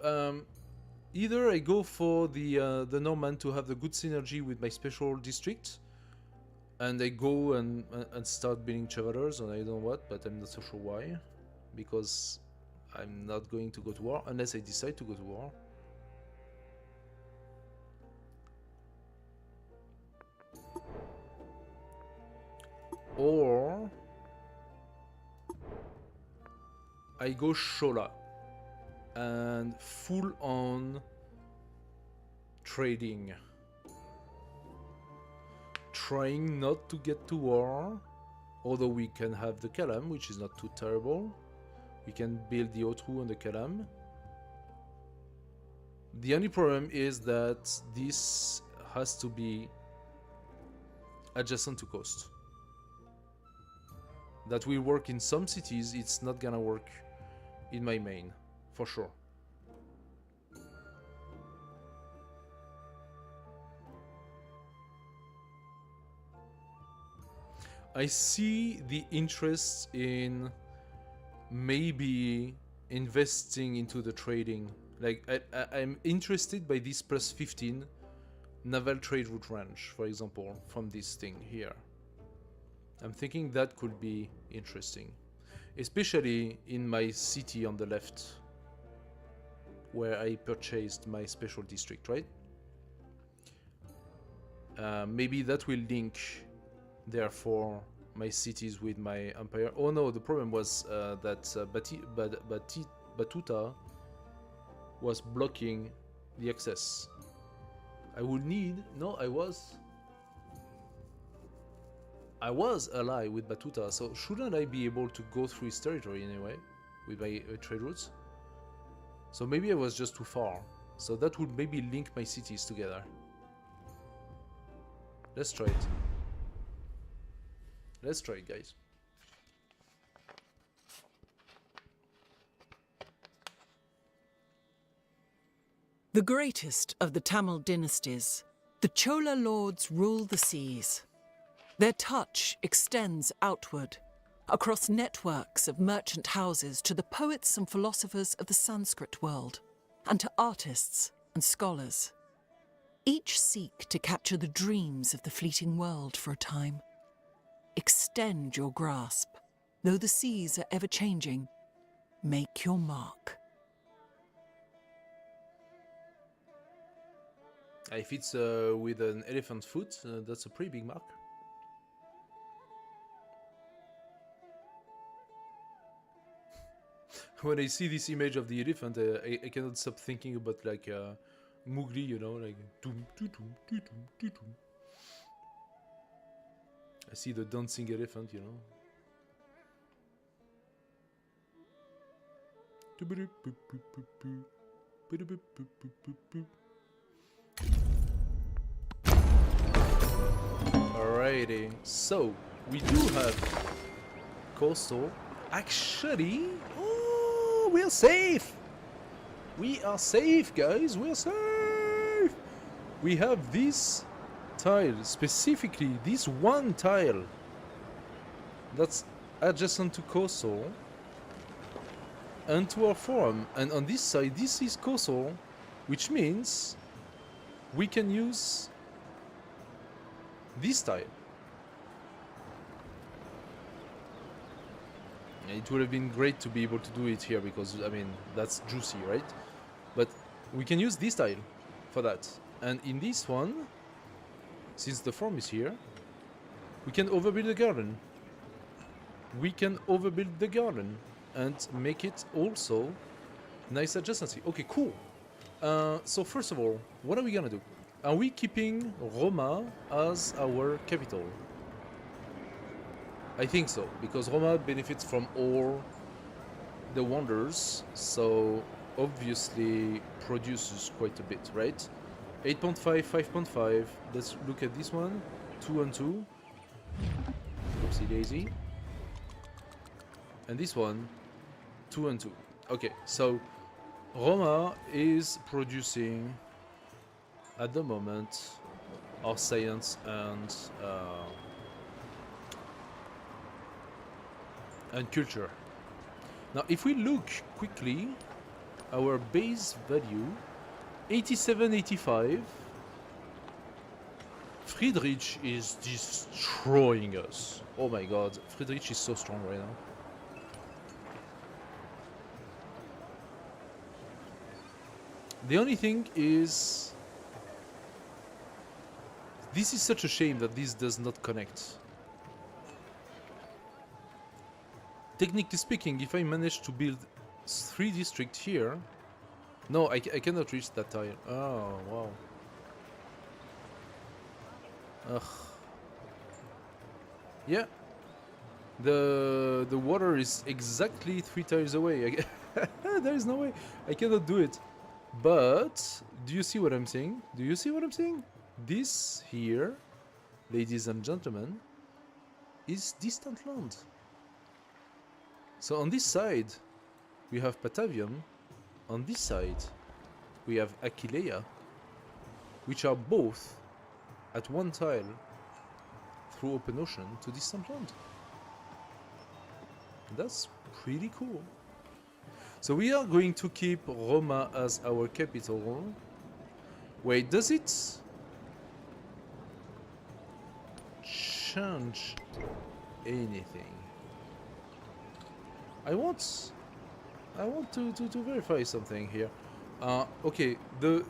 either I go for the Norman to have the good synergy with my special district, and I go and start building Chevaliers, and I don't know what, but I'm not so sure why. Because I'm not going to go to war, unless I decide to go to war. Or I go Shola and full on trading, trying not to get to war, although we can have the Kalam, which is not too terrible. We can build the Otru and the Kalam. The only problem is that this has to be adjacent to coast. That will work in some cities, it's not gonna work in my main, for sure. I see the interest in maybe investing into the trading. Like I'm interested by this plus 15 naval trade route range, for example, from this thing here. I'm thinking that could be interesting, especially in my city on the left, where I purchased my special district, right? Maybe that will link, therefore, my cities with my empire. Oh no, the problem was that Batuta was blocking the access. I would need... No, I was ally with Batuta, so shouldn't I be able to go through his territory anyway with my trade routes? So maybe I was just too far. So that would maybe link my cities together. Let's try it. Let's try it, guys. The greatest of the Tamil dynasties, the Chola lords rule the seas. Their touch extends outward, across networks of merchant houses to the poets and philosophers of the Sanskrit world, and to artists and scholars. Each seek to capture the dreams of the fleeting world for a time. Extend your grasp. Though the seas are ever-changing, make your mark. If it's with an elephant foot, that's a pretty big mark. When I see this image of the elephant, I cannot stop thinking about like Mowgli, you know, like doom, doom, doom, doom, doom. I see the dancing elephant, you know. Alrighty, so we do have coastal. Actually, oh, we're safe. We are safe, guys. We're safe. We have this tile, specifically this one tile that's adjacent to coastal and to our forum. And on this side, this is coastal, which means we can use this tile. It would have been great to be able to do it here because, I mean, that's juicy, right? But we can use this tile for that. And in this one, since the farm is here, we can overbuild the garden. We can overbuild the garden and make it also nice adjacency. Okay, cool. So first of all, what are we gonna do? Are we keeping Roma as our capital? I think so, because Roma benefits from all the wonders, so obviously produces quite a bit, right? 8.5, 5.5. Let's look at this one. 2 and 2. Oopsie daisy. And this one, 2 and 2. Okay, so Roma is producing at the moment our science and culture. Now, if we look quickly, our base value 87, 85. Friedrich is destroying us. Oh my god, Friedrich is so strong right now. The only thing is, this is such a shame that this does not connect. Technically speaking, if I manage to build 3 districts here... No, I cannot reach that tile. Oh, wow. Ugh. Yeah. The water is exactly 3 tiles away. There is no way. I cannot do it. But, do you see what I'm saying? Do you see what I'm saying? This here, ladies and gentlemen, is distant land. So on this side, we have Patavium. On this side, we have Aquileia, which are both at one tile through open ocean to distant land. That's pretty cool. So we are going to keep Roma as our capital. Wait, does it change anything? I want to verify something here. Okay, the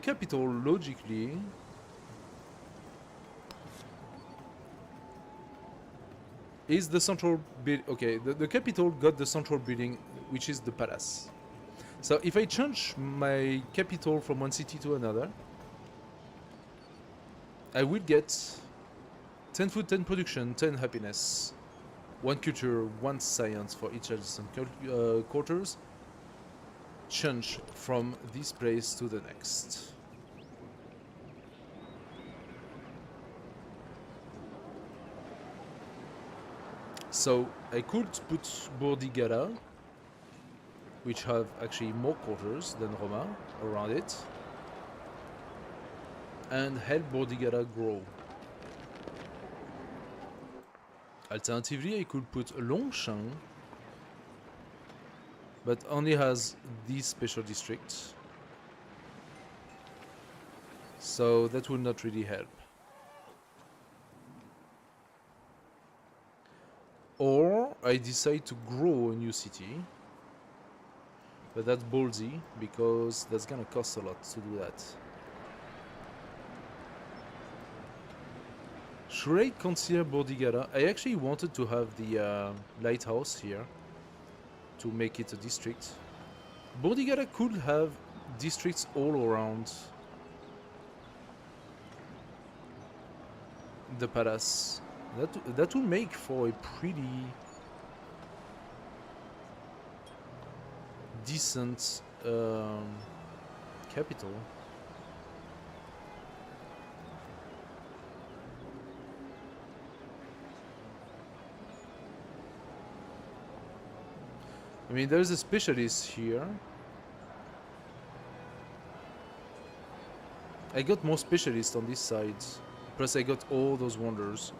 capital logically is the central build. Okay, the capital got the central building, which is the palace. So if I change my capital from one city to another, I will get 10 food, 10 production, 10 happiness, 1 culture, 1 science for each adjacent quarters. Change from this place to the next. So I could put Bordigara, which have actually more quarters than Roma around it, and help Bordigara grow. Alternatively, I could put Longchamp, but only has these special districts, so that will not really help. Or I decide to grow a new city, but that's ballsy because that's gonna cost a lot to do that. Should I consider Bordigara? I actually wanted to have the lighthouse here to make it a district. Bordigara could have districts all around the palace. That will make for a pretty decent capital. I mean, there's a specialist here. I got more specialists on this side. Plus I got all those wonders.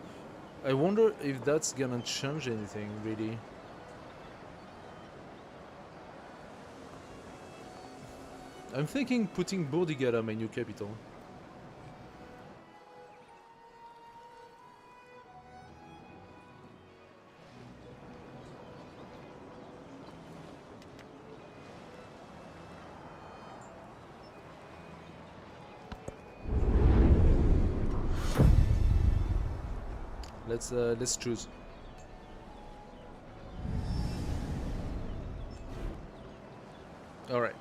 I wonder if that's gonna change anything, really. I'm thinking putting Bordigara my new capital. Let's choose. All right.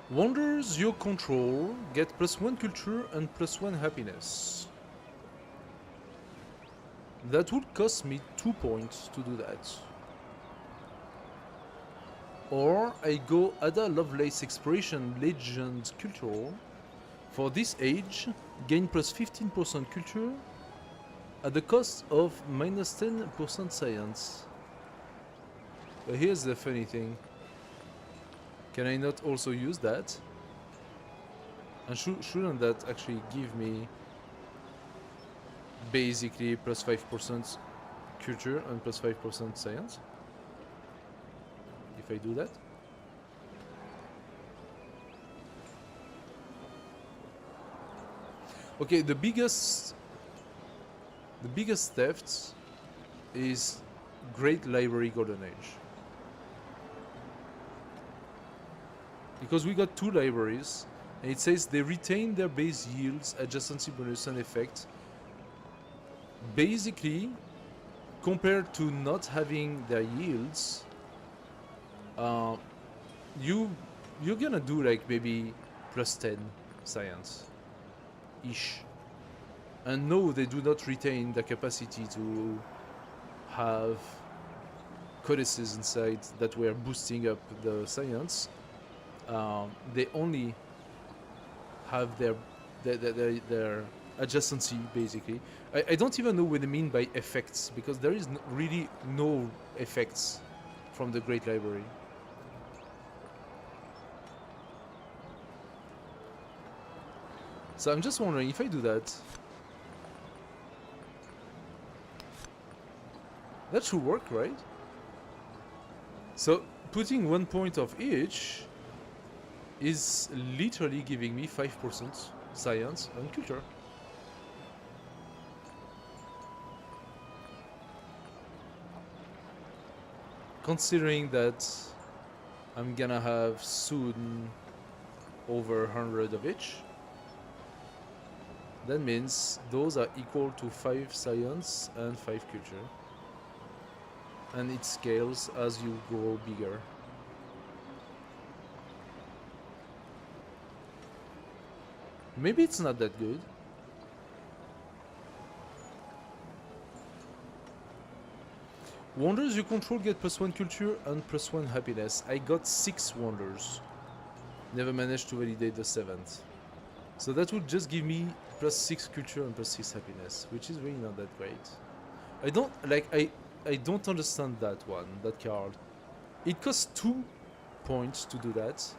Wonders you control get +1 culture and +1 happiness. That would cost me 2 points to do that. Or I go Ada Lovelace Exploration Legend Cultural. For this age, gain +15% culture at the cost of -10% science. But here's the funny thing. Can I not also use that? And shouldn't that actually give me basically +5% culture and +5% science? If I do that? Okay, the biggest theft is Great Library Golden Age. Because we got 2 libraries, and it says they retain their base yields, adjacency bonus, and effect. Basically, compared to not having their yields, you're gonna do like maybe +10 science ish. And no, they do not retain the capacity to have codices inside that were boosting up the science. They only have their adjacency, basically. I don't even know what they mean by effects, because there is really no effects from the Great Library. So I'm just wondering, if I do that, That should work, right? So putting 1 point of each is literally giving me 5% science and culture. Considering that I'm gonna have soon over 100 of each, that means those are equal to 5 science and 5 culture. And it scales as you grow bigger. Maybe it's not that good. Wonders you control get +1 culture and +1 happiness. I got 6 wonders. Never managed to validate the 7th. So that would just give me +6 culture and +6 happiness, which is really not that great. I don't understand that one, that card. It costs 2 points to do that.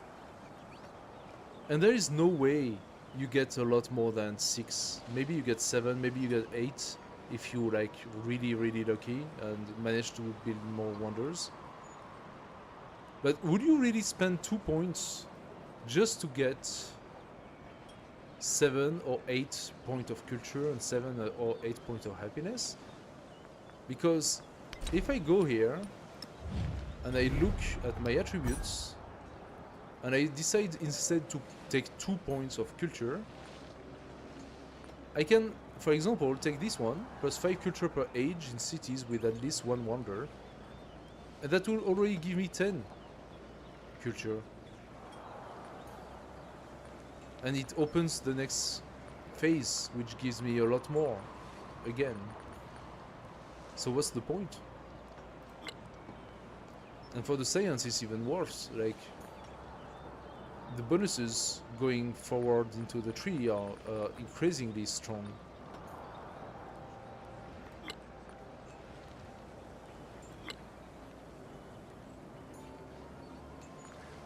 And there is no way you get a lot more than 6. Maybe you get 7, maybe you get 8 if you like really lucky and manage to build more wonders. But would you really spend 2 points just to get 7 or 8 points of culture and 7 or 8 points of happiness? Because if I go here and I look at my attributes and I decide instead to take 2 points of culture, I can, for example, take this one, +5 culture per age in cities with at least 1 wonder, and that will already give me 10 culture. And it opens the next phase, which gives me a lot more, again. So what's the point? And for the science, it's even worse. Like, the bonuses going forward into the tree are increasingly strong.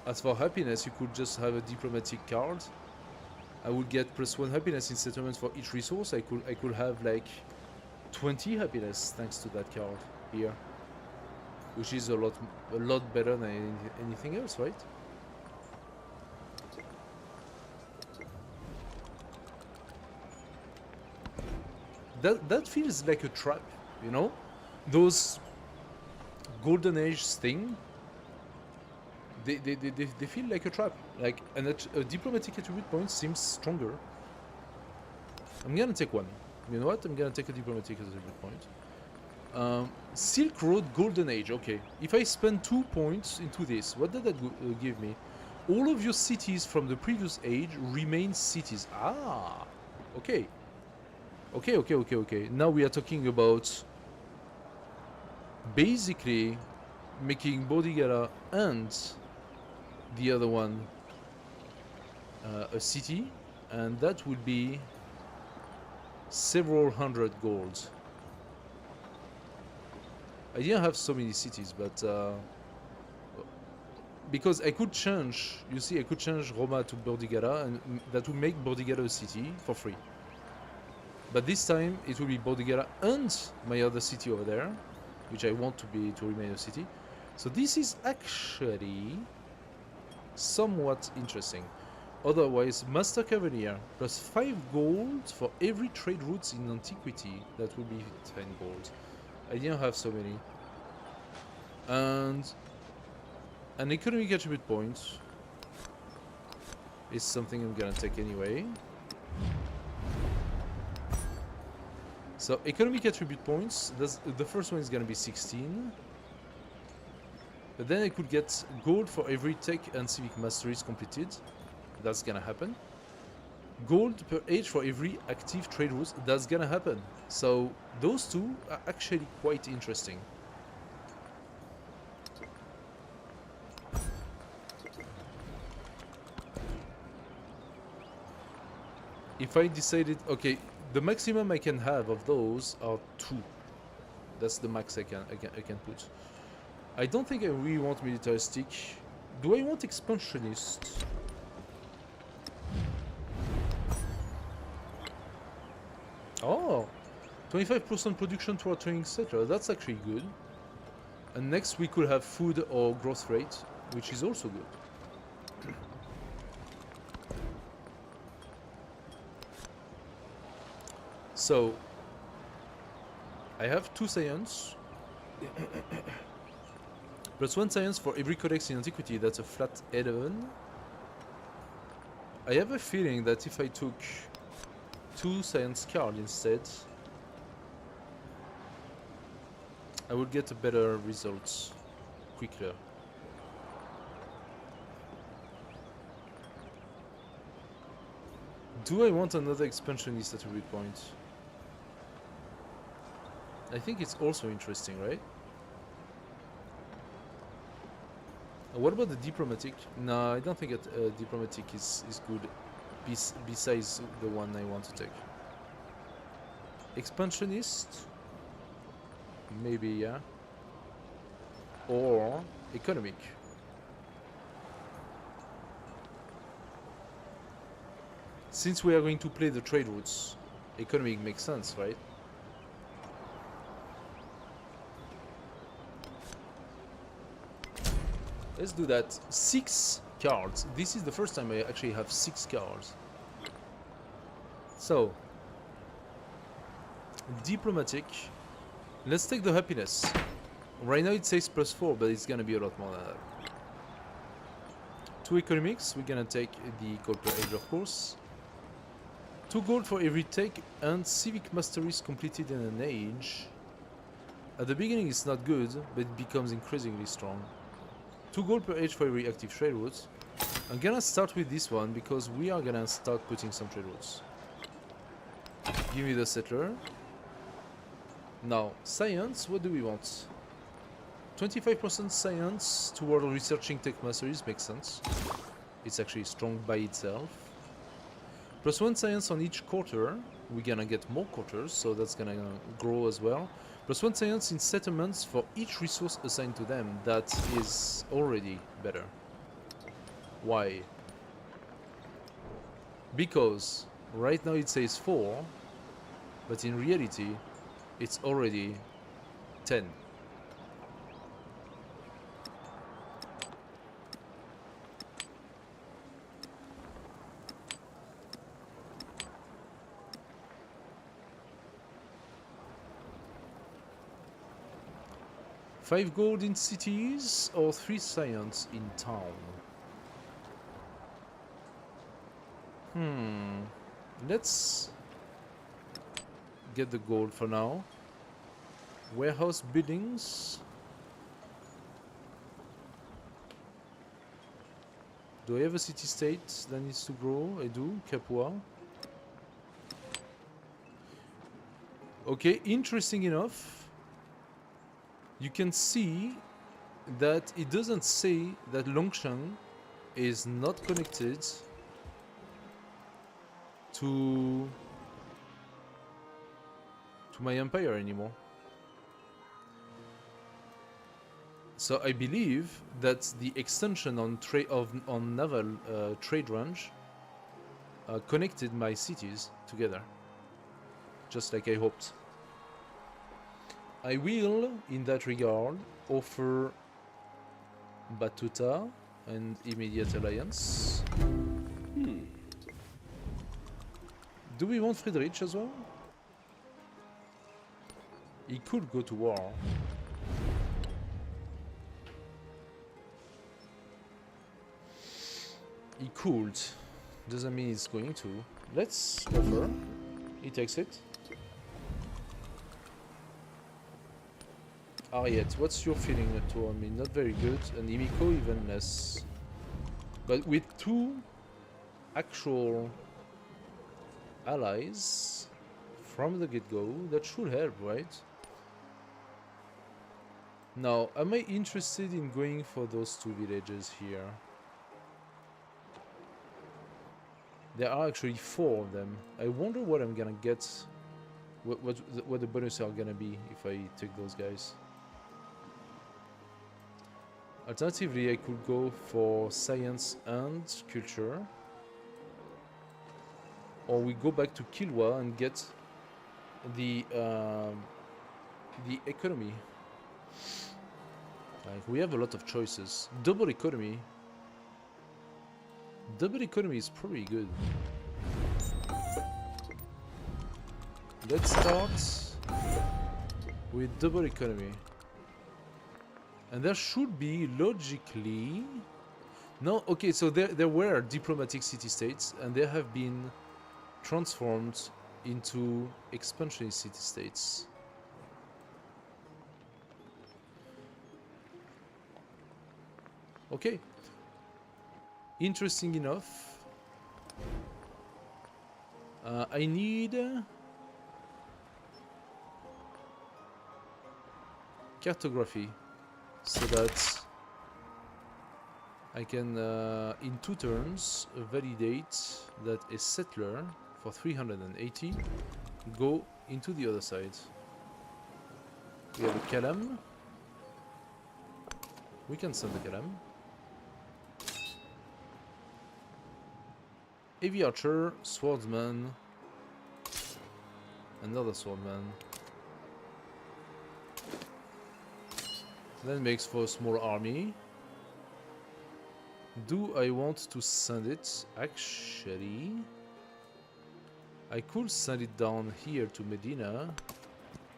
As for happiness, you could just have a diplomatic card. I would get +1 happiness in settlement for each resource. I could have like 20 happiness thanks to that card here, which is a lot better than anything else, right? That feels like a trap, you know? Those golden age thing, they feel like a trap. Like a diplomatic attribute point seems stronger. I'm gonna take one. You know what? I'm gonna take a diplomatic attribute point. Silk Road Golden Age. Okay. If I spend 2 points into this, what did that give me? All of your cities from the previous age remain cities. Ah. Okay. Okay. Now we are talking about basically making Bordighera and the other one a city, and that would be several hundred golds. I didn't have so many cities, but because I could change, you see, I could change Roma to Bordighera, and that would make Bordighera a city for free. But this time it will be Bordighera and my other city over there, which I want to remain a city. So this is actually somewhat interesting. Otherwise, Master Cavalier +5 gold for every trade routes in antiquity. That would be 10 gold. I didn't have so many. And an economic attribute point is something I'm gonna take anyway. So economic attribute points, the first one is gonna be 16. But then I could get gold for every tech and civic masteries completed. That's gonna happen. Gold per age for every active trade route. That's gonna happen. So those two are actually quite interesting. If I decided, okay, the maximum I can have of those are 2. That's the max I can put. I don't think I really want militaristic. Do I want expansionist? Oh, 25% production to our training settler, that's actually good. And next we could have food or growth rate, which is also good. So, I have 2 science. Plus 1 science for every codex in antiquity, that's a flat 11. I have a feeling that if I took 2 science cards instead, I would get a better results quicker. Do I want another expansionist at every point? I think it's also interesting, right? What about the diplomatic? No, I don't think that diplomatic is good. Besides the one I want to take. Expansionist? Maybe, yeah. Or economic. Since we are going to play the trade routes, economic makes sense, right? Let's do that. 6 cards. This is the first time I actually have 6 cards. So, diplomatic. Let's take the happiness. Right now it says +4, but it's gonna be a lot more than that. 2 economics. We're gonna take the gold per age, of course. 2 gold for every take, and civic mastery is completed in an age. At the beginning it's not good, but it becomes increasingly strong. 2 gold per age for every active trade route. I'm gonna start with this one because we are gonna start putting some trade routes. Give me the settler. Now, science, what do we want? 25% science toward researching tech masteries makes sense. It's actually strong by itself. Plus 1 science on each quarter. We're gonna get more quarters, so that's gonna grow as well. Plus 1 science in settlements for each resource assigned to them. That is already better. Why? Because right now it says 4, but in reality it's already 10. Five gold in cities or 3 science in town? Let's get the gold for now. Warehouse buildings. Do I have a city-state that needs to grow? I do. Capua. Okay, interesting enough. You can see that it doesn't say that Longshan is not connected to my empire anymore. So I believe that the extension on naval trade range connected my cities together, just like I hoped. I will, in that regard, offer Batuta and immediate alliance. Do we want Friedrich as well? He could go to war. He could. Doesn't mean he's going to. Let's offer. He takes it. Ariette, what's your feeling toward me? Not very good, and Imiko even less. But with 2 actual allies from the get-go, that should help, right? Now, am I interested in going for those 2 villages here? There are actually 4 of them. I wonder what I'm gonna get, what the bonus are gonna be if I take those guys. Alternatively, I could go for science and culture. Or we go back to Kilwa and get the economy. Like, we have a lot of choices. Double economy. Double economy is probably good. Let's start with double economy. And there should be logically... No, okay, so there were diplomatic city-states and they have been transformed into expansionist city-states. Okay. Interesting enough. I need... cartography. So that I can, in 2 turns, validate that a settler for 380 go into the other side. We have a Kalam. We can send the Kalam. Heavy archer, swordsman, another swordman. That makes for a small army. Do I want to send it? Actually, I could send it down here to Medina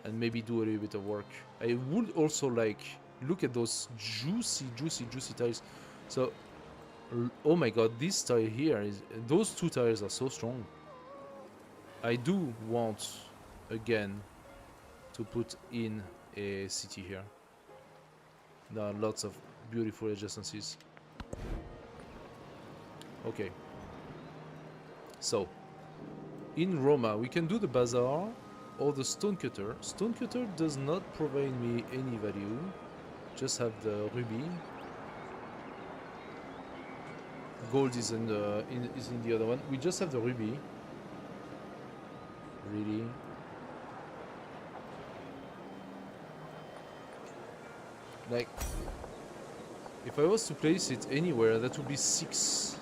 and maybe do a little bit of work. I would also like, look at those juicy tiles. So, oh my god, this tile here is, those 2 tiles are so strong. I do want, again, to put in a city here. There are lots of beautiful adjacencies. Okay. So, in Roma, we can do the bazaar or the stonecutter. Stonecutter does not provide me any value. Just have the ruby. Gold is in the other one. We just have the ruby. Really? Like, if I was to place it anywhere, that would be 6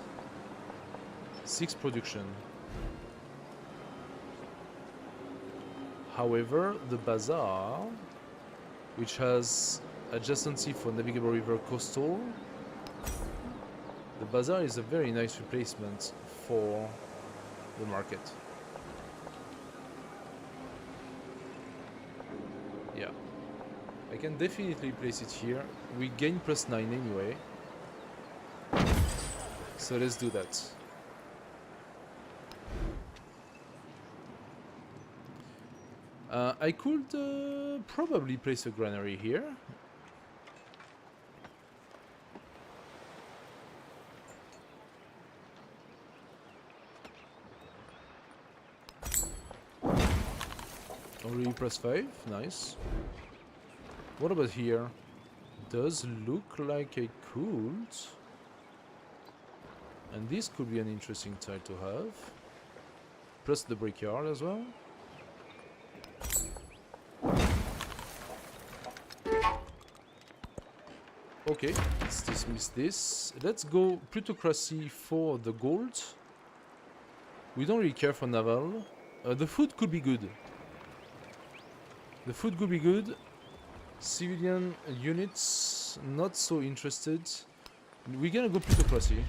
production. However, the bazaar, which has adjacency for navigable river coastal, the bazaar is a very nice replacement for the market. Yeah. I can definitely place it here. We gain +9 anyway. So let's do that. I could probably place a granary here. Already +5, nice. What about here? Does look like a cult. And this could be an interesting tile to have. Plus the brickyard as well. Okay, let's dismiss this. Let's go plutocracy for the gold. We don't really care for naval. The food could be good. The food could be good. Civilian units, not so interested. We're gonna go plutocracy,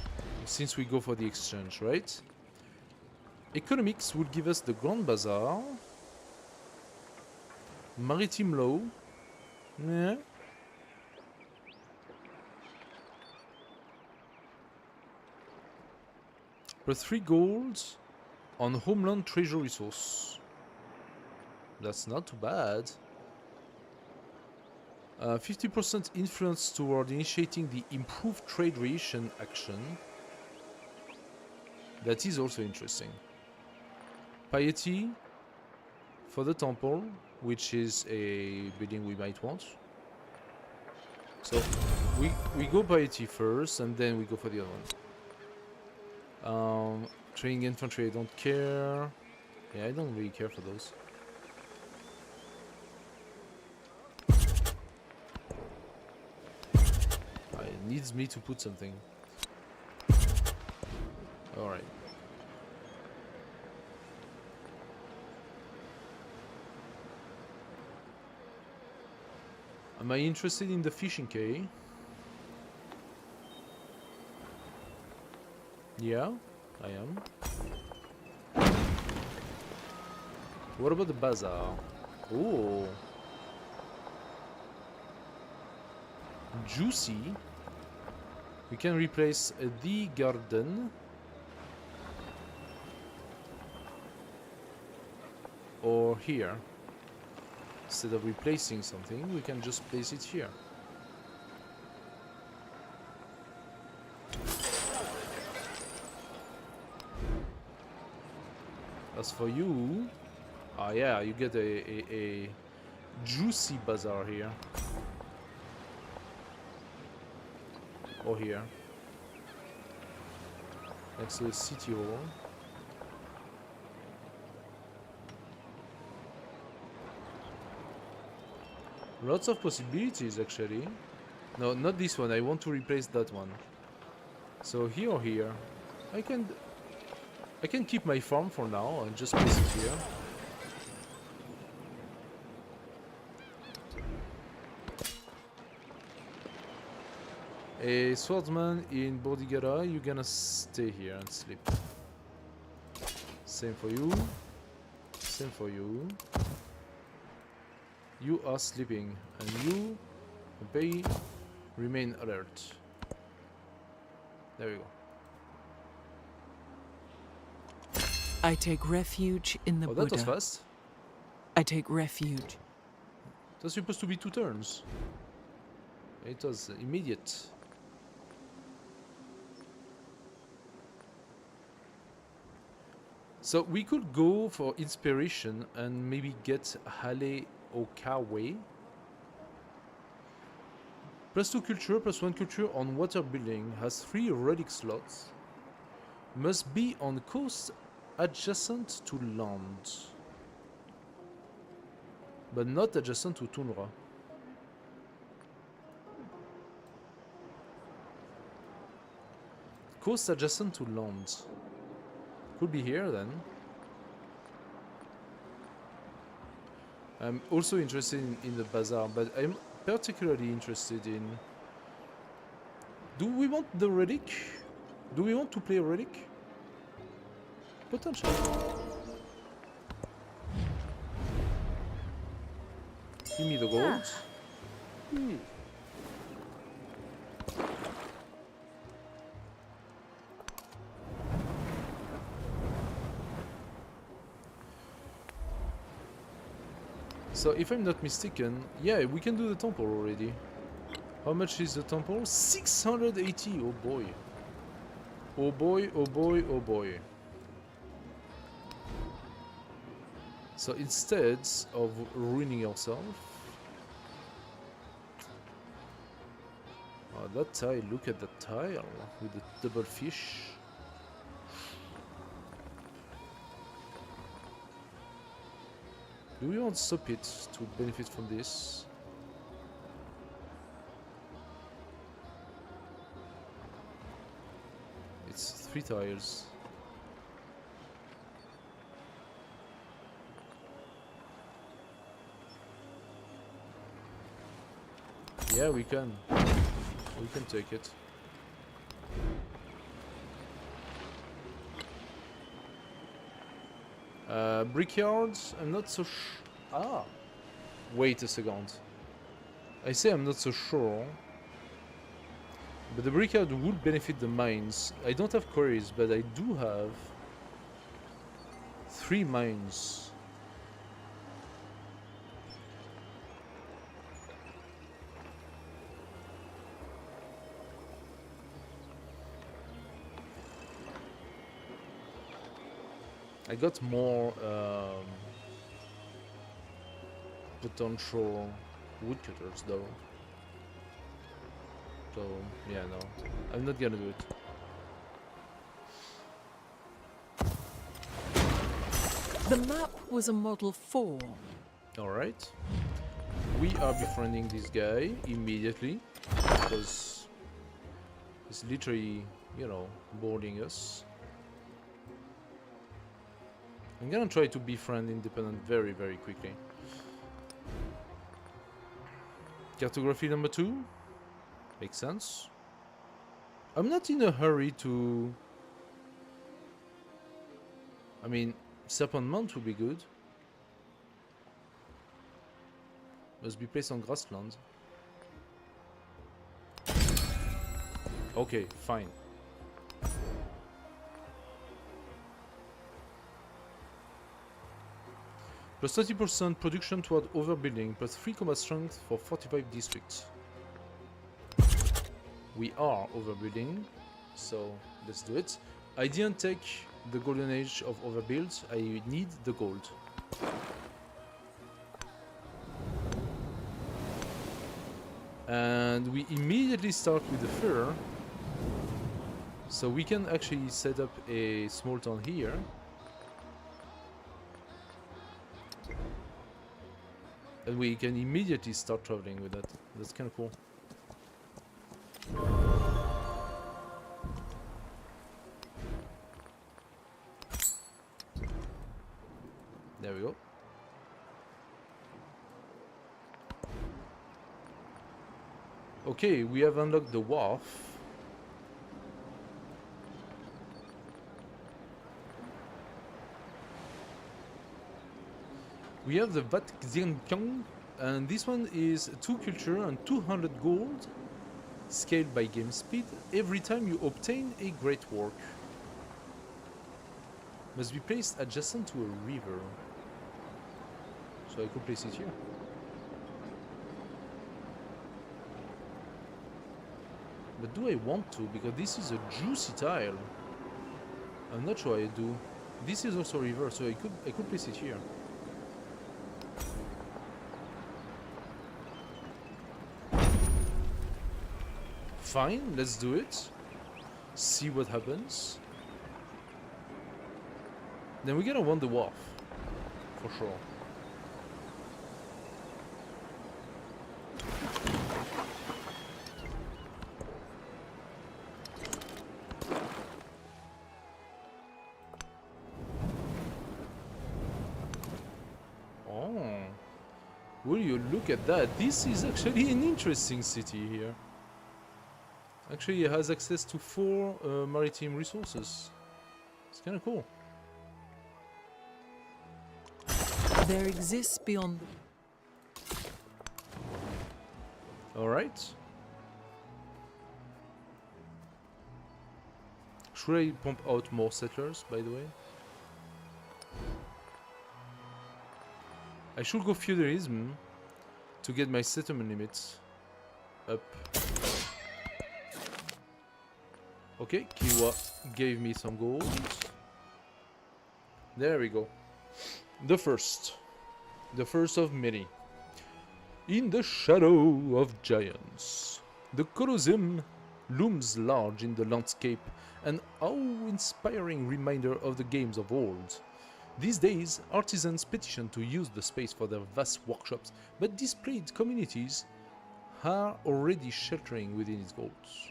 since we go for the exchange, right? Economics would give us the Grand Bazaar. Maritime law. Yeah. +3 gold on homeland treasure resource. That's not too bad. 50% influence toward initiating the improved trade relation action. That is also interesting. Piety for the temple, which is a building we might want. So we go piety first, and then we go for the other one. Training infantry, I don't care. Yeah, I don't really care for those. It needs me to put something. Alright. Am I interested in the fishing quay? Yeah, I am. What about the bazaar? Oh, juicy. We can replace the garden or here. Instead of replacing something, we can just place it here. As for you, yeah, you get a juicy bazaar here. Or here. Next to the city hall. Lots of possibilities actually. No, not this one. I want to replace that one. So here or here. I can keep my farm for now and just place it here. A swordsman in Bordigara, you're gonna stay here and sleep. Same for you. Same for you. You are sleeping, and you, obey, remain alert. There we go. I take refuge in the Oh, that was Buddha. fast. I take refuge. It was supposed to be 2 turns. It was immediate. So we could go for inspiration and maybe get Hale Okawe. +2 culture, +1 culture on water building, has 3 relic slots. Must be on coast adjacent to land, but not adjacent to tundra. Coast adjacent to land. Could be here then. I'm also interested in the bazaar, but I'm particularly interested in... Do we want the relic? Do we want to play a relic? Potentially. Give me the gold. So if I'm not mistaken, yeah, we can do the temple already. How much is the temple? 680. Oh boy. Oh boy, oh boy, oh boy. So instead of ruining yourself... Oh, that tile, look at the tile with the double fish. Do we want to stop it to benefit from this? It's 3 tiles. Yeah, we can. We can take it. Brickyards, I'm not so wait a second. I say I'm not so sure. But the brickyard would benefit the mines. I don't have quarries, but I do have 3 mines. I got more potential woodcutters though. So yeah, no, I'm not gonna do it. The map was a model 4. Alright. We are befriending this guy immediately because he's literally, you know, boarding us. I'm gonna try to befriend independent very, very quickly. Cartography number 2. Makes sense. I'm not in a hurry to... I mean, Serpent Mount would be good. Must be placed on grassland. Okay, fine. Plus 30% production toward overbuilding, plus 3 combat strength for 45 districts. We are overbuilding, so let's do it. I didn't take the golden age of overbuild, I need the gold. And we immediately start with the fur. So we can actually set up a small town here. And we can immediately start traveling with that. That's kind of cool. There we go. Okay, we have unlocked the wharf. We have the Vat Xianqiang, and this one is 2 culture and 200 gold, scaled by game speed, every time you obtain a great work. Must be placed adjacent to a river. So I could place it here. But do I want to? Because this is a juicy tile. I'm not sure I do. This is also a river, so I could place it here. Fine, let's do it. See what happens. Then we're gonna want the wharf. For sure. Oh. Will you look at that? This is actually an interesting city here. Actually, it has access to 4 maritime resources. It's kind of cool. There exists beyond... Alright. Should I pump out more settlers, by the way? I should go feudalism to get my settlement limits up. Okay, Kiwa gave me some gold. There we go. The first of many. In the shadow of giants, the Colosseum looms large in the landscape, an awe-inspiring reminder of the games of old. These days, artisans petition to use the space for their vast workshops, but displaced communities are already sheltering within its walls.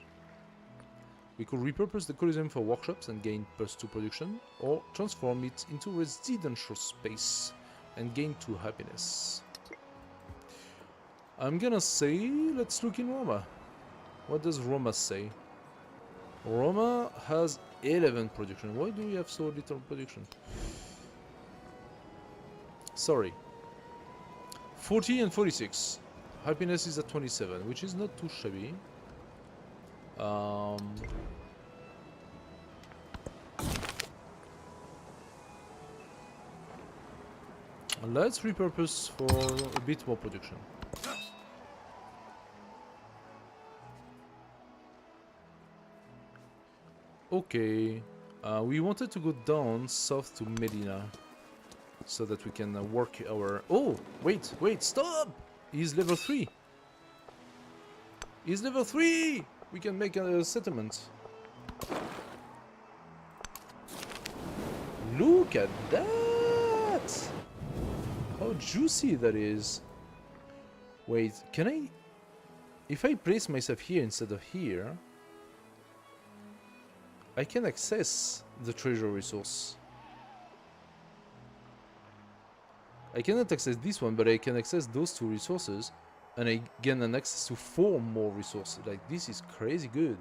We could repurpose the Colosseum for workshops and gain +2 production, or transform it into residential space and gain 2 happiness. I'm gonna say, let's look in Roma. What does Roma say? Roma has 11 production. Why do we have so little production? Sorry. 40 and 46. Happiness is at 27, which is not too shabby. Let's repurpose for a bit more production. Okay, we wanted to go down south to Medina so that we can work our... Oh, wait, stop! He's level 3. He's level 3! We can make a settlement. Look at that! How juicy that is. Wait, can I... If I place myself here instead of here, I can access the treasure resource. I cannot access this one, but I can access those 2 resources. and I gain an access to 4 more resources. Like, this is crazy good.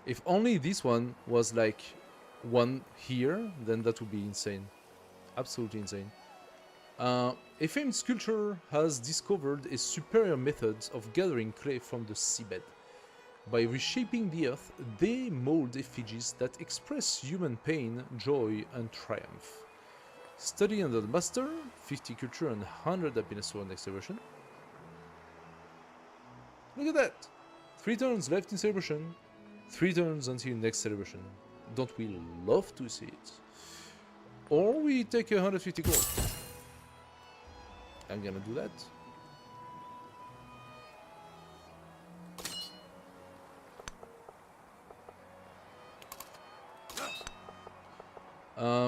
If only this one was like one here, then that would be insane. Absolutely insane. A famed sculptor has discovered a superior method of gathering clay from the seabed. By reshaping the earth, they mold effigies that express human pain, joy, and triumph. Study under the master, 50 culture and 100 happiness for next celebration. Look at that! 3 turns left in celebration, 3 turns until next celebration. Don't we love to see it? Or we take 150 gold. I'm gonna do that.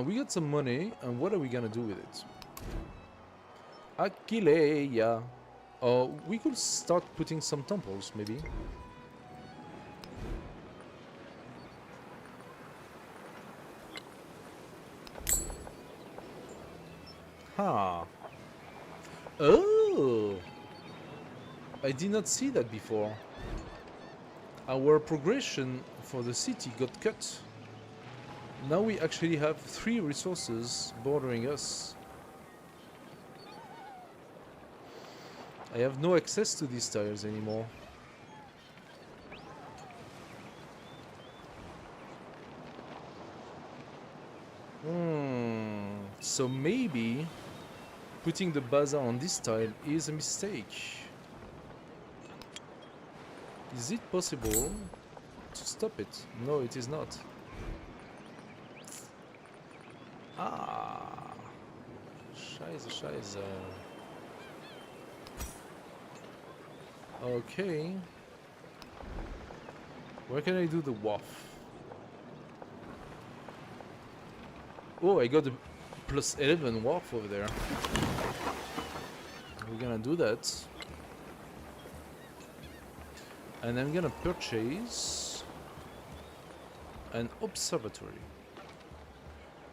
We got some money, and what are we gonna do with it? Aquileia. We could start putting some temples, maybe. Huh. Oh! I did not see that before. Our progression for the city got cut. Now we actually have 3 resources bordering us. I have no access to these tiles anymore. So maybe putting the bazaar on this tile is a mistake. Is it possible to stop it? No, it is not. Ah, scheiße, scheiße. Okay. Where can I do the wharf? Oh, I got a plus 11 wharf over there. We're gonna do that. And I'm gonna purchase an observatory.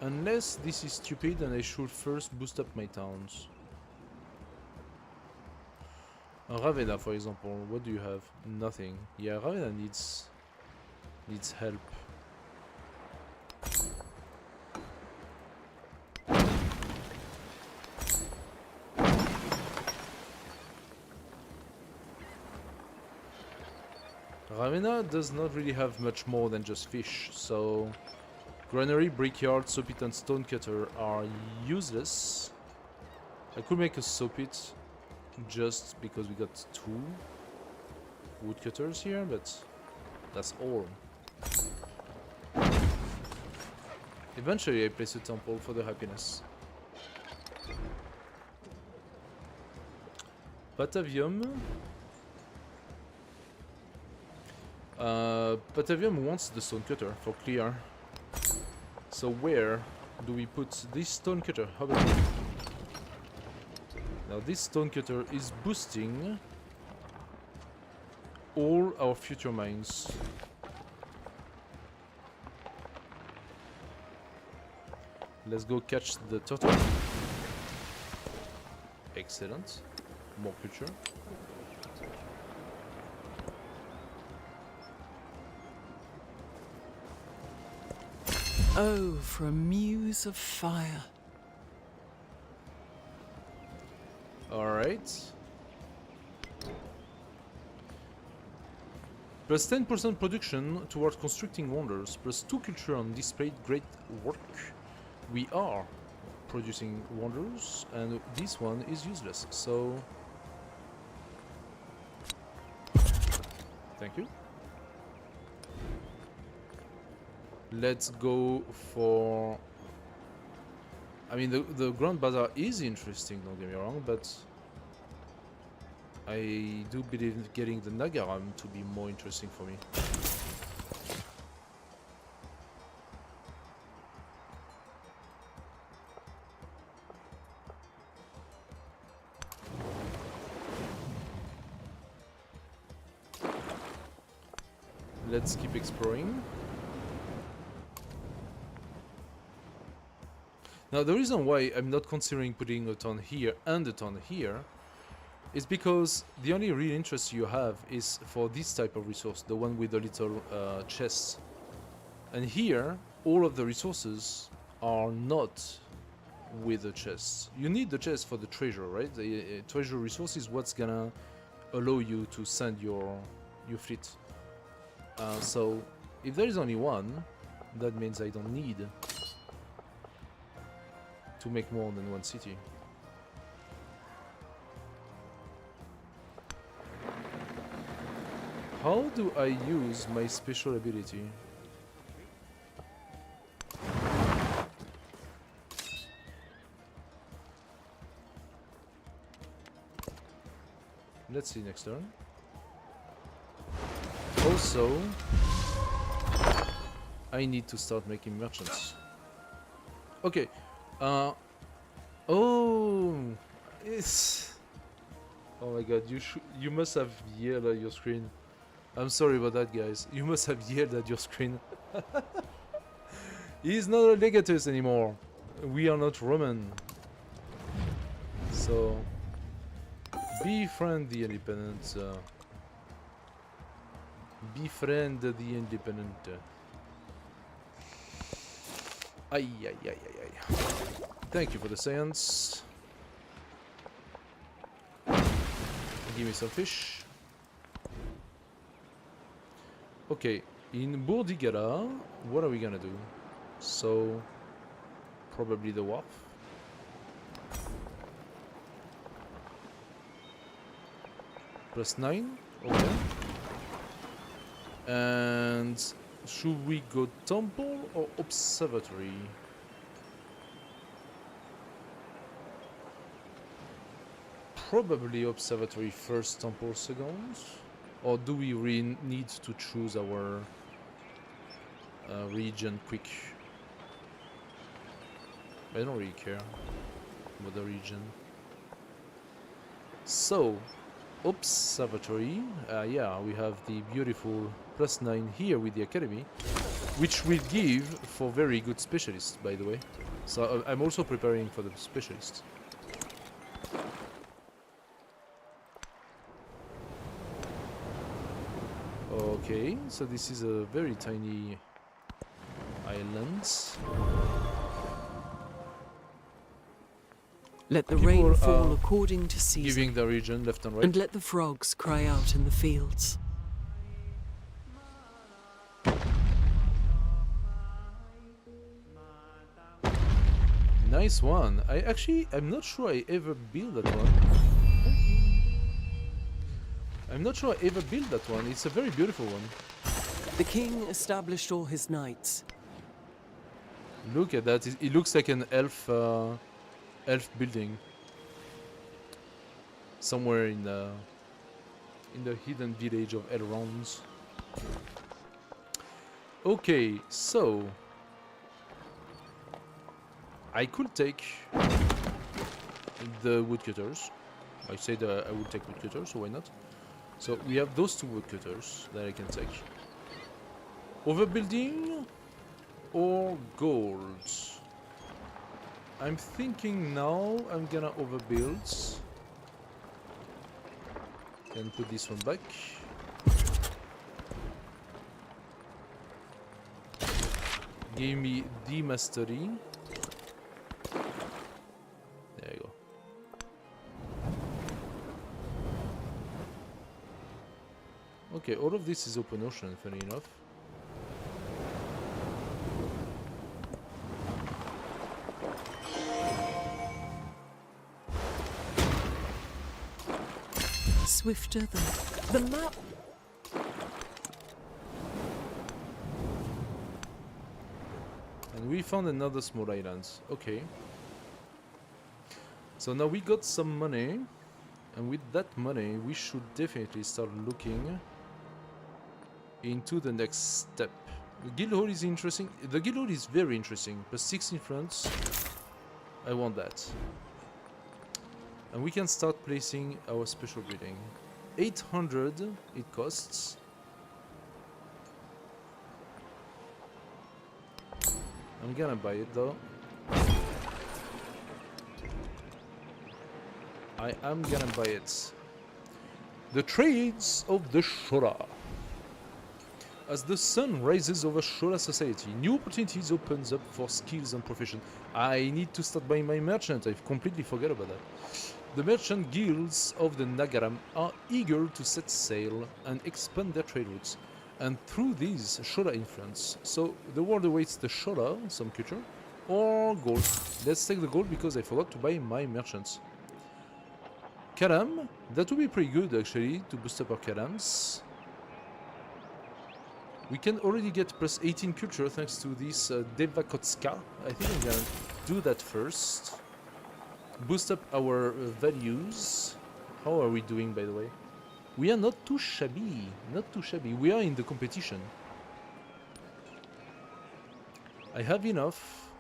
Unless this is stupid and I should first boost up my towns. Ravenna, for example, what do you have? Nothing. Yeah, Ravenna needs help. Ravenna does not really have much more than just fish, so granary, brickyard, soapit and stonecutter are useless. I could make a soapit just because we got 2 woodcutters here, but that's all. Eventually I place a temple for the happiness. Patavium. Patavium wants the stonecutter for clear. So where do we put this stonecutter? How about it? Now this stonecutter is boosting all our future mines. Let's go catch the turtle. Excellent. More culture. Oh, for a muse of fire. Alright. Plus 10% production towards constructing wonders, plus 2 culture on displayed great work. We are producing wonders, and this one is useless, so... Thank you. Let's go for... I mean, the Grand Bazaar is interesting, don't get me wrong, but... I do believe getting the Nagaram to be more interesting for me. Let's keep exploring. Now, the reason why I'm not considering putting a ton here and a ton here is because the only real interest you have is for this type of resource, the one with the little chests. And here, all of the resources are not with the chests. You need the chest for the treasure, right? The treasure resource is what's gonna allow you to send your fleet. So, if there is only one, that means I don't need to make more than one city. How do I use my special ability? Let's see next turn. Also, I need to start making merchants. Okay. Oh, it's. Oh my God! You must have yelled at your screen. I'm sorry about that, guys. You must have yelled at your screen. He's not a legatus anymore. We are not Roman. So, befriend the independent. Befriend the independent. Ay, ay, ay, ay, ay. Thank you for the science. Give me some fish. Okay, in Burdigara, what are we gonna do? So, probably the wharf. +9, okay. And should we go temple or observatory? Probably observatory first, temple second. Or do we really need to choose our region quick? I don't really care about the region. So, observatory, yeah, we have the beautiful +9 here with the academy, which will give for very good specialists, by the way. So I'm also preparing for the specialists. Okay, so this is a very tiny island. Let the People rain are fall according to season, giving the region left and right. and let the frogs cry out in the fields. Nice one. I'm not sure I ever built that one. I'm not sure I ever built that one. It's a very beautiful one. The king established all his knights. Look at that. It looks like an elf building. Somewhere in the hidden village of Elrond. Okay, so I could take the woodcutters. I said I would take woodcutters, so why not? So we have those two woodcutters that I can take. Overbuilding or gold? I'm thinking now I'm gonna overbuild. And put this one back. Give me the mastery. There you go. Okay, all of this is open ocean, funny enough. Swifter than the map. And we found another small island. Okay. So now we got some money. And with that money, we should definitely start looking into the next step. The guildhall is interesting. The guildhall is very interesting. +6 in front. I want that. And we can start placing our special breeding. 800 it costs. I'm gonna buy it though. I am gonna buy it. The trades of the Shora. As the sun rises over Shora society, new opportunities opens up for skills and profession. I need to start buying my merchant. I've completely forgot about that. The merchant guilds of the Nagaram are eager to set sail and expand their trade routes, and through these Shora influence. So the world awaits the Shora, some culture, or gold. Let's take the gold because I forgot to buy my merchants. Karam, that would be pretty good actually to boost up our Karams. We can already get plus 18 culture thanks to this Devakotska. I think I'm gonna do that first. Boost up our values. How are we doing, by the way? We are not too shabby. Not too shabby. We are in the competition. I have enough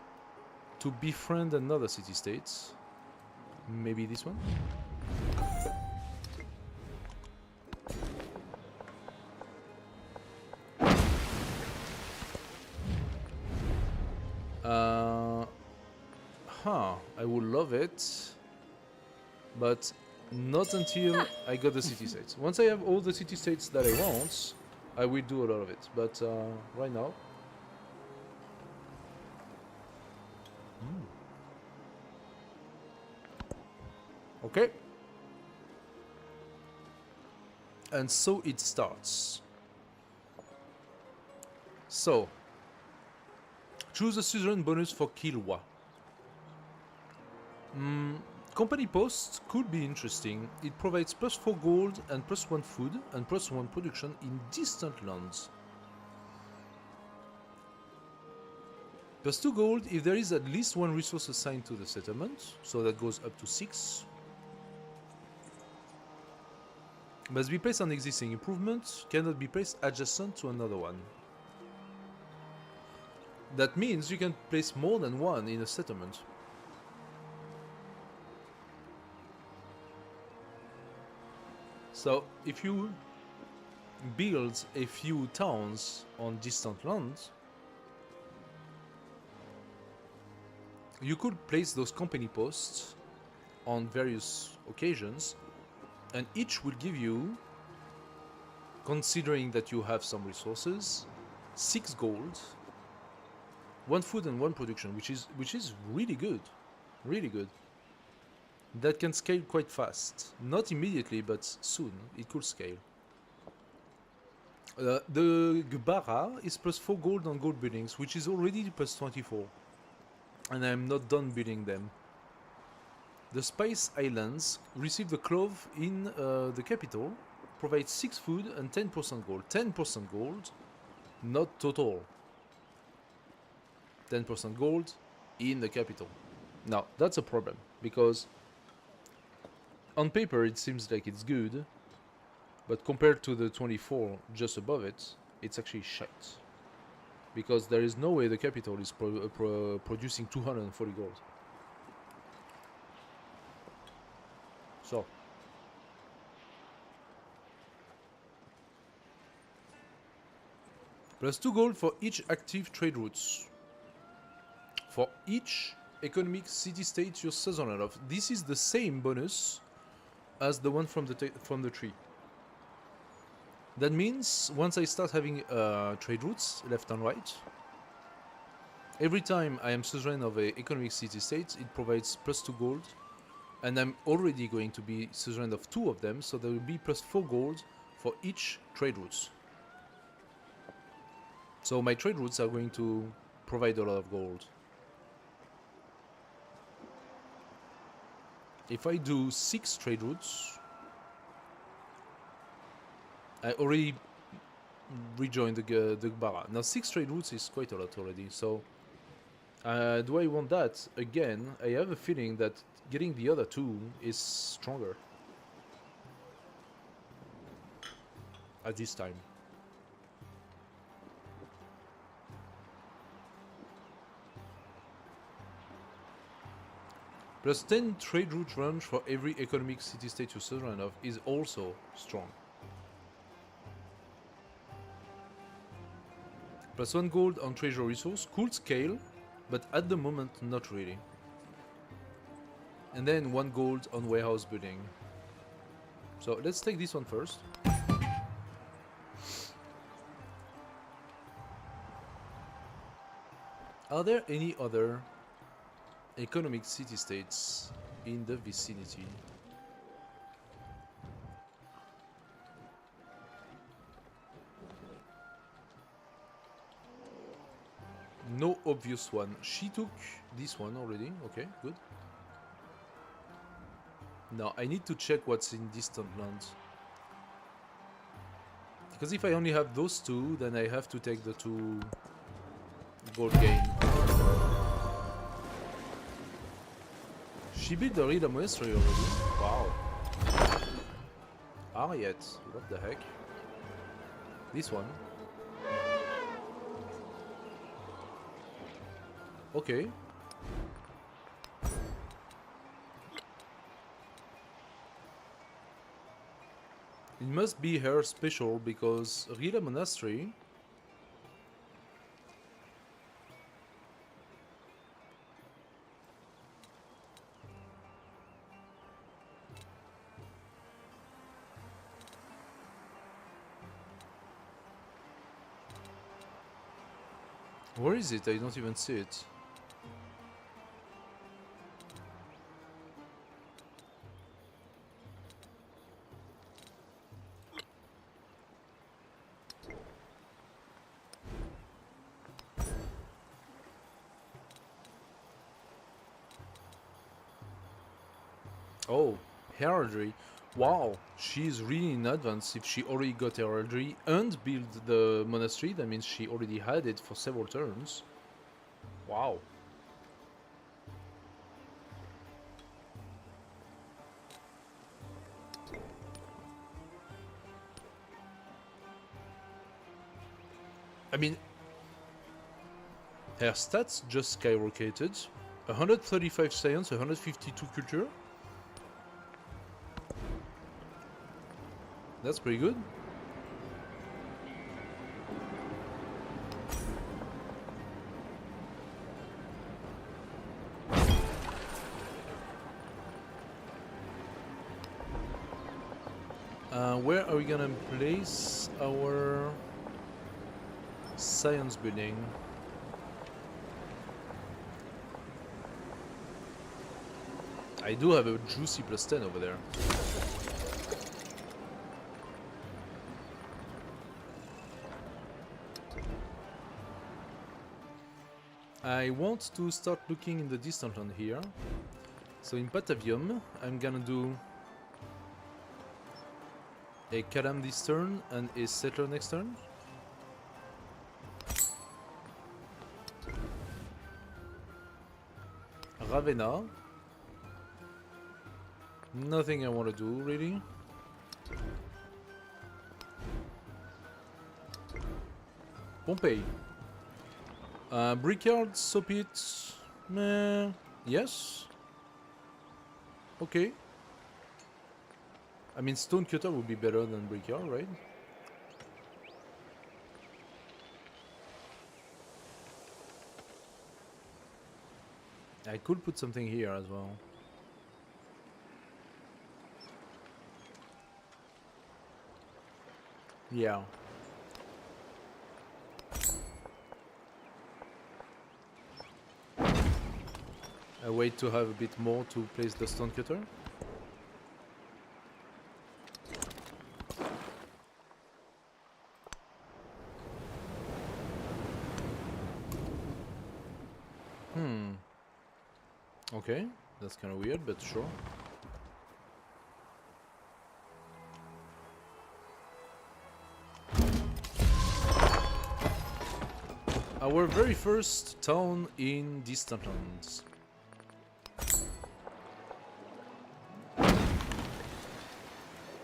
to befriend another city-state. Maybe this one? I would love it, but not until I got the city-states. Once I have all the city-states that I want, I will do a lot of it, but right now... Okay. And so it starts. So, choose a suzerain bonus for Kilwa. Company post could be interesting. It provides plus 4 gold and plus 1 food and plus 1 production in distant lands. Plus 2 gold if there is at least 1 resource assigned to the settlement, so that goes up to 6. Must be placed on existing improvement, cannot be placed adjacent to another one. That means you can place more than one in a settlement. So, if you build a few towns on distant lands, you could place those company posts on various occasions, and each will give you, considering that you have some resources, 6 gold, 1 food and 1 production, which is really good, really good. That can scale quite fast. Not immediately, but soon it could scale. The Gbara is plus 4 gold on gold buildings, which is already plus 24. And I'm not done building them. The Spice Islands receive the clove in the capital, provides 6 food and 10% gold. 10% gold, not total. 10% gold in the capital. Now, that's a problem, because on paper it seems like it's good, but compared to the 24 just above it, it's actually shite. Because there is no way the capital is producing 240 gold. So. Plus 2 gold for each active trade routes. For each economic city-state you're suzerain of. This is the same bonus as the one from the tree. That means once I start having trade routes left and right, every time I am suzerain of an economic city-state, it provides plus 2 gold, and I'm already going to be suzerain of 2 of them, so there will be plus 4 gold for each trade routes. So my trade routes are going to provide a lot of gold. If I do 6 trade routes, I already rejoined the Gbara. Now 6 trade routes is quite a lot already, so do I want that? Again, I have a feeling that getting the other 2 is stronger at this time. Plus 10 trade route range for every economic city-state you suzerain of is also strong. Plus 1 gold on treasure resource, could scale, but at the moment not really. And then 1 gold on warehouse building. So let's take this one first. Are there any other economic city-states in the vicinity? No obvious one. She took this one already. Okay, good. Now I need to check what's in distant lands. Because if I only have those two, then I have to take the 2 gold gain. She built the Rida Monastery already. Wow. Ariet. What the heck? This one. Okay. It must be her special because Rida Monastery. Where is it? I don't even see it. Oh, heraldry. Wow, she's really in advance if she already got heraldry and built the monastery. That means she already had it for several turns. Wow. I mean, her stats just skyrocketed. 135 science, 152 culture. That's pretty good. Where are we gonna place our science building? I do have a juicy +10 over there. I want to start looking in the distant land here. So in Patavium, I'm gonna do a Kalam this turn and a settler next turn. Ravenna. Nothing I want to do really. Pompeii. Brickyard, Sopit, meh, yes. Okay. I mean, Stonecutter would be better than Brickyard, right? I could put something here as well. Yeah. I wait to have a bit more to place the Stonecutter. Okay, that's kind of weird, but sure. Our very first town in distant lands.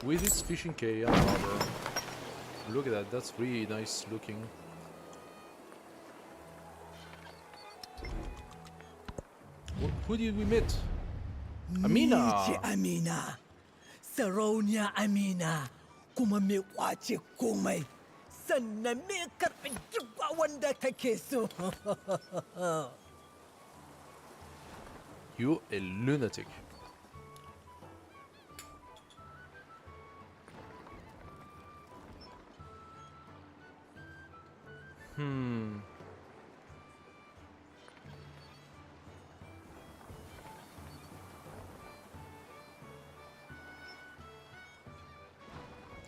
With its fishing quay and harbor. Look at that, that's really nice looking. Who did we meet? Amina! Amina. Saronia Amina. Kuma me wace komai. Sannan me karɓi duk wanda kake so. You a lunatic.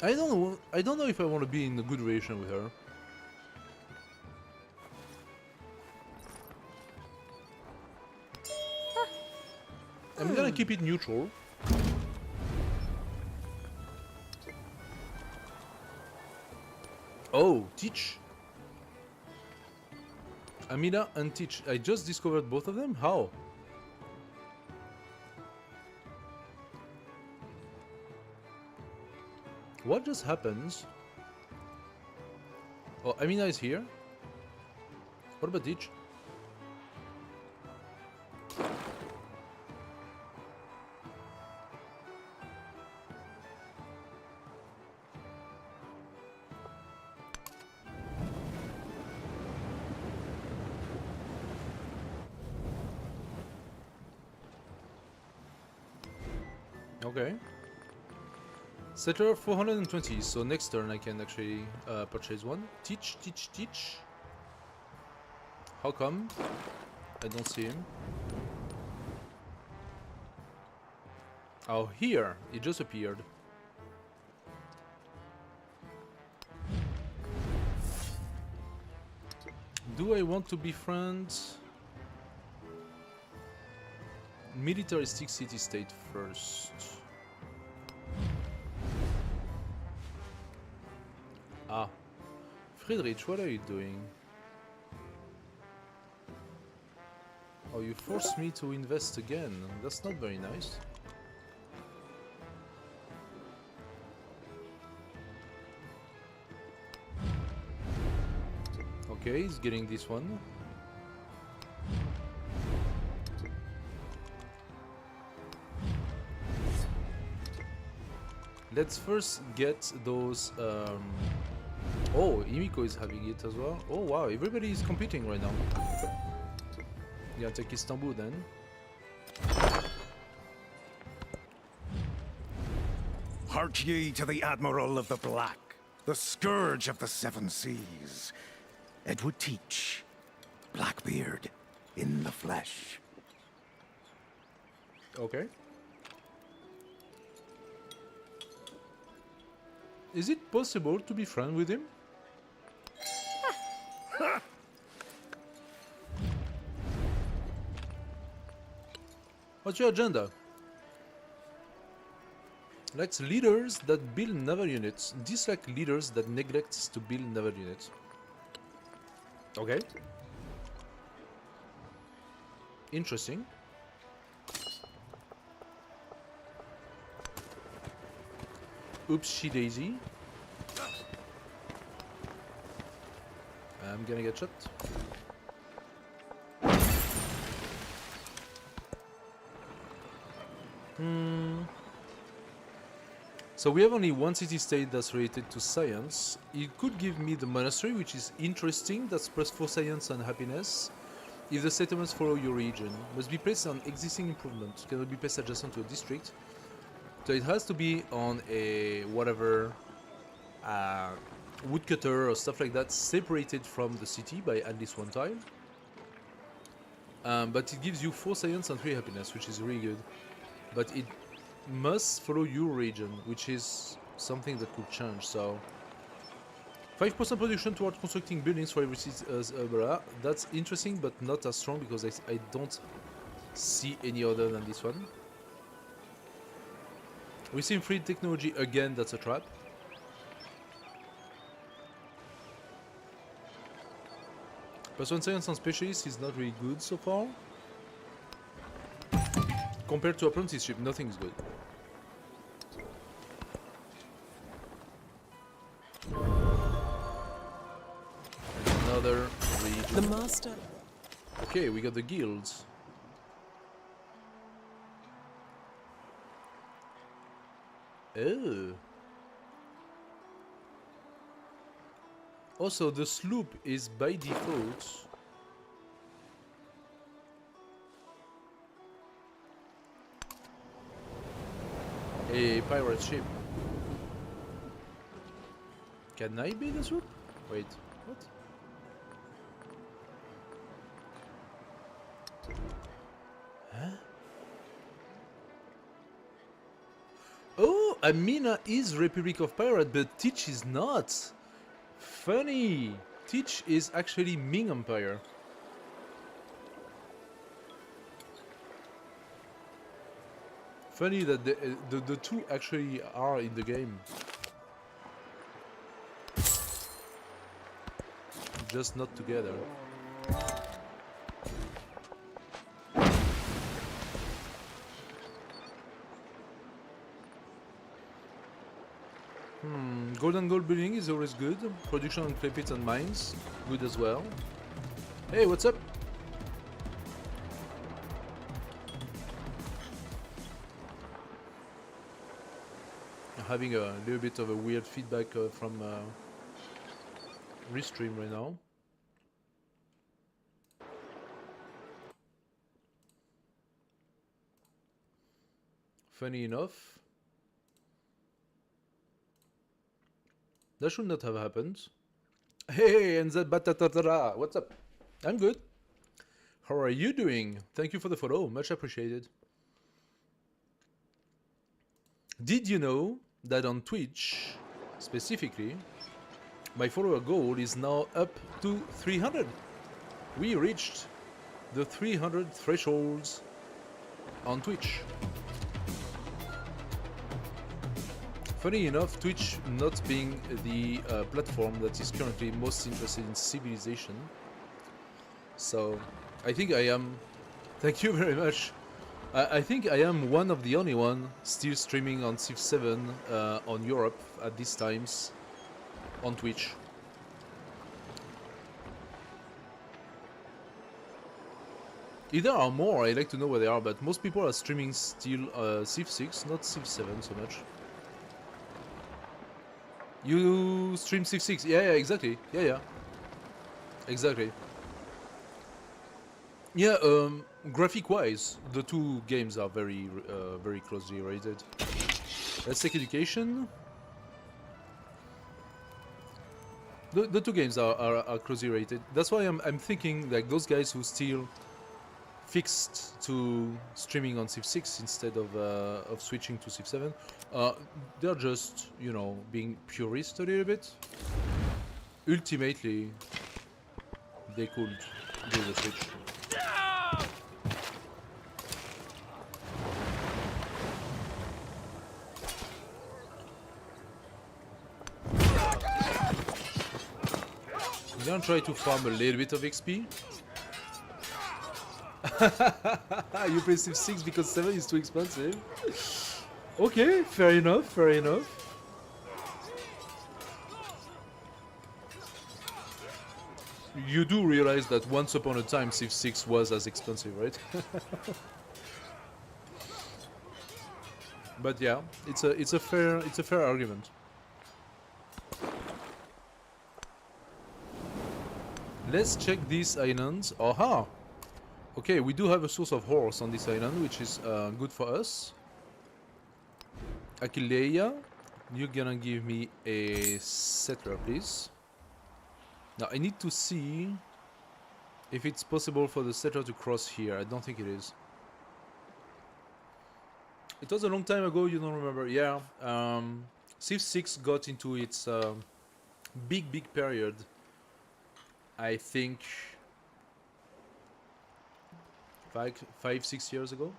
I don't know. I don't know if I want to be in a good relation with her. I'm gonna keep it neutral. Oh, teach. Amina and teach. I just discovered both of them. How? What just happens? Oh, Amina is here. What about teach? Okay. Settler 420, so next turn I can actually purchase one. Teach, teach, teach. How come? I don't see him. Oh, here! It just appeared. Do I want to befriend militaristic city-state first? Ah. Friedrich, what are you doing? Oh, you forced me to invest again. That's not very nice. Okay, he's getting this one. Let's first get those. Oh, Imiko is having it as well. Oh wow, everybody is competing right now. Yeah, take Istanbul then. Hark ye to the Admiral of the Black, the Scourge of the Seven Seas. Edward Teach, Blackbeard, in the flesh. Okay. Is it possible to be friends with him? What's your agenda? Likes leaders that build naval units. Dislike leaders that neglect to build naval units. Okay. Interesting. Oopsie daisy. I'm gonna get shot. So we have only one city-state that's related to science. It could give me the monastery, which is interesting. That's +4 science and happiness. If the settlements follow your region, must be placed on existing improvement. Cannot be placed adjacent to a district. So it has to be on a whatever woodcutter or stuff like that, separated from the city by at least one tile. But it gives you 4 science and 3 happiness, which is really good. But it must follow your region, which is something that could change. So 5% production towards constructing buildings for every city. That's interesting, but not as strong because I don't see any other than this one. We see free technology again. That's a trap. +1 science and specialist is not really good so far. Compared to apprenticeship, nothing is good. Another region. The master. Okay, we got the guilds. Oh. Also, the sloop is by default a pirate ship. Can I be the sloop? Wait, what? Huh? Oh, Amina is Republic of Pirate, but Teach is not. Funny. Teach is actually Ming Empire. Funny that the two actually are in the game. Just not together. Gold and gold building is always good. Production on clay pits and mines, good as well. Hey, what's up? I'm having a little bit of a weird feedback from Restream right now. Funny enough, that should not have happened. Hey, and that batatara, what's up? I'm good. How are you doing? Thank you for the follow, much appreciated. Did you know that on Twitch, specifically, my follower goal is now up to 300? We reached the 300 thresholds on Twitch. Funny enough, Twitch not being the platform that is currently most interested in civilization. So, I think I am... Thank you very much. I think I am one of the only one still streaming on Civ 7 on Europe at these times on Twitch. If there are more, I'd like to know where they are, but most people are streaming still Civ 6, not Civ 7 so much. You stream Civ 6? Yeah, exactly. Yeah. Exactly. Yeah, graphic-wise, the two games are very closely related. Let's take education. The two games are closely related. That's why I'm thinking like those guys who still fixed to streaming on Civ 6 instead of switching to Civ 7. They're just, you know, being purist a little bit. Ultimately, they could do the switch. I'm gonna try to farm a little bit of XP. You play Civ 6 because 7 is too expensive. Okay, fair enough, fair enough. You do realize that once upon a time Civ 6 was as expensive, right? But yeah, it's a fair argument. Let's check these islands. Aha! Okay, we do have a source of horse on this island, which is good for us. Akileia, you're gonna give me a settler, please. Now, I need to see if it's possible for the settler to cross here. I don't think it is. It was a long time ago, you don't remember? Yeah, Civ 6 got into its big period, I think, 5-6 years ago.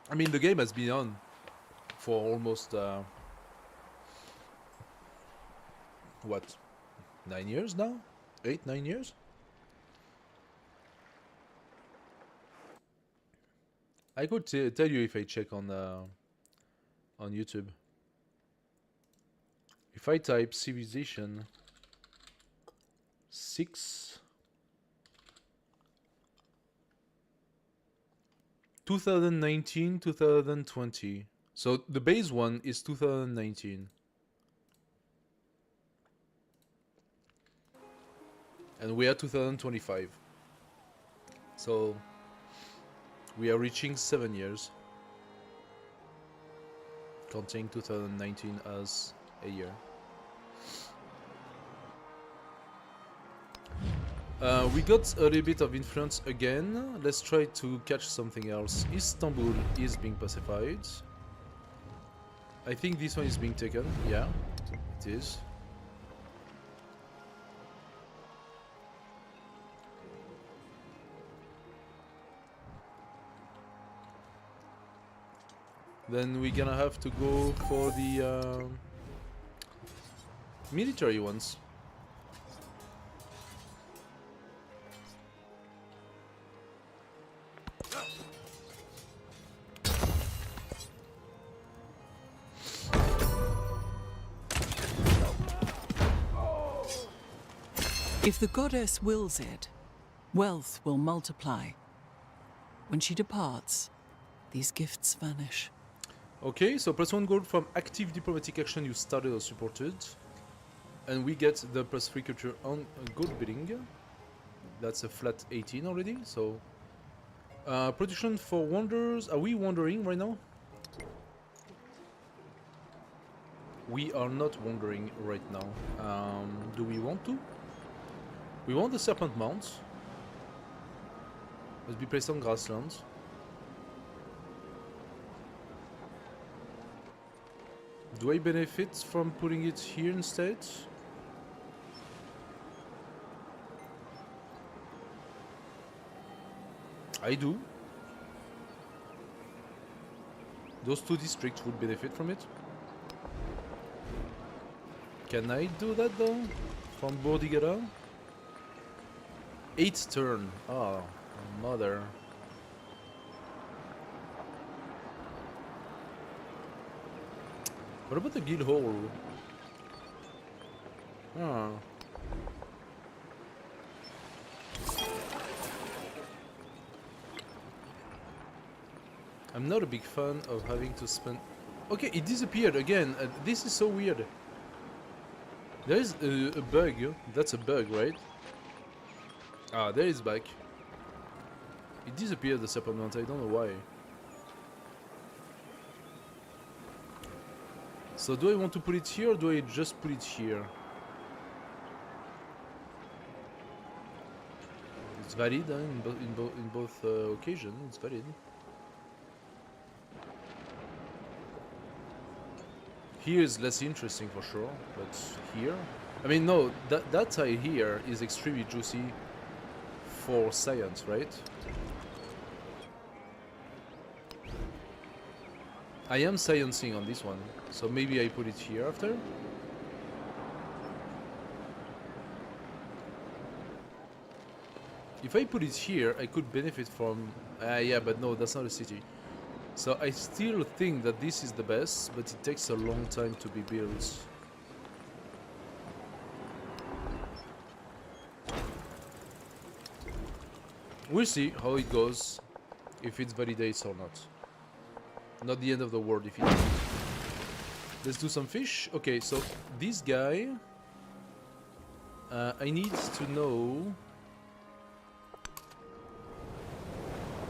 I mean, the game has been on for almost what, 9 years now? 8-9 years? I could tell you if I check on YouTube. If I type civilization 6 2019 2020, so the base one is 2019, and we are 2025, so we are reaching 7 years, counting 2019 as a year. We got a little bit of influence again. Let's try to catch something else. Istanbul is being pacified. I think this one is being taken. Yeah, it is. Then we're gonna have to go for the military ones. If the goddess wills it, wealth will multiply. When she departs, these gifts vanish. Okay, so +1 gold from active diplomatic action you started or supported. And we get the +3 culture on gold bidding. That's a flat 18 already, so... production for wonders. Are we wandering right now? We are not wandering right now. Do we want to? We want the Serpent Mount. Must be placed on grasslands. Do I benefit from putting it here instead? I do. Those two districts would benefit from it. Can I do that though? From Bordigara? 8th turn. Oh, mother. What about the guild hall? Ah. I'm not a big fan of having to spend... Okay, it disappeared again. This is so weird. There is a bug. That's a bug, right? Ah, there is back. It disappeared, the Serpent Mount. I don't know why. So do I want to put it here or do I just put it here? It's valid in both occasions. It's valid. Here is less interesting for sure, but here, I mean, no, that tile here is extremely juicy for science, right? I am sciencing on this one, so maybe I put it here after. If I put it here, I could benefit from... yeah, but no, that's not a city. So I still think that this is the best, but it takes a long time to be built. We'll see how it goes, if it validates or not. Not the end of the world if it doesn't. Let's do some fish. Okay, so this guy... I need to know...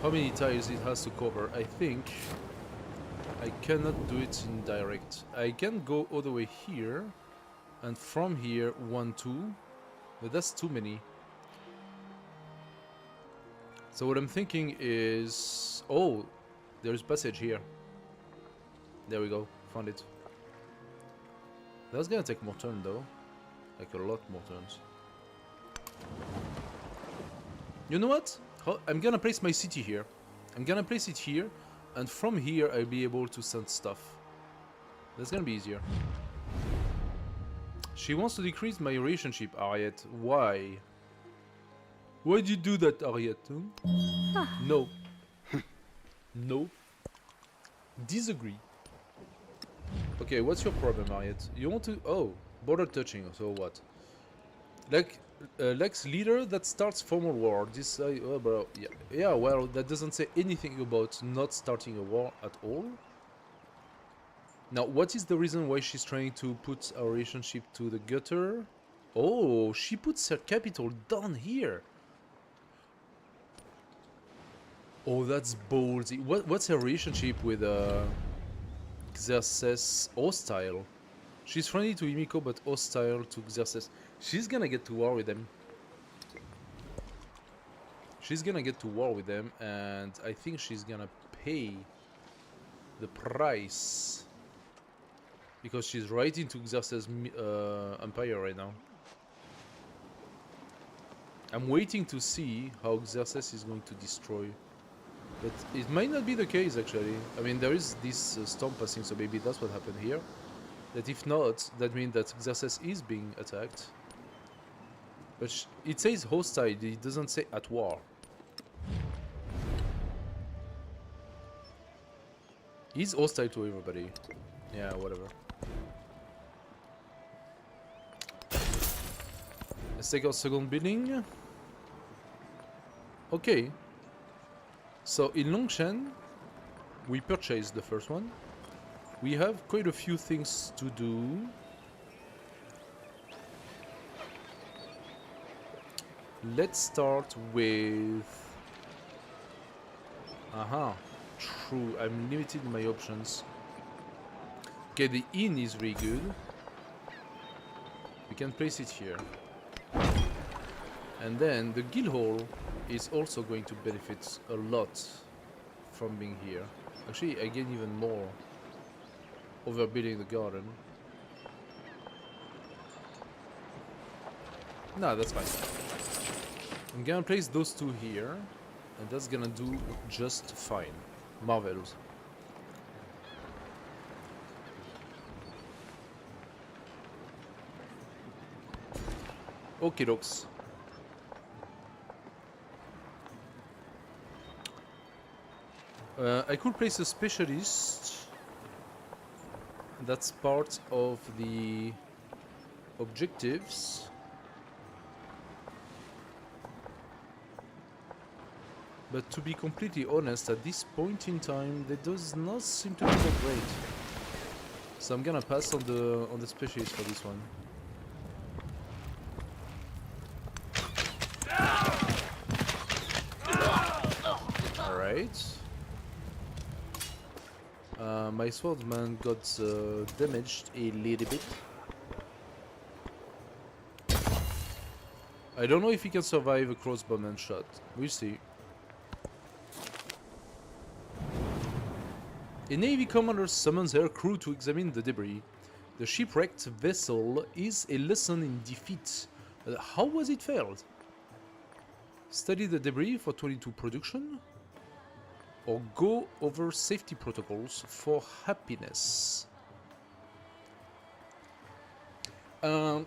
how many tiles it has to cover. I think I cannot do it in direct. I can go all the way here, and from here 1, 2, but that's too many. So what I'm thinking is... oh, there's passage here. There we go, found it. That's gonna take more turns though. Like a lot more turns. You know what? I'm gonna place my city here. I'm gonna place it here, and from here I'll be able to send stuff. That's gonna be easier. She wants to decrease my relationship, Ariette. Why? Why'd you do that, Ariette? Huh? No. No. Disagree. Okay, what's your problem, Ariette? You want to... oh, border touching, so what? Like... Lex leader that starts formal war. This oh bro, yeah, well, that doesn't say anything about not starting a war at all. Now, what is the reason why she's trying to put our relationship to the gutter? Oh, she puts her capital down here. Oh, that's ballsy. What's her relationship with Xerxes? Hostile. She's friendly to Himiko but hostile to Xerxes. She's gonna get to war with them. she's gonna get to war with them, and I think she's gonna pay the price because she's right into Xerxes' empire right now. I'm waiting to see how Xerxes is going to destroy. But it might not be the case, actually. I mean, there is this storm passing, so maybe that's what happened here. That if not, that means that Xerxes is being attacked. But it says hostile, it doesn't say at war. He's hostile to everybody. Yeah, whatever. Let's take our second building. Okay. So in Longshan, we purchased the first one. We have quite a few things to do. Let's start with... Aha. True, I'm limited in my options. Okay, the inn is really good. We can place it here. And then the guild hall is also going to benefit a lot from being here. Actually, I gain even more overbuilding the garden. Nah, that's fine. I'm gonna place those two here, and that's gonna do just fine. Marvelous. Okay, dokes. I could place a specialist. That's part of the objectives. But to be completely honest, at this point in time, that does not seem to be that great. So I'm gonna pass on the specialist for this one. All right. My swordsman got damaged a little bit. I don't know if he can survive a crossbowman shot. We'll see. A Navy commander summons her crew to examine the debris. The shipwrecked vessel is a lesson in defeat. How was it failed? Study the debris for 22 production? Or go over safety protocols for happiness? The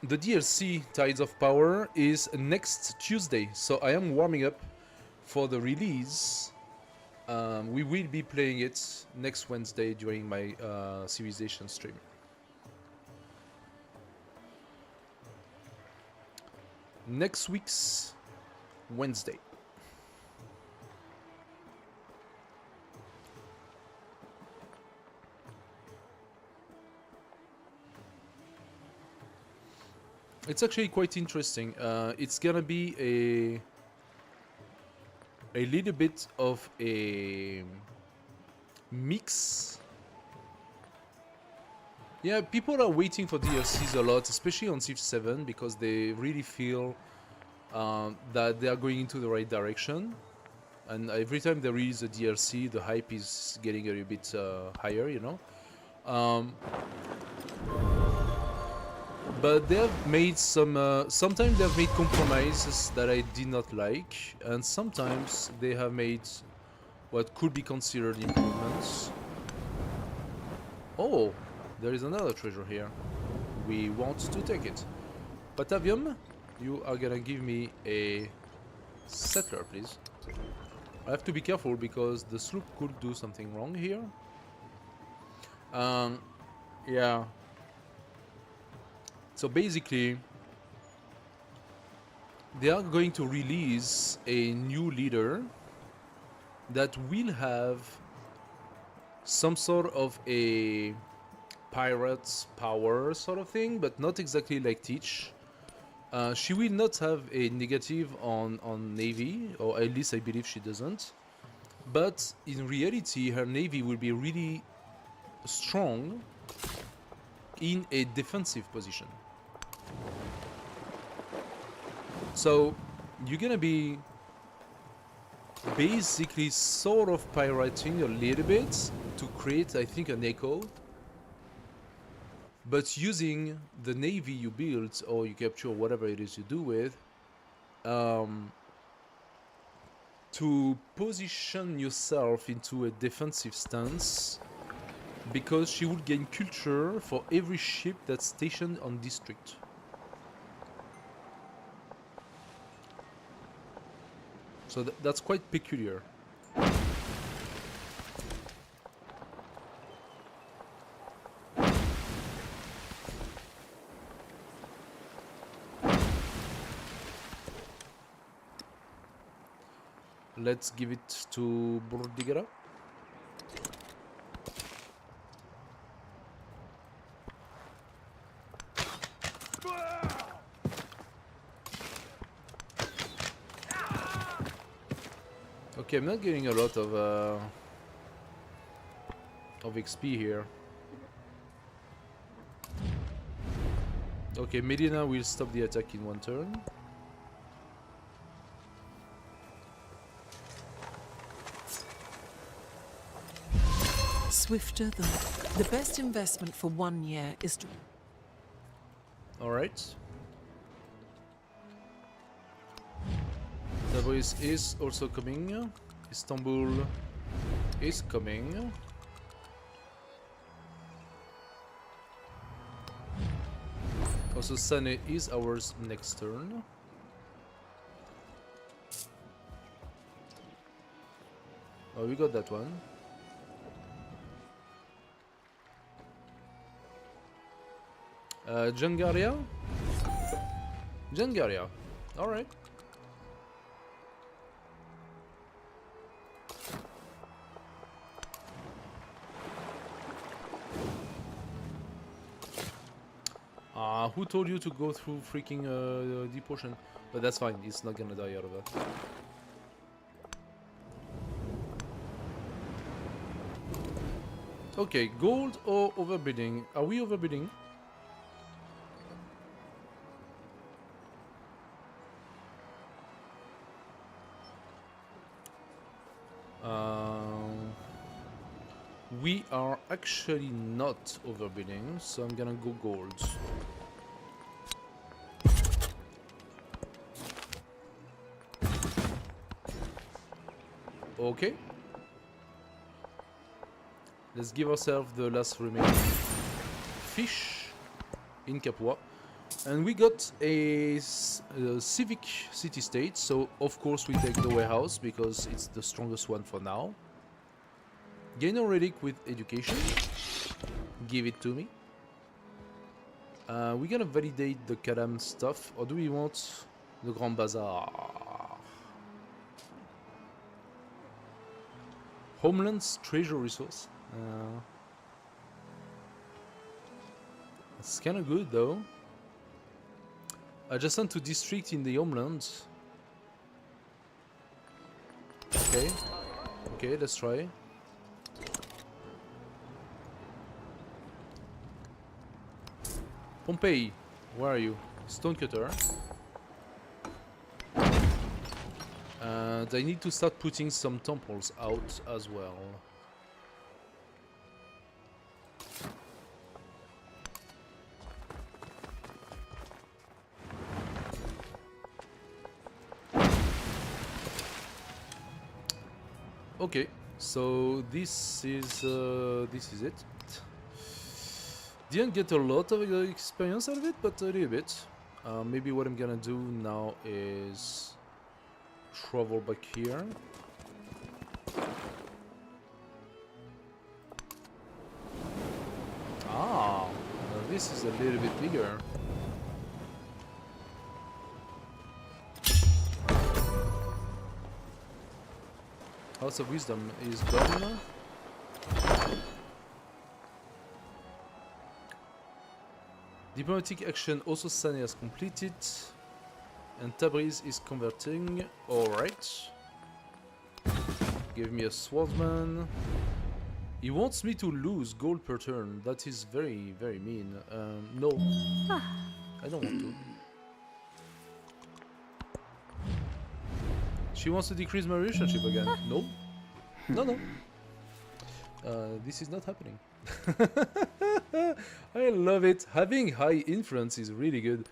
DLC Tides of Power is next Tuesday, so I am warming up for the release. We will be playing it next Wednesday during my Civilization stream. Next week's Wednesday. It's actually quite interesting. It's gonna be a little bit of a mix. Yeah, people are waiting for DLCs a lot, especially on Civ 7, because they really feel that they are going into the right direction. And every time there is a DLC, the hype is getting a little bit higher, you know. But they have made some, sometimes they have made compromises that I did not like, and sometimes they have made what could be considered improvements. Oh, there is another treasure here. We want to take it. Batavium, you are gonna give me a settler, please. I have to be careful because the sloop could do something wrong here. Yeah. So basically, they are going to release a new leader that will have some sort of a pirate's power sort of thing, but not exactly like Teach. She will not have a negative on Navy, or at least I believe she doesn't. But in reality, her Navy will be really strong in a defensive position. So you're gonna be basically sort of pirating a little bit to create, I think, an echo. But using the navy you build or you capture, whatever it is you do with, to position yourself into a defensive stance, because she would gain culture for every ship that's stationed on district. So that's quite peculiar. Let's give it to Bordigera. Okay, I'm not getting a lot of XP here. Okay, Medina will stop the attack in one turn. Swifter than... The best investment for 1 year is to... Alright. Tabriz is also coming. Istanbul is coming. Also, Sane is ours next turn. Oh, we got that one. Jangaria? Jangaria. Alright. Who told you to go through freaking deep ocean? But that's fine, it's not gonna die out of that. Okay, gold or overbidding? Are we overbidding? We are actually not overbidding, so I'm gonna go gold. Okay. Let's give ourselves the last remaining fish in Capua. And we got a civic city-state, so of course we take the warehouse because it's the strongest one for now. Gain a relic with education. Give it to me. We're gonna validate the Kalam stuff, or do we want the Grand Bazaar? Homeland's treasure resource. It's kinda good though. Adjacent to district in the homeland. Okay. Okay, let's try. Pompeii, where are you? Stonecutter. And I need to start putting some temples out as well. Okay, so this is it. Didn't get a lot of experience out of it, but a little bit. Maybe what I'm gonna do now is travel back here. Ah, this is a little bit bigger. House of Wisdom is done. Diplomatic action also Sane has completed. And Tabriz is converting. Alright. Give me a swordsman. He wants me to lose gold per turn. That is very, very mean. No. I don't want to. She wants to decrease my relationship again. No. No, no. This is not happening. I love it. Having high influence is really good.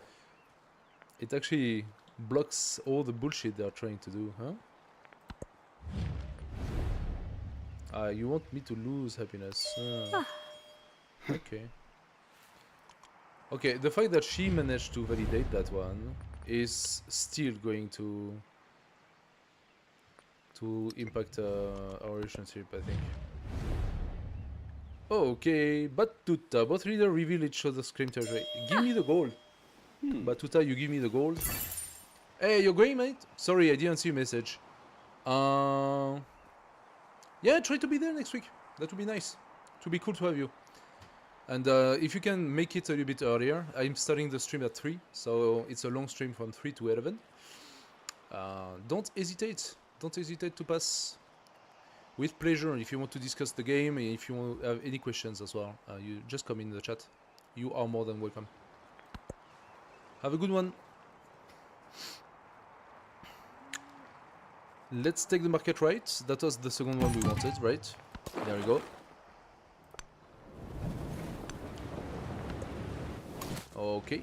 It actually blocks all the bullshit they're trying to do, huh? You want me to lose happiness. Okay. Okay, the fact that she managed to validate that one is still going to impact our relationship, I think. Okay, Batuta, both reader reveal each other's claim territory. Give me the gold. Batuta, you give me the gold. Hey, you're going, mate? Sorry, I didn't see your message. Yeah, try to be there next week. That would be nice. It would be cool to have you. And if you can make it a little bit earlier, I'm starting the stream at 3, so it's a long stream from 3 to 11. Don't hesitate. Don't hesitate to pass. With pleasure, if you want to discuss the game, and if you want to have any questions as well, you just come in the chat. You are more than welcome. Have a good one. Let's take the market right. That was the second one we wanted, right? There we go. Okay.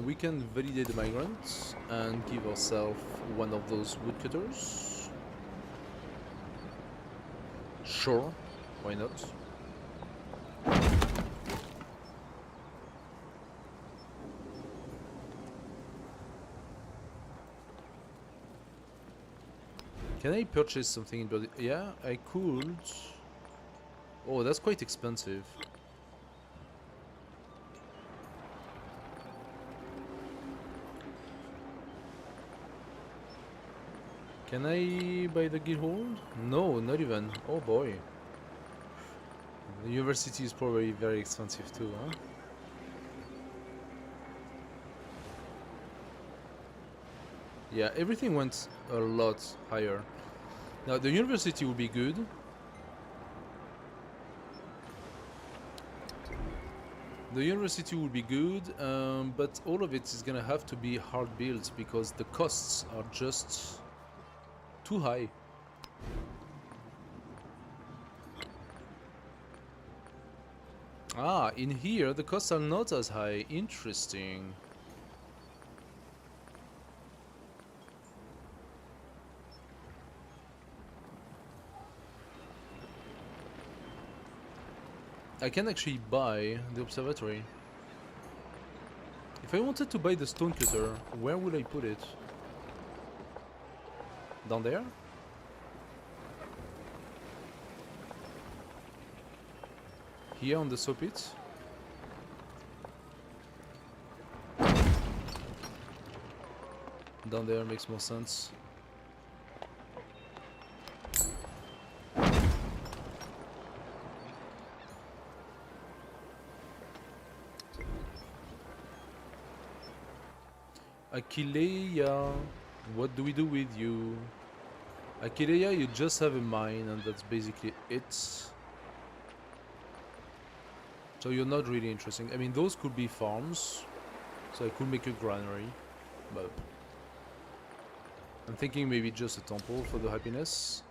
We can validate the migrants and give ourselves one of those woodcutters. Sure, why not? Can I purchase something in body? Yeah, I could. Oh, that's quite expensive. Can I buy the guildhall? No, not even. Oh boy. The university is probably very expensive too, huh? Yeah, everything went a lot higher. Now, the university will be good. The university will be good, but all of it is gonna have to be hard built because the costs are just too high. Ah, in here the costs are not as high. Interesting. I can actually buy the observatory. If I wanted to buy the stonecutter, where would I put it? Down there? Here on the saw pit? Down there makes more sense. Aquileia, what do we do with you? Aquileia, you just have a mine and that's basically it. So you're not really interesting. I mean, those could be farms, so I could make a granary, but I'm thinking maybe just a temple for the happiness.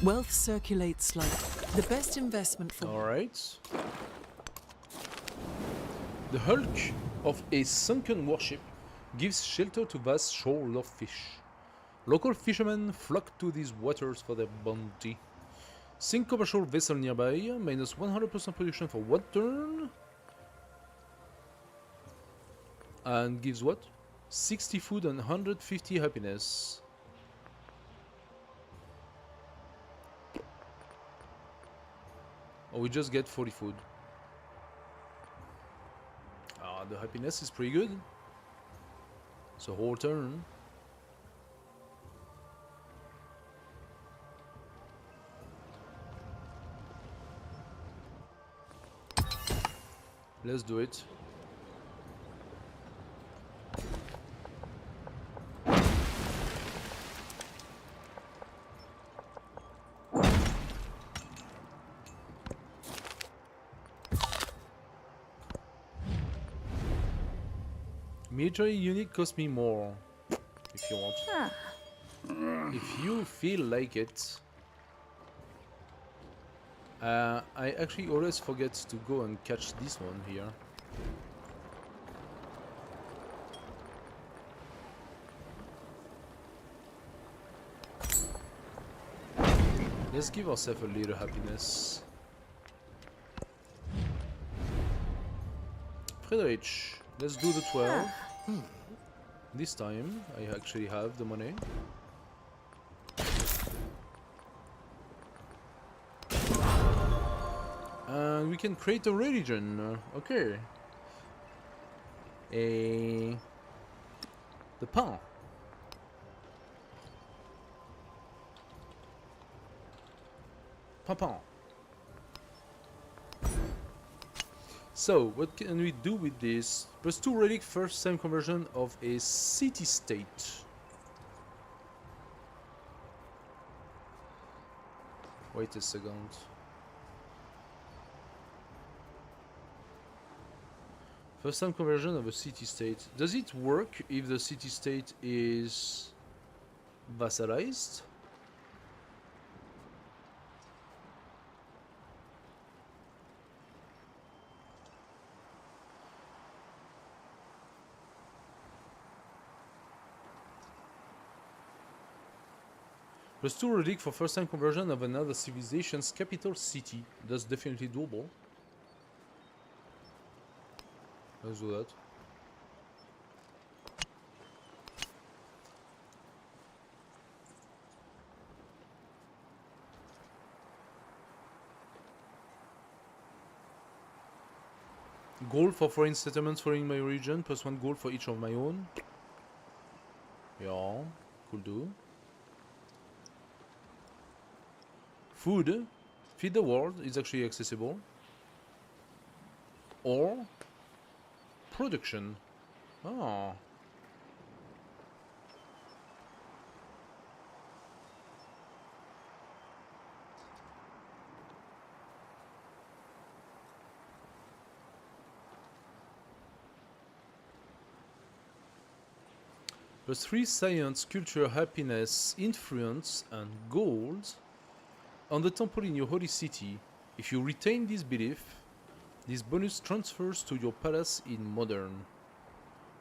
Wealth circulates like the best investment for... Alright. The hulk of a sunken warship gives shelter to vast shoal of fish. Local fishermen flock to these waters for their bounty. Sink commercial vessel nearby, minus 100% production for 1 turn. And gives what? 60 food and 150 happiness. Oh, we just get 40 food. Ah, the happiness is pretty good. It's a whole turn. Let's do it. Military unit cost me more. If you want. If you feel like it. I actually always forget to go and catch this one here. Let's give ourselves a little happiness. Friedrich, let's do the 12. This time I actually have the money. And we can create a religion. Okay. The pain. Papa. So, what can we do with this? +2 relic, first time conversion of a city-state. Wait a second. First time conversion of a city-state. Does it work if the city-state is vassalized? +2 relic for first time conversion of another civilization's capital city. That's definitely doable. Let's do that. Gold for foreign settlements following my region, +1 gold for each of my own. Yeah, could do. Food, feed the world is actually accessible. Or production. Ah. +3 science, culture, happiness, influence, and gold on the temple in your holy city. If you retain this belief, this bonus transfers to your palace in modern.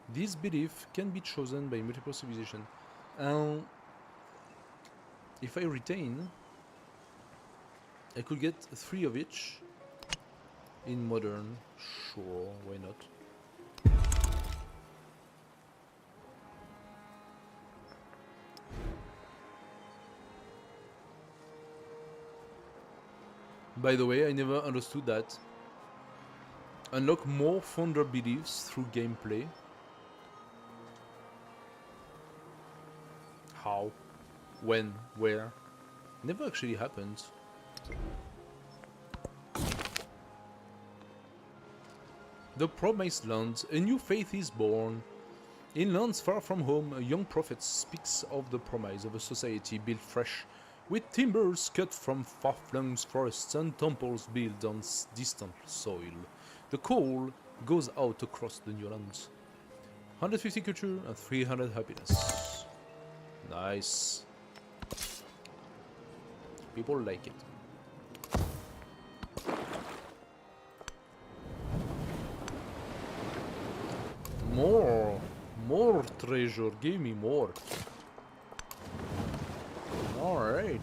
This belief can be chosen by multiple civilizations. If I retain, I could get 3 of each in modern. Sure, why not? By the way, I never understood that. Unlock more founder beliefs through gameplay. How? When? Where? Never actually happened. The promised land, a new faith is born. In lands far from home, a young prophet speaks of the promise of a society built fresh, with timbers cut from far-flung forests and temples built on distant soil. The call goes out across the new lands. 150 culture and 300 happiness. Nice. People like it. More treasure. Give me more. Alright.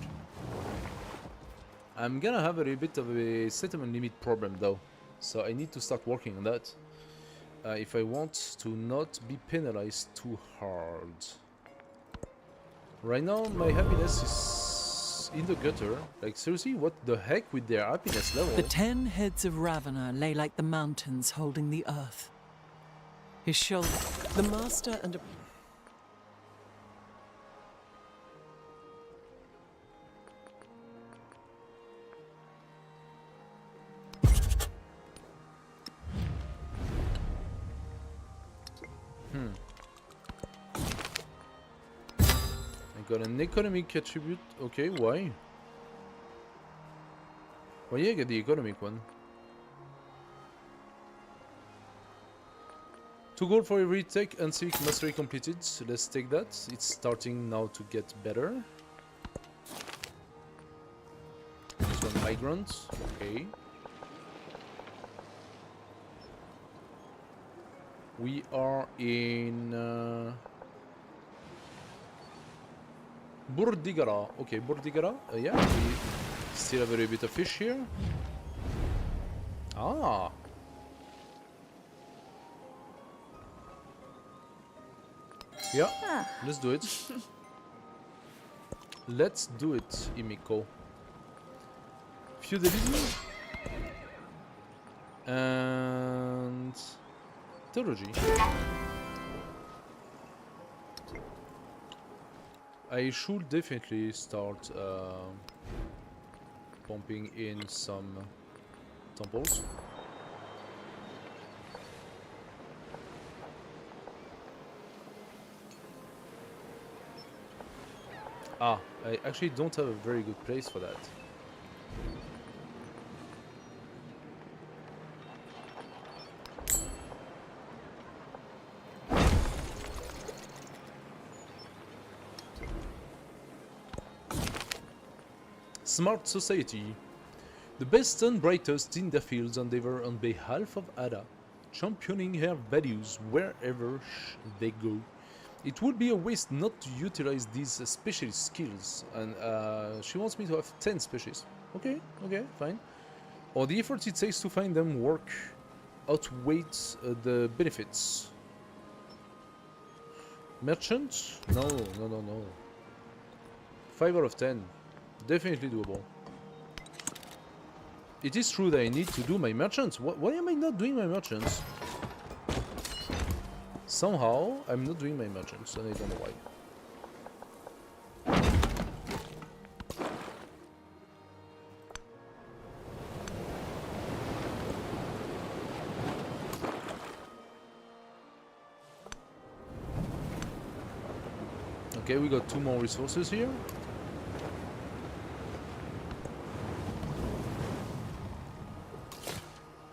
I'm gonna have a little bit of a settlement limit problem though. So I need to start working on that. If I want to not be penalized too hard. Right now my happiness is in the gutter. Like seriously, what the heck with their happiness level? The 10 heads of Ravener lay like the mountains holding the earth. His shoulder, the master and a... I got an economic attribute. Okay, why? Why did I get the economic one? 2 gold for every tech and civic mastery completed. Let's take that. It's starting now to get better. This one migrant. Okay. We are in Burdigara. Okay, Burdigara. Yeah, we still have a little bit of fish here. Ah. Yeah, let's do it. Let's do it, Imiko. Feudalism and theology. I should definitely start pumping in some temples. Ah, I actually don't have a very good place for that. Smart society. The best and brightest in their fields endeavor on behalf of Ada, championing her values wherever they go. It would be a waste not to utilize these specialist skills, and she wants me to have 10 specialists. Okay, fine. Or the effort it takes to find them work outweighs the benefits. Merchant? No. 5 out of 10. Definitely doable. It is true that I need to do my merchants. Why am I not doing my merchants? Somehow, I'm not doing my merchants, and I don't know why. Okay, we got 2 more resources here.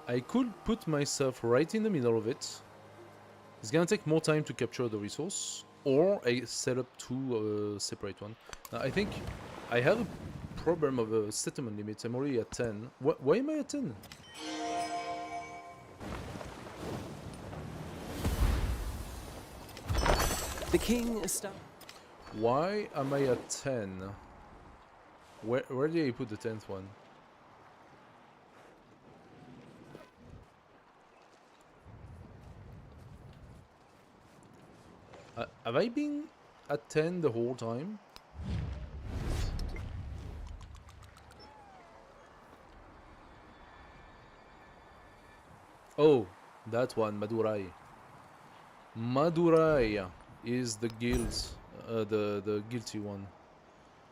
I could put myself right in the middle of it. It's gonna take more time to capture the resource, or I set up 2 separate ones. Now, I think I have a problem of a settlement limit. I'm already at 10. Why am I at 10? The king established. Why am I at 10? Where did I put the 10th one? Have I been at 10 the whole time? Oh, that one, Madurai. Madurai is the guild, the guilty one.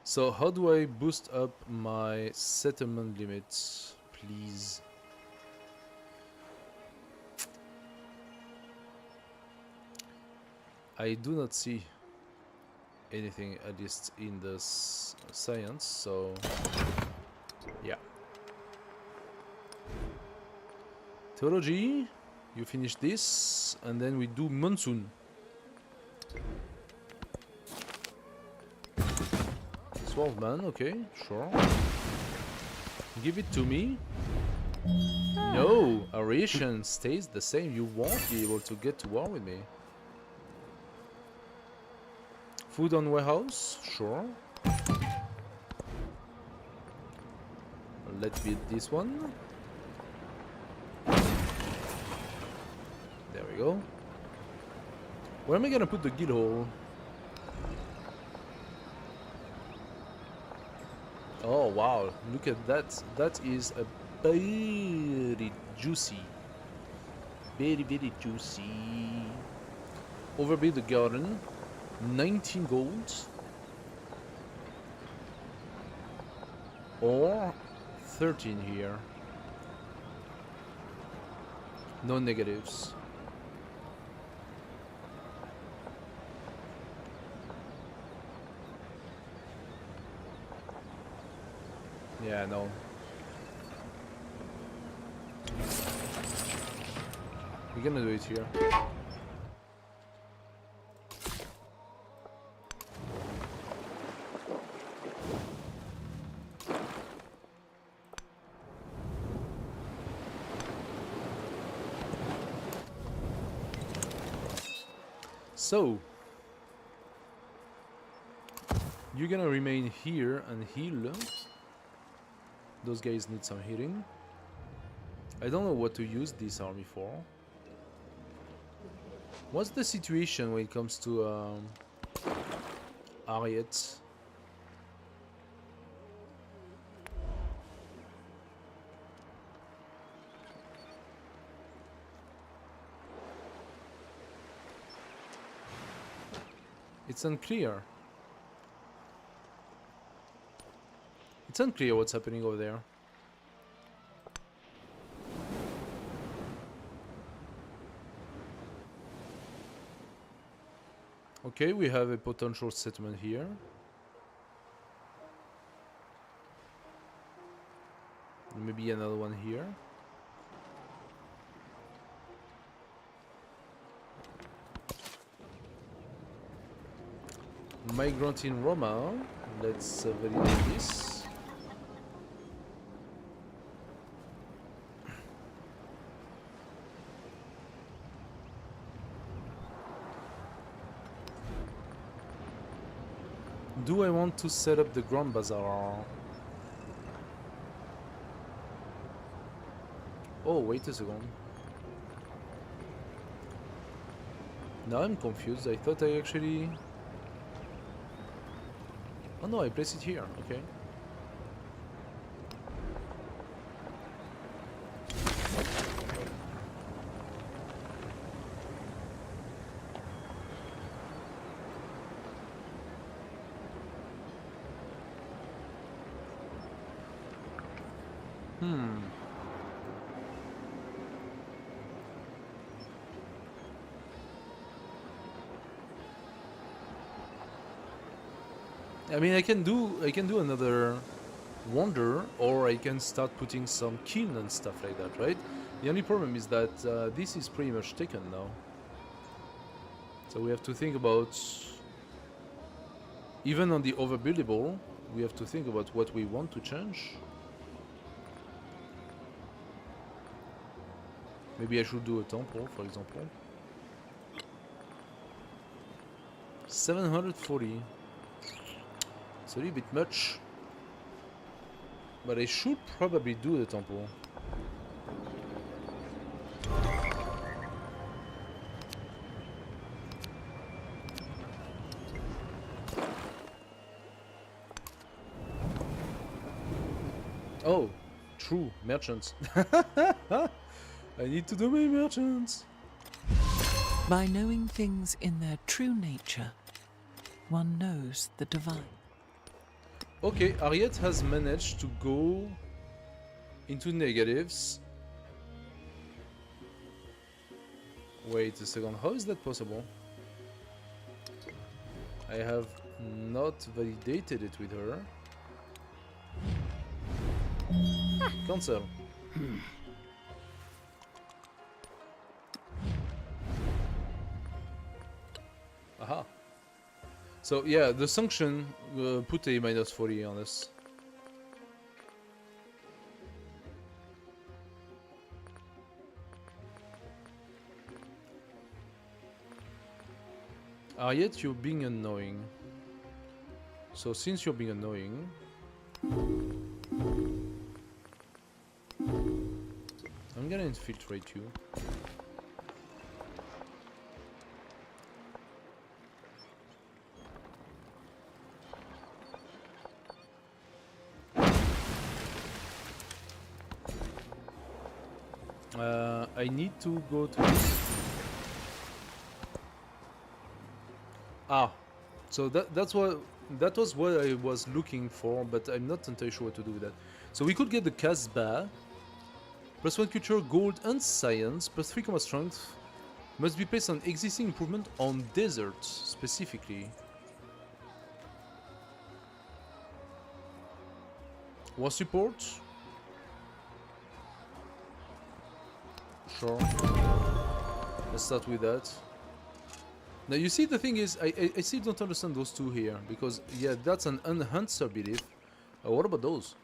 So how do I boost up my settlement limits, please? I do not see anything, at least in the science, so yeah. Theology, you finish this, and then we do monsoon. 12 man, okay, sure. Give it to me. No, aeration stays the same. You won't be able to get to war with me. Food on warehouse, sure. Let's build this one. There we go. Where am I gonna put the guild hall? Oh wow, look at that. That is a very juicy. Very juicy. Overbuild the garden. 19 gold. Or 13 here. No negatives. Yeah, no. We're gonna do it here. So you're gonna remain here and heal. Those guys need some healing. I don't know what to use this army for. What's the situation when it comes to Ariet? It's unclear. It's unclear what's happening over there. Okay, we have a potential settlement here. Maybe another one here. Migrant in Roma. Let's validate this. Do I want to set up the Grand Bazaar? Oh, wait a second. Now I'm confused. I thought I actually... Oh no, I place it here. Okay. I mean, I can do another wonder, or I can start putting some kiln and stuff like that, right? The only problem is that this is pretty much taken now. So we have to think about, even on the overbuildable, we have to think about what we want to change. Maybe I should do a temple, for example. 740. It's a little bit much. But I should probably do the temple. Oh, true, merchants. I need to do my merchants. By knowing things in their true nature, one knows the divine. Okay, Ariet has managed to go into negatives. Wait a second, how is that possible? I have not validated it with her. Cancel. Aha. So yeah, the sanction put a minus 40 on us. Yet you're being annoying. So since you're being annoying, I'm gonna infiltrate you. I need to go to... Ah, so that was what I was looking for, but I'm not entirely sure what to do with that. So we could get the Casbah, +1 culture, gold, and science, +3 combat strength. Must be placed on existing improvement on deserts specifically. War support. Sure. Let's start with that. Now you see, the thing is, I still don't understand those two here, because yeah, that's an enhancer belief. What about those?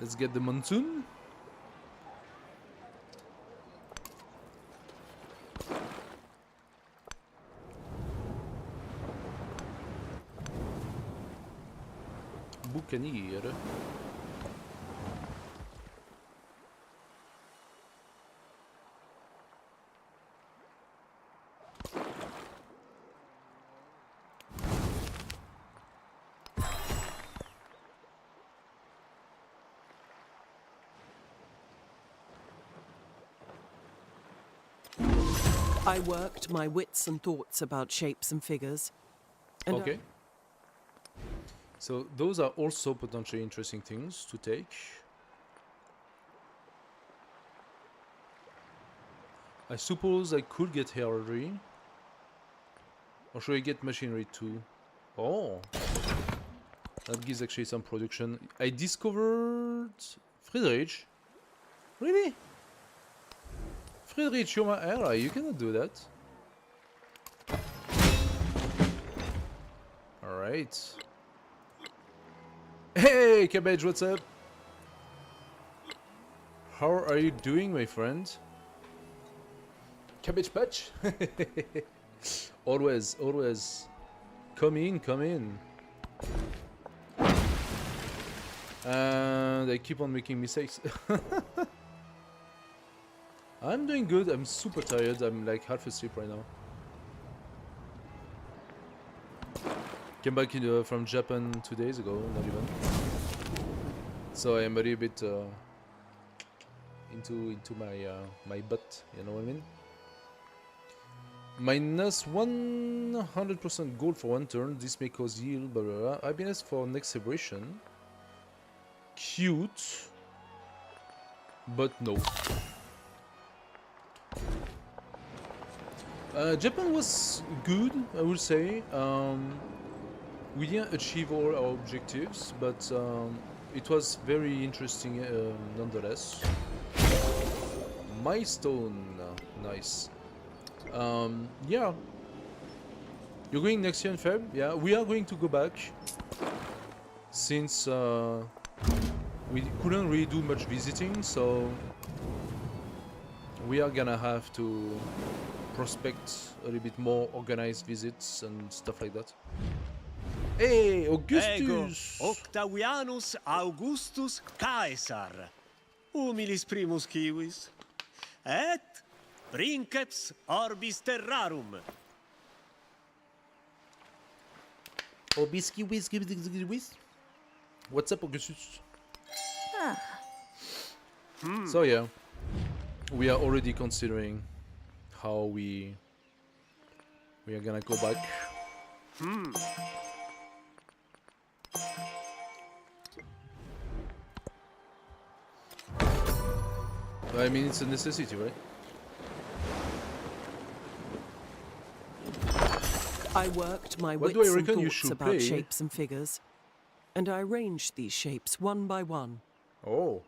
Let's get the monsoon. Buccaneer. I worked my wits and thoughts about shapes and figures. And Okay. So those are also potentially interesting things to take. I suppose I could get heraldry. Or should I get machinery too? Oh. That gives actually some production. I discovered Friedrich. Really? Friedrich, you're my ally. You cannot do that. Alright. Hey, Cabbage, what's up? How are you doing, my friend? Cabbage Patch? Always, always. Come in, come in. And I keep on making mistakes. I'm doing good. I'm super tired. I'm like half asleep right now. Came back from Japan 2 days ago, not even. So I'm a little bit into my butt. You know what I mean? Minus 100% gold for 1 turn. This may cause yield. Blah blah blah. Happiness for next celebration. Cute, but no. Japan was good, I would say. We didn't achieve all our objectives, but it was very interesting nonetheless. Milestone, nice. Yeah. You're going next year in Feb? Yeah, we are going to go back. Since we couldn't really do much visiting, so we are gonna have to prospect a little bit more organized visits and stuff like that. Hey, Augustus! Ego, Octavianus Augustus Caesar, humilis primus civis, et princeps orbis terrarum. Obisky whiskey whiz. What's up, Augustus? So yeah, we are already considering how we are gonna go back. I mean, it's a necessity, right? I worked my What wits do I and reckon you thoughts should about play? shapes and figures, and I arranged these shapes one by one. Oh.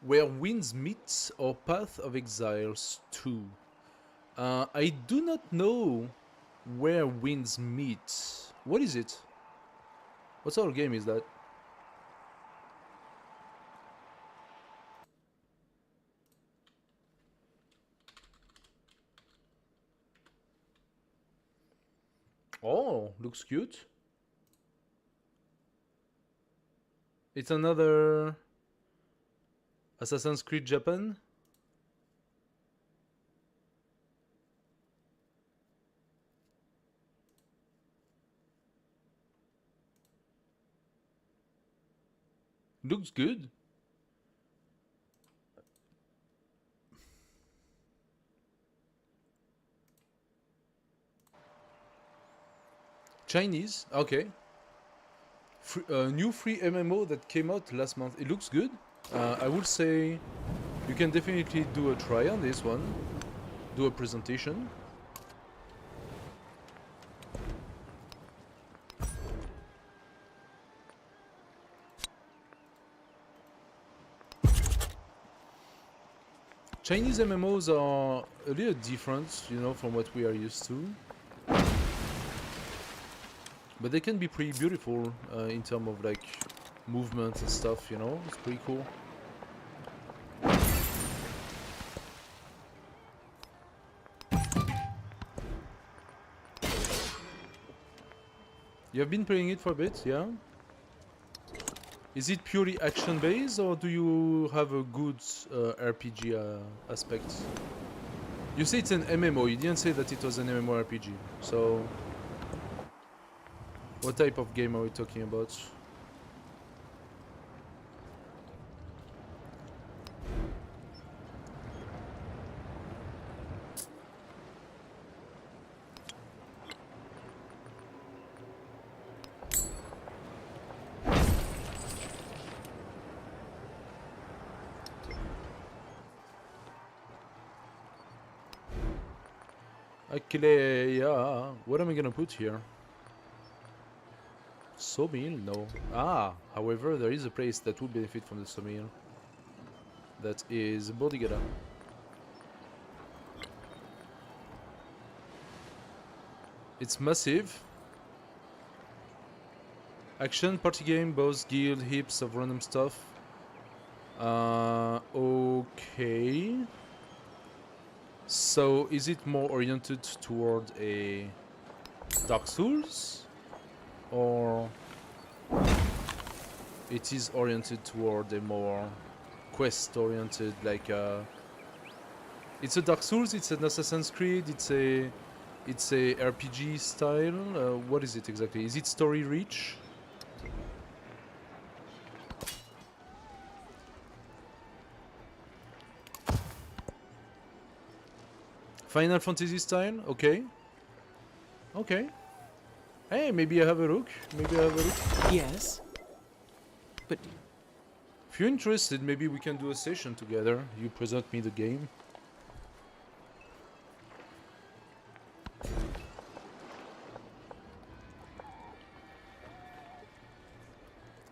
Where Winds Meet or Path of Exiles 2. I do not know where Winds Meet. What is it? What sort of game is that? Oh, looks cute. It's another Assassin's Creed Japan. Looks good. Chinese, okay. New free MMO that came out last month. It looks good. I would say you can definitely do a try on this one. Do a presentation. Chinese MMOs are a little different, you know, from what we are used to. But they can be pretty beautiful in terms of like movement and stuff, you know? It's pretty cool. You have been playing it for a bit, yeah? Is it purely action-based, or do you have a good RPG aspect? You say it's an MMO, you didn't say that it was an MMORPG, so... What type of game are we talking about? Okay, yeah. What am I gonna put here? Sawmill? No. Ah, however, there is a place that would benefit from the sawmill. That is Bordigada. It's massive. Action, party game, boss, guild, heaps of random stuff. Okay. So, is it more oriented toward a Dark Souls? Or it is oriented toward a more quest-oriented, like it's a Dark Souls, it's an Assassin's Creed, it's a RPG style. What is it exactly? Is it story rich? Final Fantasy style? Okay. Okay. Hey, maybe I have a look. Maybe I have a look. Yes. But If you're interested, maybe we can do a session together. You present me the game.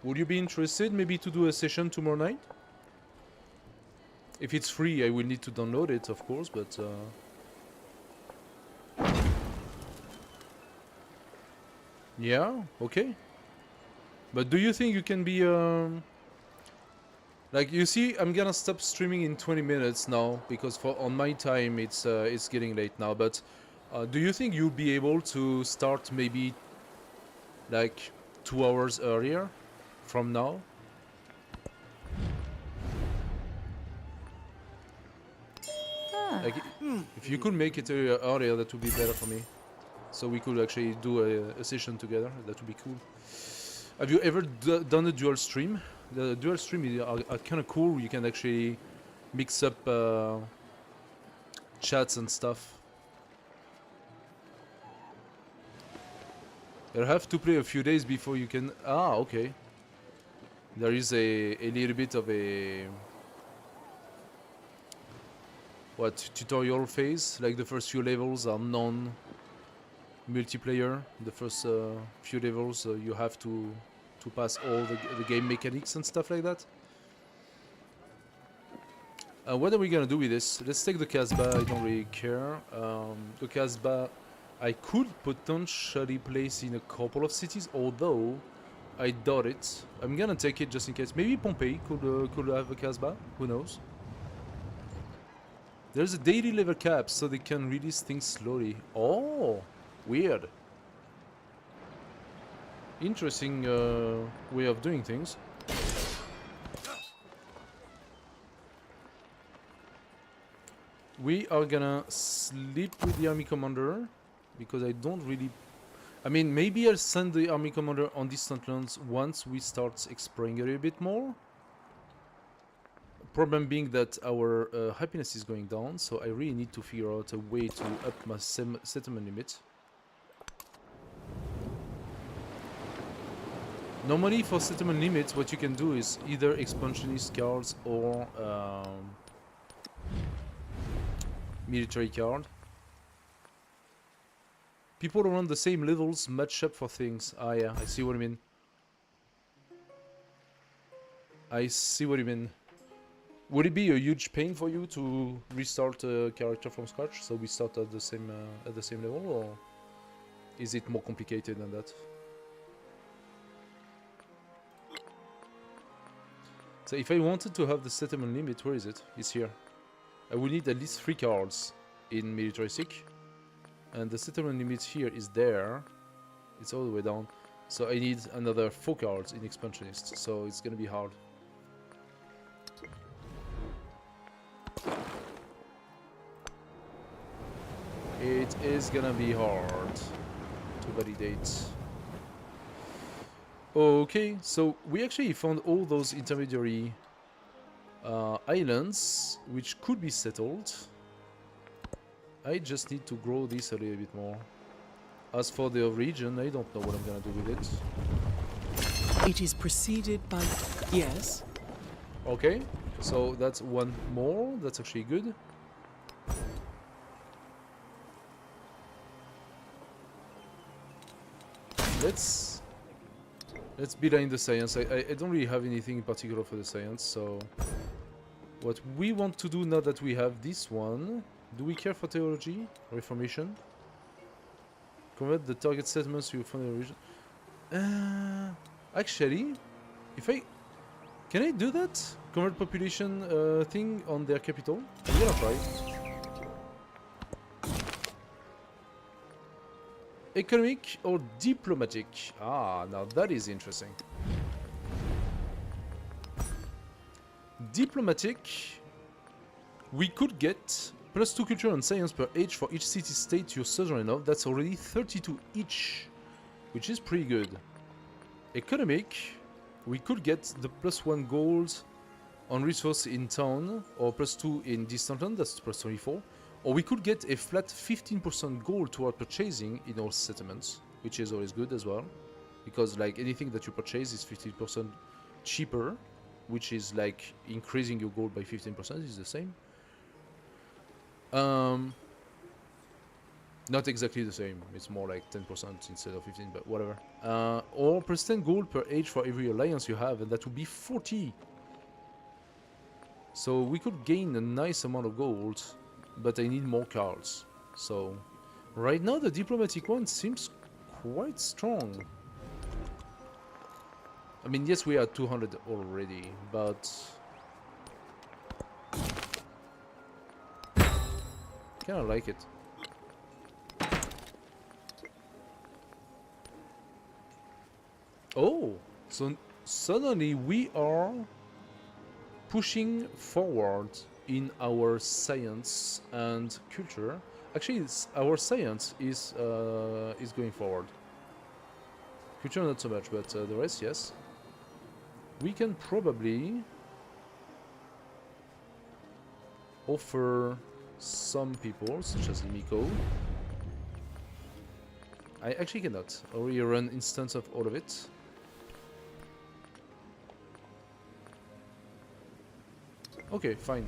Would you be interested maybe to do a session tomorrow night? If it's free, I will need to download it, of course, but... Yeah, okay. But do you think you can be... Like, you see, I'm gonna stop streaming in 20 minutes now, because on my time it's getting late now, but... do you think you'll be able to start maybe... like, 2 hours earlier from now? Like, if you could make it earlier, that would be better for me. So we could actually do a session together. That would be cool. Have you ever done a dual stream? The dual stream are kind of cool. You can actually mix up chats and stuff. You'll have to play a few days before you can... Ah, okay. There is a little bit of a... What, tutorial phase? Like the first few levels are non-multiplayer. The first few levels you have to pass all the game mechanics and stuff like that. What are we gonna do with this? Let's take the Casbah, I don't really care. The Casbah I could potentially place in a couple of cities, although I doubt it. I'm gonna take it just in case. Maybe Pompeii could have a Casbah, who knows? There's a daily level cap, so they can release things slowly. Oh, weird. Interesting way of doing things. We are gonna sleep with the army commander, because I don't really... I mean, maybe I'll send the army commander on distant lands once we start exploring a little bit more. Problem being that our happiness is going down, so I really need to figure out a way to up my settlement limit. Normally for settlement limits, what you can do is either expansionist cards or military card. People around the same levels match up for things. Ah yeah, I see what you mean. I see what you mean. Would it be a huge pain for you to restart a character from scratch, so we start at the same level, or is it more complicated than that? So if I wanted to have the settlement limit, where is it? It's here. I will need at least 3 cards in militaristic. And the settlement limit here is there. It's all the way down. So I need another 4 cards in expansionist. So it's gonna be hard. It is gonna be hard to validate. Okay, so we actually found all those intermediary islands which could be settled. I just need to grow this a little bit more. As for the region, I don't know what I'm gonna do with it. It is preceded by... Yes? Okay, so that's 1 more. That's actually good. Let's beeline the science. I don't really have anything in particular for the science, so what we want to do now that we have this one, do we care for theology? Reformation? Convert the target settlements you found in the region. Actually, if I... Can I do that? Convert population thing on their capital? I'm gonna try. Economic or diplomatic? Ah, now that is interesting. Diplomatic, we could get +2 culture and science per age for each city-state you're sovereign of. That's already 32 each, which is pretty good. Economic, we could get the +1 gold on resource in town, or +2 in distant land, that's +24. Or we could get a flat 15% gold toward purchasing in all settlements, which is always good as well. Because like anything that you purchase is 15% cheaper, which is like increasing your gold by 15% is the same. Not exactly the same, it's more like 10% instead of 15, but whatever. Or +10 gold per age for every alliance you have, and that would be 40. So we could gain a nice amount of gold, but I need more cards. So right now the diplomatic one seems quite strong. I mean, yes, we are 200 already, but kinda like it. Oh, so suddenly we are pushing forward in our science and culture. Actually, our science is going forward. Culture not so much, but the rest, yes. We can probably offer some people, such as Miko. I actually cannot. Already run instance of all of it. Okay, fine.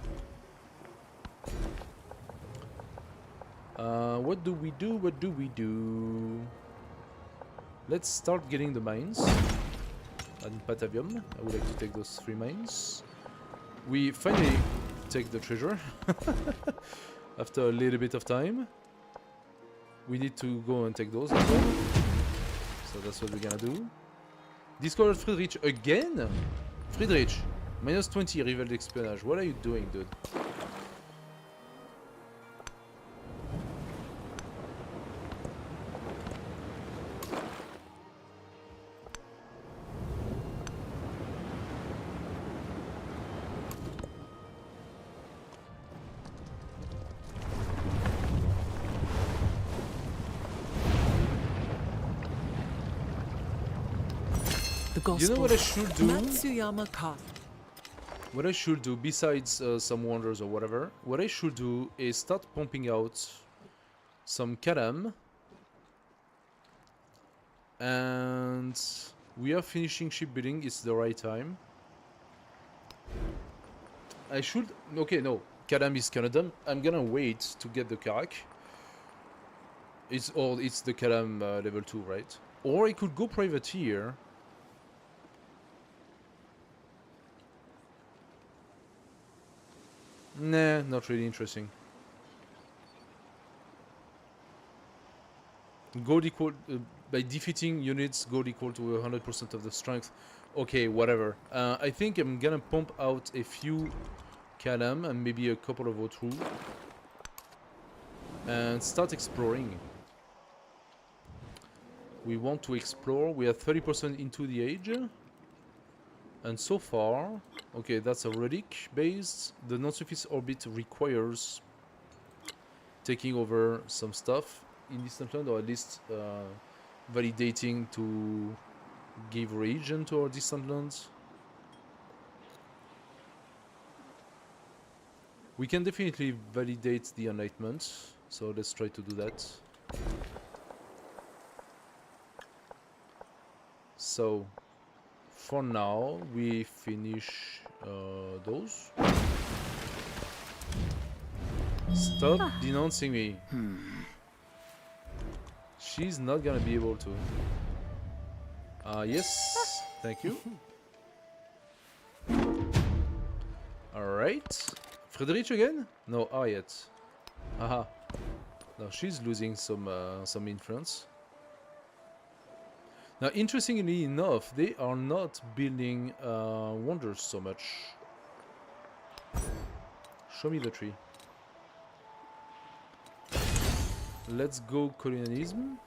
What do we do? What do we do? Let's start getting the mines. And Patavium. I would like to take those 3 mines. We finally take the treasure. After a little bit of time. We need to go and take those as well. So that's what we're gonna do. Discovered Friedrich again? Friedrich, -20 rival d'espionage. What are you doing, dude? The gospel. You know what I should do? Matsuyama Castle. What I should do, besides some wonders or whatever, what I should do is start pumping out some Kadam. And we are finishing shipbuilding, it's the right time. I should... Okay, no. Kadam is Canada. I'm gonna wait to get the Karak. It's the Kadam level 2, right? Or I could go privateer. Nah, not really interesting. Gold equal by defeating units, gold equal to 100% of the strength. Okay, whatever. I think I'm gonna pump out a few Kalam and maybe a couple of Otru and start exploring. We want to explore. We are 30% into the age. And so far, okay, that's a relic based. The non-surface orbit requires taking over some stuff in distant land, or at least validating to give region to our distant lands. We can definitely validate the enlightenment, so let's try to do that. So for now we finish those. Stop denouncing me. She's not gonna be able to. Yes, thank you. Alright. Friedrich again? No, Harriet. Haha. No, she's losing some influence. Now, interestingly enough, they are not building wonders so much. Show me the tree. Let's go colonialism.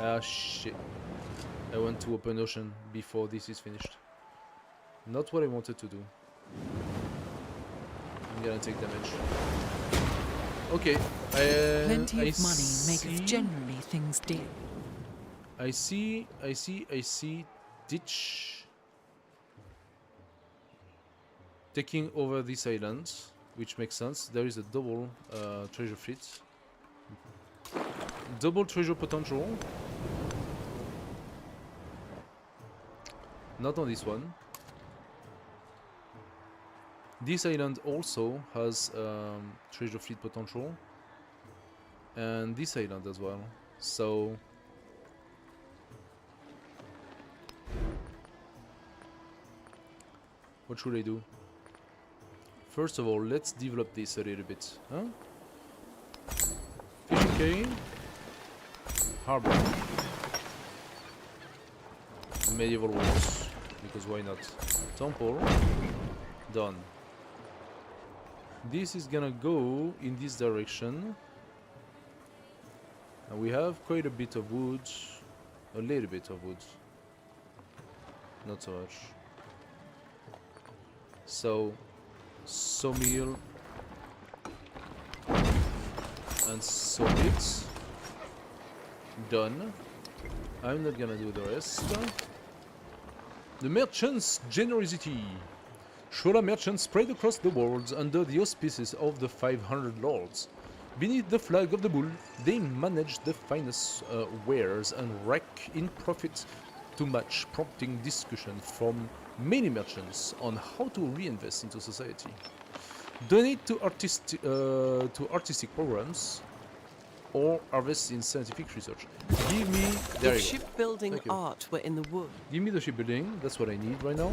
Ah, shit. I went to open ocean before this is finished. Not what I wanted to do. I'm gonna take damage. Okay. Plenty of money maketh generally things dear. I see. Ditch. Taking over this island, which makes sense. There is a double treasure fleet. Double treasure potential. Not on this one. This island also has treasure fleet potential. And this island as well. So... what should I do? First of all, let's develop this a little bit. Huh? Fishing cane. Harbor. Medieval walls. Because why not? Temple. Done. This is gonna go in this direction. And we have quite a bit of wood. A little bit of wood. Not so much. So, sawmill and sawbits. Done. I'm not gonna do the rest. The merchant's generosity. Shola merchants spread across the world under the auspices of the 500 lords. Beneath the flag of the bull, they manage the finest wares and rake in profit to match, prompting discussion from many merchants on how to reinvest into society. Donate to artistic programs or harvest in scientific research. Give me... there If you go. shipbuilding Thank you. art were in the wood, Give me the shipbuilding, that's what I need right now.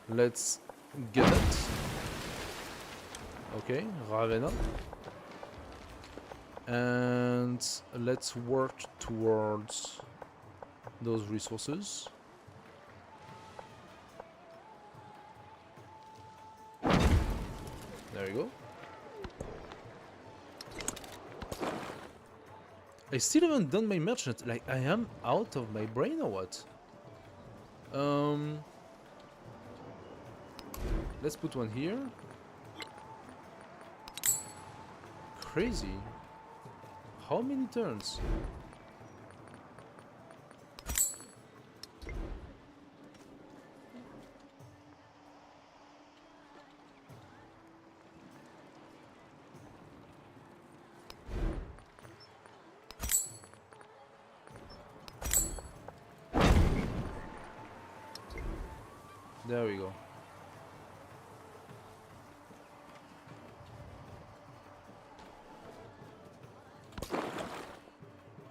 Let's get that. Okay, Ravenna. And let's work towards those resources. There you go. I still haven't done my merchant. Like, I am out of my brain or what? Let's put one here. Crazy. How many turns? There we go.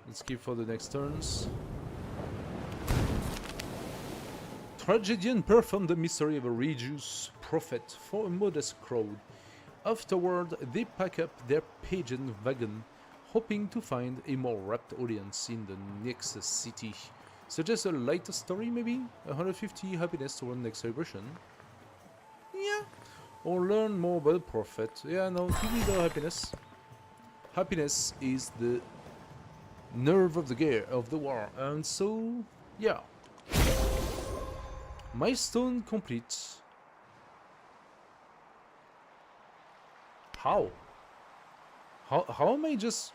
Let's keep for the next turns. Tragedian performed the mystery of a religious prophet for a modest crowd. Afterward, they pack up their pageant wagon, hoping to find a more rapt audience in the next city. Suggest a lighter story, maybe? 150 happiness toward next celebration. Yeah. Or learn more about the prophet. Yeah, no, give me the happiness. Happiness is the nerve of the gear of the war, and so yeah. Milestone complete. How? How am I just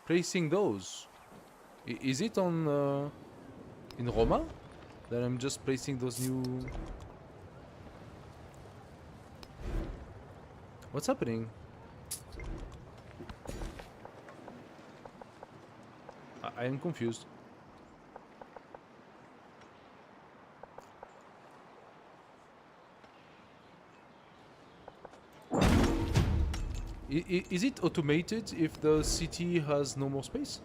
placing those? Is it on in Roma that I'm just placing those new? What's happening? I am confused. Is it automated if the city has no more space?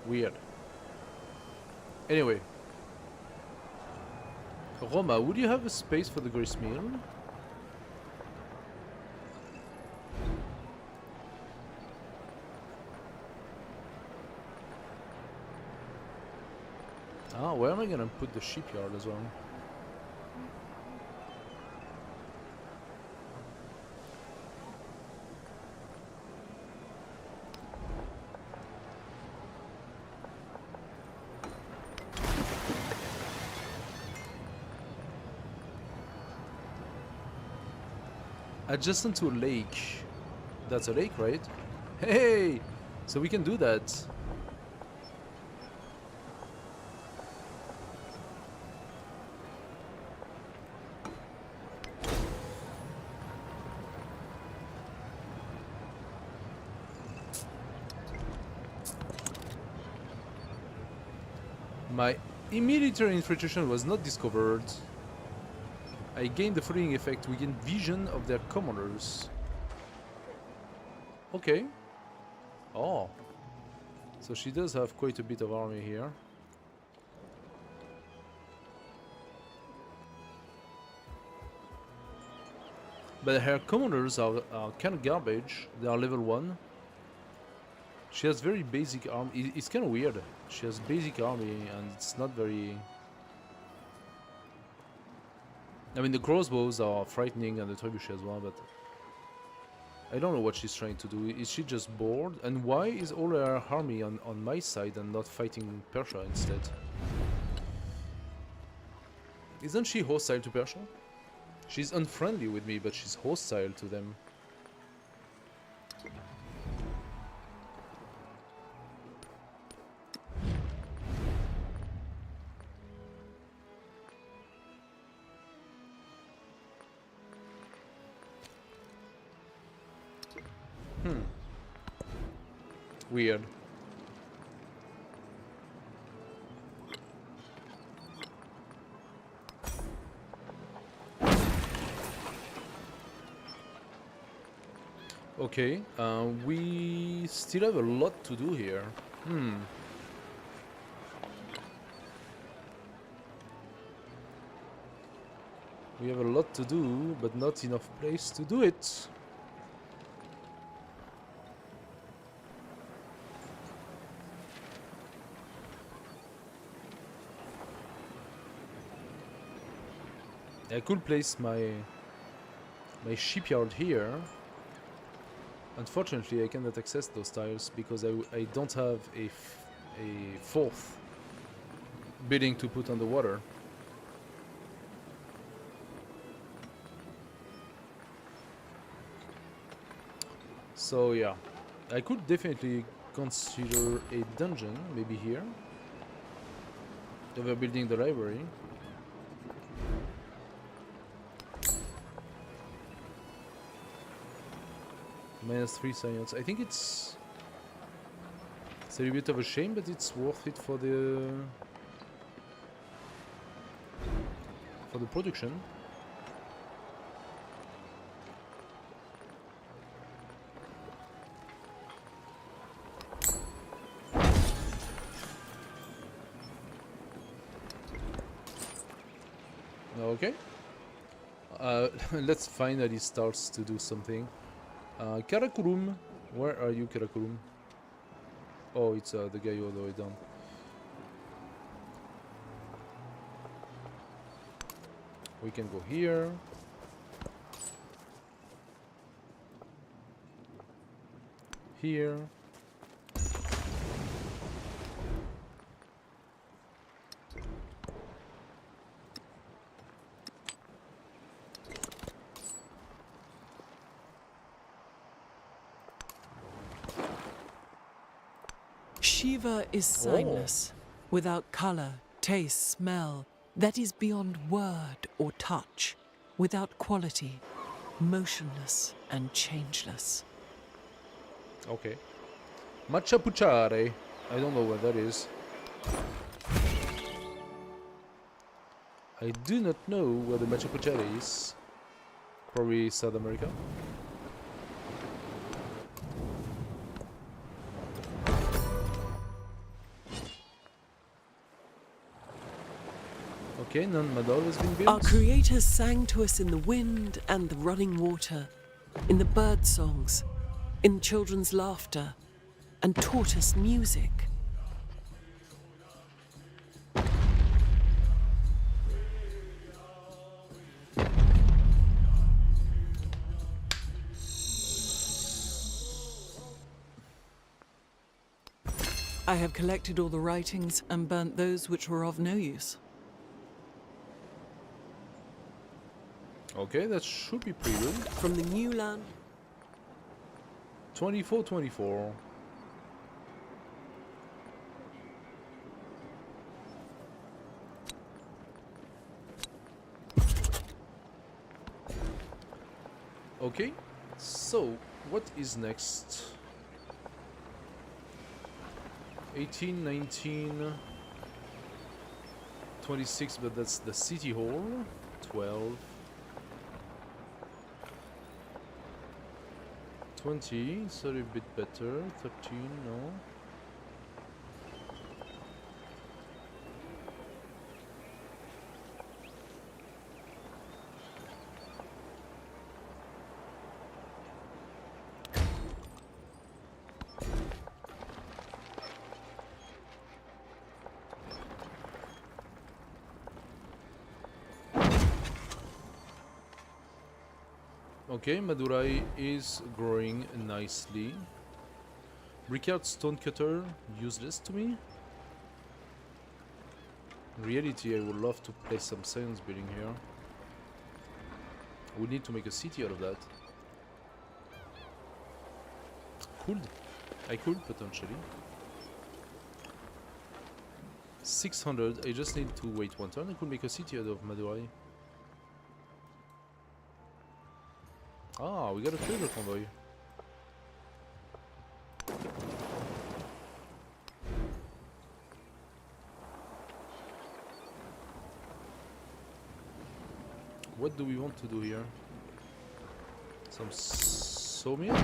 Weird. Anyway. Roma, would you have a space for the grist mill? Ah, where am I gonna put the shipyard as well? Adjacent to a lake. That's a lake, right? Hey! So we can do that. My military infiltration was not discovered. I gained the following effect. We gain vision of their commanders. Okay. Oh. So she does have quite a bit of army here. But her commanders are kind of garbage. They are level 1. She has very basic army. It's kind of weird. She has basic army and it's not very... I mean, the crossbows are frightening and the trebuchet as well, but I don't know what she's trying to do. Is she just bored? And why is all her army on my side and not fighting Persia instead? Isn't she hostile to Persia? She's unfriendly with me, but she's hostile to them. Weird. Okay, we still have a lot to do here. We have a lot to do, but not enough place to do it. I could place my shipyard here. Unfortunately, I cannot access those tiles because I don't have a fourth building to put on the water. So yeah, I could definitely consider a dungeon, maybe here, over building the library. -3 science. I think it's It's a bit of a shame, but it's worth it for the production. Okay. Let's finally start to do something. Karakurum, where are you, Karakurum? Oh, it's the guy all the way down. We can go here. Here. Shiva is signless, without color, taste, smell, that is beyond word or touch, without quality, motionless and changeless. Okay. Machapuchare. I don't know what that is. I do not know where the Machapuchare is. Probably South America. Okay, non-Madol has been built. Our creators sang to us in the wind and the running water, in the bird songs, in children's laughter, and taught us music. I have collected all the writings and burnt those which were of no use. Okay, that should be pretty good. From the new land. 24. Okay, so what is next? 18, 19, 26, but that's the city hall. 12. 20, it's a little bit better. 13, no. Okay, Madurai is growing nicely. Brickyard Stonecutter, useless to me. In reality, I would love to place some science building here. We need to make a city out of that. I could potentially. 600, I just need to wait one turn. I could make a city out of Madurai. Ah, we got a trader convoy. What do we want to do here? Some sawmill?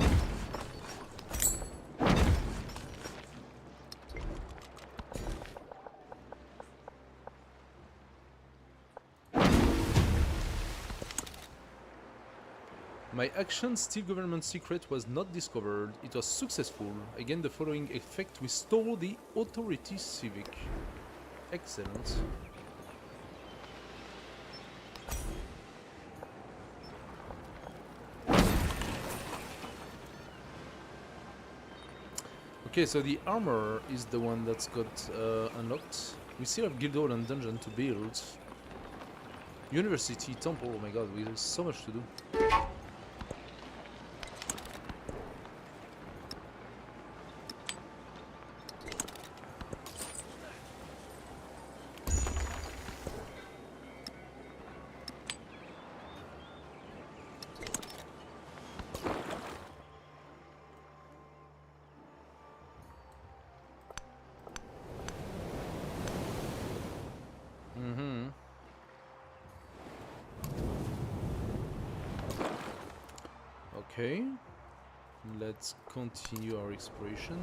My action, still government secret, was not discovered. It was successful. Again, the following effect: restore the authority civic. Excellent. Okay, so the armor is the one that's got unlocked. We still have guild hall and dungeon to build. University, temple, oh my god, we have so much to do. Okay, let's continue our exploration.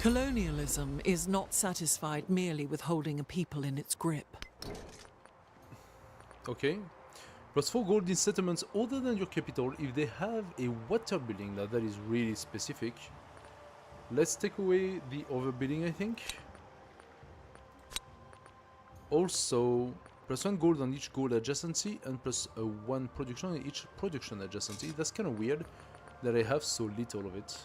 Colonialism is not satisfied merely with holding a people in its grip. Okay. +4 gold in settlements other than your capital if they have a water building. Now that is really specific. Let's take away the overbuilding, I think. Also, +1 gold on each gold adjacency and +1 production on each production adjacency. That's kind of weird that I have so little of it.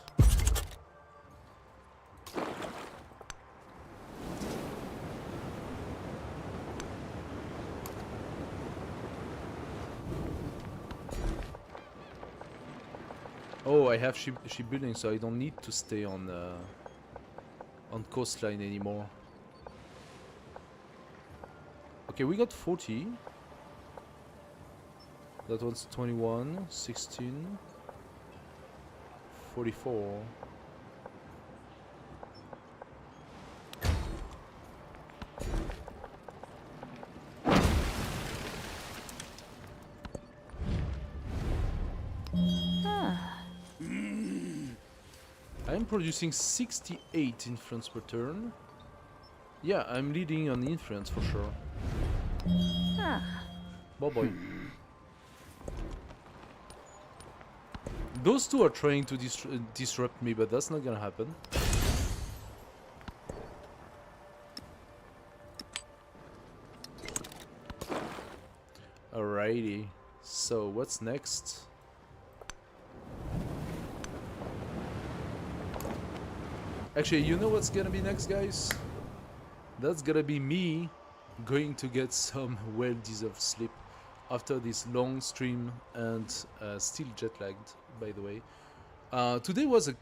Oh, I have shipbuilding, so I don't need to stay on coastline anymore. Okay, we got 40. That one's 21, 16, 44. I'm producing 68 influence per turn. Yeah, I'm leading on influence for sure. Oh boy. Those two are trying to disrupt me, but that's not gonna happen. Alrighty. So, what's next? Actually, you know what's gonna be next, guys? That's gonna be me going to get some well-deserved sleep after this long stream and still jet-lagged, by the way. Today was a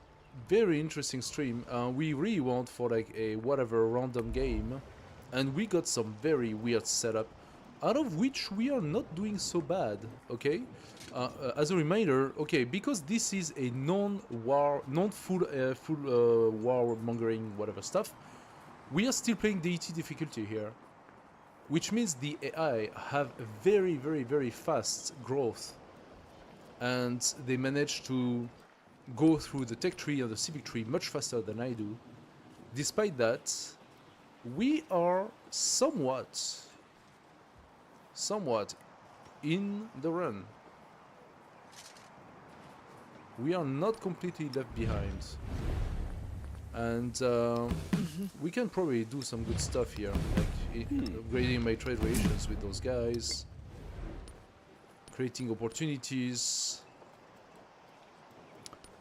very interesting stream. We really went for like a whatever random game, and we got some very weird setup, out of which we are not doing so bad, okay? As a reminder, okay, because this is a non-war, non-full warmongering whatever stuff, we are still playing deity difficulty here, which means the AI have a very, very, very fast growth, and they manage to go through the tech tree and the civic tree much faster than I do. Despite that, we are somewhat in the run. We are not completely left behind. And we can probably do some good stuff here, like upgrading my trade relations with those guys, creating opportunities.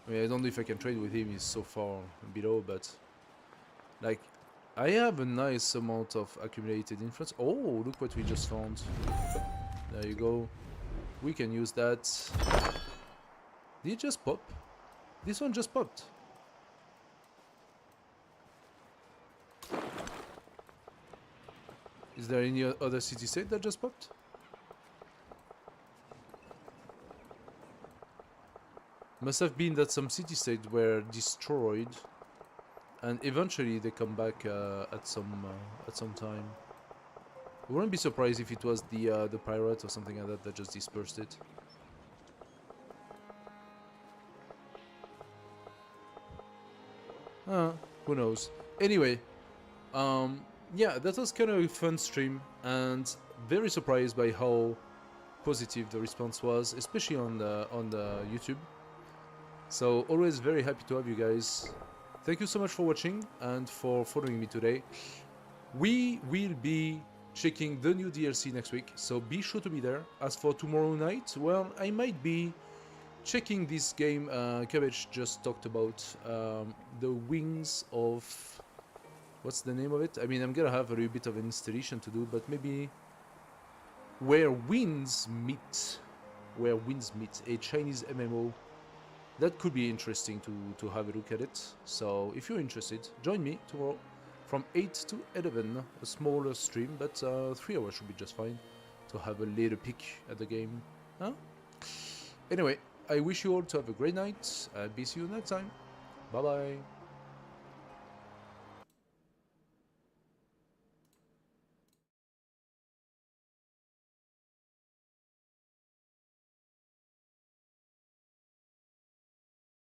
I mean, I don't know if I can trade with him, he's so far below, but like, I have a nice amount of accumulated influence. Oh, look what we just found. There you go. We can use that. Did it just pop? This one just popped. Is there any other city-state that just popped? Must have been that some city-states were destroyed, and eventually they come back at some time. I wouldn't be surprised if it was the pirate or something like that that just dispersed it. Who knows? Anyway, yeah, that was kind of a fun stream, and very surprised by how positive the response was, especially on the YouTube. So always very happy to have you guys. Thank you so much for watching and for following me today. We will be checking the new DLC next week, so be sure to be there. As for tomorrow night, well, I might be checking this game Cabbage just talked about, the Wings of... what's the name of it? I mean, I'm gonna have a little bit of an installation to do, but maybe Where Winds Meet, a Chinese MMO. That could be interesting to have a look at it. So if you're interested, join me tomorrow from 8 to 11, a smaller stream, but 3 hours should be just fine to have a little peek at the game. Huh? Anyway, I wish you all to have a great night, and be see you next time. Bye bye.